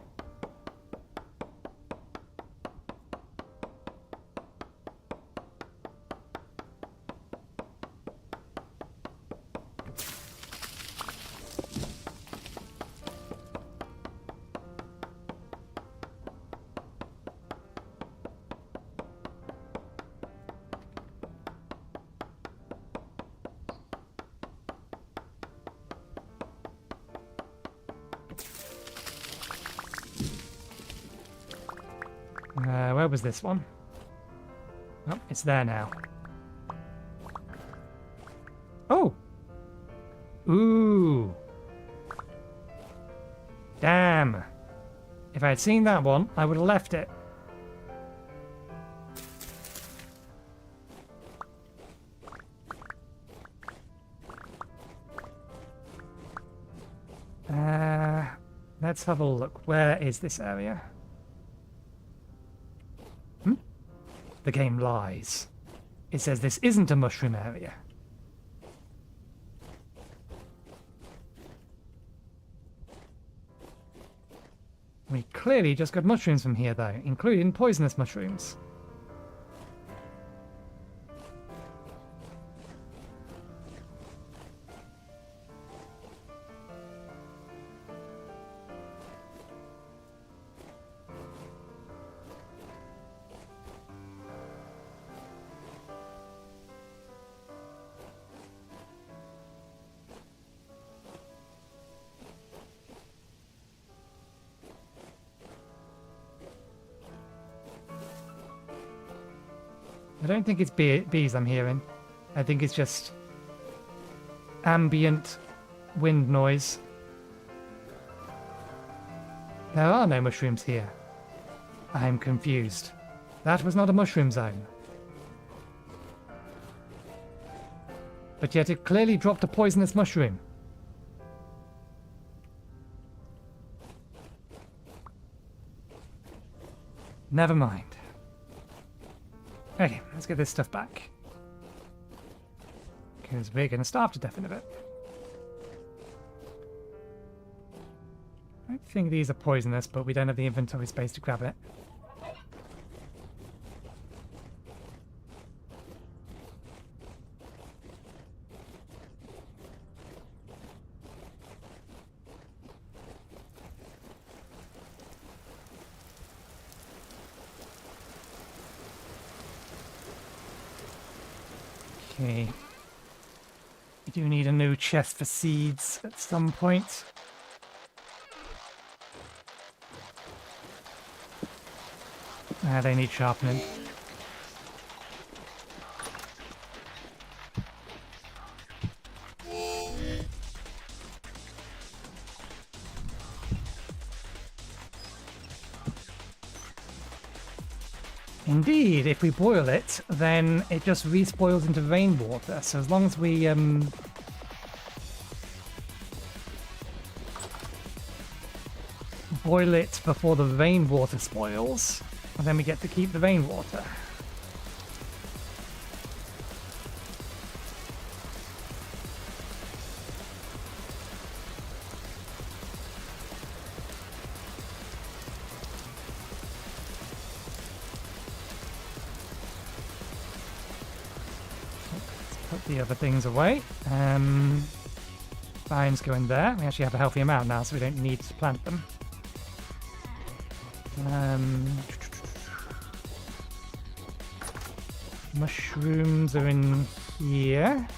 S1: Where was this one? Oh, it's there now. Oh! Ooh! Damn! If I had seen that one, I would have left it. Let's have a look. Where is this area? The game lies. It says this isn't a mushroom area. We clearly just got mushrooms from here, though, including poisonous mushrooms. I don't think it's bees I'm hearing. I think it's just ambient wind noise. There are no mushrooms here. I am confused. That was not a mushroom zone. But yet it clearly dropped a poisonous mushroom. Never mind. Okay, let's get this stuff back. Because we're going to starve to death in a bit. I think these are poisonous, but we don't have the inventory space to grab it. Okay. We do need a new chest for seeds at some point. They need sharpening. Indeed, if we boil it, then it just re-spoils into rainwater. So as long as we boil it before the rainwater spoils, then we get to keep the rainwater. Put the other things away. Vines go in there. We actually have a healthy amount now, so we don't need to plant them. Mushrooms are in here.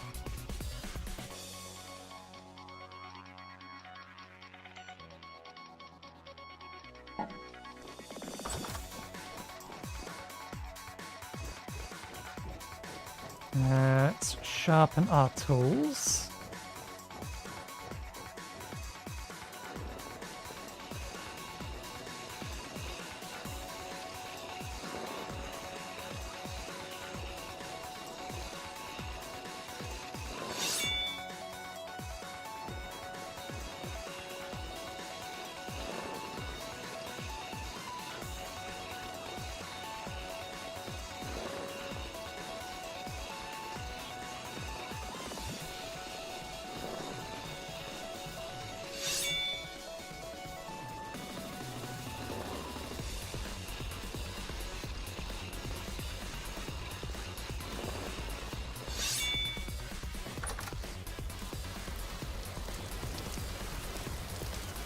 S1: Let's sharpen our tools.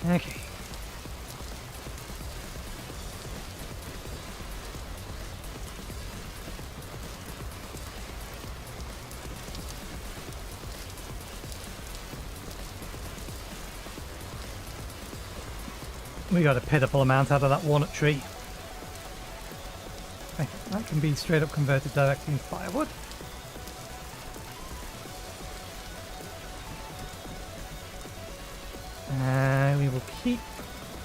S1: Okay. We got a pitiful amount out of that walnut tree. Okay, that can be straight up converted directly into firewood. We will keep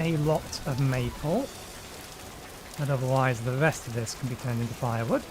S1: a lot of maple, but otherwise the rest of this can be turned into firewood.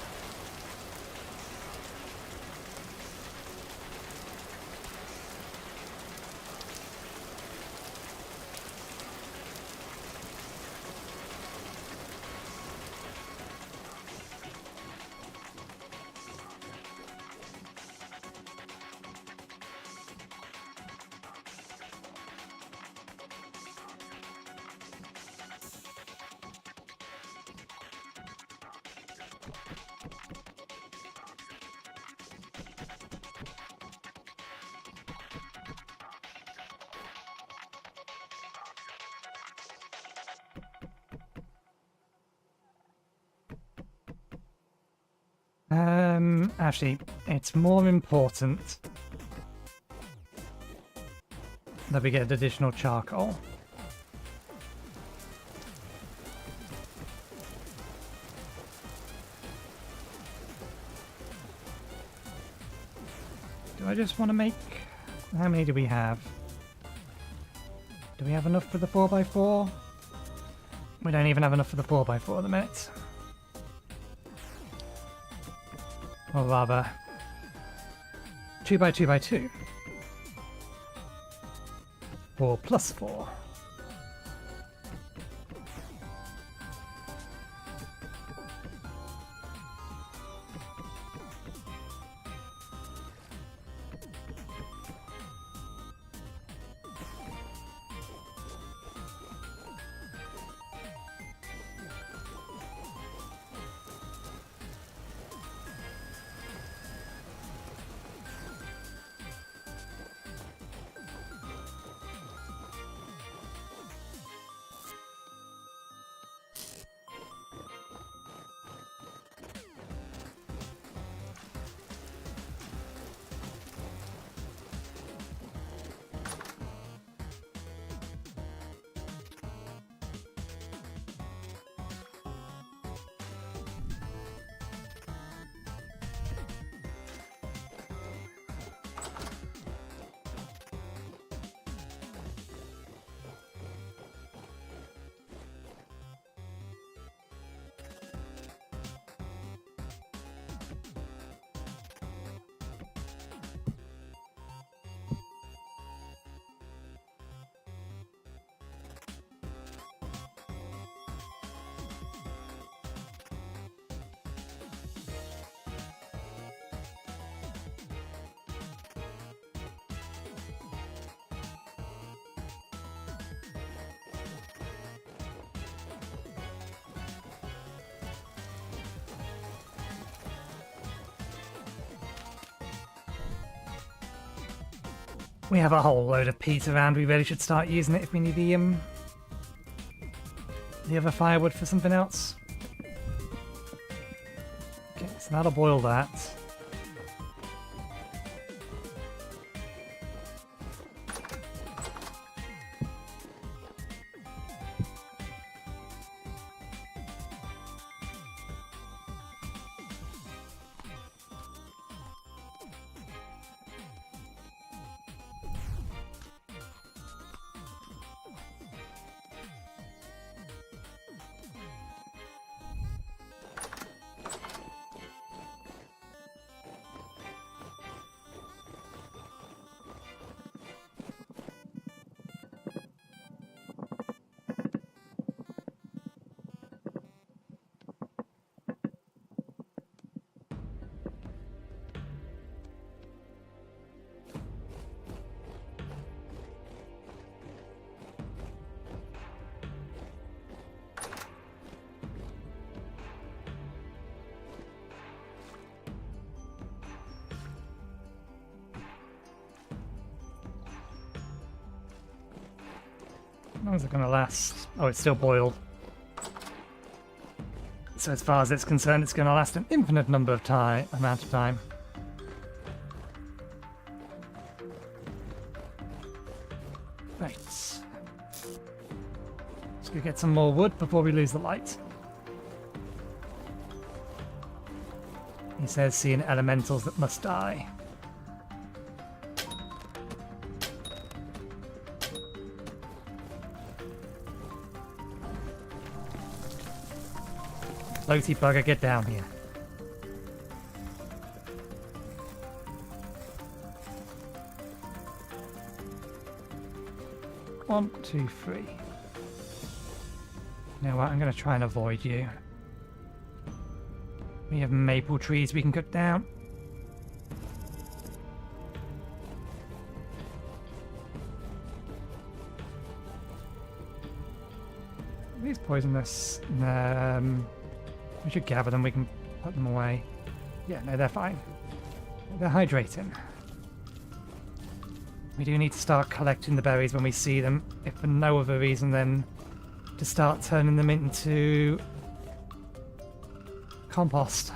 S1: Actually, it's more important that we get additional charcoal. Do I just want to make... How many do we have? Do we have enough for the 4x4? We don't even have enough for the 4x4 at the minute. Or rather, 2x2x2. 4 plus 4. We have a whole load of peat around. We really should start using it if we need the other firewood for something else. Okay, so that'll boil that. long as it's going to last. Oh, it's still boiled. So as far as it's concerned, it's going to last an infinite amount of time. Right. Let's go get some more wood before we lose the light. He says, seeing elementals that must die. Floaty bugger, get down here. One, two, three. You know what? I'm going to try and avoid you. We have maple trees we can cut down. These poisonous. We should gather them, we can put them away. Yeah, no, they're fine. They're hydrating. We do need to start collecting the berries when we see them, if for no other reason than to start turning them into compost.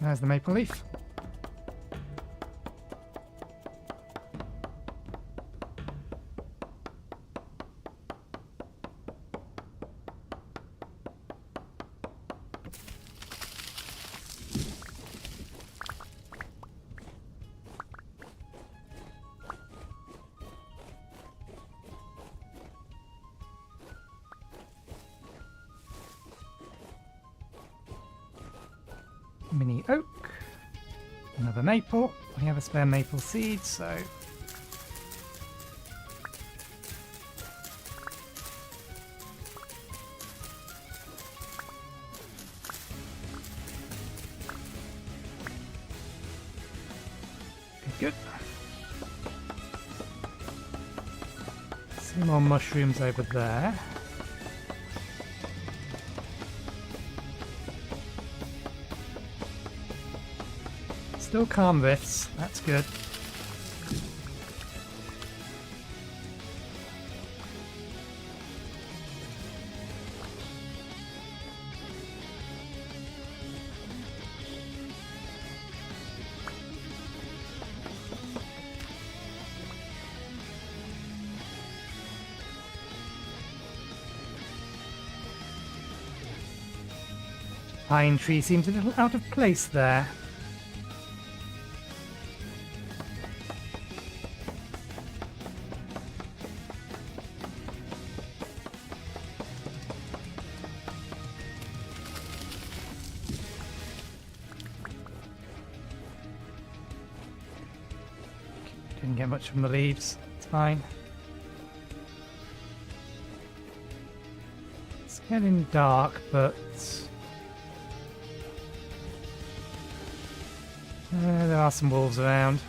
S1: There's the maple leaf. Mini oak, another maple. We have a spare maple seed, so good. Some more mushrooms over there. Still calm rifts, that's good. Pine tree seems a little out of place there. Didn't get much from the leaves, it's fine. It's getting dark, but there are some wolves around.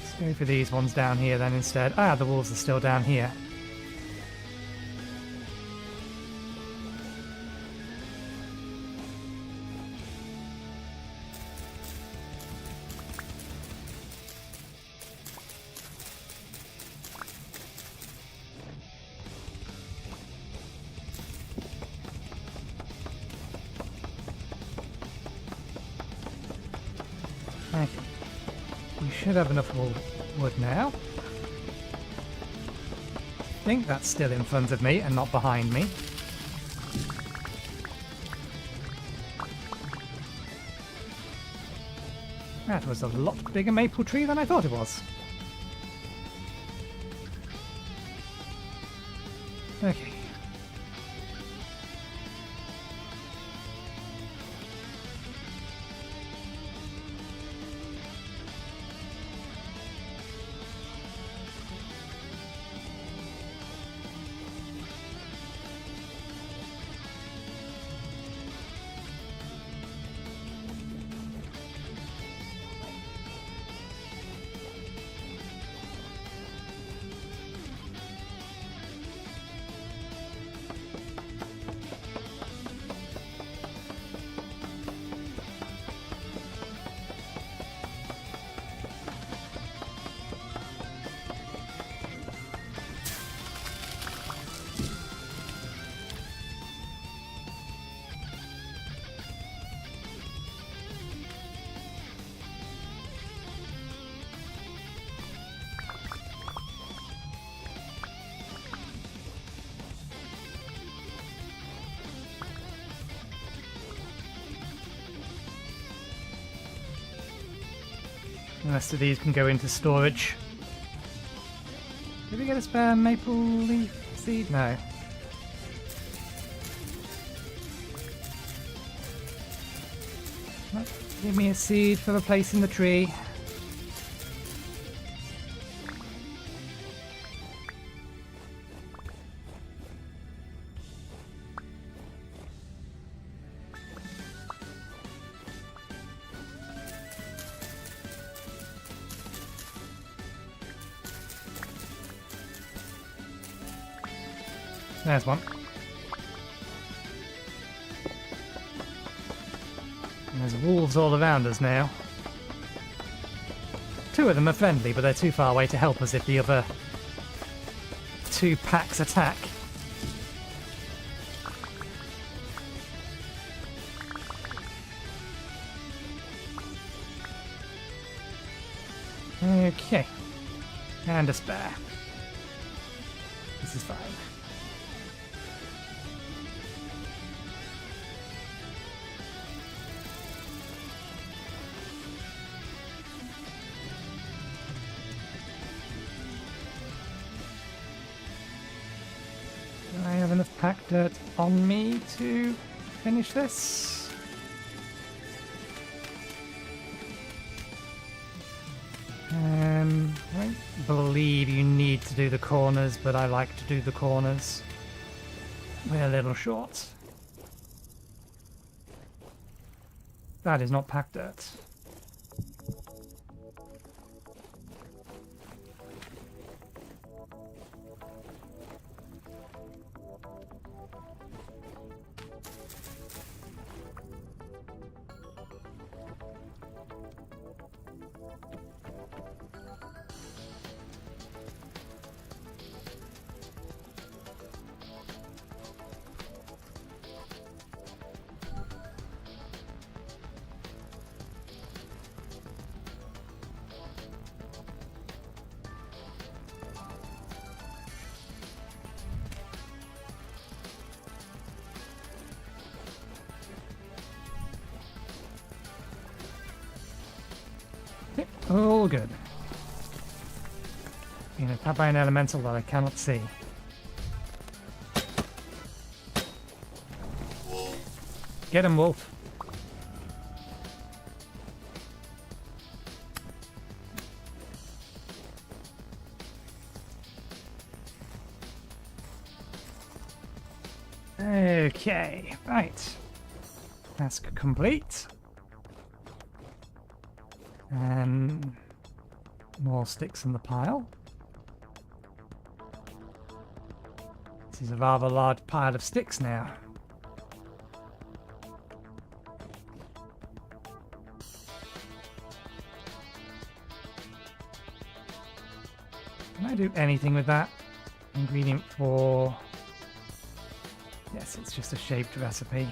S1: Let's go for these ones down here then instead. Ah, the wolves are still down here. Okay. We should have enough wood now. I think that's still in front of me and not behind me. That was a lot bigger maple tree than I thought it was. Okay. The rest of these can go into storage. Did we get a spare maple leaf seed? No. Nope. Give me a seed for replacing the tree. There's one. And there's wolves all around us now. 2 of them are friendly, but they're too far away to help us if the other 2 packs attack. Okay. And a spare. This is fine. Do I have enough pack dirt on me to finish this? I don't believe you need to do the corners, but I like to do the corners. We're a little short. That is not pack dirt. All good. Being attacked by an elemental that I cannot see. Get him, wolf. Okay, right. Task complete. And more sticks in the pile. This is a rather large pile of sticks now. Can I do anything with that? Ingredient 4. Yes, it's just a shaped recipe.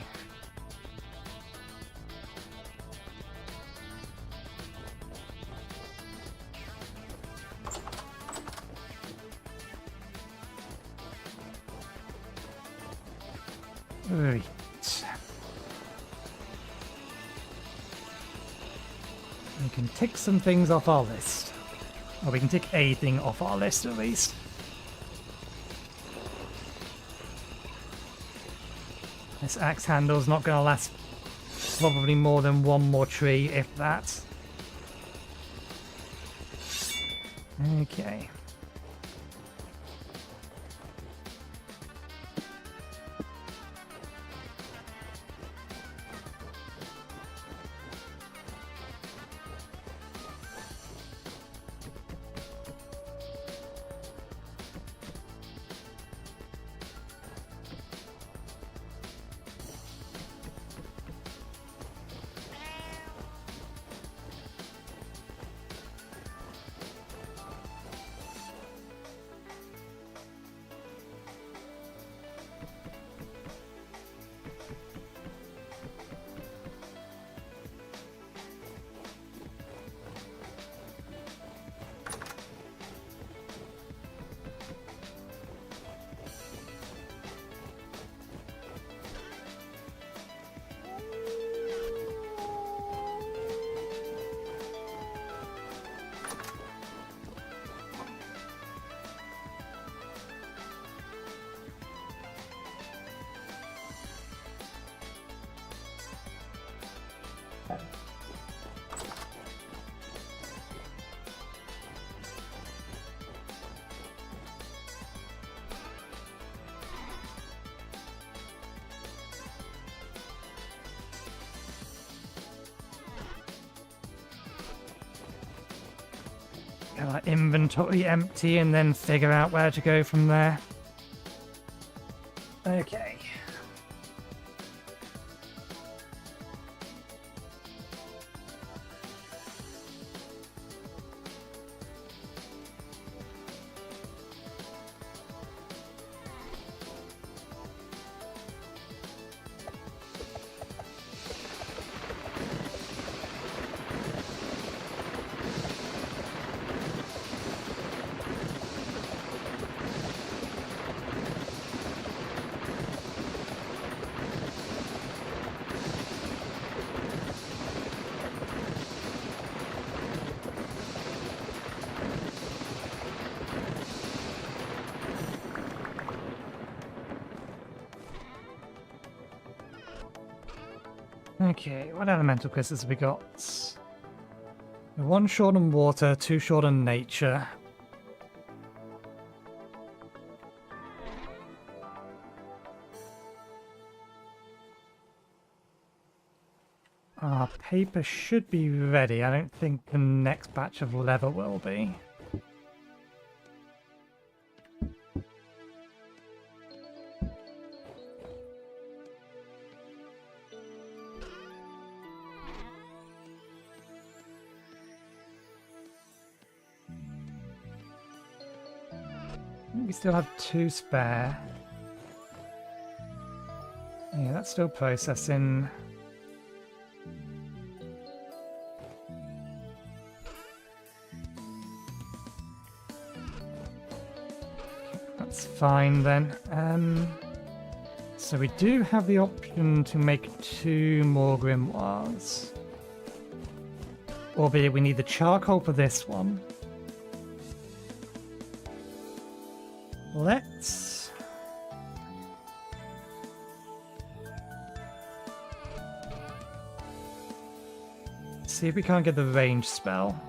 S1: Right. We can tick some things off our list. Or we can tick a thing off our list at least. This axe handle's not going to last probably more than one more tree, if that. Okay. get our inventory empty and then figure out where to go from there. Okay. Okay, what elemental crystals have we got? One short on water, two short on nature. Our paper should be ready. I don't think the next batch of leather will be. We still have 2 spare. Yeah, that's still processing. That's fine then. So we do have the option to make 2 more grimoires. Albeit we need the charcoal for this one. Let's see if we can't get the range spell.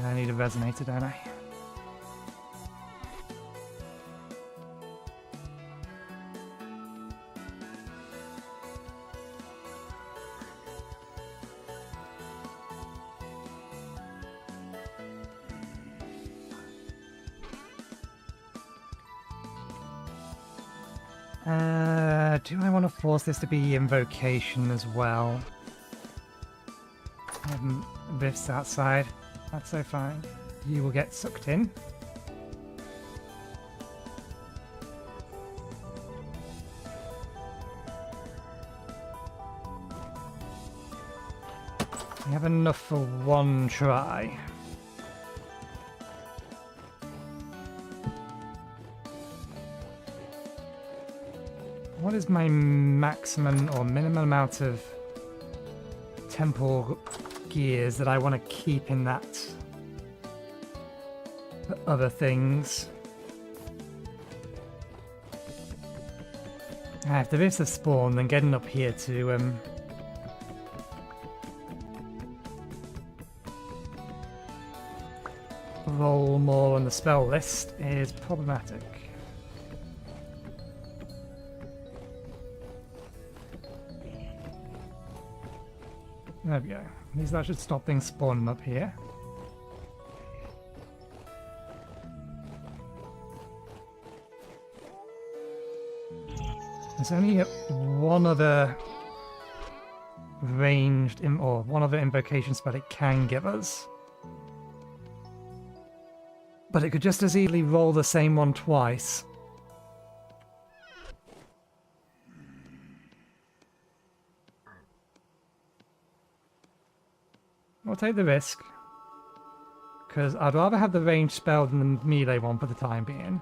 S1: I need a resonator, don't I? Do I want to force this to be invocation as well? Rifts outside. That's so fine. You will get sucked in. We have enough for one try. What is my maximum or minimum amount of temple gears that I want to keep in that for other things? If there is a spawn, then getting up here to roll more on the spell list is problematic. There we go. At least that should stop things spawning up here. There's only one other ranged or one other invocation spell it can give us. But it could just as easily roll the same one twice. I'll take the risk, because I'd rather have the ranged spell than the melee one for the time being.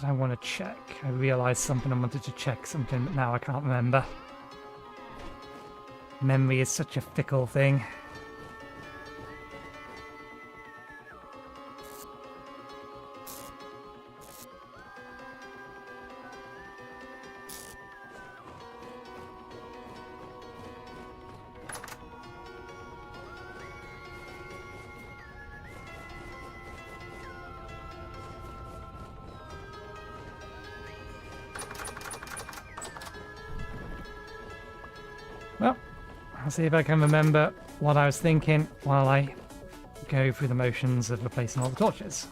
S1: I want to check? I realised something. I wanted to check something, but now I can't remember. Memory is such a fickle thing. Well, I'll see if I can remember what I was thinking while I go through the motions of replacing all the torches.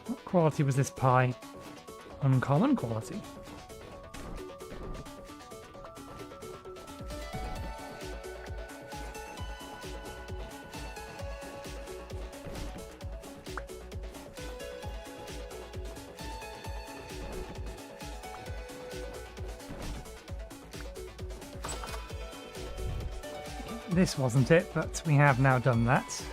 S1: What quality was this pie? Uncommon quality. This wasn't it, but we have now done that.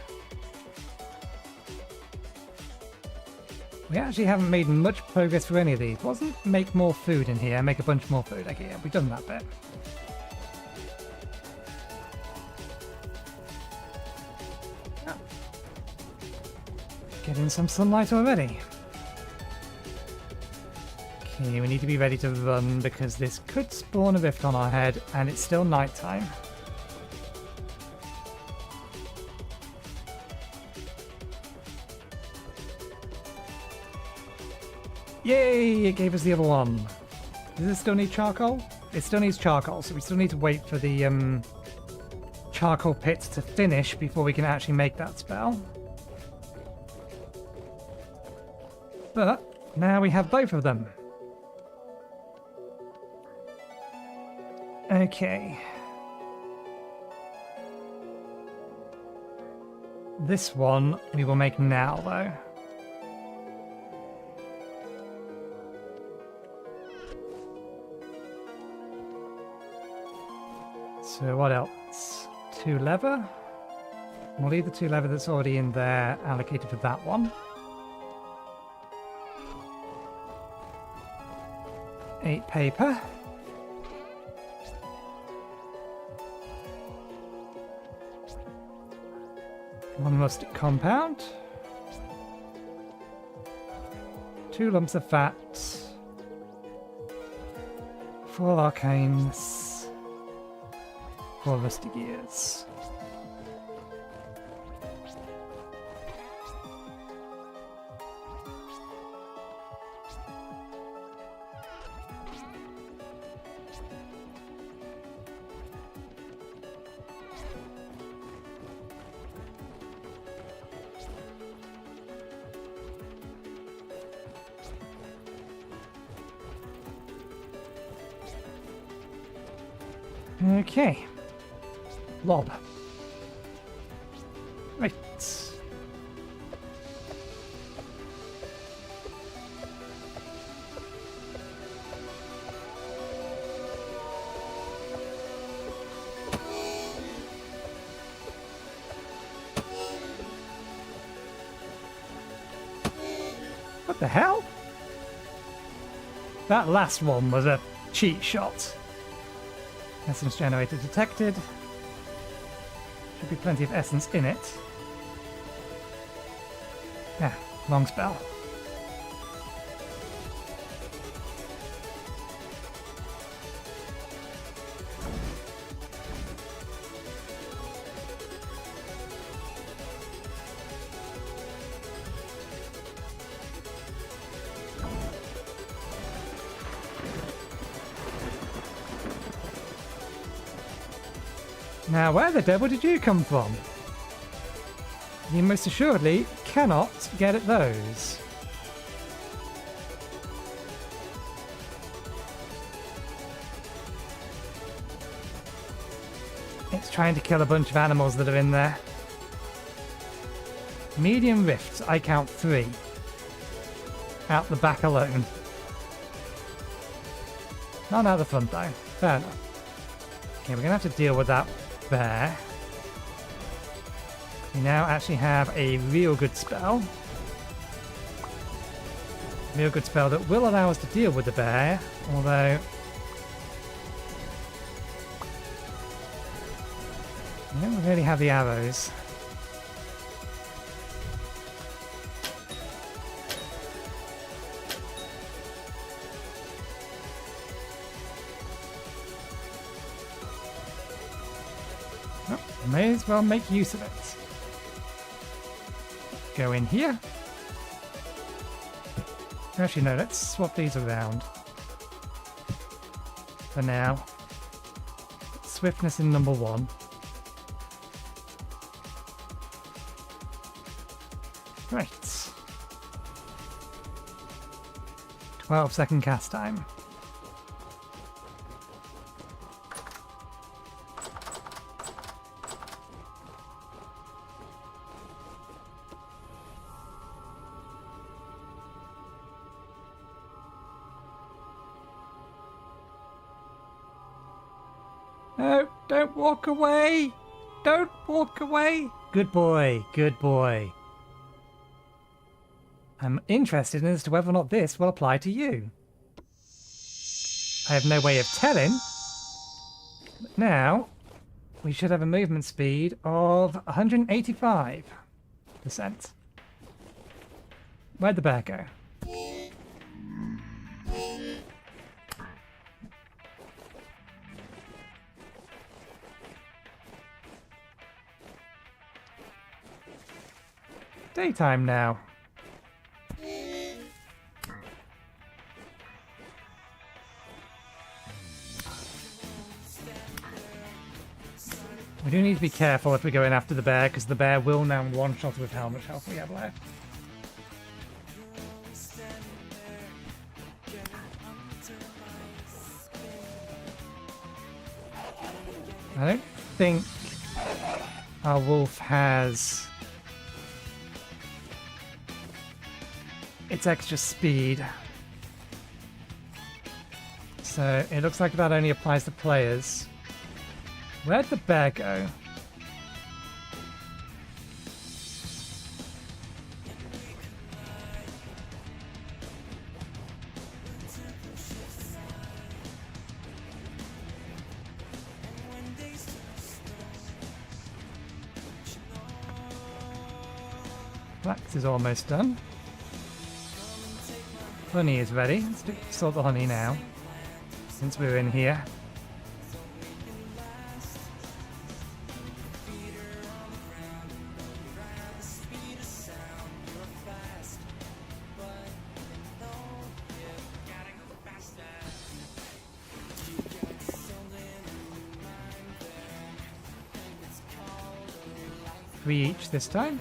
S1: We actually haven't made much progress for any of these. Wasn't make more food in here, make a bunch more food. Okay, yeah, we've done that bit. Oh. Getting some sunlight already. Okay, we need to be ready to run because this could spawn a rift on our head and it's still nighttime. Yay! It gave us the other one. Does it still need charcoal? It still needs charcoal, so we still need to wait for the charcoal pit to finish before we can actually make that spell. But now we have both of them. Okay. This one we will make now, though. So what else? 2 leather. We'll leave the 2 leather that's already in there allocated for that one. 8 paper. 1 rustic compound. 2 lumps of fat. 4 arcanes. 4 rusty gears. Okay. Lob. Right. What the hell? That last one was a cheat shot. Essence generator detected. Should be plenty of essence in it. Yeah, long spell. Now, where the devil did you come from? You most assuredly cannot get at those. It's trying to kill a bunch of animals that are in there. Medium rifts, I count 3. Out the back alone. Not out the front though. Fair enough. Okay, we're gonna have to deal with that bear. We now actually have a real good spell. Real good spell that will allow us to deal with the bear, although we don't really have the arrows. Well, may as well make use of it. Go in here. Actually, no, let's swap these around. For now. Swiftness in number 1. Right. 12-second cast time. No, don't walk away! Don't walk away! Good boy, good boy. I'm interested as to whether or not this will apply to you. I have no way of telling. But now, we should have a movement speed of 185%. Where'd the bear go? Daytime now. We do need to be careful if we go in after the bear, because the bear will now one-shot with how much health we have left. I don't think our wolf has its extra speed. So it looks like that only applies to players. Where'd the bear go? Flax is almost done. Honey is ready. Let's sort the honey now, since we're in here. Three each this time.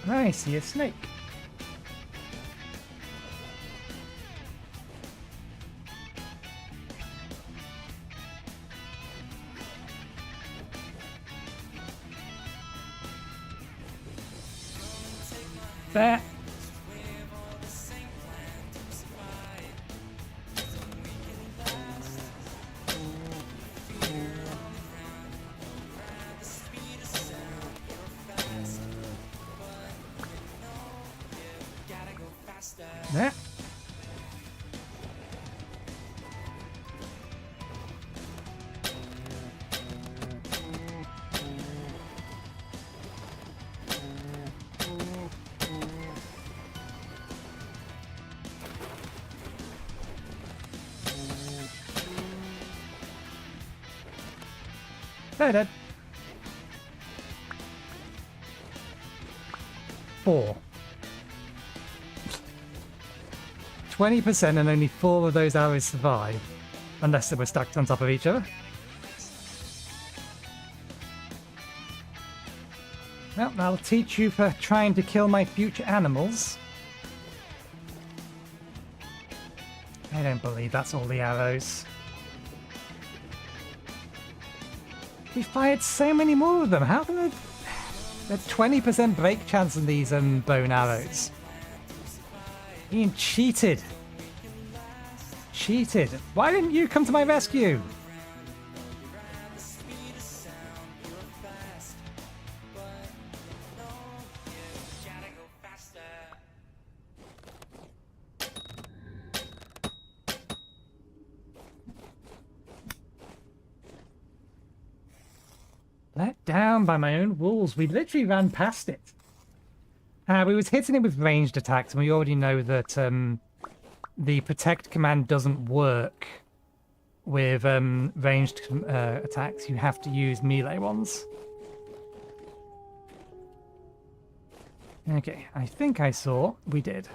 S1: I see a snake. There. There. They're dead. 4. 20% and only 4 of those arrows survive. Unless they were stacked on top of each other. Well, that'll teach you for trying to kill my future animals. I don't believe that's all the arrows. We fired so many more of them. How can they... There's 20% break chance in these bone arrows. Being cheated. Cheated. Why didn't you come to my rescue? Let down by my own wolves. We literally ran past it. We was hitting it with ranged attacks, and we already know that the protect command doesn't work with ranged attacks. You have to use melee ones. Okay, I think I saw. We did.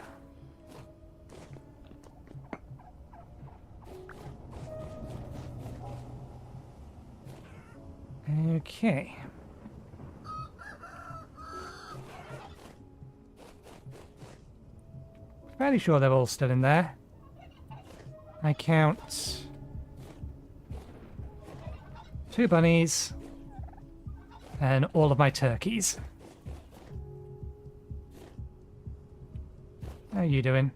S1: Okay. Fairly sure they're all still in there. I count 2 bunnies and all of my turkeys. How are you doing?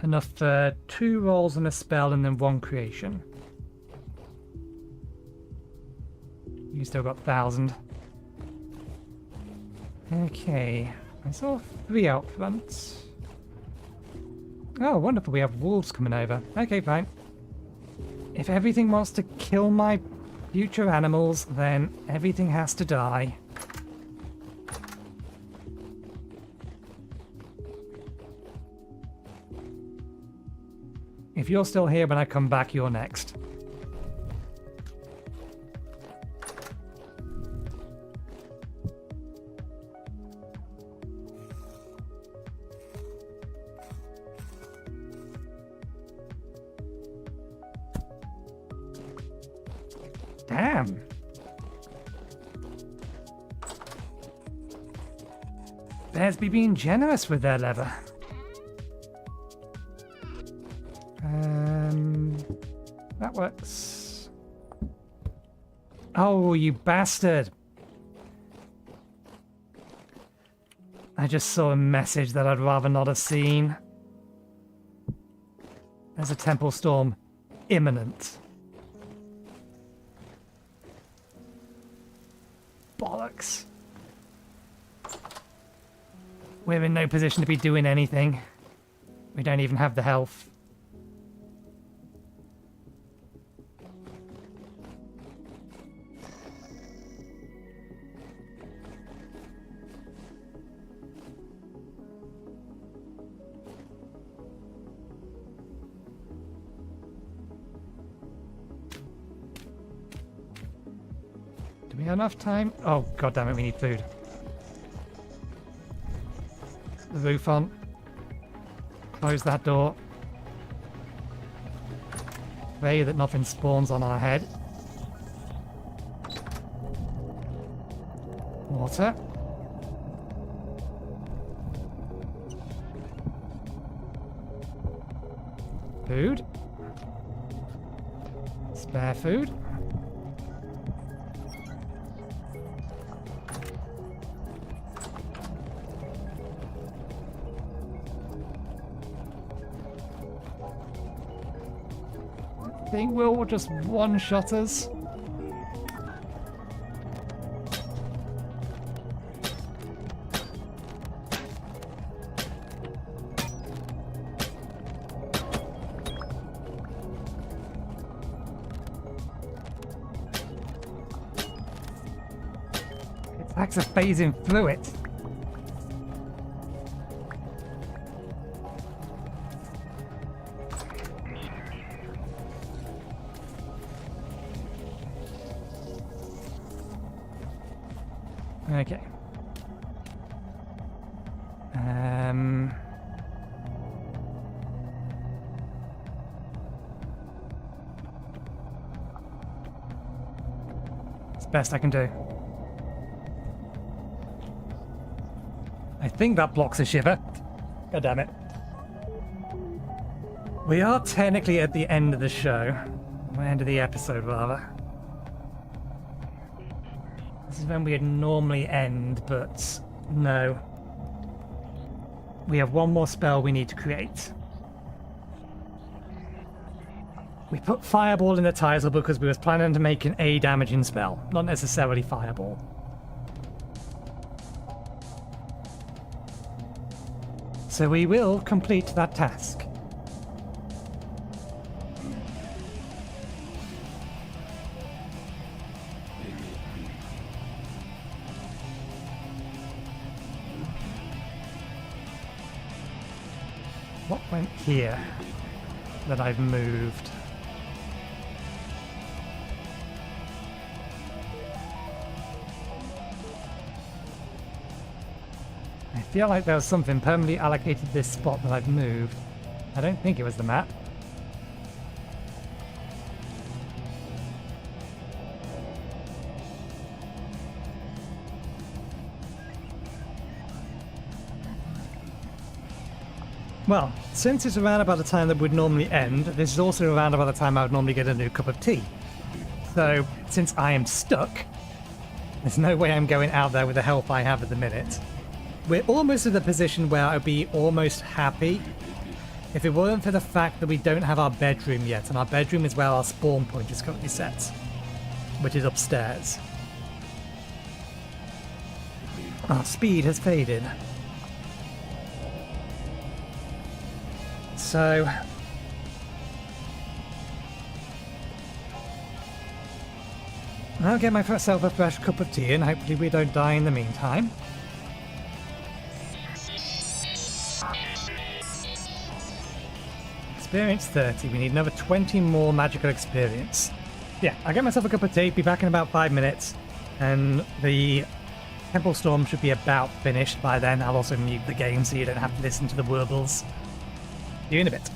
S1: Enough for 2 rolls and a spell and then 1 creation. You still got 1,000. Okay. I saw 3 out front. Oh, wonderful. We have wolves coming over. Okay, fine. If everything wants to kill my future animals, then everything has to die. If you're still here when I come back, you're next. Damn. Bears be being generous with their leather. That works. Oh, you bastard. I just saw a message that I'd rather not have seen. There's a temple storm imminent. Bollocks. We're in no position to be doing anything. We don't even have the health. Do we have enough time? Oh, god damn it, we need food. The roof on. Close that door. Pray that nothing spawns on our head. Water. Food. Spare food. I think we'll just one-shot us. Attacks are phasing through it. Okay. It's the best I can do. I think that blocks a shiver. God damn it. We are technically at the end of the show. Or end of the episode, rather. is when we'd normally end, but no. We have one more spell we need to create. We put Fireball in the title because we was planning to make an A damaging spell, not necessarily Fireball. So we will complete that task. What went here that I've moved? I feel like there was something permanently allocated to this spot that I've moved. I don't think it was the map. Well, since it's around about the time that would normally end, this is also around about the time I would normally get a new cup of tea. So, since I am stuck, there's no way I'm going out there with the health I have at the minute. We're almost in the position where I'd be almost happy if it weren't for the fact that we don't have our bedroom yet, and our bedroom is where our spawn point is currently set, which is upstairs. Our speed has faded. So I'll get myself a fresh cup of tea and hopefully we don't die in the meantime. Experience 30. We need another 20 more magical experience. Yeah, I'll get myself a cup of tea, be back in about 5 minutes, and the Temple Storm should be about finished by then. I'll also mute the game so you don't have to listen to the warbles. See you in a bit.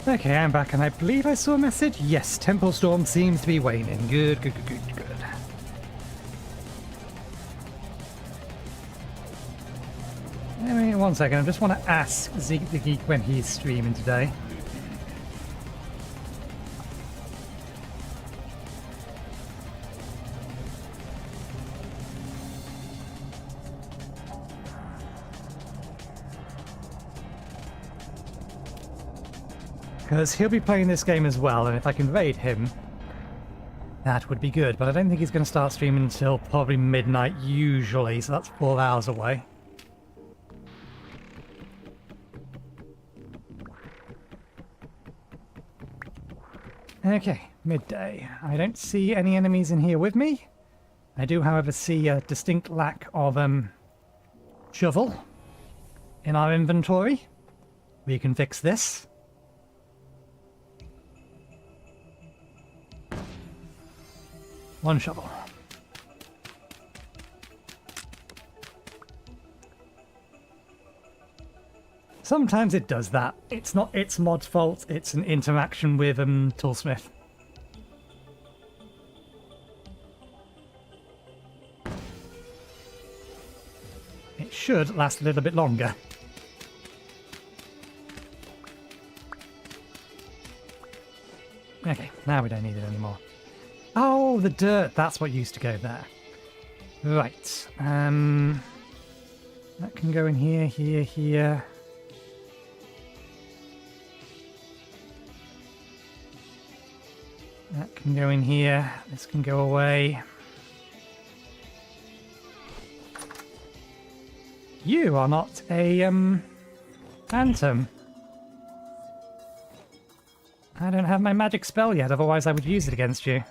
S1: Okay, I'm back, and I believe I saw a message. Yes, Temple Storm seems to be waning. Good, good, good, good, good. Anyway, 1 second. I just want to ask Zeke the Geek when he's streaming today. Because he'll be playing this game as well, and if I can raid him, that would be good. But I don't think he's going to start streaming until probably midnight usually, so that's 4 hours away. Okay, midday. I don't see any enemies in here with me. I do, however, see a distinct lack of shovel in our inventory. We can fix this. One shovel. Sometimes it does that. It's not its mod's fault, it's an interaction with Toolsmith. It should last a little bit longer. Okay, now we don't need it anymore. Oh, the dirt, that's what used to go there. Right, that can go in here, here, here. That can go in here. This can go away. You are not a phantom. I don't have my magic spell yet, otherwise I would use it against you.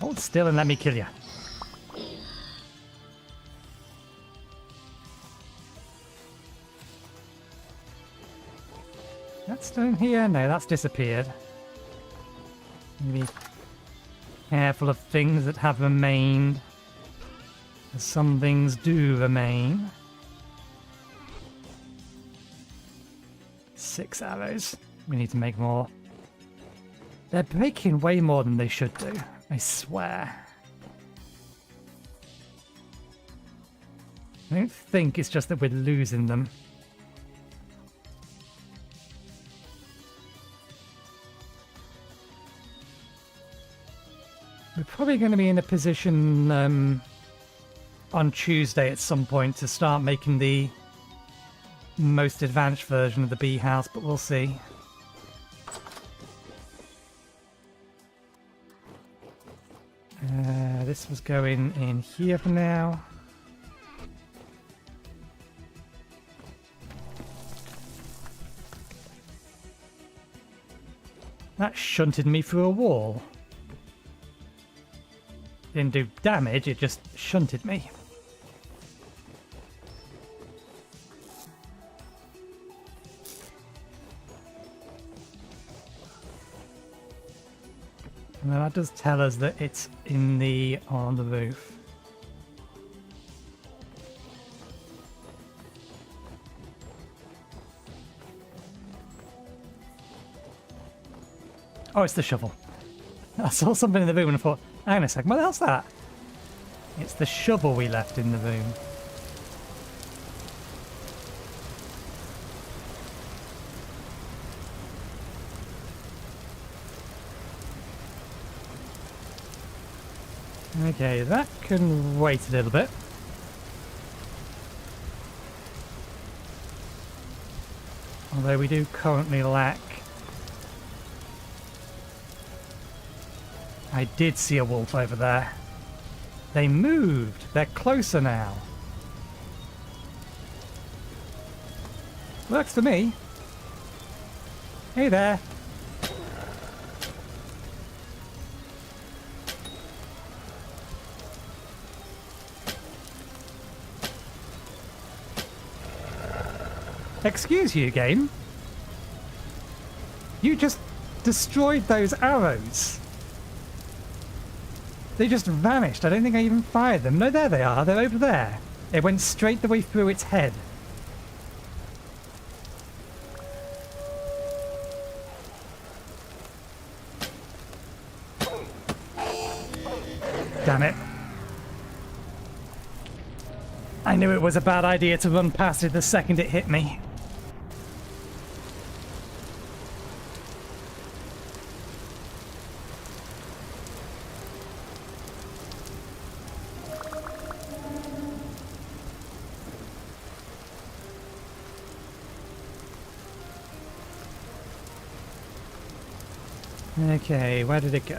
S1: Hold still and let me kill you. That's still in here? No, that's disappeared. Be careful of things that have remained, as some things do remain. 6 arrows. We need to make more. They're breaking way more than they should do, I swear. I don't think it's just that we're losing them. We're probably going to be in a position on Tuesday at some point to start making the most advanced version of the bee house, but we'll see. This was going in here for now. That shunted me through a wall. Didn't do damage, it just shunted me. Now that does tell us that it's on the roof. Oh, it's the shovel. I saw something in the room and I thought, hang on a second, what else is that? It's the shovel we left in the room. Okay, that can wait a little bit. Although we do currently lack... I did see a wolf over there. They moved. They're closer now. Works for me. Hey there. Excuse you, game. You just destroyed those arrows. They just vanished. I don't think I even fired them. No, there they are. They're over there. It went straight the way through its head. Damn it. I knew it was a bad idea to run past it the second it hit me. Okay, where did it go?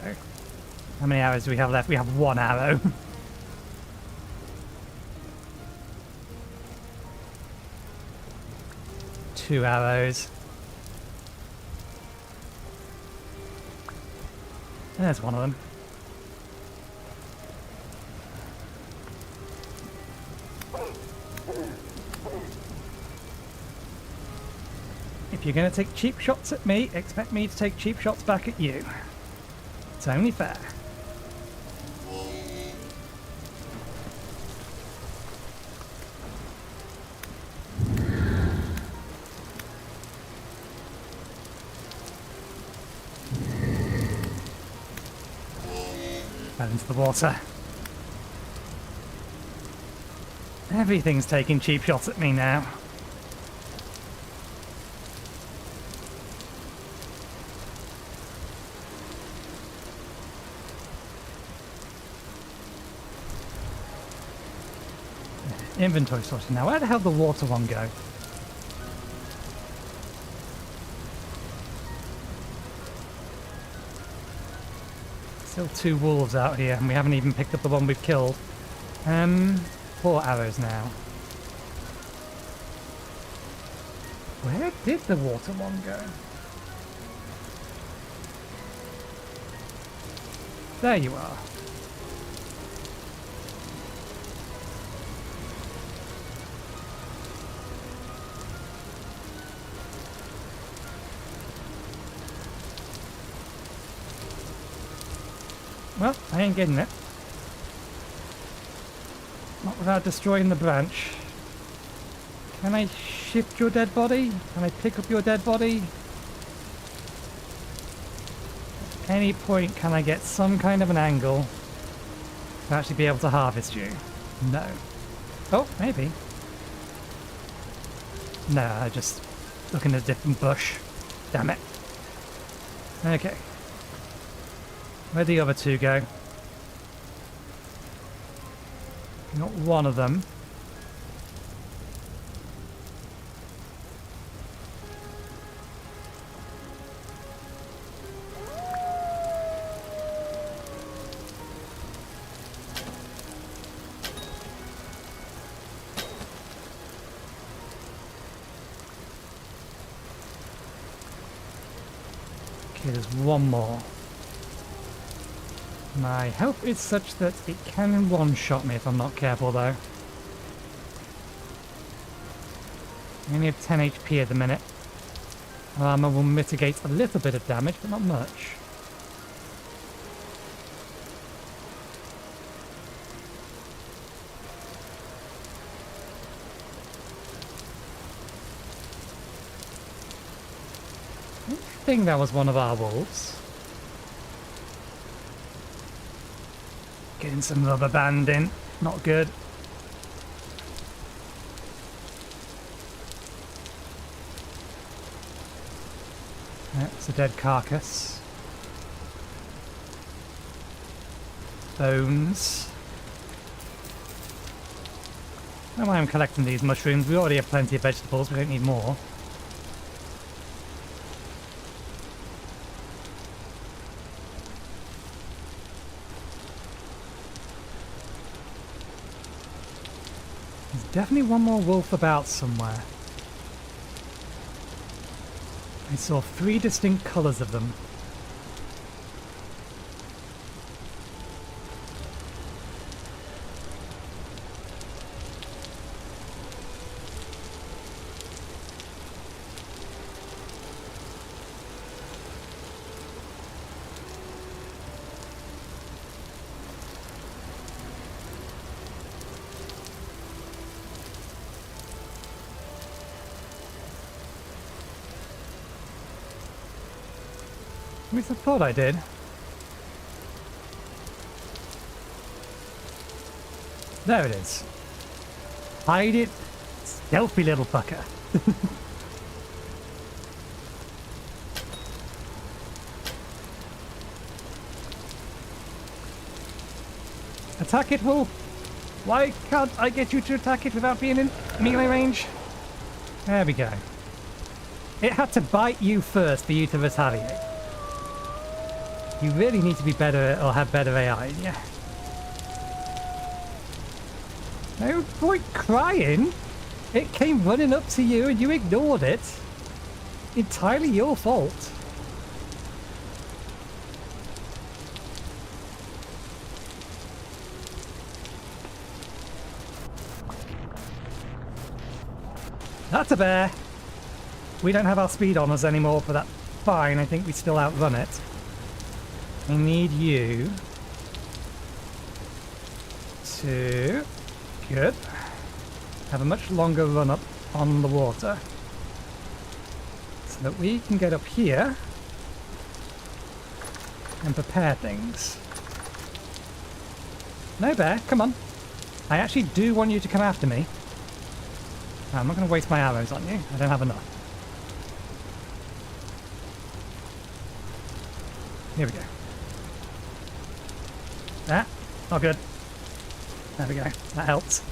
S1: How many arrows do we have left? We have 1 arrow. Two arrows. There's one of them. If you're going to take cheap shots at me, expect me to take cheap shots back at you. It's only fair. Fell into the water. Everything's taking cheap shots at me now. Inventory sorted. Now, where the hell did the water one go? Still 2 wolves out here, and we haven't even picked up the one we've killed. 4 arrows now. Where did the water one go? There you are. Well, I ain't getting it. Not without destroying the branch. Can I shift your dead body? Can I pick up your dead body? At any point, can I get some kind of an angle to actually be able to harvest you? No. Oh, maybe. No, I just looking at a different bush. Damn it. Okay. Where'd the other 2 go? Not one of them. Okay, there's one more. My health is such that it can one-shot me if I'm not careful, though. I only have 10 HP at the minute. Armor will mitigate a little bit of damage, but not much. I think that was one of our wolves. Getting some rubber band in. Not good. That's a dead carcass. Bones. I don't know why I'm collecting these mushrooms. We already have plenty of vegetables. We don't need more. Definitely one more wolf about somewhere. I saw 3 distinct colours of them. least I thought I did. There it is. Hide it, stealthy little fucker. Attack it, Wolf! Why can't I get you to attack it without being in melee range? There we go. It had to bite you first for you to retaliate. You really need to be better or have better AI, yeah. No point crying. It came running up to you and you ignored it. Entirely your fault. That's a bear. We don't have our speed on us anymore, but that's fine. I think we still outrun it. I need you to... Good. Have a much longer run up on the water. So that we can get up here and prepare things. No, bear, come on. I actually do want you to come after me. I'm not going to waste my arrows on you. I don't have enough. Here we go. That. Oh, good. There we go. That helps.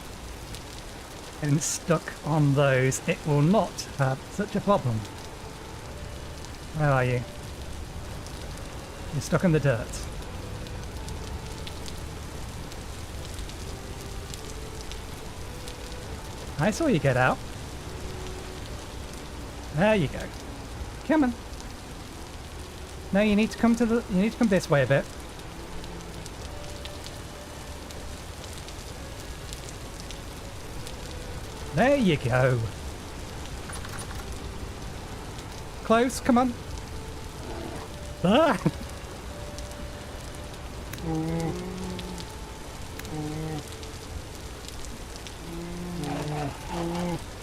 S1: Getting stuck on those, it will not have such a problem. Where are you? You're stuck in the dirt. I saw you get out. There you go. Come on. No, you need to come to the. You need to come this way a bit. There you go. Close. Come on. Ah!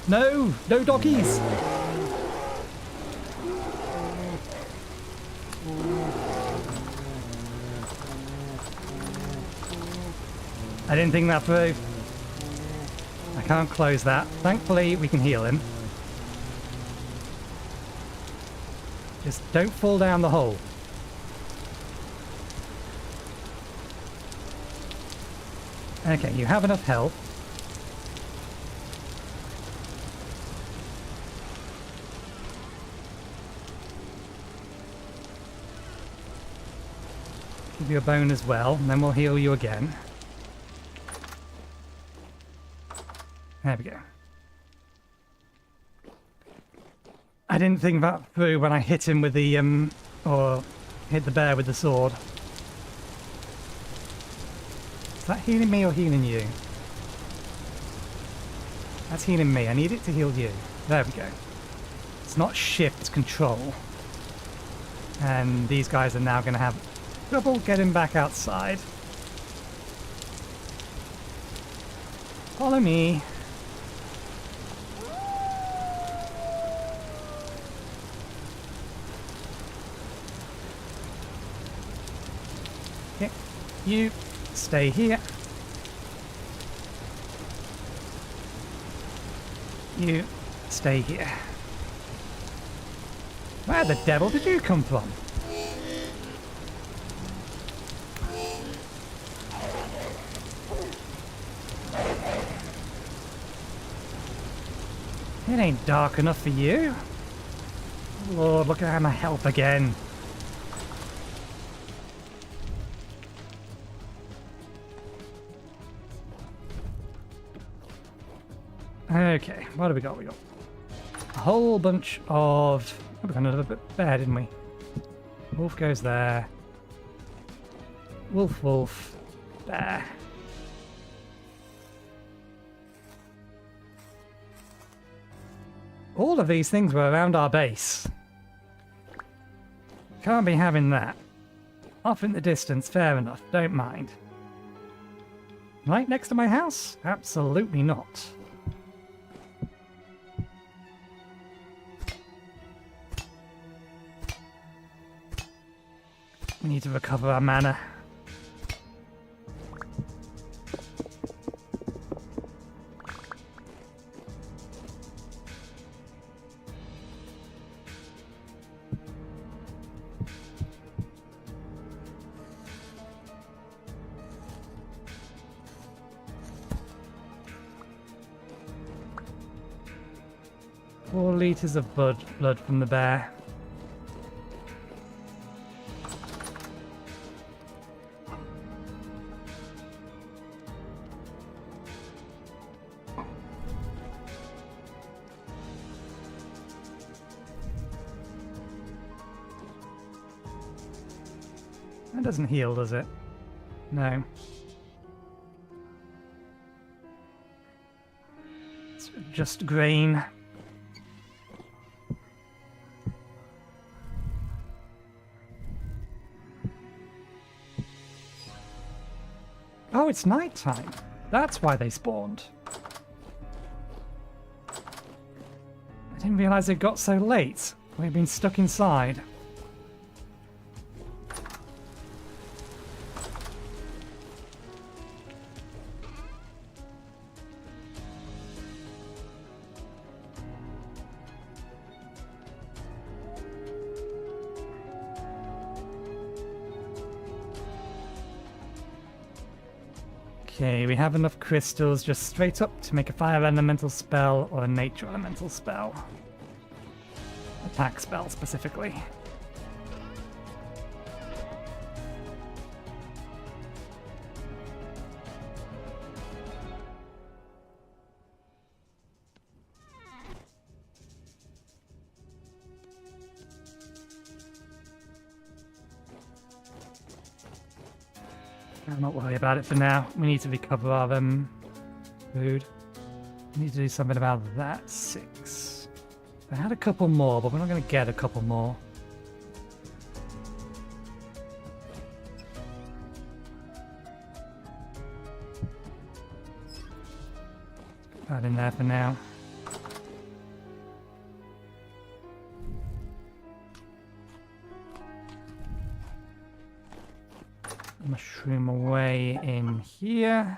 S1: No! No doggies! I didn't think that through. I can't close that. Thankfully, we can heal him. Just don't fall down the hole. Okay, you have enough health. Give you a bone as well, and then we'll heal you again. There we go. I didn't think that through when I hit him with the, or hit the bear with the sword. Is that healing me or healing you? That's healing me. I need it to heal you. There we go. It's not shift, it's control. And these guys are now going to have trouble getting back outside. Follow me. Okay, you stay here. You stay here. Where the devil did you come from? It ain't dark enough for you. Lord, look at my health again. Okay, what have we got? We got a whole bunch of... Oh, we got another bit there, didn't we? Wolf goes there. Wolf, wolf. There. All of these things were around our base. Can't be having that. Off in the distance, fair enough, don't mind. Right next to my house? Absolutely not. We need to recover our mana. 4 liters of blood from the bear. That doesn't heal, does it? No. It's just grain. Oh, it's nighttime. That's why they spawned. I didn't realize it got so late. We've been stuck inside. Okay, we have enough crystals just straight up to make a fire elemental spell or a nature elemental spell. Attack spell specifically. I'll not worry about it for now. We need to recover our food. We need to do something about that. 6. I had a couple more, but we're not going to get a couple more. Put that in there for now. Mushroom away in here.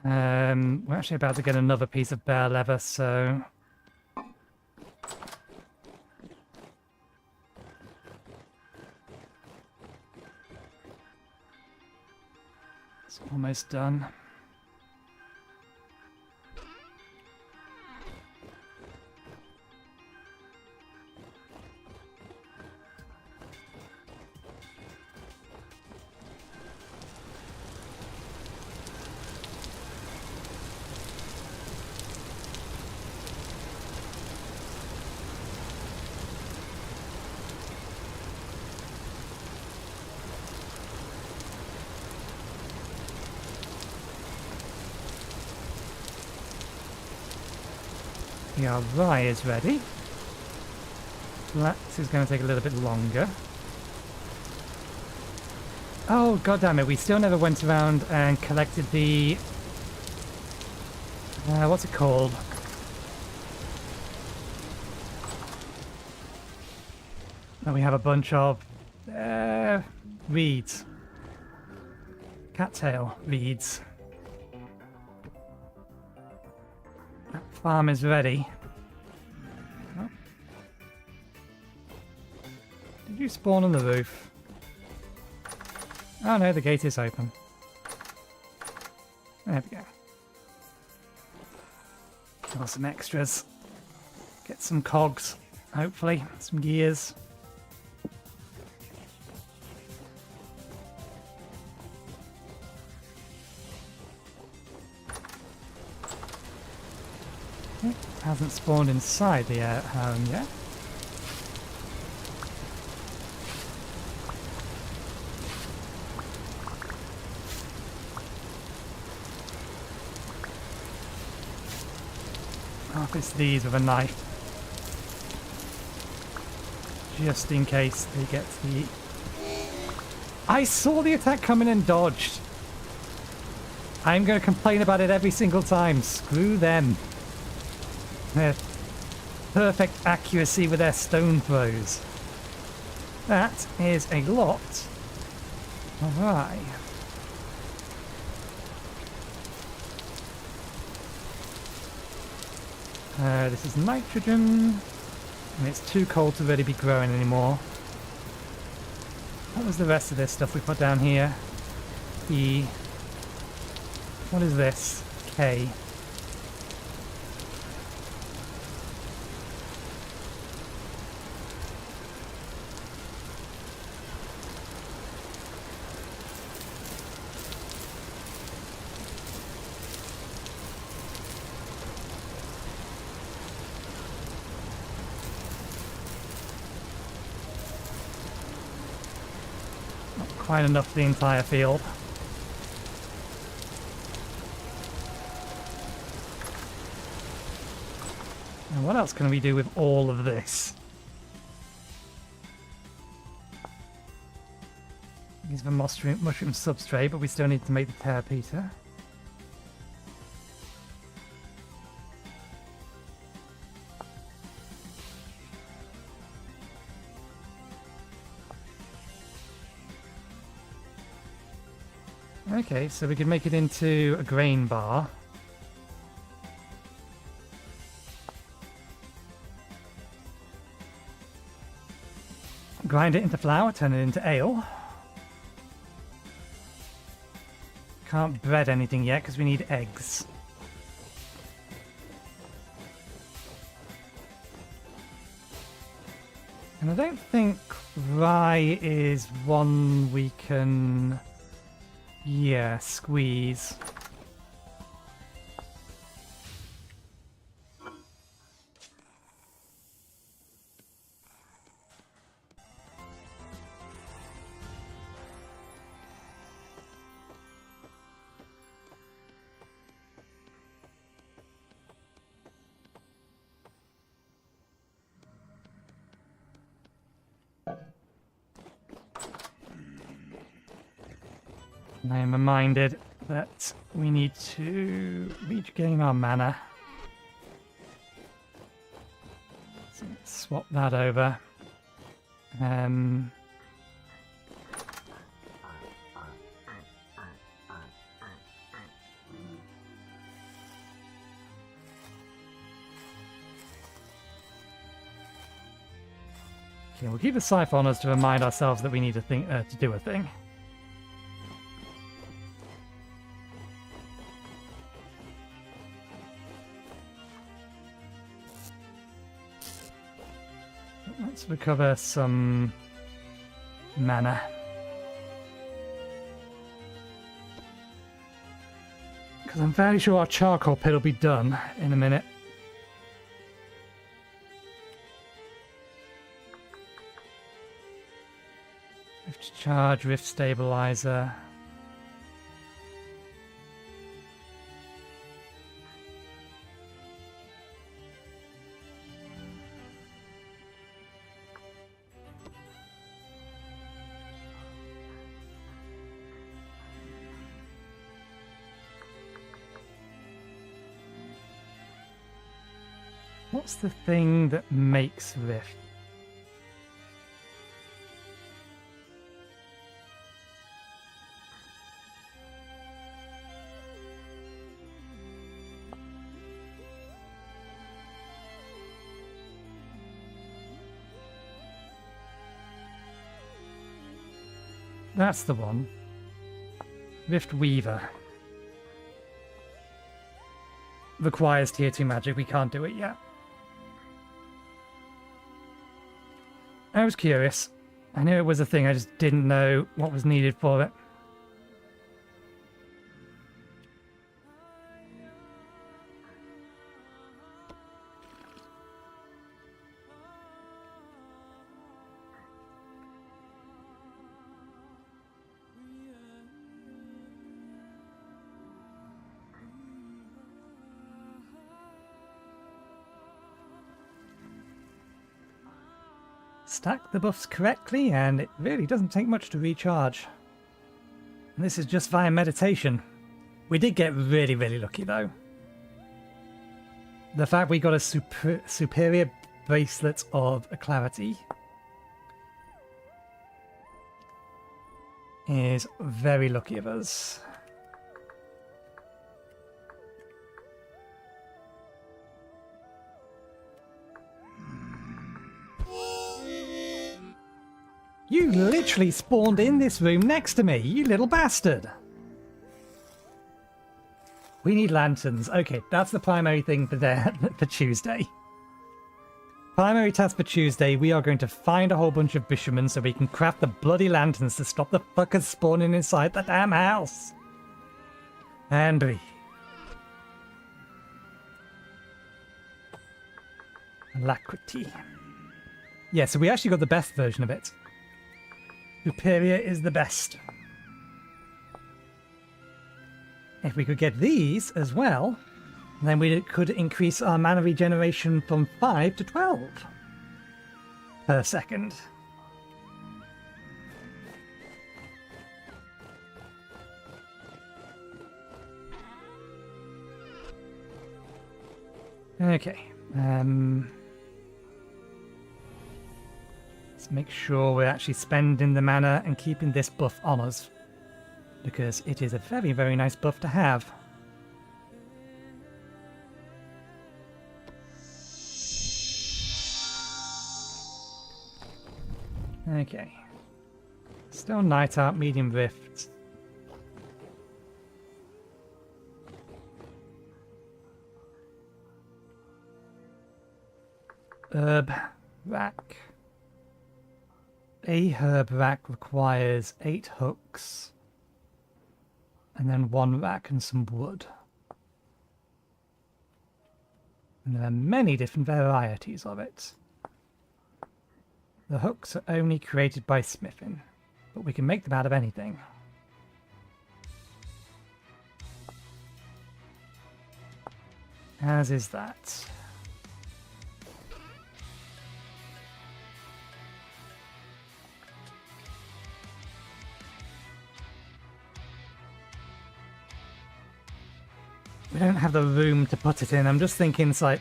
S1: We're actually about to get another piece of bear leather, so it's almost done. Our rye is ready. That is going to take a little bit longer. Oh, god damn it, we still never went around and collected the... what's it called? Oh, we have a bunch of... reeds. Cattail reeds. That farm is ready. Oh. Did you spawn on the roof? Oh no, the gate is open. There we go. Kill some extras. Get some cogs, hopefully. Some gears. Hasn't spawned inside the home yet. I'll fix these with a knife. Just in case they get the... I saw the attack coming and dodged. I'm going to complain about it every single time. Screw them. perfect accuracy with their stone throws. That is a lot. Alright. This is nitrogen. And it's too cold to really be growing anymore. What was the rest of this stuff we put down here? E. What is this? K. Quite enough for the entire field. And what else can we do with all of this? Use the mushroom substrate, but we still need to make the terrapita. Okay, so we can make it into a grain bar. Grind it into flour, turn it into ale. Can't bread anything yet because we need eggs. And I don't think rye is one we can... Yeah, squeeze. I am reminded that we need to regain our mana. So let's swap that over. Okay, we'll keep the siphoners to remind ourselves that we need to do a thing. Let's recover some mana. Because I'm fairly sure our charcoal pit will be done in a minute. Rift charge, rift stabilizer. What's the thing that makes rift? That's the one. Rift Weaver. Requires tier 2 magic, we can't do it yet. I was curious. I knew it was a thing, I just didn't know what was needed for it. Stack the buffs correctly, and it really doesn't take much to recharge. And this is just via meditation. We did get really, really lucky, though. The fact we got a superior Bracelet of Clarity is very lucky of us. You literally spawned in this room next to me, you little bastard! We need lanterns. Okay, that's the primary thing for Tuesday. Primary task for Tuesday, we are going to find a whole bunch of fishermen so we can craft the bloody lanterns to stop the fuckers spawning inside the damn house. And breathe. Alacrity. Yeah, so we actually got the best version of it. Superior is the best. If we could get these as well, then we could increase our mana regeneration from 5 to 12 per second. Okay. Let's make sure we're actually spending the mana and keeping this buff on us, because it is a very, very nice buff to have. Okay. Still Night Out, Medium Rift. Herb rack. A herb rack requires 8 hooks. And then 1 rack and some wood. And there are many different varieties of it. The hooks are only created by smithing, but we can make them out of anything. As is that. We don't have the room to put it in. I'm just thinking it's like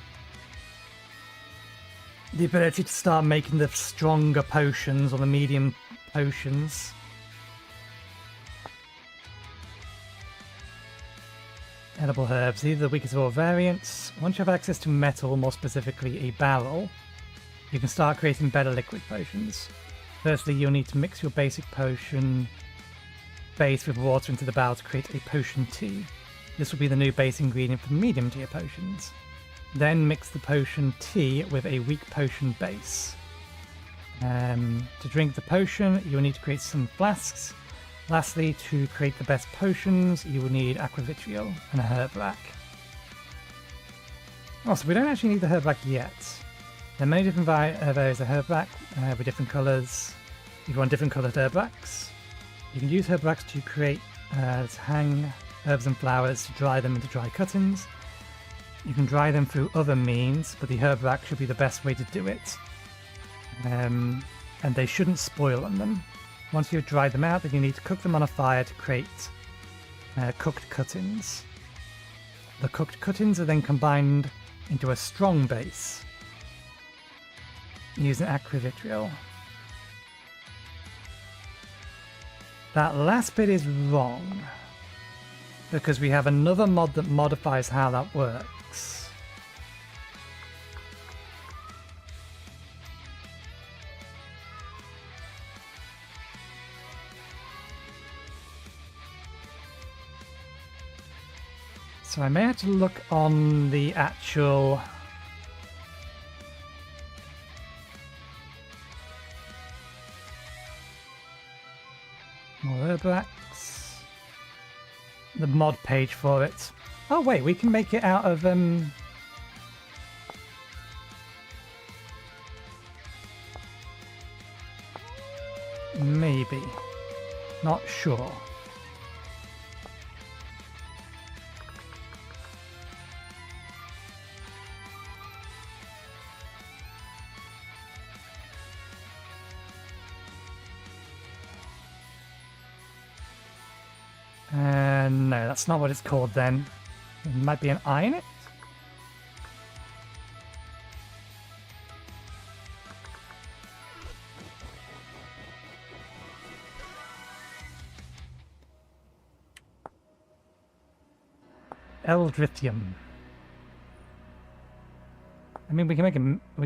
S1: the ability to start making the stronger potions or the medium potions. Edible herbs. These are the weakest of all variants. Once you have access to metal, more specifically a barrel, you can start creating better liquid potions. Firstly, you'll need to mix your basic potion base with water into the barrel to create a potion tea. This will be the new base ingredient for medium tier potions. Then mix the potion tea with a weak potion base. To drink the potion, you will need to create some flasks. Lastly, to create the best potions, you will need aqua vitriol and a herb rack. Also, we don't actually need the herb rack yet. There are many different various of herb rack with different colours. If you want different coloured herb racks, you can use herb racks to create to hang herbs and flowers, to dry them into dry cuttings. You can dry them through other means, but the herb rack should be the best way to do it. And they shouldn't spoil on them. Once you've dried them out, then you need to cook them on a fire to create cooked cuttings. The cooked cuttings are then combined into a strong base using aqua vitriol. That last bit is wrong, because we have another mod that modifies how that works. So I may have to look on the actual more herb racks. The mod page for it. Oh wait, we can make it out of maybe. Not sure. No, that's not what it's called then. It might be an eye in it? Eldrithium. I mean, we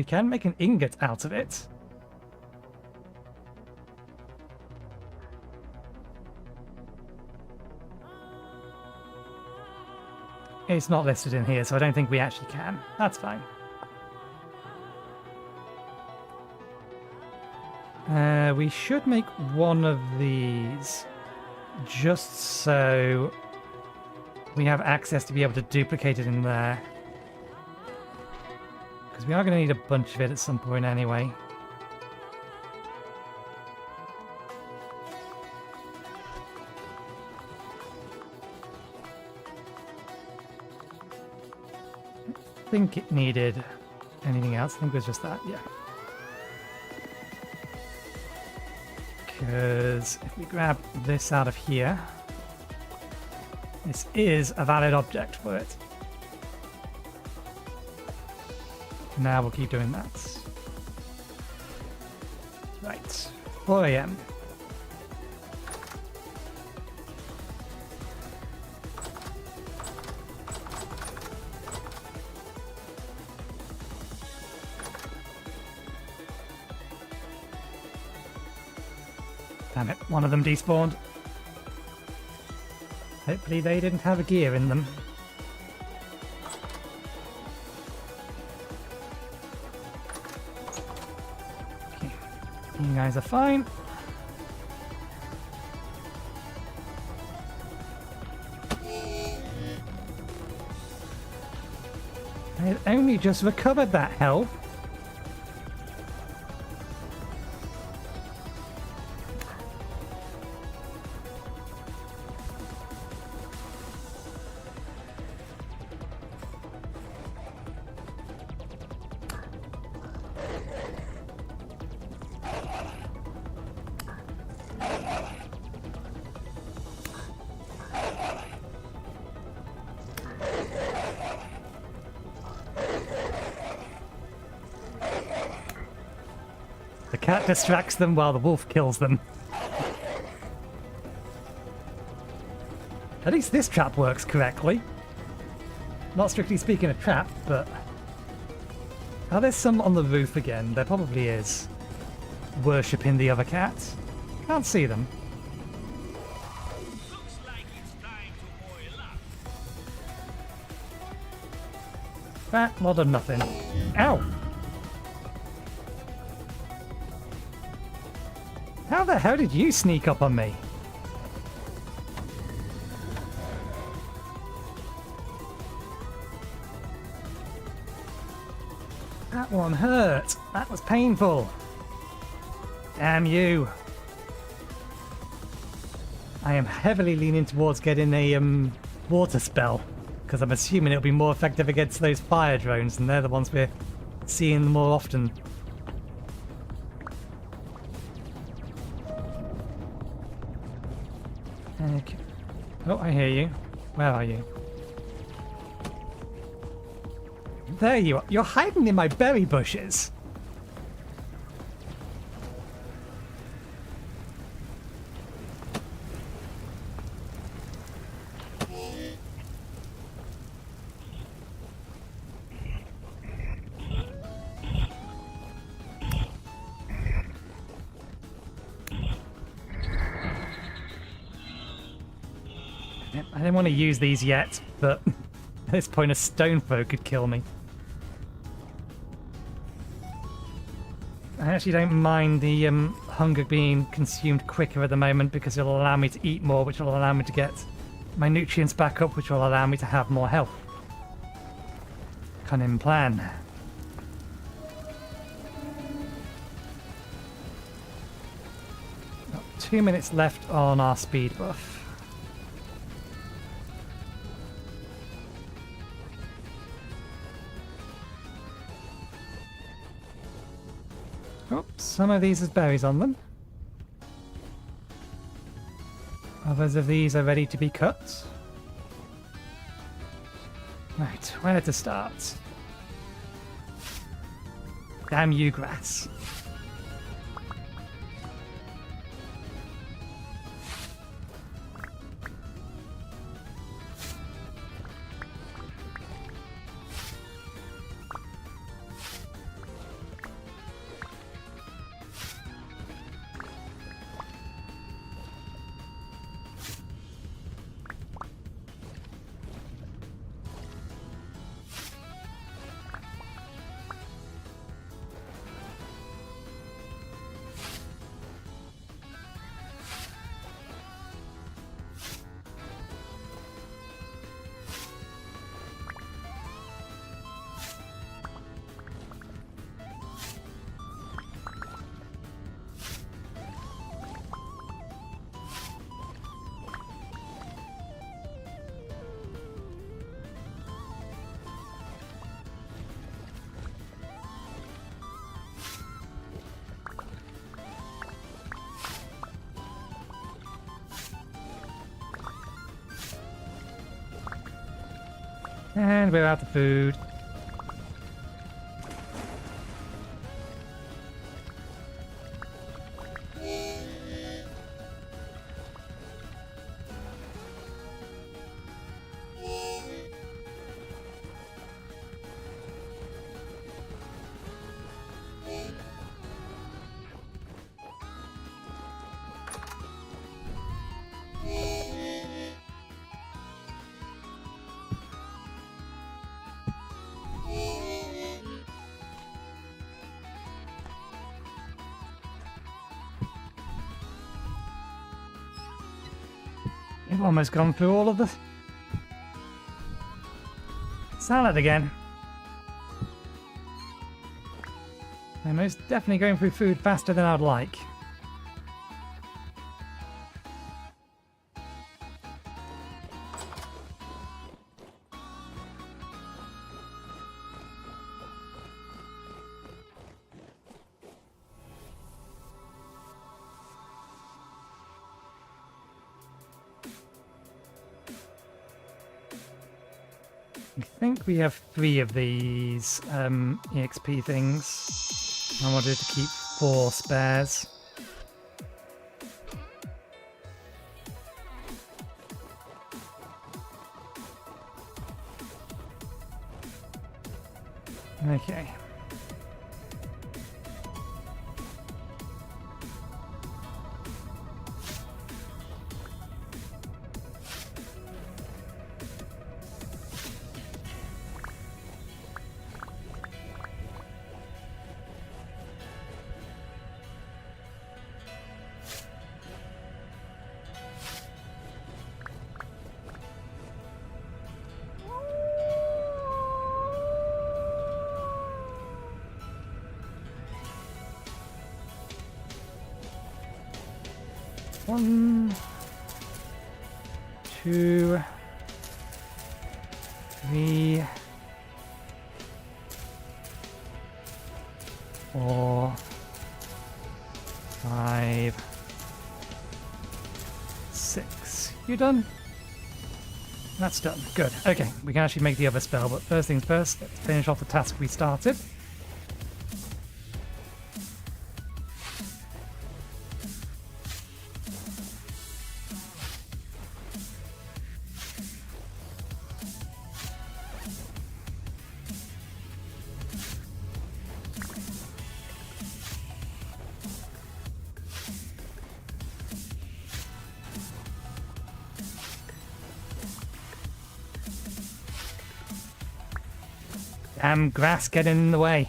S1: can make an ingot out of it. It's not listed in here, so I don't think we actually can. That's fine. We should make one of these just so we have access to be able to duplicate it in there. Because we are going to need a bunch of it at some point anyway. I think it needed anything else. I think it was just that, yeah. Because if we grab this out of here, this is a valid object for it. Now we'll keep doing that. Right, 4 AM. Damn it, one of them despawned. Hopefully they didn't have a gear in them. Okay, you guys are fine. I had only just recovered that health. The cat distracts them while the wolf kills them. At least this trap works correctly. Not strictly speaking a trap, but... Are there some on the roof again? There probably is. Worshipping the other cats. Can't see them.
S2: Looks like it's time to boil up.
S1: That lot of nothing. Ow! How the hell did you sneak up on me? That one hurt. That was painful. Damn you. I am heavily leaning towards getting a water spell, because I'm assuming it'll be more effective against those fire drones, and they're the ones we're seeing more often. Okay. Oh, I hear you. Where are you? There you are. You're hiding in my berry bushes. I didn't want to use these yet, but at this point a stone throw could kill me. I actually don't mind the hunger being consumed quicker at the moment because it'll allow me to eat more, which will allow me to get my nutrients back up, which will allow me to have more health. Cunning plan. Got 2 minutes left on our speed buff. Oh, some of these has berries on them. Others of these are ready to be cut. Right, where to start? Damn you, grass. And we're out of food. We've almost gone through all of the salad again. I'm most definitely going through food faster than I'd like. I think we have 3 of these EXP things. I wanted to keep 4 spares. Okay. One, 2, 3, 4, 5, 6. You done? That's done. Good. Okay, we can actually make the other spell, but first things first, let's finish off the task we started. Damn grass getting in the way.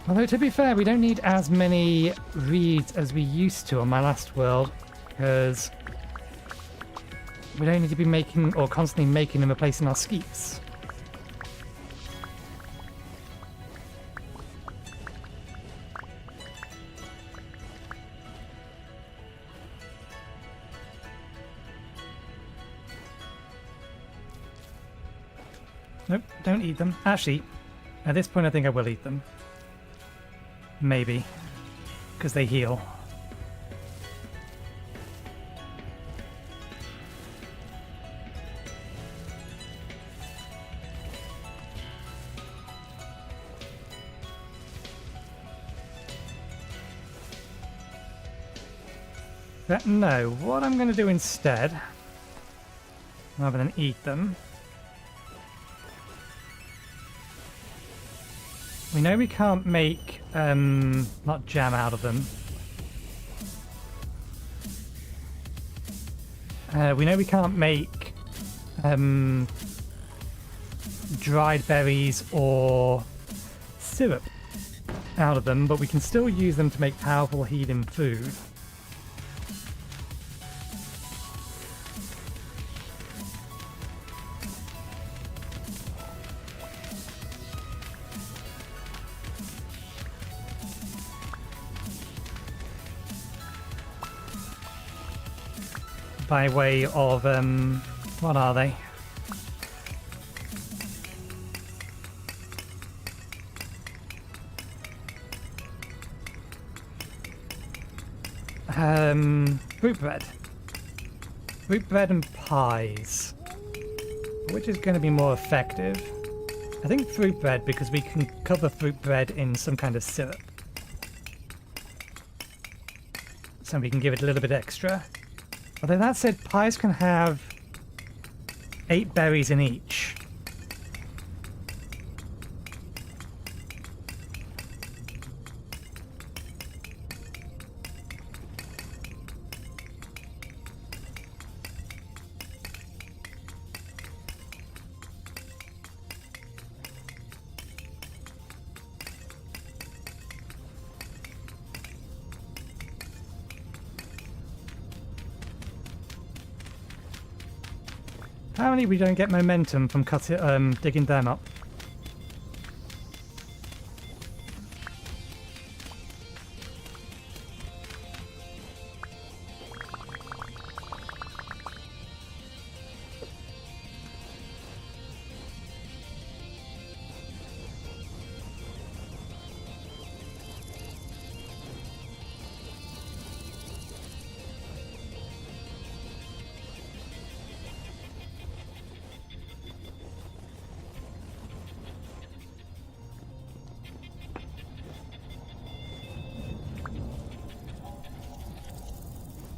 S1: Although, to be fair, we don't need as many reeds as we used to on my last world, because we don't need to be making or constantly making and replacing our skeets. Nope, don't eat them. Actually, at this point I think I will eat them. Maybe. Because they heal. But no, what I'm going to do instead rather than eat them. We know we can't make not jam out of them. We know we can't make dried berries or syrup out of them, but we can still use them to make powerful healing food. By way of, what are they? Fruit bread. Fruit bread and pies. Which is going to be more effective? I think fruit bread, because we can cover fruit bread in some kind of syrup. So we can give it a little bit extra. Although that said, pies can have 8 berries in each. Apparently we don't get momentum from digging them up.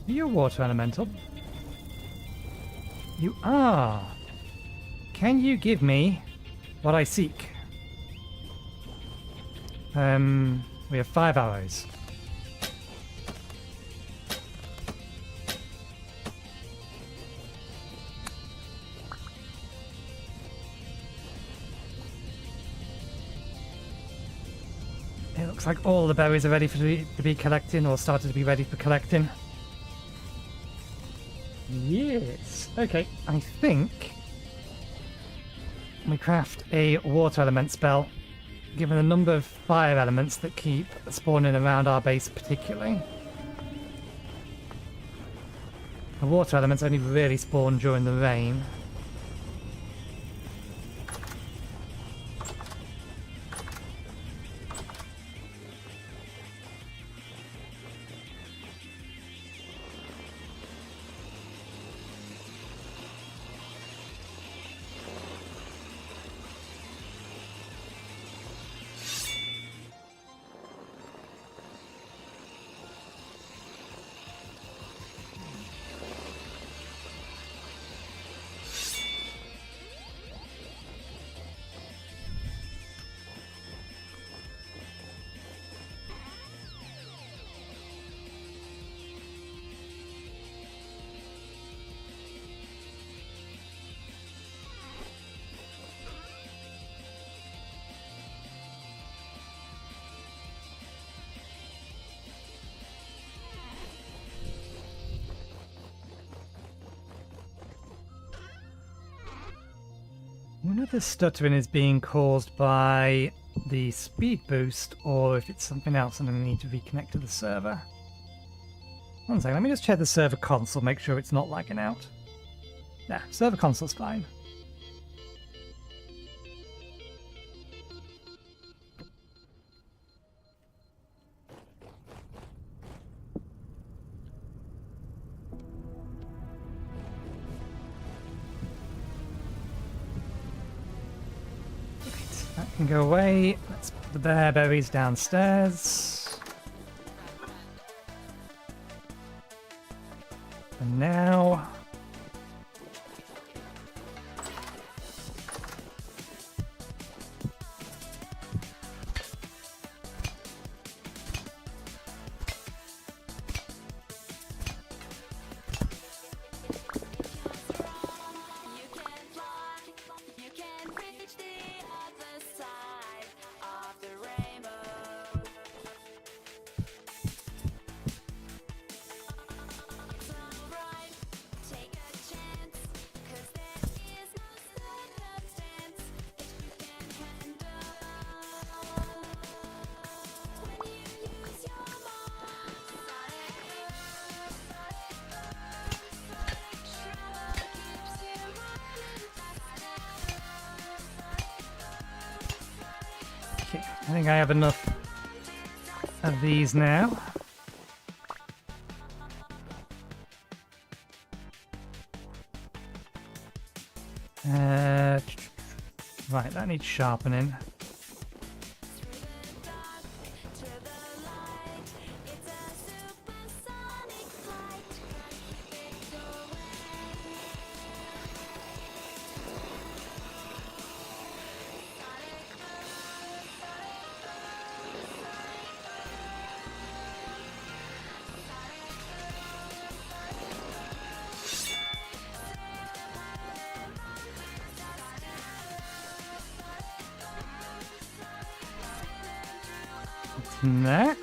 S1: You're water elemental. You are. Can you give me what I seek? We have 5 arrows. It looks like all the berries are ready to be collecting, or started to be ready for collecting. Yes. Okay, I think we craft a water element spell, given the number of fire elements that keep spawning around our base particularly. The water elements only really spawn during the rain. I wonder if the stuttering is being caused by the speed boost, or if it's something else and I need to reconnect to the server. One second, let me just check the server console, make sure it's not lagging out. Nah, server console's fine. That can go away. Let's put the bear berries downstairs. And now I think I have enough of these now. Right, that needs sharpening. There.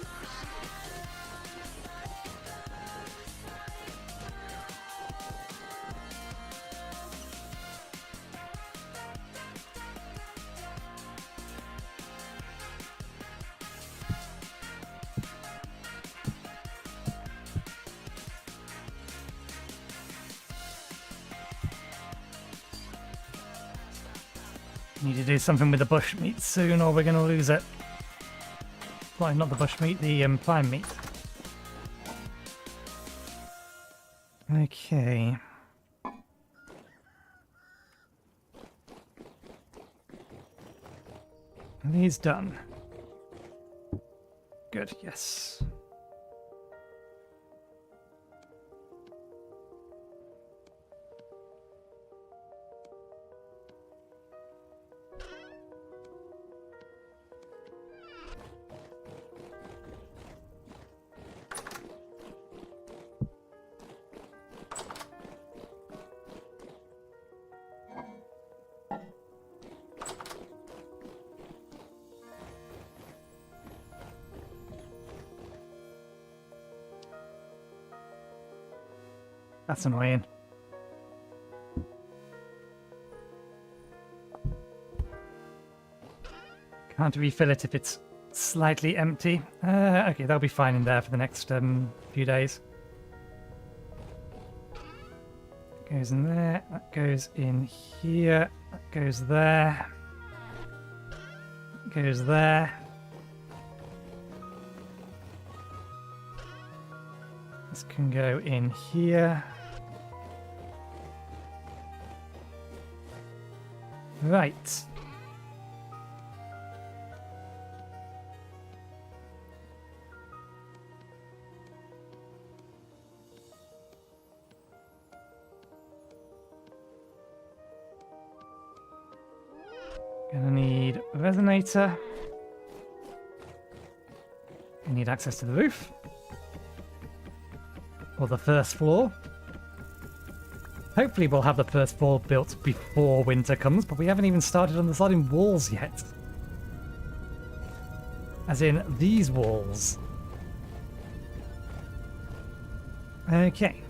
S1: Need to do something with the bush meat soon or we're going to lose it. Well, not the bush meat, the prime meat. Okay. Are these done? Good, yes. That's annoying. Can't refill it if it's slightly empty. Okay, that'll be fine in there for the next few days. Goes in there, that goes in here, that goes there, that goes there. This can go in here. Right. Gonna need a resonator. I need access to the roof. Or the first floor. Hopefully we'll have the first floor built before winter comes, but we haven't even started on the sodding walls yet. As in, these walls. Okay.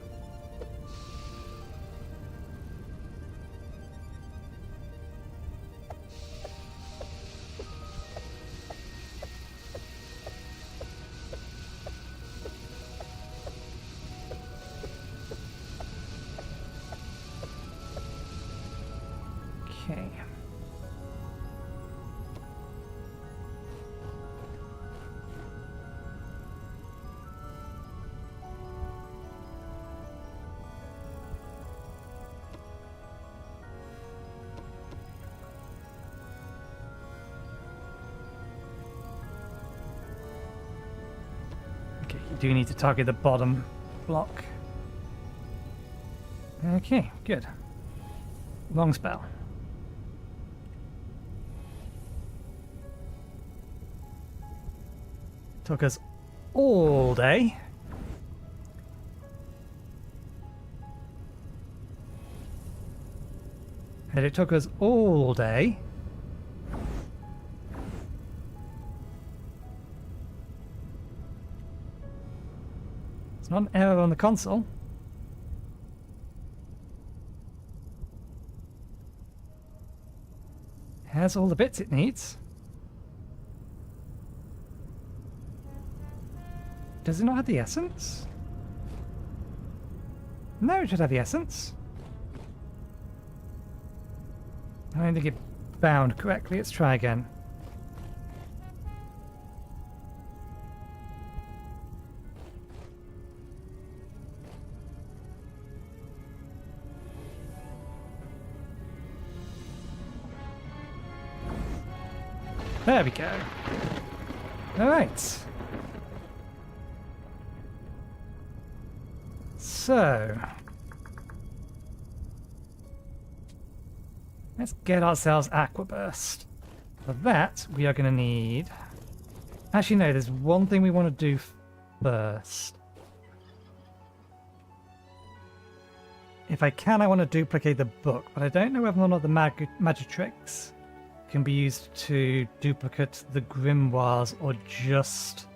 S1: Okay. Okay, you do need to target the bottom block. Okay, good. Long spell. Took us all day. And it took us all day. It's not an error on the console. It has all the bits it needs. Does it not have the essence? No, it should have the essence. I don't think it bound correctly. Let's try again. There we go. Alright. So, let's get ourselves Aquaburst. For that, we are going to need... Actually, no, there's one thing we want to do first. If I can, I want to duplicate the book, but I don't know whether or not the Magitrix can be used to duplicate the grimoires or just...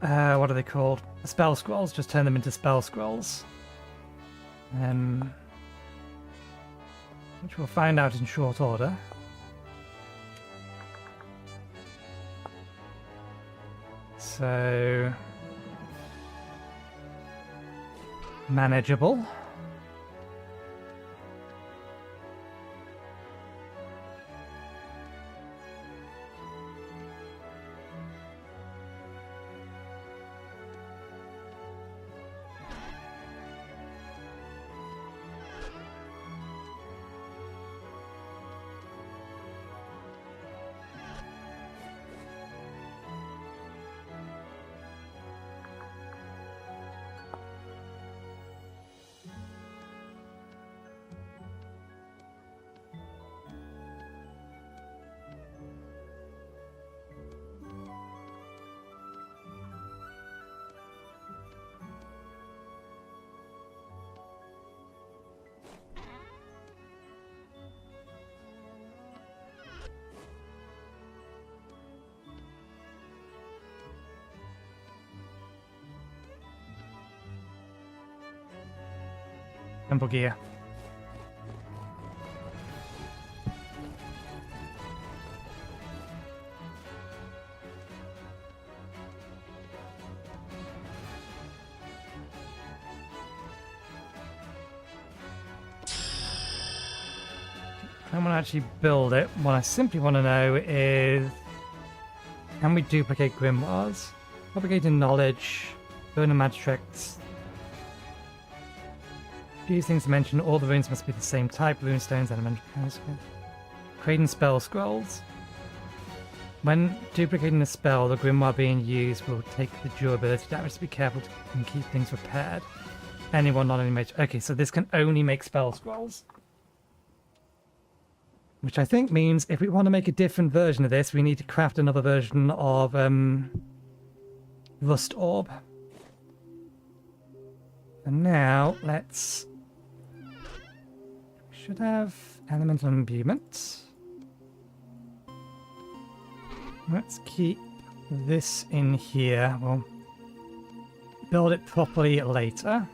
S1: what are they called? Spell scrolls. Just turn them into spell scrolls. Which we'll find out in short order. So... manageable. Temple gear. I don't want to actually build it. What I simply want to know is, can we duplicate grimoires? Propagating knowledge, burn a Magitrix. Few things to mention, all the runes must be the same type, rune stones, elemental powers. Creating spell scrolls. When duplicating a spell, the grimoire being used will take the durability damage, so be careful and keep things repaired. Anyone, not only mage. Okay, so this can only make spell scrolls. Which I think means if we want to make a different version of this, we need to craft another version of Rust Orb. And now, let's... we should have elemental imbuement. Let's keep this in here. We'll build it properly later.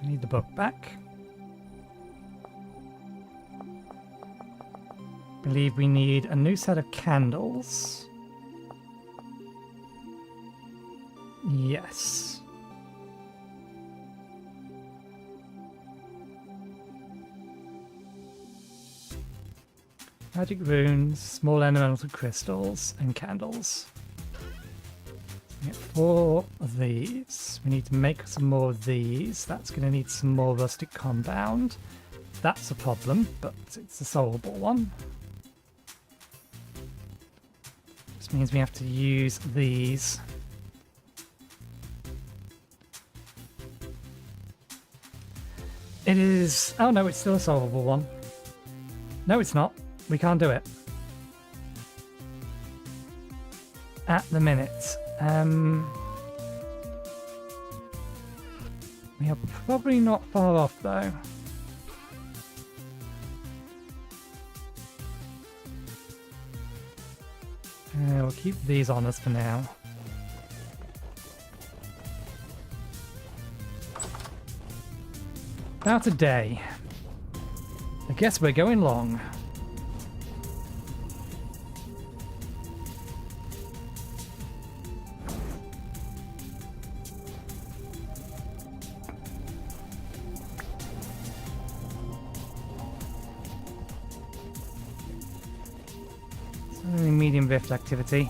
S1: I need the book back. Believe we need a new set of candles. Yes. Magic runes, small elemental crystals, and candles. We get 4 of these. We need to make some more of these. That's going to need some more rustic compound. That's a problem, but it's a solvable one. This means we have to use these. It is... oh no, it's still a solvable one. No, it's not. We can't do it. At the minute. We are probably not far off though. We'll keep these on us for now. About a day. I guess we're going long. Medium rift activity.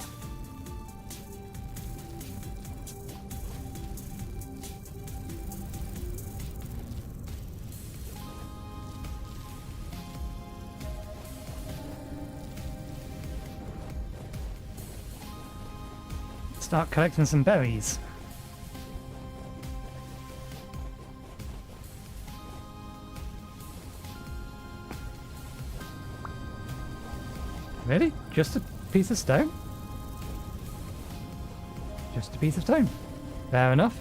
S1: start collecting some berries. Really? Just a piece of stone? Just a piece of stone. Fair enough.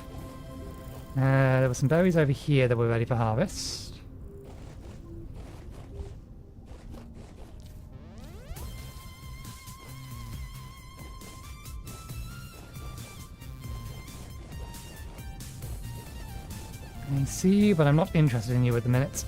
S1: There were some berries over here that were ready for harvest. I see, but I'm not interested in you at the minute.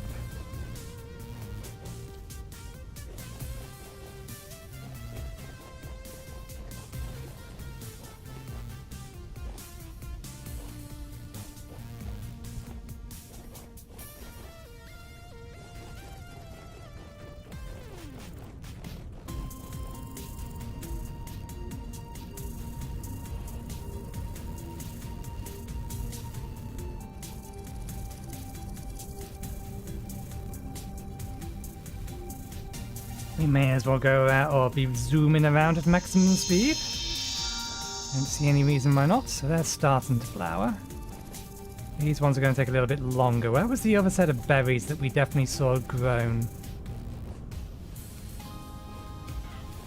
S1: We may as well go out or be zooming around at maximum speed. Don't see any reason why not. So they're starting to flower. These ones are going to take a little bit longer. Where was the other set of berries that we definitely saw grown?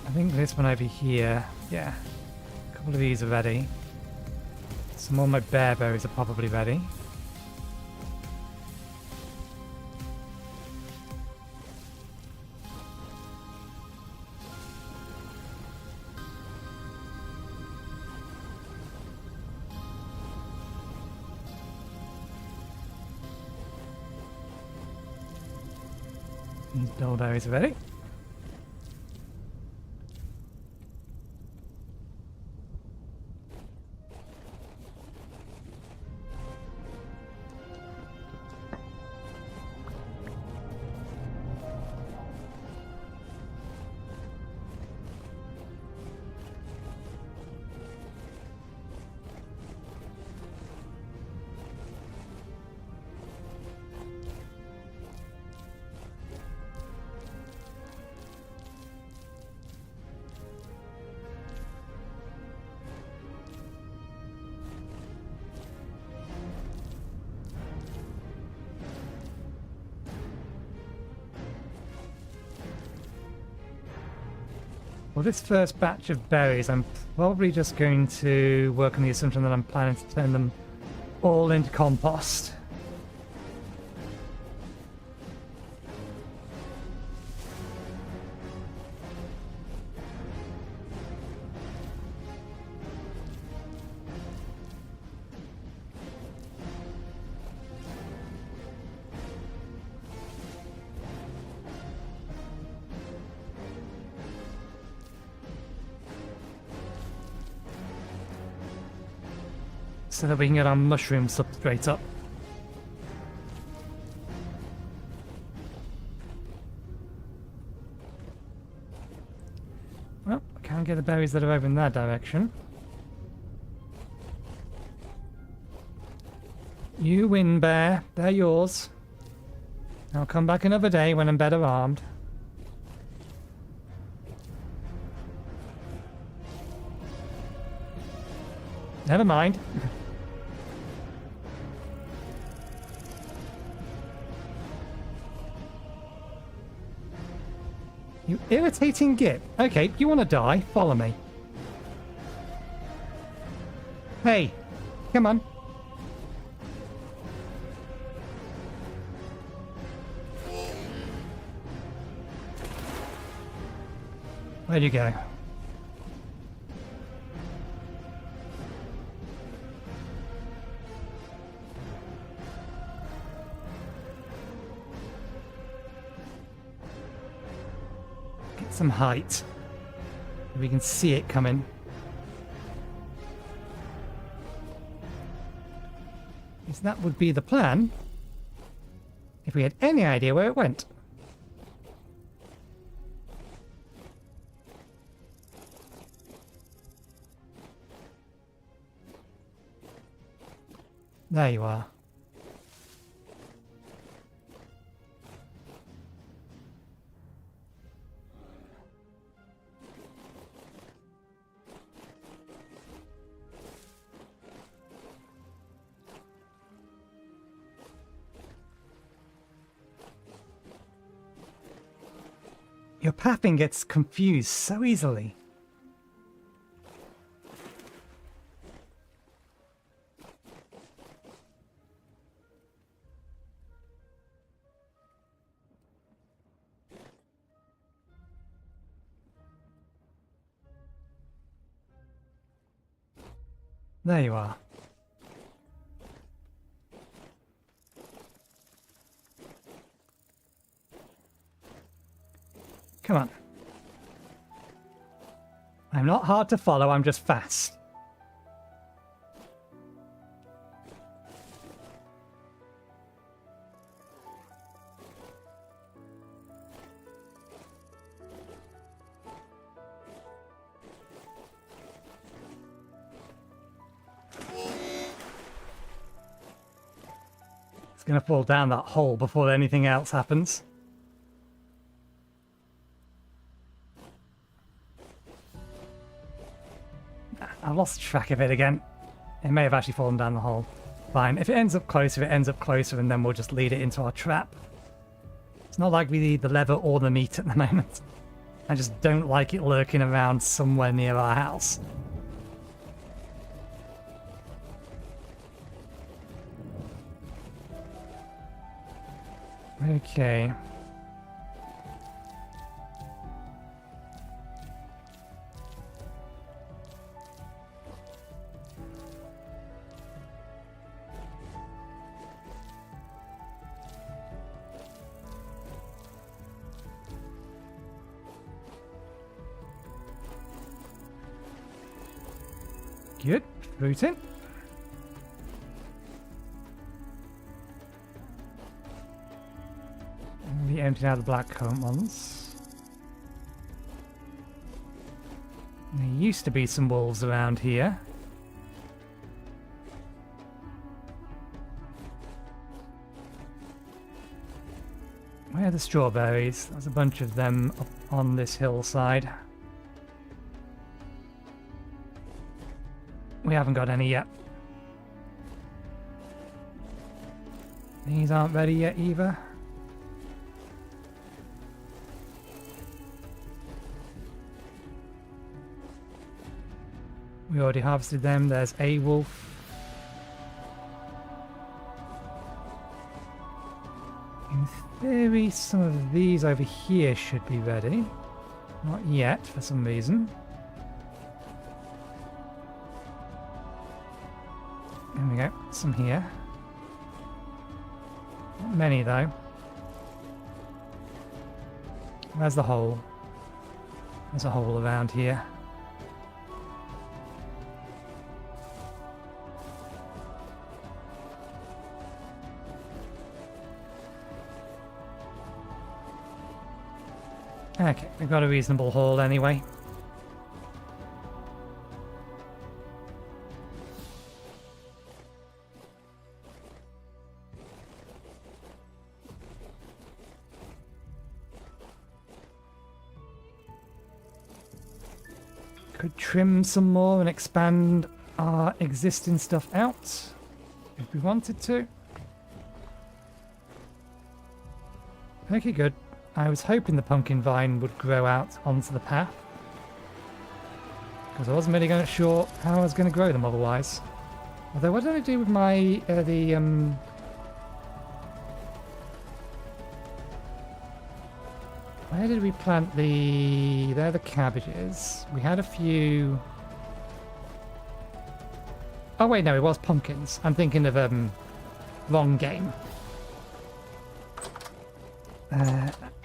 S1: I think this one over here. Yeah. A couple of these are ready. Some more of my bear berries are probably ready. These bilberries are ready. Well, this first batch of berries, I'm probably just going to work on the assumption that I'm planning to turn them all into compost. So that we can get our mushroom substrate up. Well, I can't get the berries that are over in that direction. You win, bear. They're yours. I'll come back another day when I'm better armed. Never mind. You irritating git. Okay, you want to die? Follow me. Hey, come on. Where'd you go? Some height. We can see it coming. Because that would be the plan if we had any idea where it went. There you are. Your pathing gets confused so easily. There you are. Come on. I'm not hard to follow, I'm just fast. It's gonna fall down that hole before anything else happens. I've lost track of it again. It may have actually fallen down the hole. Fine. If it ends up closer, it ends up closer, and then we'll just lead it into our trap. It's not like we need the leather or the meat at the moment. I just don't like it lurking around somewhere near our house. Okay. Good. Fruit in. We emptied out the black currant ones. There used to be some wolves around here. Where are the strawberries? There's a bunch of them up on this hillside. We haven't got any yet. These aren't ready yet either. We already harvested them. There's a wolf. In theory, some of these over here should be ready. Not yet, for some reason. There we go. Some here. Not many, though. Where's the hole? There's a hole around here. Okay, we've got a reasonable haul anyway. Could trim some more and expand our existing stuff out if we wanted to. Okay, good. I was hoping the pumpkin vine would grow out onto the path, because I wasn't really sure how I was going to grow them otherwise. Although, what did I do with my where did we plant the? They're the cabbages. We had a few. Oh wait, no, it was pumpkins. I'm thinking of wrong game.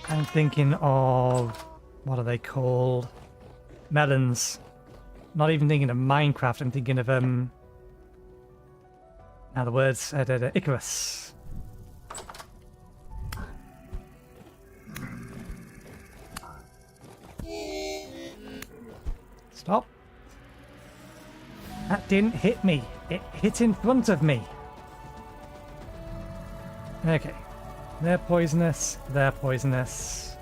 S1: I'm thinking of, what are they called? Melons. Not even thinking of Minecraft, I'm thinking of, now the words, Icarus. Stop. That didn't hit me. It hit in front of me. Okay. They're poisonous, they're poisonous.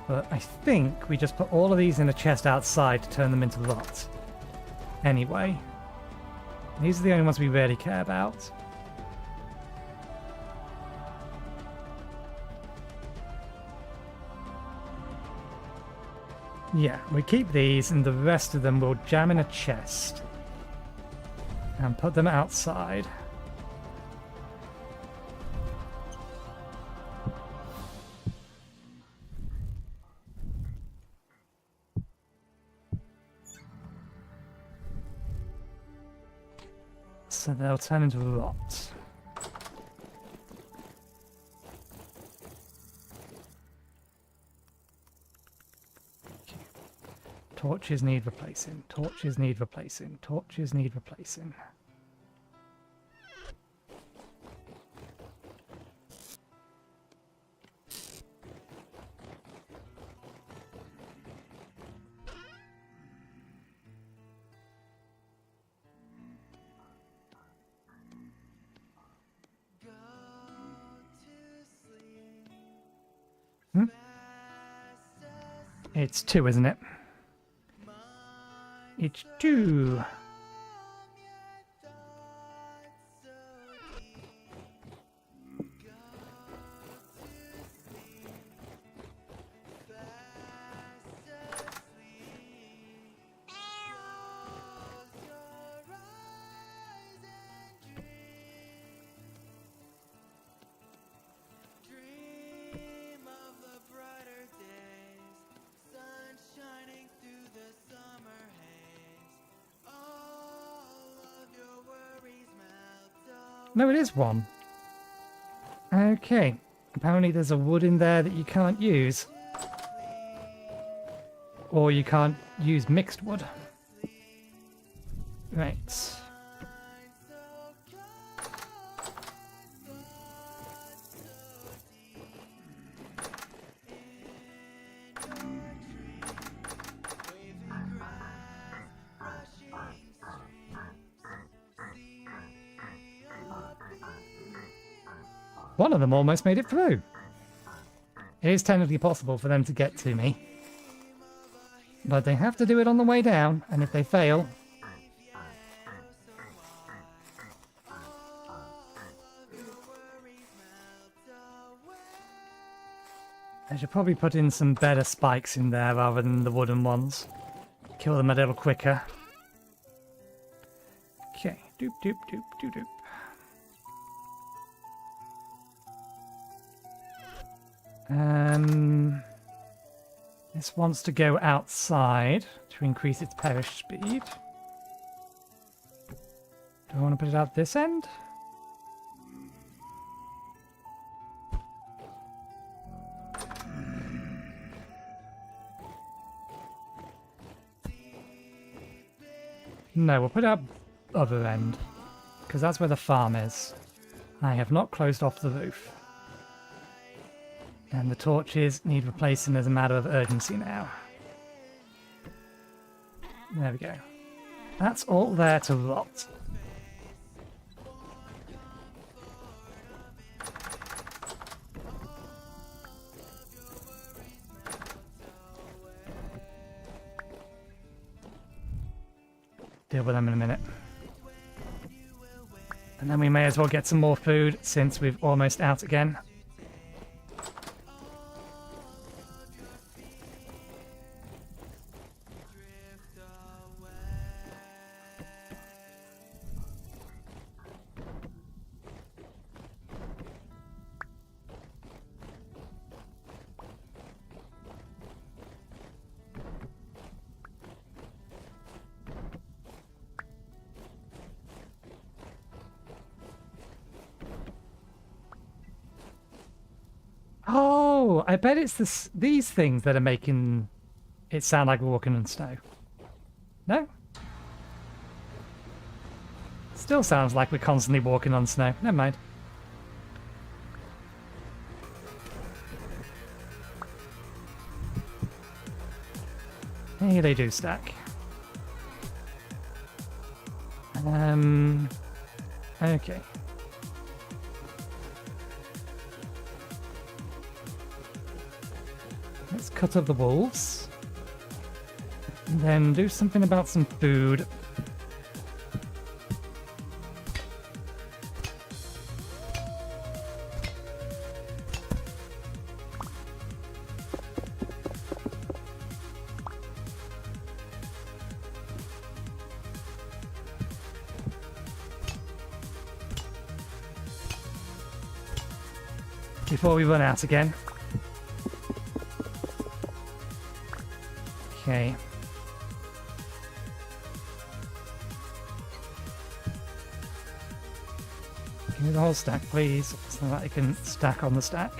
S1: But I think we just put all of these in a chest outside to turn them into rot. Anyway. These are the only ones we really care about. Yeah, we keep these and the rest of them we'll jam in a chest and put them outside. So they'll turn into rot. Torches need replacing. Torches need replacing. Torches need replacing. Hmm? It's 2, isn't it? It's 2. No, it is 1. Okay. Apparently there's a wood in there that you can't use. Or you can't use mixed wood. Right. One of them almost made it through. It is technically possible for them to get to me. But they have to do it on the way down, and if they fail... I should probably put in some better spikes in there rather than the wooden ones. Kill them a little quicker. Okay, doop doop doop doop doop. This wants to go outside to increase its perish speed. Do I want to put it out this end? No, we'll put it out other end, because that's where the farm is. I have not closed off the roof. And the torches need replacing as a matter of urgency now. There we go. That's all there to rot. Deal with them in a minute. And then we may as well get some more food since we're almost out again. Oh, I bet it's these things that are making it sound like we're walking on snow. No? Still sounds like we're constantly walking on snow. Never mind. Hey, they do stack. Okay. Let's cut up the wolves. And then do something about some food. before we run out again. Okay. Give me the whole stack, please, so that I can stack on the stack.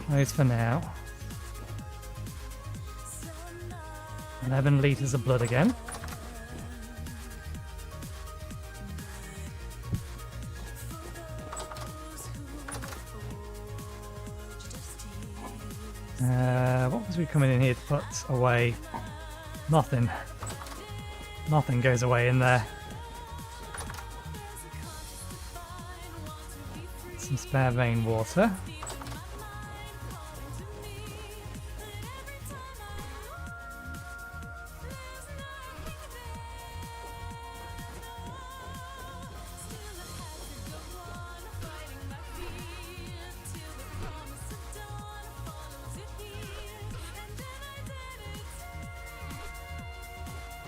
S1: Close for now. 11 litres of blood again. What was we coming in here to put away? Nothing. Nothing goes away in there. Some spare rainwater.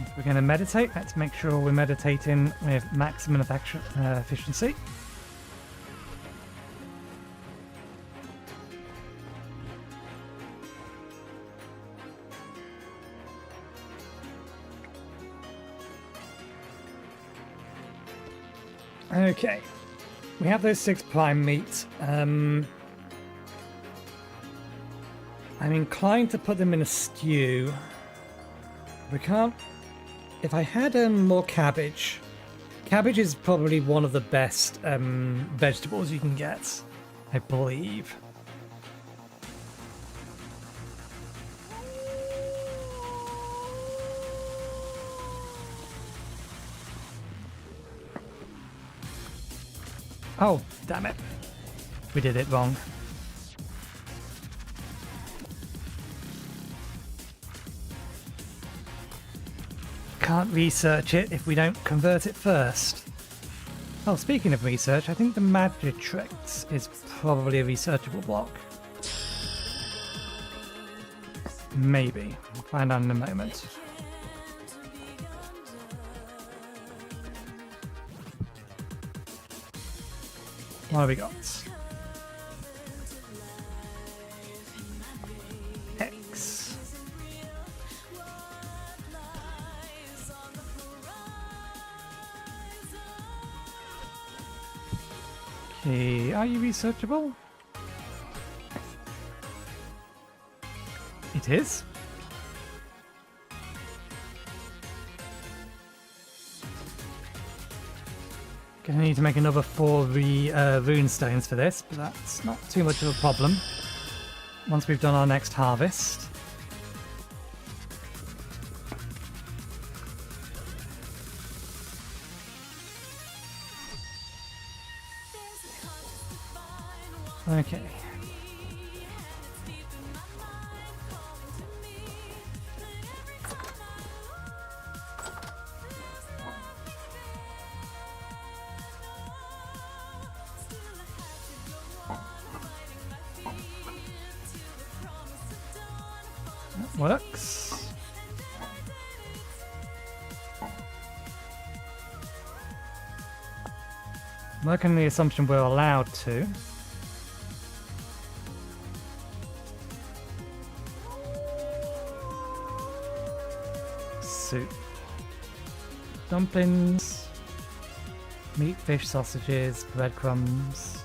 S1: If we're going to meditate, let's make sure we're meditating with maximum efficiency. Okay, we have those 6 prime meat. I'm inclined to put them in a stew. We can't. If I had more cabbage, cabbage is probably one of the best vegetables you can get, I believe. Oh, damn it. We did it wrong. Can't research it if we don't convert it first. Oh, speaking of research, I think the Magitrix is probably a researchable block. Maybe. We'll find out in a moment. What have we got? X. Okay, are you researchable? It is. Gonna need to make another 4 rune stones for this, but that's not too much of a problem once we've done our next harvest. Okay. That works. Working on the assumption we're allowed to. Soup. Dumplings. Meat, fish, sausages, breadcrumbs.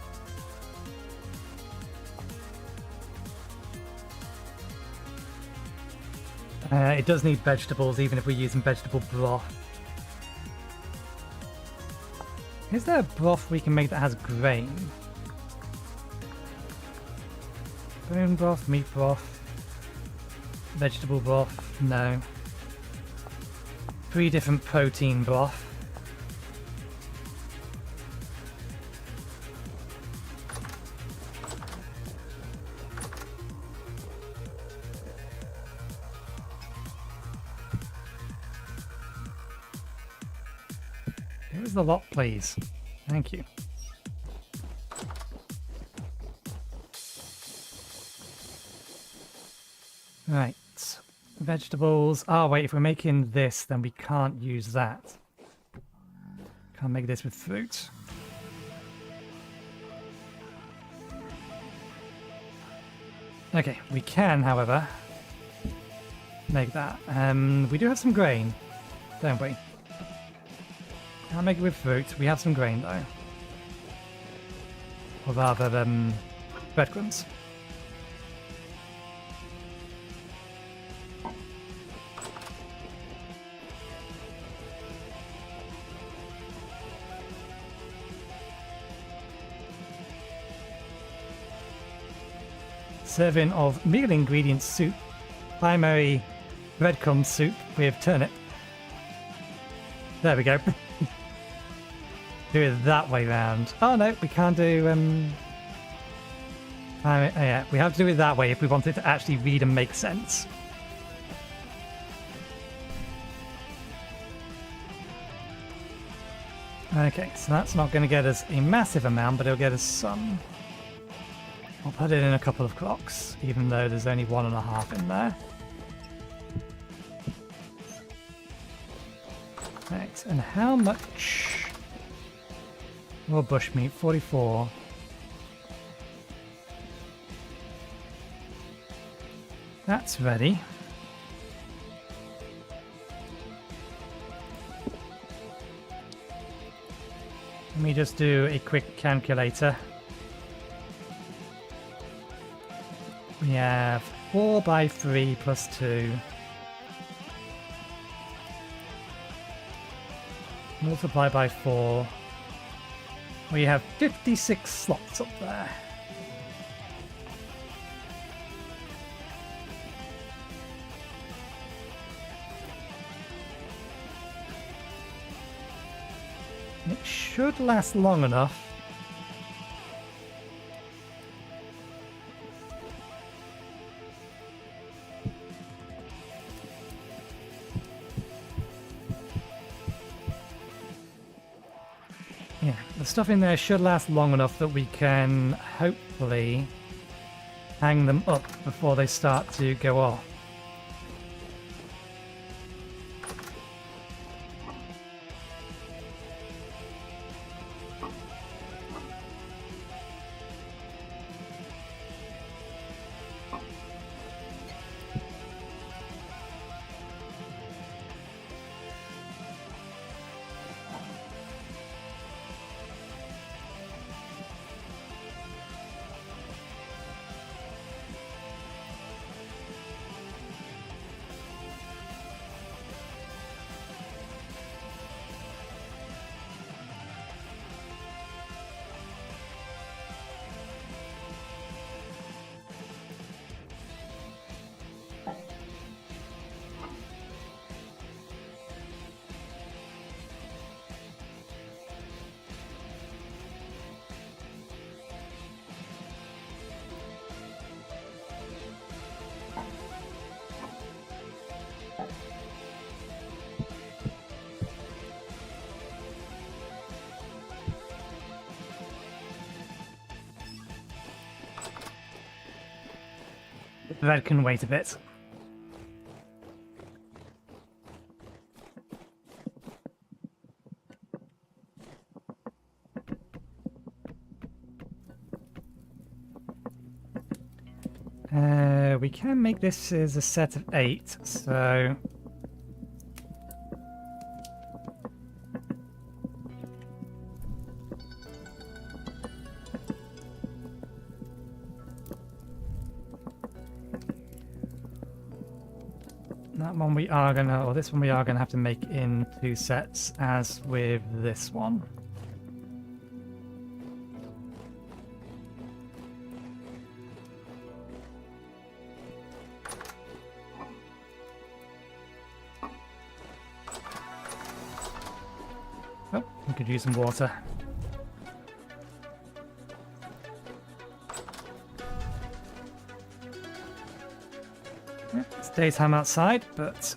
S1: It does need vegetables, even if we're using vegetable broth. Is there a broth we can make that has grain? Bone broth, meat broth, vegetable broth? No. 3 different protein broth. Here's the lot, please. Thank you. Right. Vegetables. Oh, wait, if we're making this, then we can't use that. Can't make this with fruit. Okay, we can, however, make that. We do have some grain, don't we? Can't make it with fruit. We have some grain, though. Or rather, breadcrumbs. Serving of meal ingredient soup, primary breadcrumb soup with turnip. There we go. Do it that way round. Oh no, we can't do yeah, we have to do it that way if we want it to actually read and make sense. Okay, so that's not going to get us a massive amount, but it'll get us some. I'll put it in a couple of clocks, even though there's only 1.5 in there. Right, and how much? More bushmeat, 44. That's ready. Let me just do a quick calculator. We have 4 by 3 plus 2. Multiply by 4. We have 56 slots up there. It should last long enough. Yeah, the stuff in there should last long enough that we can hopefully hang them up before they start to go off. That can wait a bit. We can make this as a set of 8, so... That one we are gonna, or this one we are gonna have to make in 2 sets, as with this one. Oh, we could use some water. It's daytime outside, but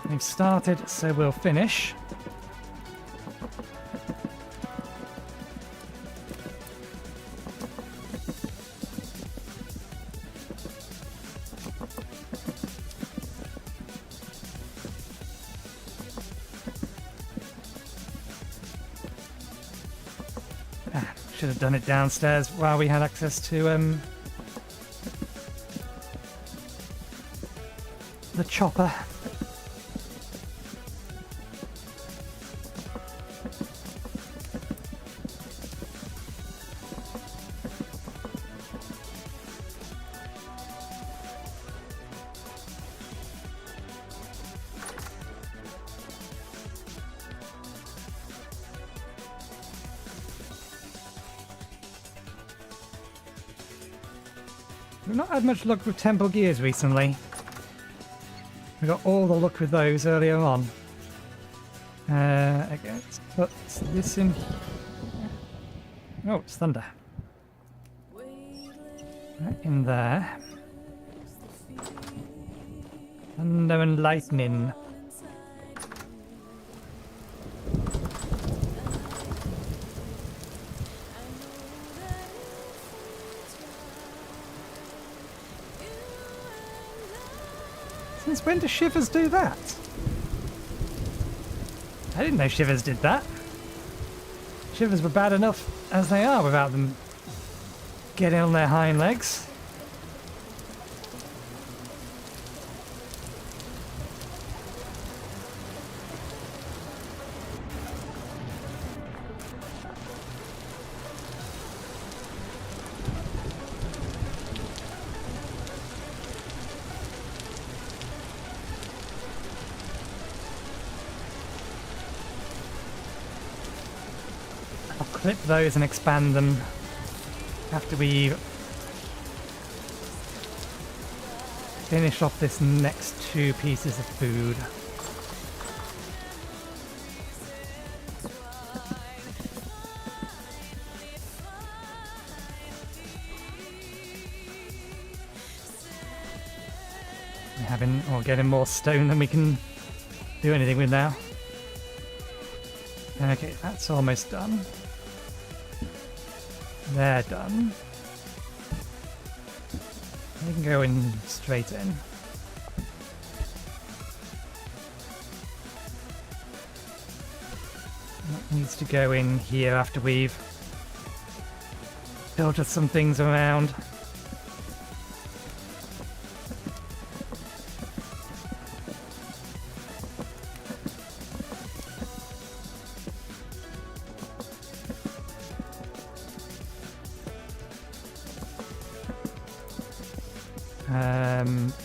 S1: we've started, so we'll finish. Should have done it downstairs while we had access to the chopper. We've not had much luck with temple gears recently. We got all the luck with those earlier on. Okay, let's put this in here. Oh, it's thunder. Right in there. Thunder and lightning. Since when do shivers do that? I didn't know shivers did that. Shivers were bad enough as they are without them getting on their hind legs. I'll clip those and expand them after we finish off this next 2 pieces of food. We're having or getting more stone than we can do anything with now. Okay, that's almost done. They're done. They can go in straight in. That needs to go in here after we've filtered some things around.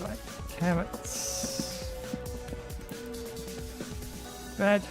S1: Right, carrots. Bread.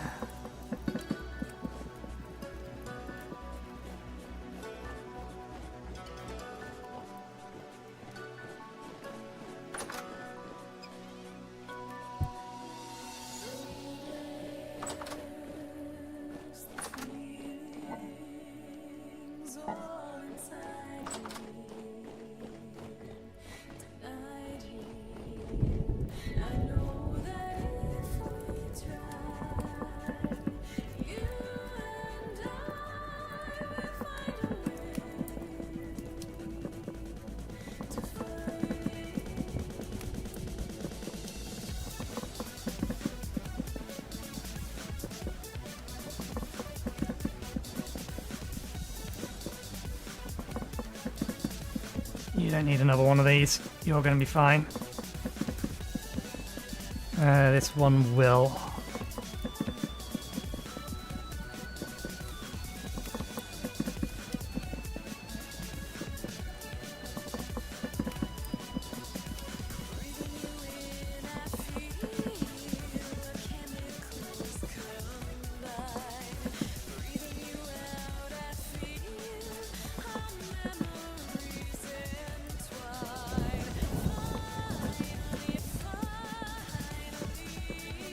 S1: You don't need another one of these. You're going to be fine. This one will.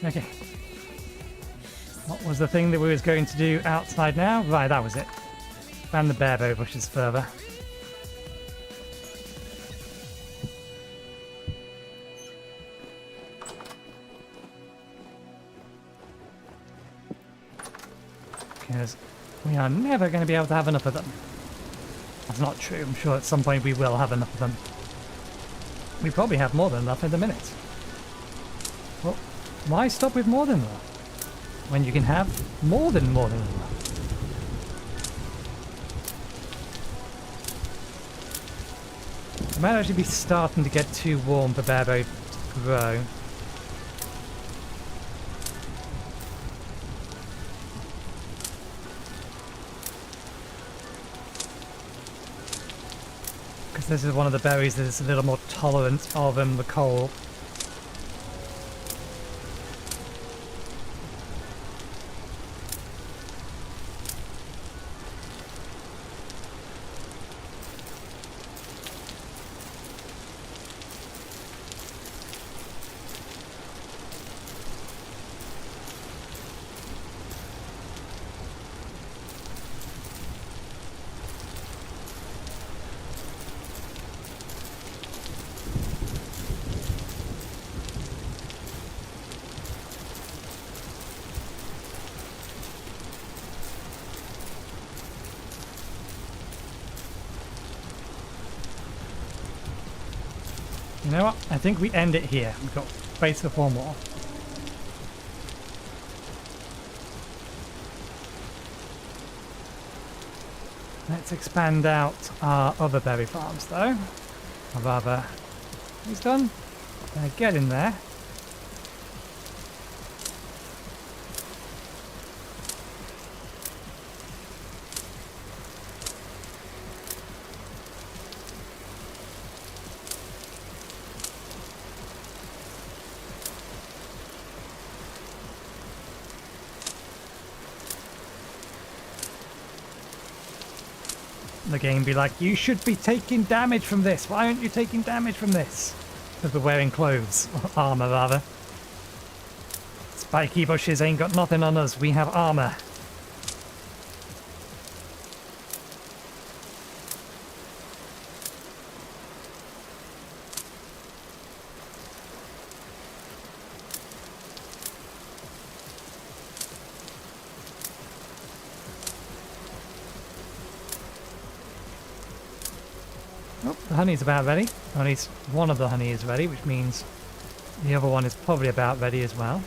S1: Okay. What was the thing that we was going to do outside now? Right, that was it. Fan the barebow bushes further. Because we are never going to be able to have enough of them. That's not true. I'm sure at some point we will have enough of them. We probably have more than enough in a minute. Well, why stop with more than enough when you can have more than enough? It might actually be starting to get too warm for barebow to grow. because this is one of the berries that is a little more tolerant of the cold. You know what? I think we end it here. We've got space for 4 more. Let's expand out our other berry farms, though. Or rather, he's done. Get in there. The game be like, you should be taking damage from this. Why aren't you taking damage from this? Because we're wearing clothes. Armor, rather. Spiky bushes ain't got nothing on us. We have armor. Oh, the honey's about ready. Or at least one of the honey is ready, which means the other one is probably about ready as well.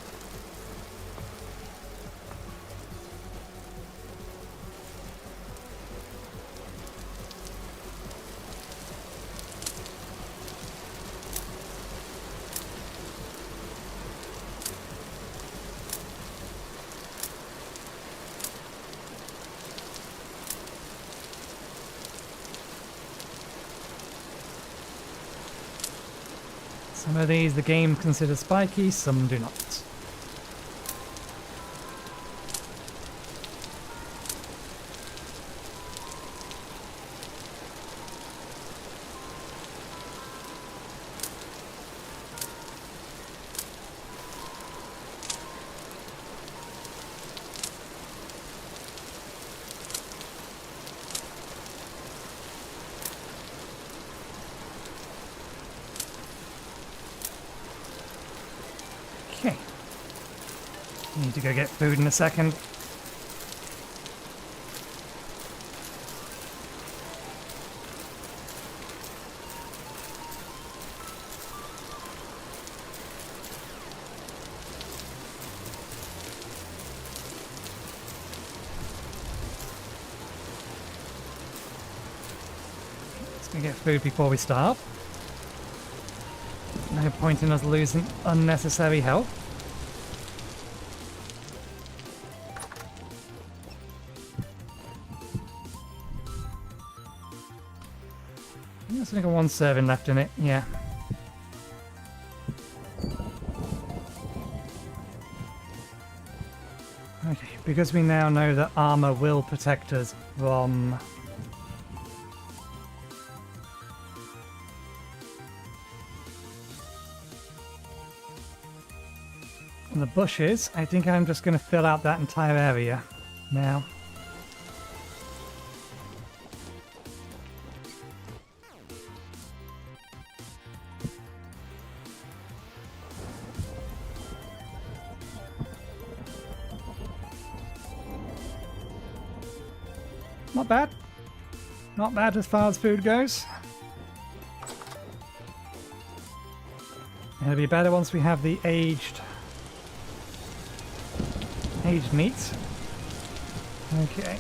S1: Some of these the game considers spiky, some do not. Okay. Need to go get food in a second. Let's go get food before we starve. No point in us losing unnecessary health. There's only got 1 serving left in it, yeah. Okay, because we now know that armor will protect us from the bushes, I think I'm just going to fill out that entire area now. Not bad. Not bad as far as food goes. It'll be better once we have the aged meat. Okay.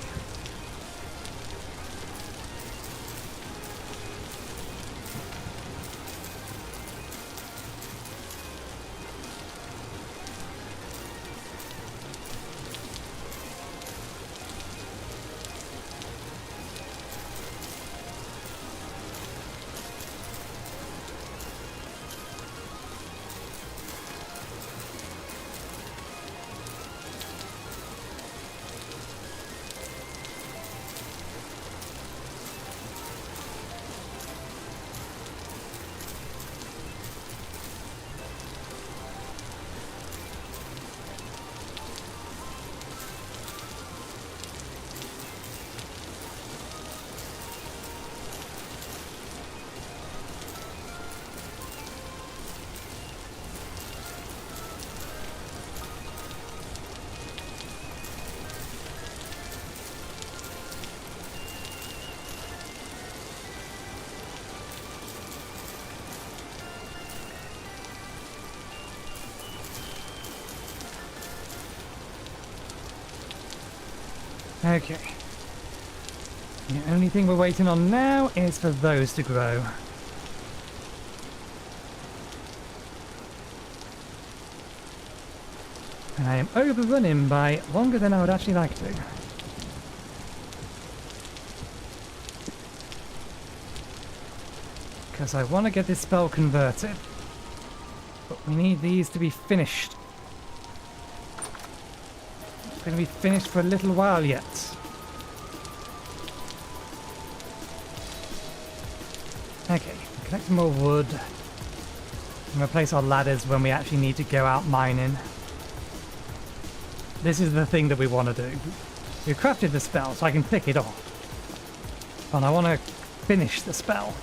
S1: Okay. The only thing we're waiting on now is for those to grow. And I am overrunning by longer than I would actually like to. Because I want to get this spell converted. But we need these to be finished. It's going to be finished for a little while yet. Okay, collect more wood. And replace our ladders when we actually need to go out mining. This is the thing that we want to do. We crafted the spell so I can pick it off. And I want to finish the spell.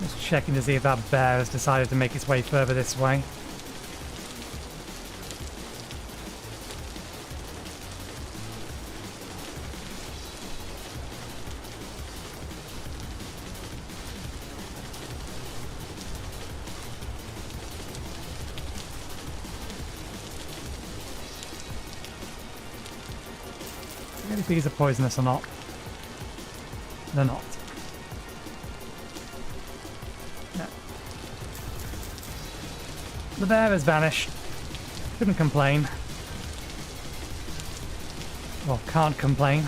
S1: Just checking to see if that bear has decided to make its way further this way. If these are poisonous or not. They're not. No. The bear has vanished. Couldn't complain. Well, can't complain.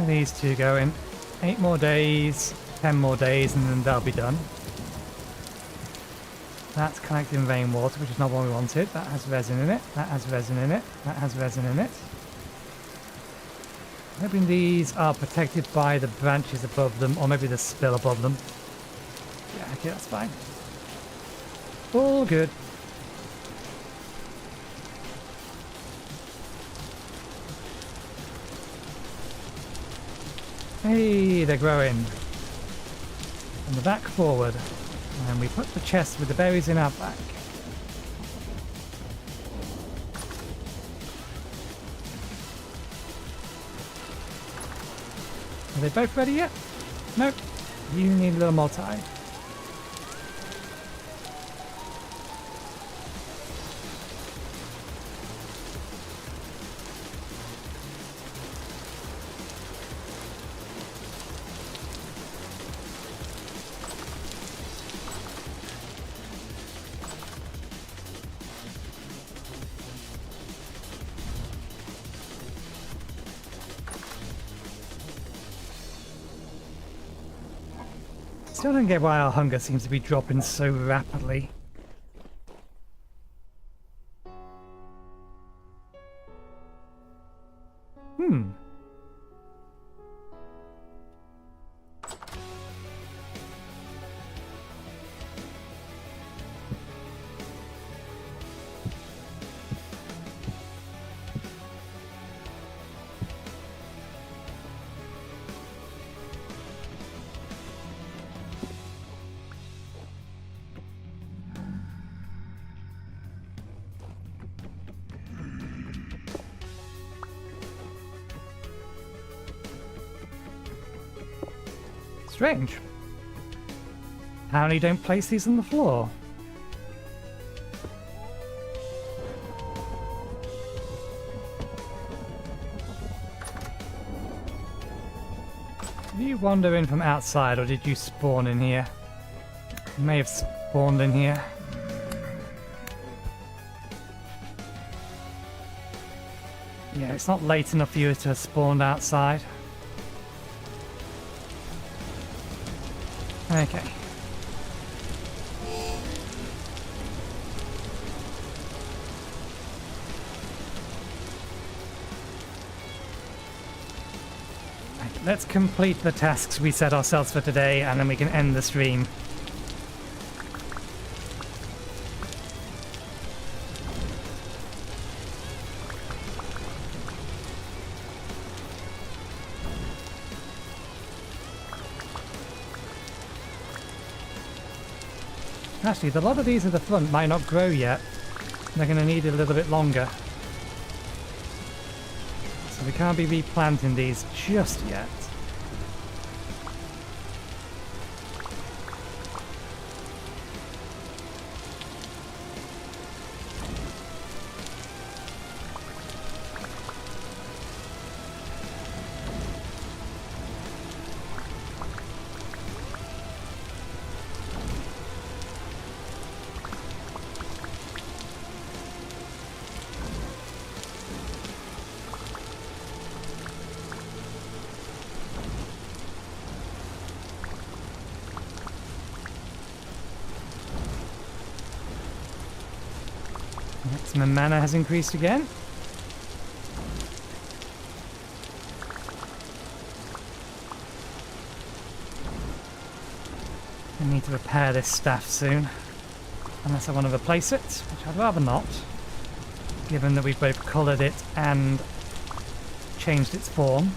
S1: These two going. 8 more days, 10 more days, and then they'll be done. That's collecting rainwater, which is not what we wanted. That has resin in it. That has resin in it. That has resin in it. Hoping these are protected by the branches above them, or maybe the spill above them. Yeah, okay, that's fine. All good. Hey, they're growing. From the back forward. And we put the chest with the berries in our back. Are they both ready yet? Nope. You need a little more time. Still don't get why our hunger seems to be dropping so rapidly. Strange. Apparently don't place these on the floor. Did you wander in from outside or did you spawn in here? You may have spawned in here. Yeah, it's not late enough for you to have spawned outside. Okay. Let's complete the tasks we set ourselves for today, and then we can end the stream. Actually, a lot of these at the front might not grow yet. They're going to need a little bit longer. So we can't be replanting these just yet. My mana has increased again. I need to repair this staff soon. Unless I want to replace it, which I'd rather not. Given that we've both coloured it and changed its form.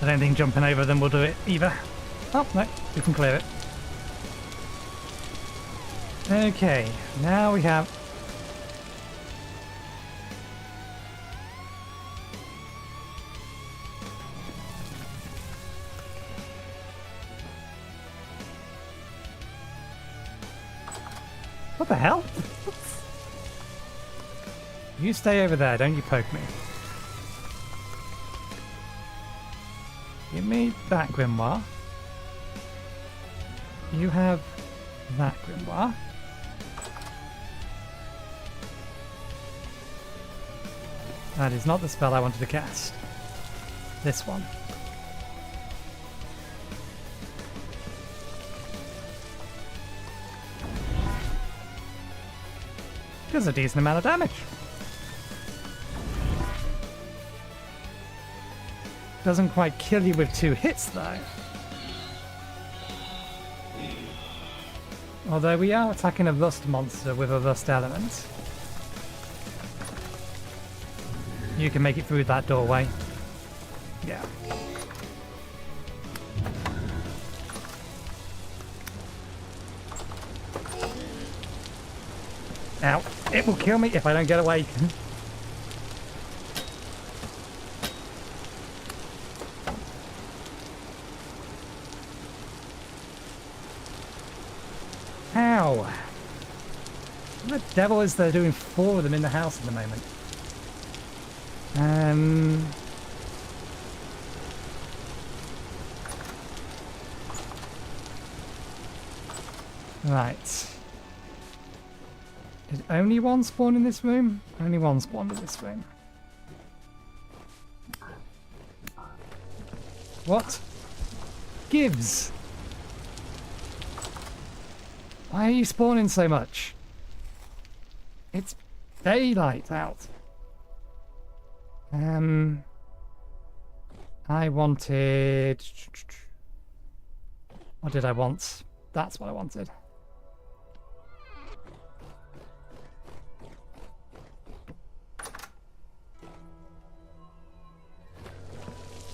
S1: I don't think jumping over them will do it either. Oh, no, we can clear it. Okay, now we have... What the hell? You stay over there, don't you poke me. Give me that grimoire. You have that grimoire. That is not the spell I wanted to cast. This one. Does a decent amount of damage. Doesn't quite kill you with 2 hits though. Although we are attacking a rust monster with a rust element. You can make it through that doorway. Yeah. Ow. It will kill me if I don't get away. Ow. What the devil is there doing 4 of them in the house at the moment? Right. Did only one spawn in this room? Only one spawned in this room. What gives? Why are you spawning so much? It's daylight out. I wanted... What did I want? That's what I wanted.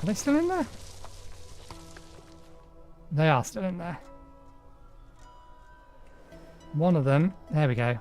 S1: Are they still in there? They are still in there. One of them. There we go.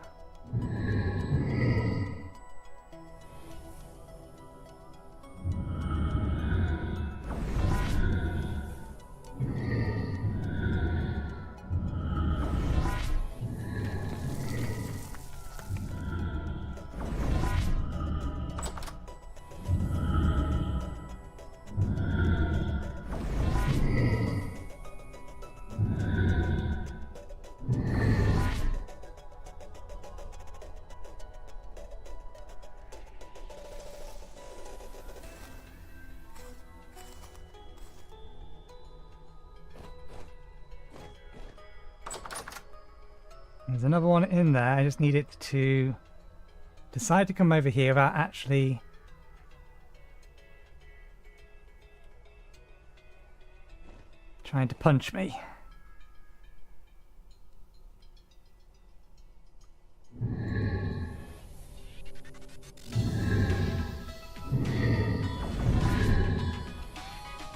S1: There's another one in there. I just need it to decide to come over here without actually trying to punch me.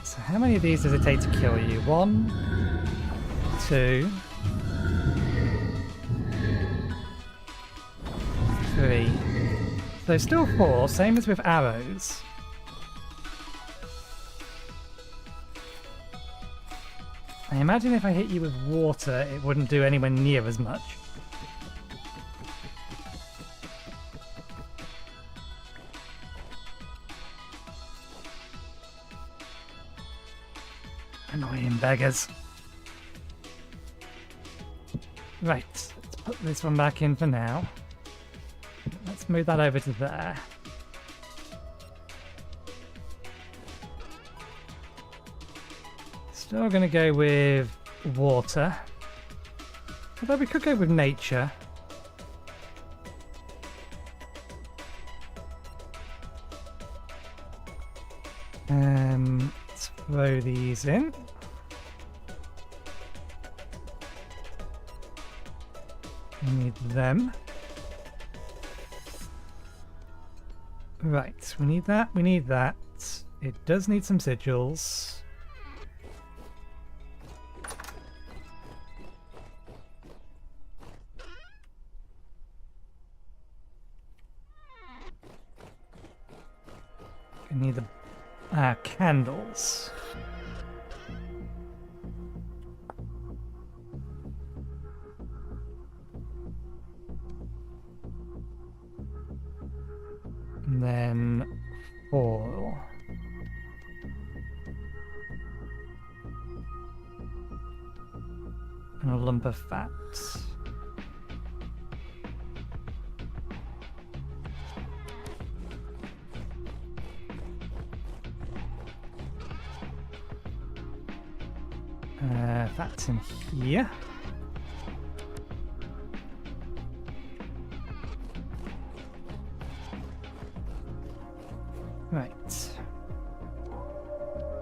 S1: So how many of these does it take to kill you? 1, 2, 3. So still 4, same as with arrows. I imagine if I hit you with water, it wouldn't do anywhere near as much. Annoying beggars. Right, let's put this one back in for now. Let's move that over to there. Still going to go with water. Although we could go with nature. Let's throw these in. We need them. Right, we need that, we need that. It does need some sigils. We need the candles. And then oil. And a lump of fat. That's in here. Right.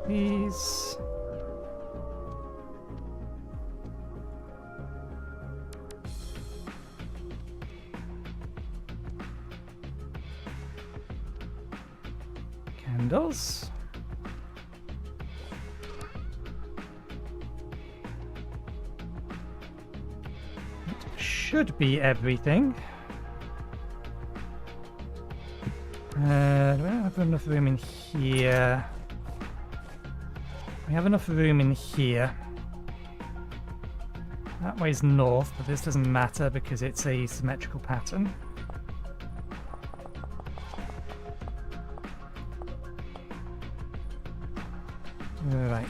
S1: These. Candles. Should be everything. Do we have enough room in here? We have enough room in here. That way's north, but this doesn't matter because it's a symmetrical pattern. Right.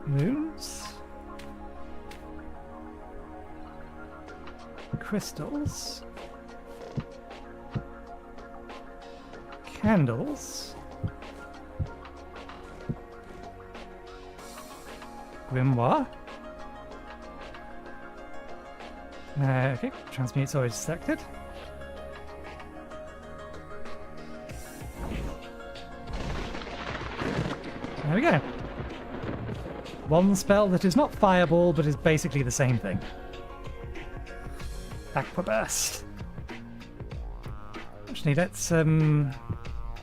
S1: Runes. Crystals. Candles. Grimoire. Okay, transmute's already selected. There we go. One spell that is not fireball, but is basically the same thing. Aqua Burst. Actually, let's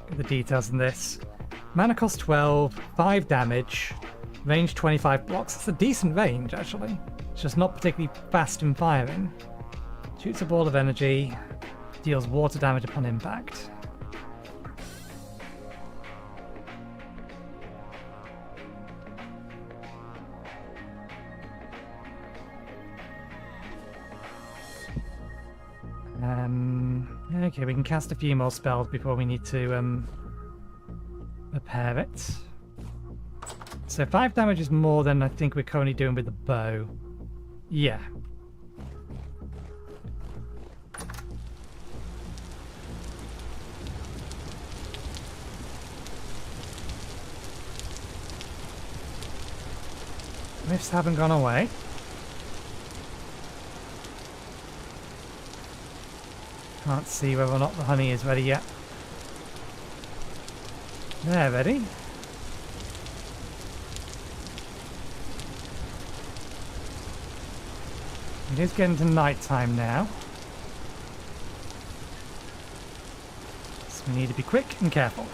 S1: get the details on this. Mana cost 12, 5 damage, range 25 blocks. It's a decent range, actually. It's just not particularly fast in firing. Shoots a ball of energy, deals water damage upon impact. Okay, we can cast a few more spells before we need to repair it. So 5 damage is more than I think we're currently doing with the bow. Yeah. Rifts haven't gone away. Can't see whether or not the honey is ready yet. They're ready. It is getting to night time now. So we need to be quick and careful.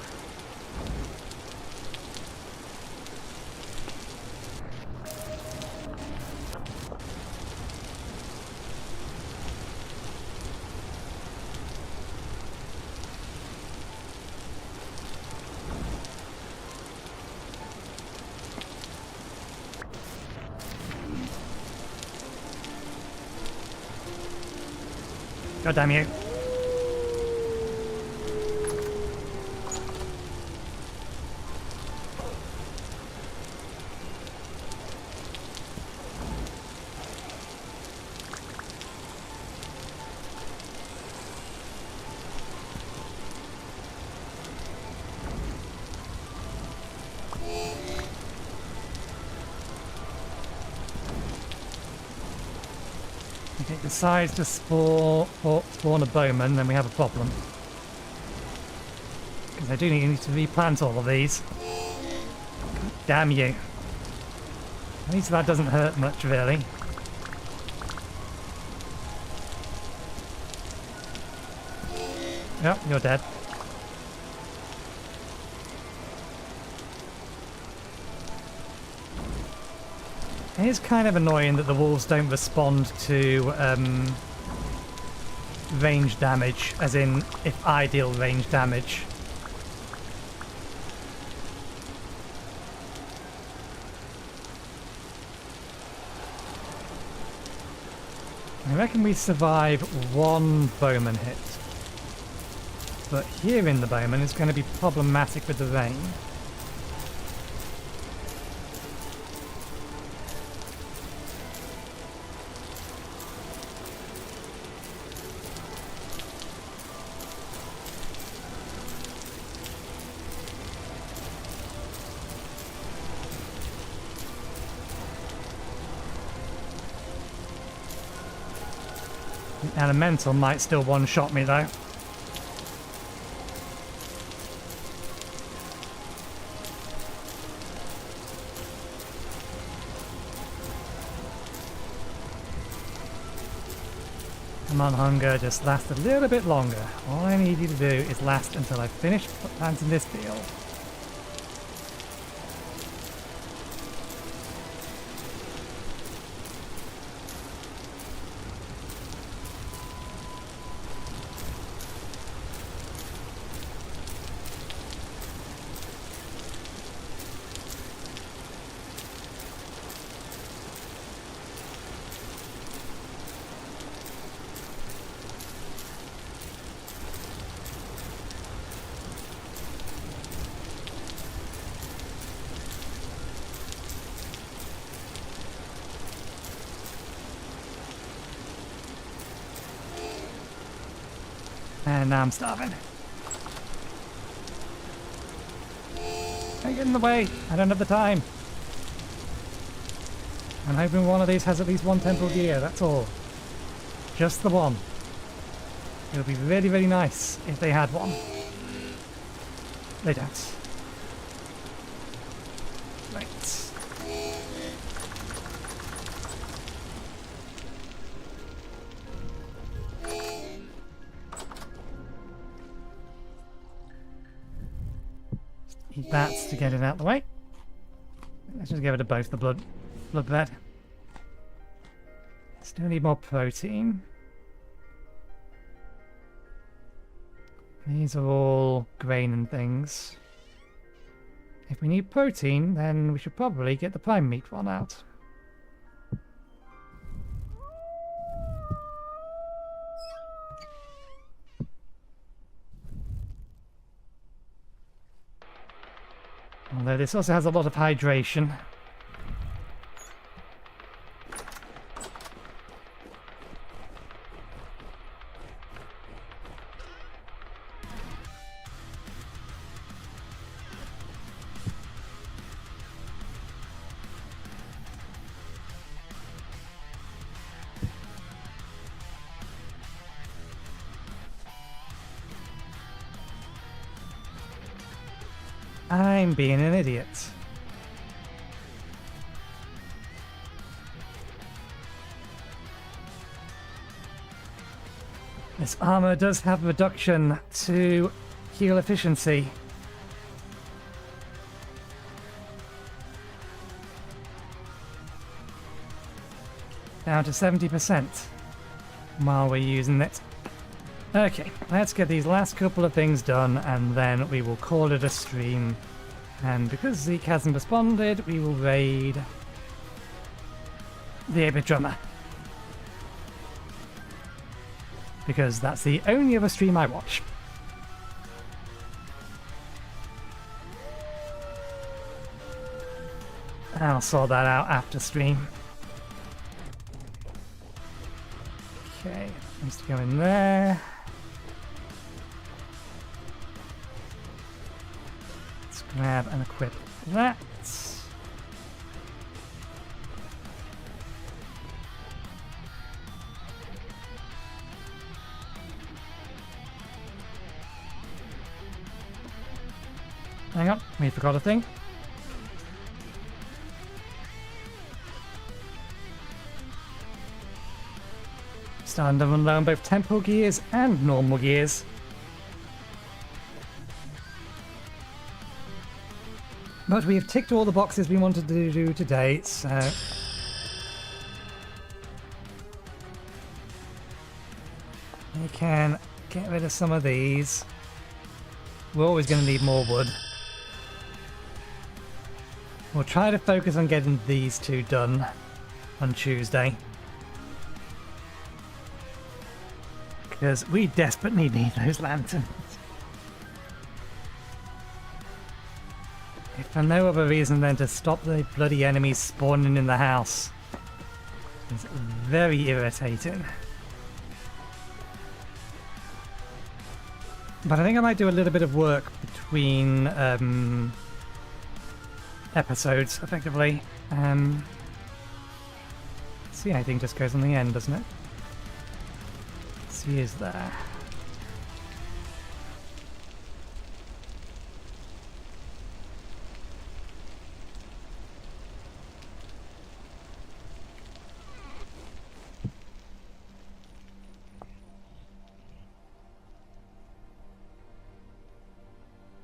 S1: God damn you. If it decides to spawn a bowman, then we have a problem. Because I do need to replant all of these. God damn you. At least that doesn't hurt much, really. Yep, you're dead. It is kind of annoying that the wolves don't respond to range damage, as in if I deal range damage. I reckon we survive one bowman hit. But here in the bowman is going to be problematic with the rain. The elemental might still one-shot me though. Come on, hunger, just last a little bit longer. All I need you to do is last until I finish planting this field. And now I'm starving. Don't get in the way. I don't have the time. I'm hoping one of these has at least one temple gear, that's all. Just the one. It would be really, really nice if they had one. They don't. Right. That's to get it out the way. Let's just give it a both the blood bed. Still need more protein. These are all grain and things. If we need protein, then we should probably get the prime meat one out. Although this also has a lot of hydration. I'm being an idiot. This armor does have reduction to heal efficiency. Down to 70% while we're using it. Okay, let's get these last couple of things done and then we will call it a stream. And because Zeke hasn't responded, we will raid the 8-bit drummer. Because that's the only other stream I watch. I'll sort that out after stream. Okay, needs to go in there. Let's grab and equip that. Hang on, we forgot a thing. Starting to run low on both tempo gears and normal gears. But we have ticked all the boxes we wanted to do today, so... we can get rid of some of these. We're always going to need more wood. We'll try to focus on getting these two done on Tuesday. Because we desperately need those lanterns. If for no other reason than to stop the bloody enemies spawning in the house. It's very irritating. But I think I might do a little bit of work between episodes, effectively. See, I think just goes on the end, doesn't it? See, is there?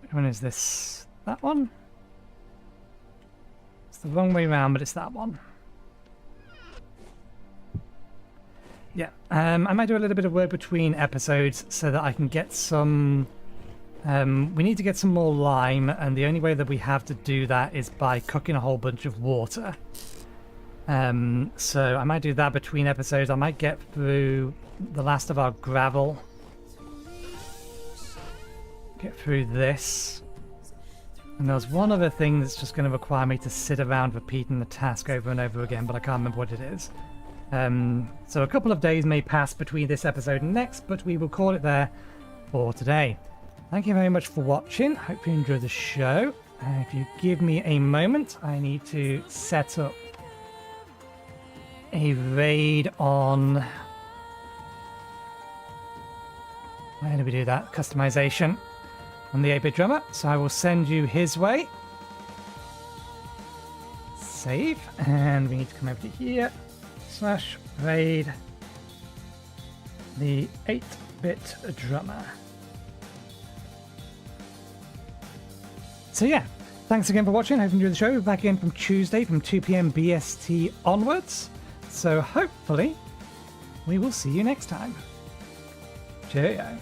S1: Which one is this? That one? It's the wrong way around, but it's that one. Yeah, I might do a little bit of work between episodes so that I can get some... we need to get some more lime, and the only way that we have to do that is by cooking a whole bunch of water. So I might do that between episodes. I might get through the last of our gravel. Get through this. And there's one other thing that's just going to require me to sit around repeating the task over and over again, but I can't remember what it is. So a couple of days may pass between this episode and next, but we will call it there for today. Thank you very much for watching. Hope you enjoyed the show. If you give me a moment, I need to set up a raid on... where do we do that? Customization on the 8-bit drummer. So I will send you his way. Save. And we need to come over to here. /raid the 8-bit drummer. So yeah, thanks again for watching. I hope you enjoyed the show. We're back again from Tuesday from 2 p.m. BST onwards. So hopefully we will see you next time. Cheerio.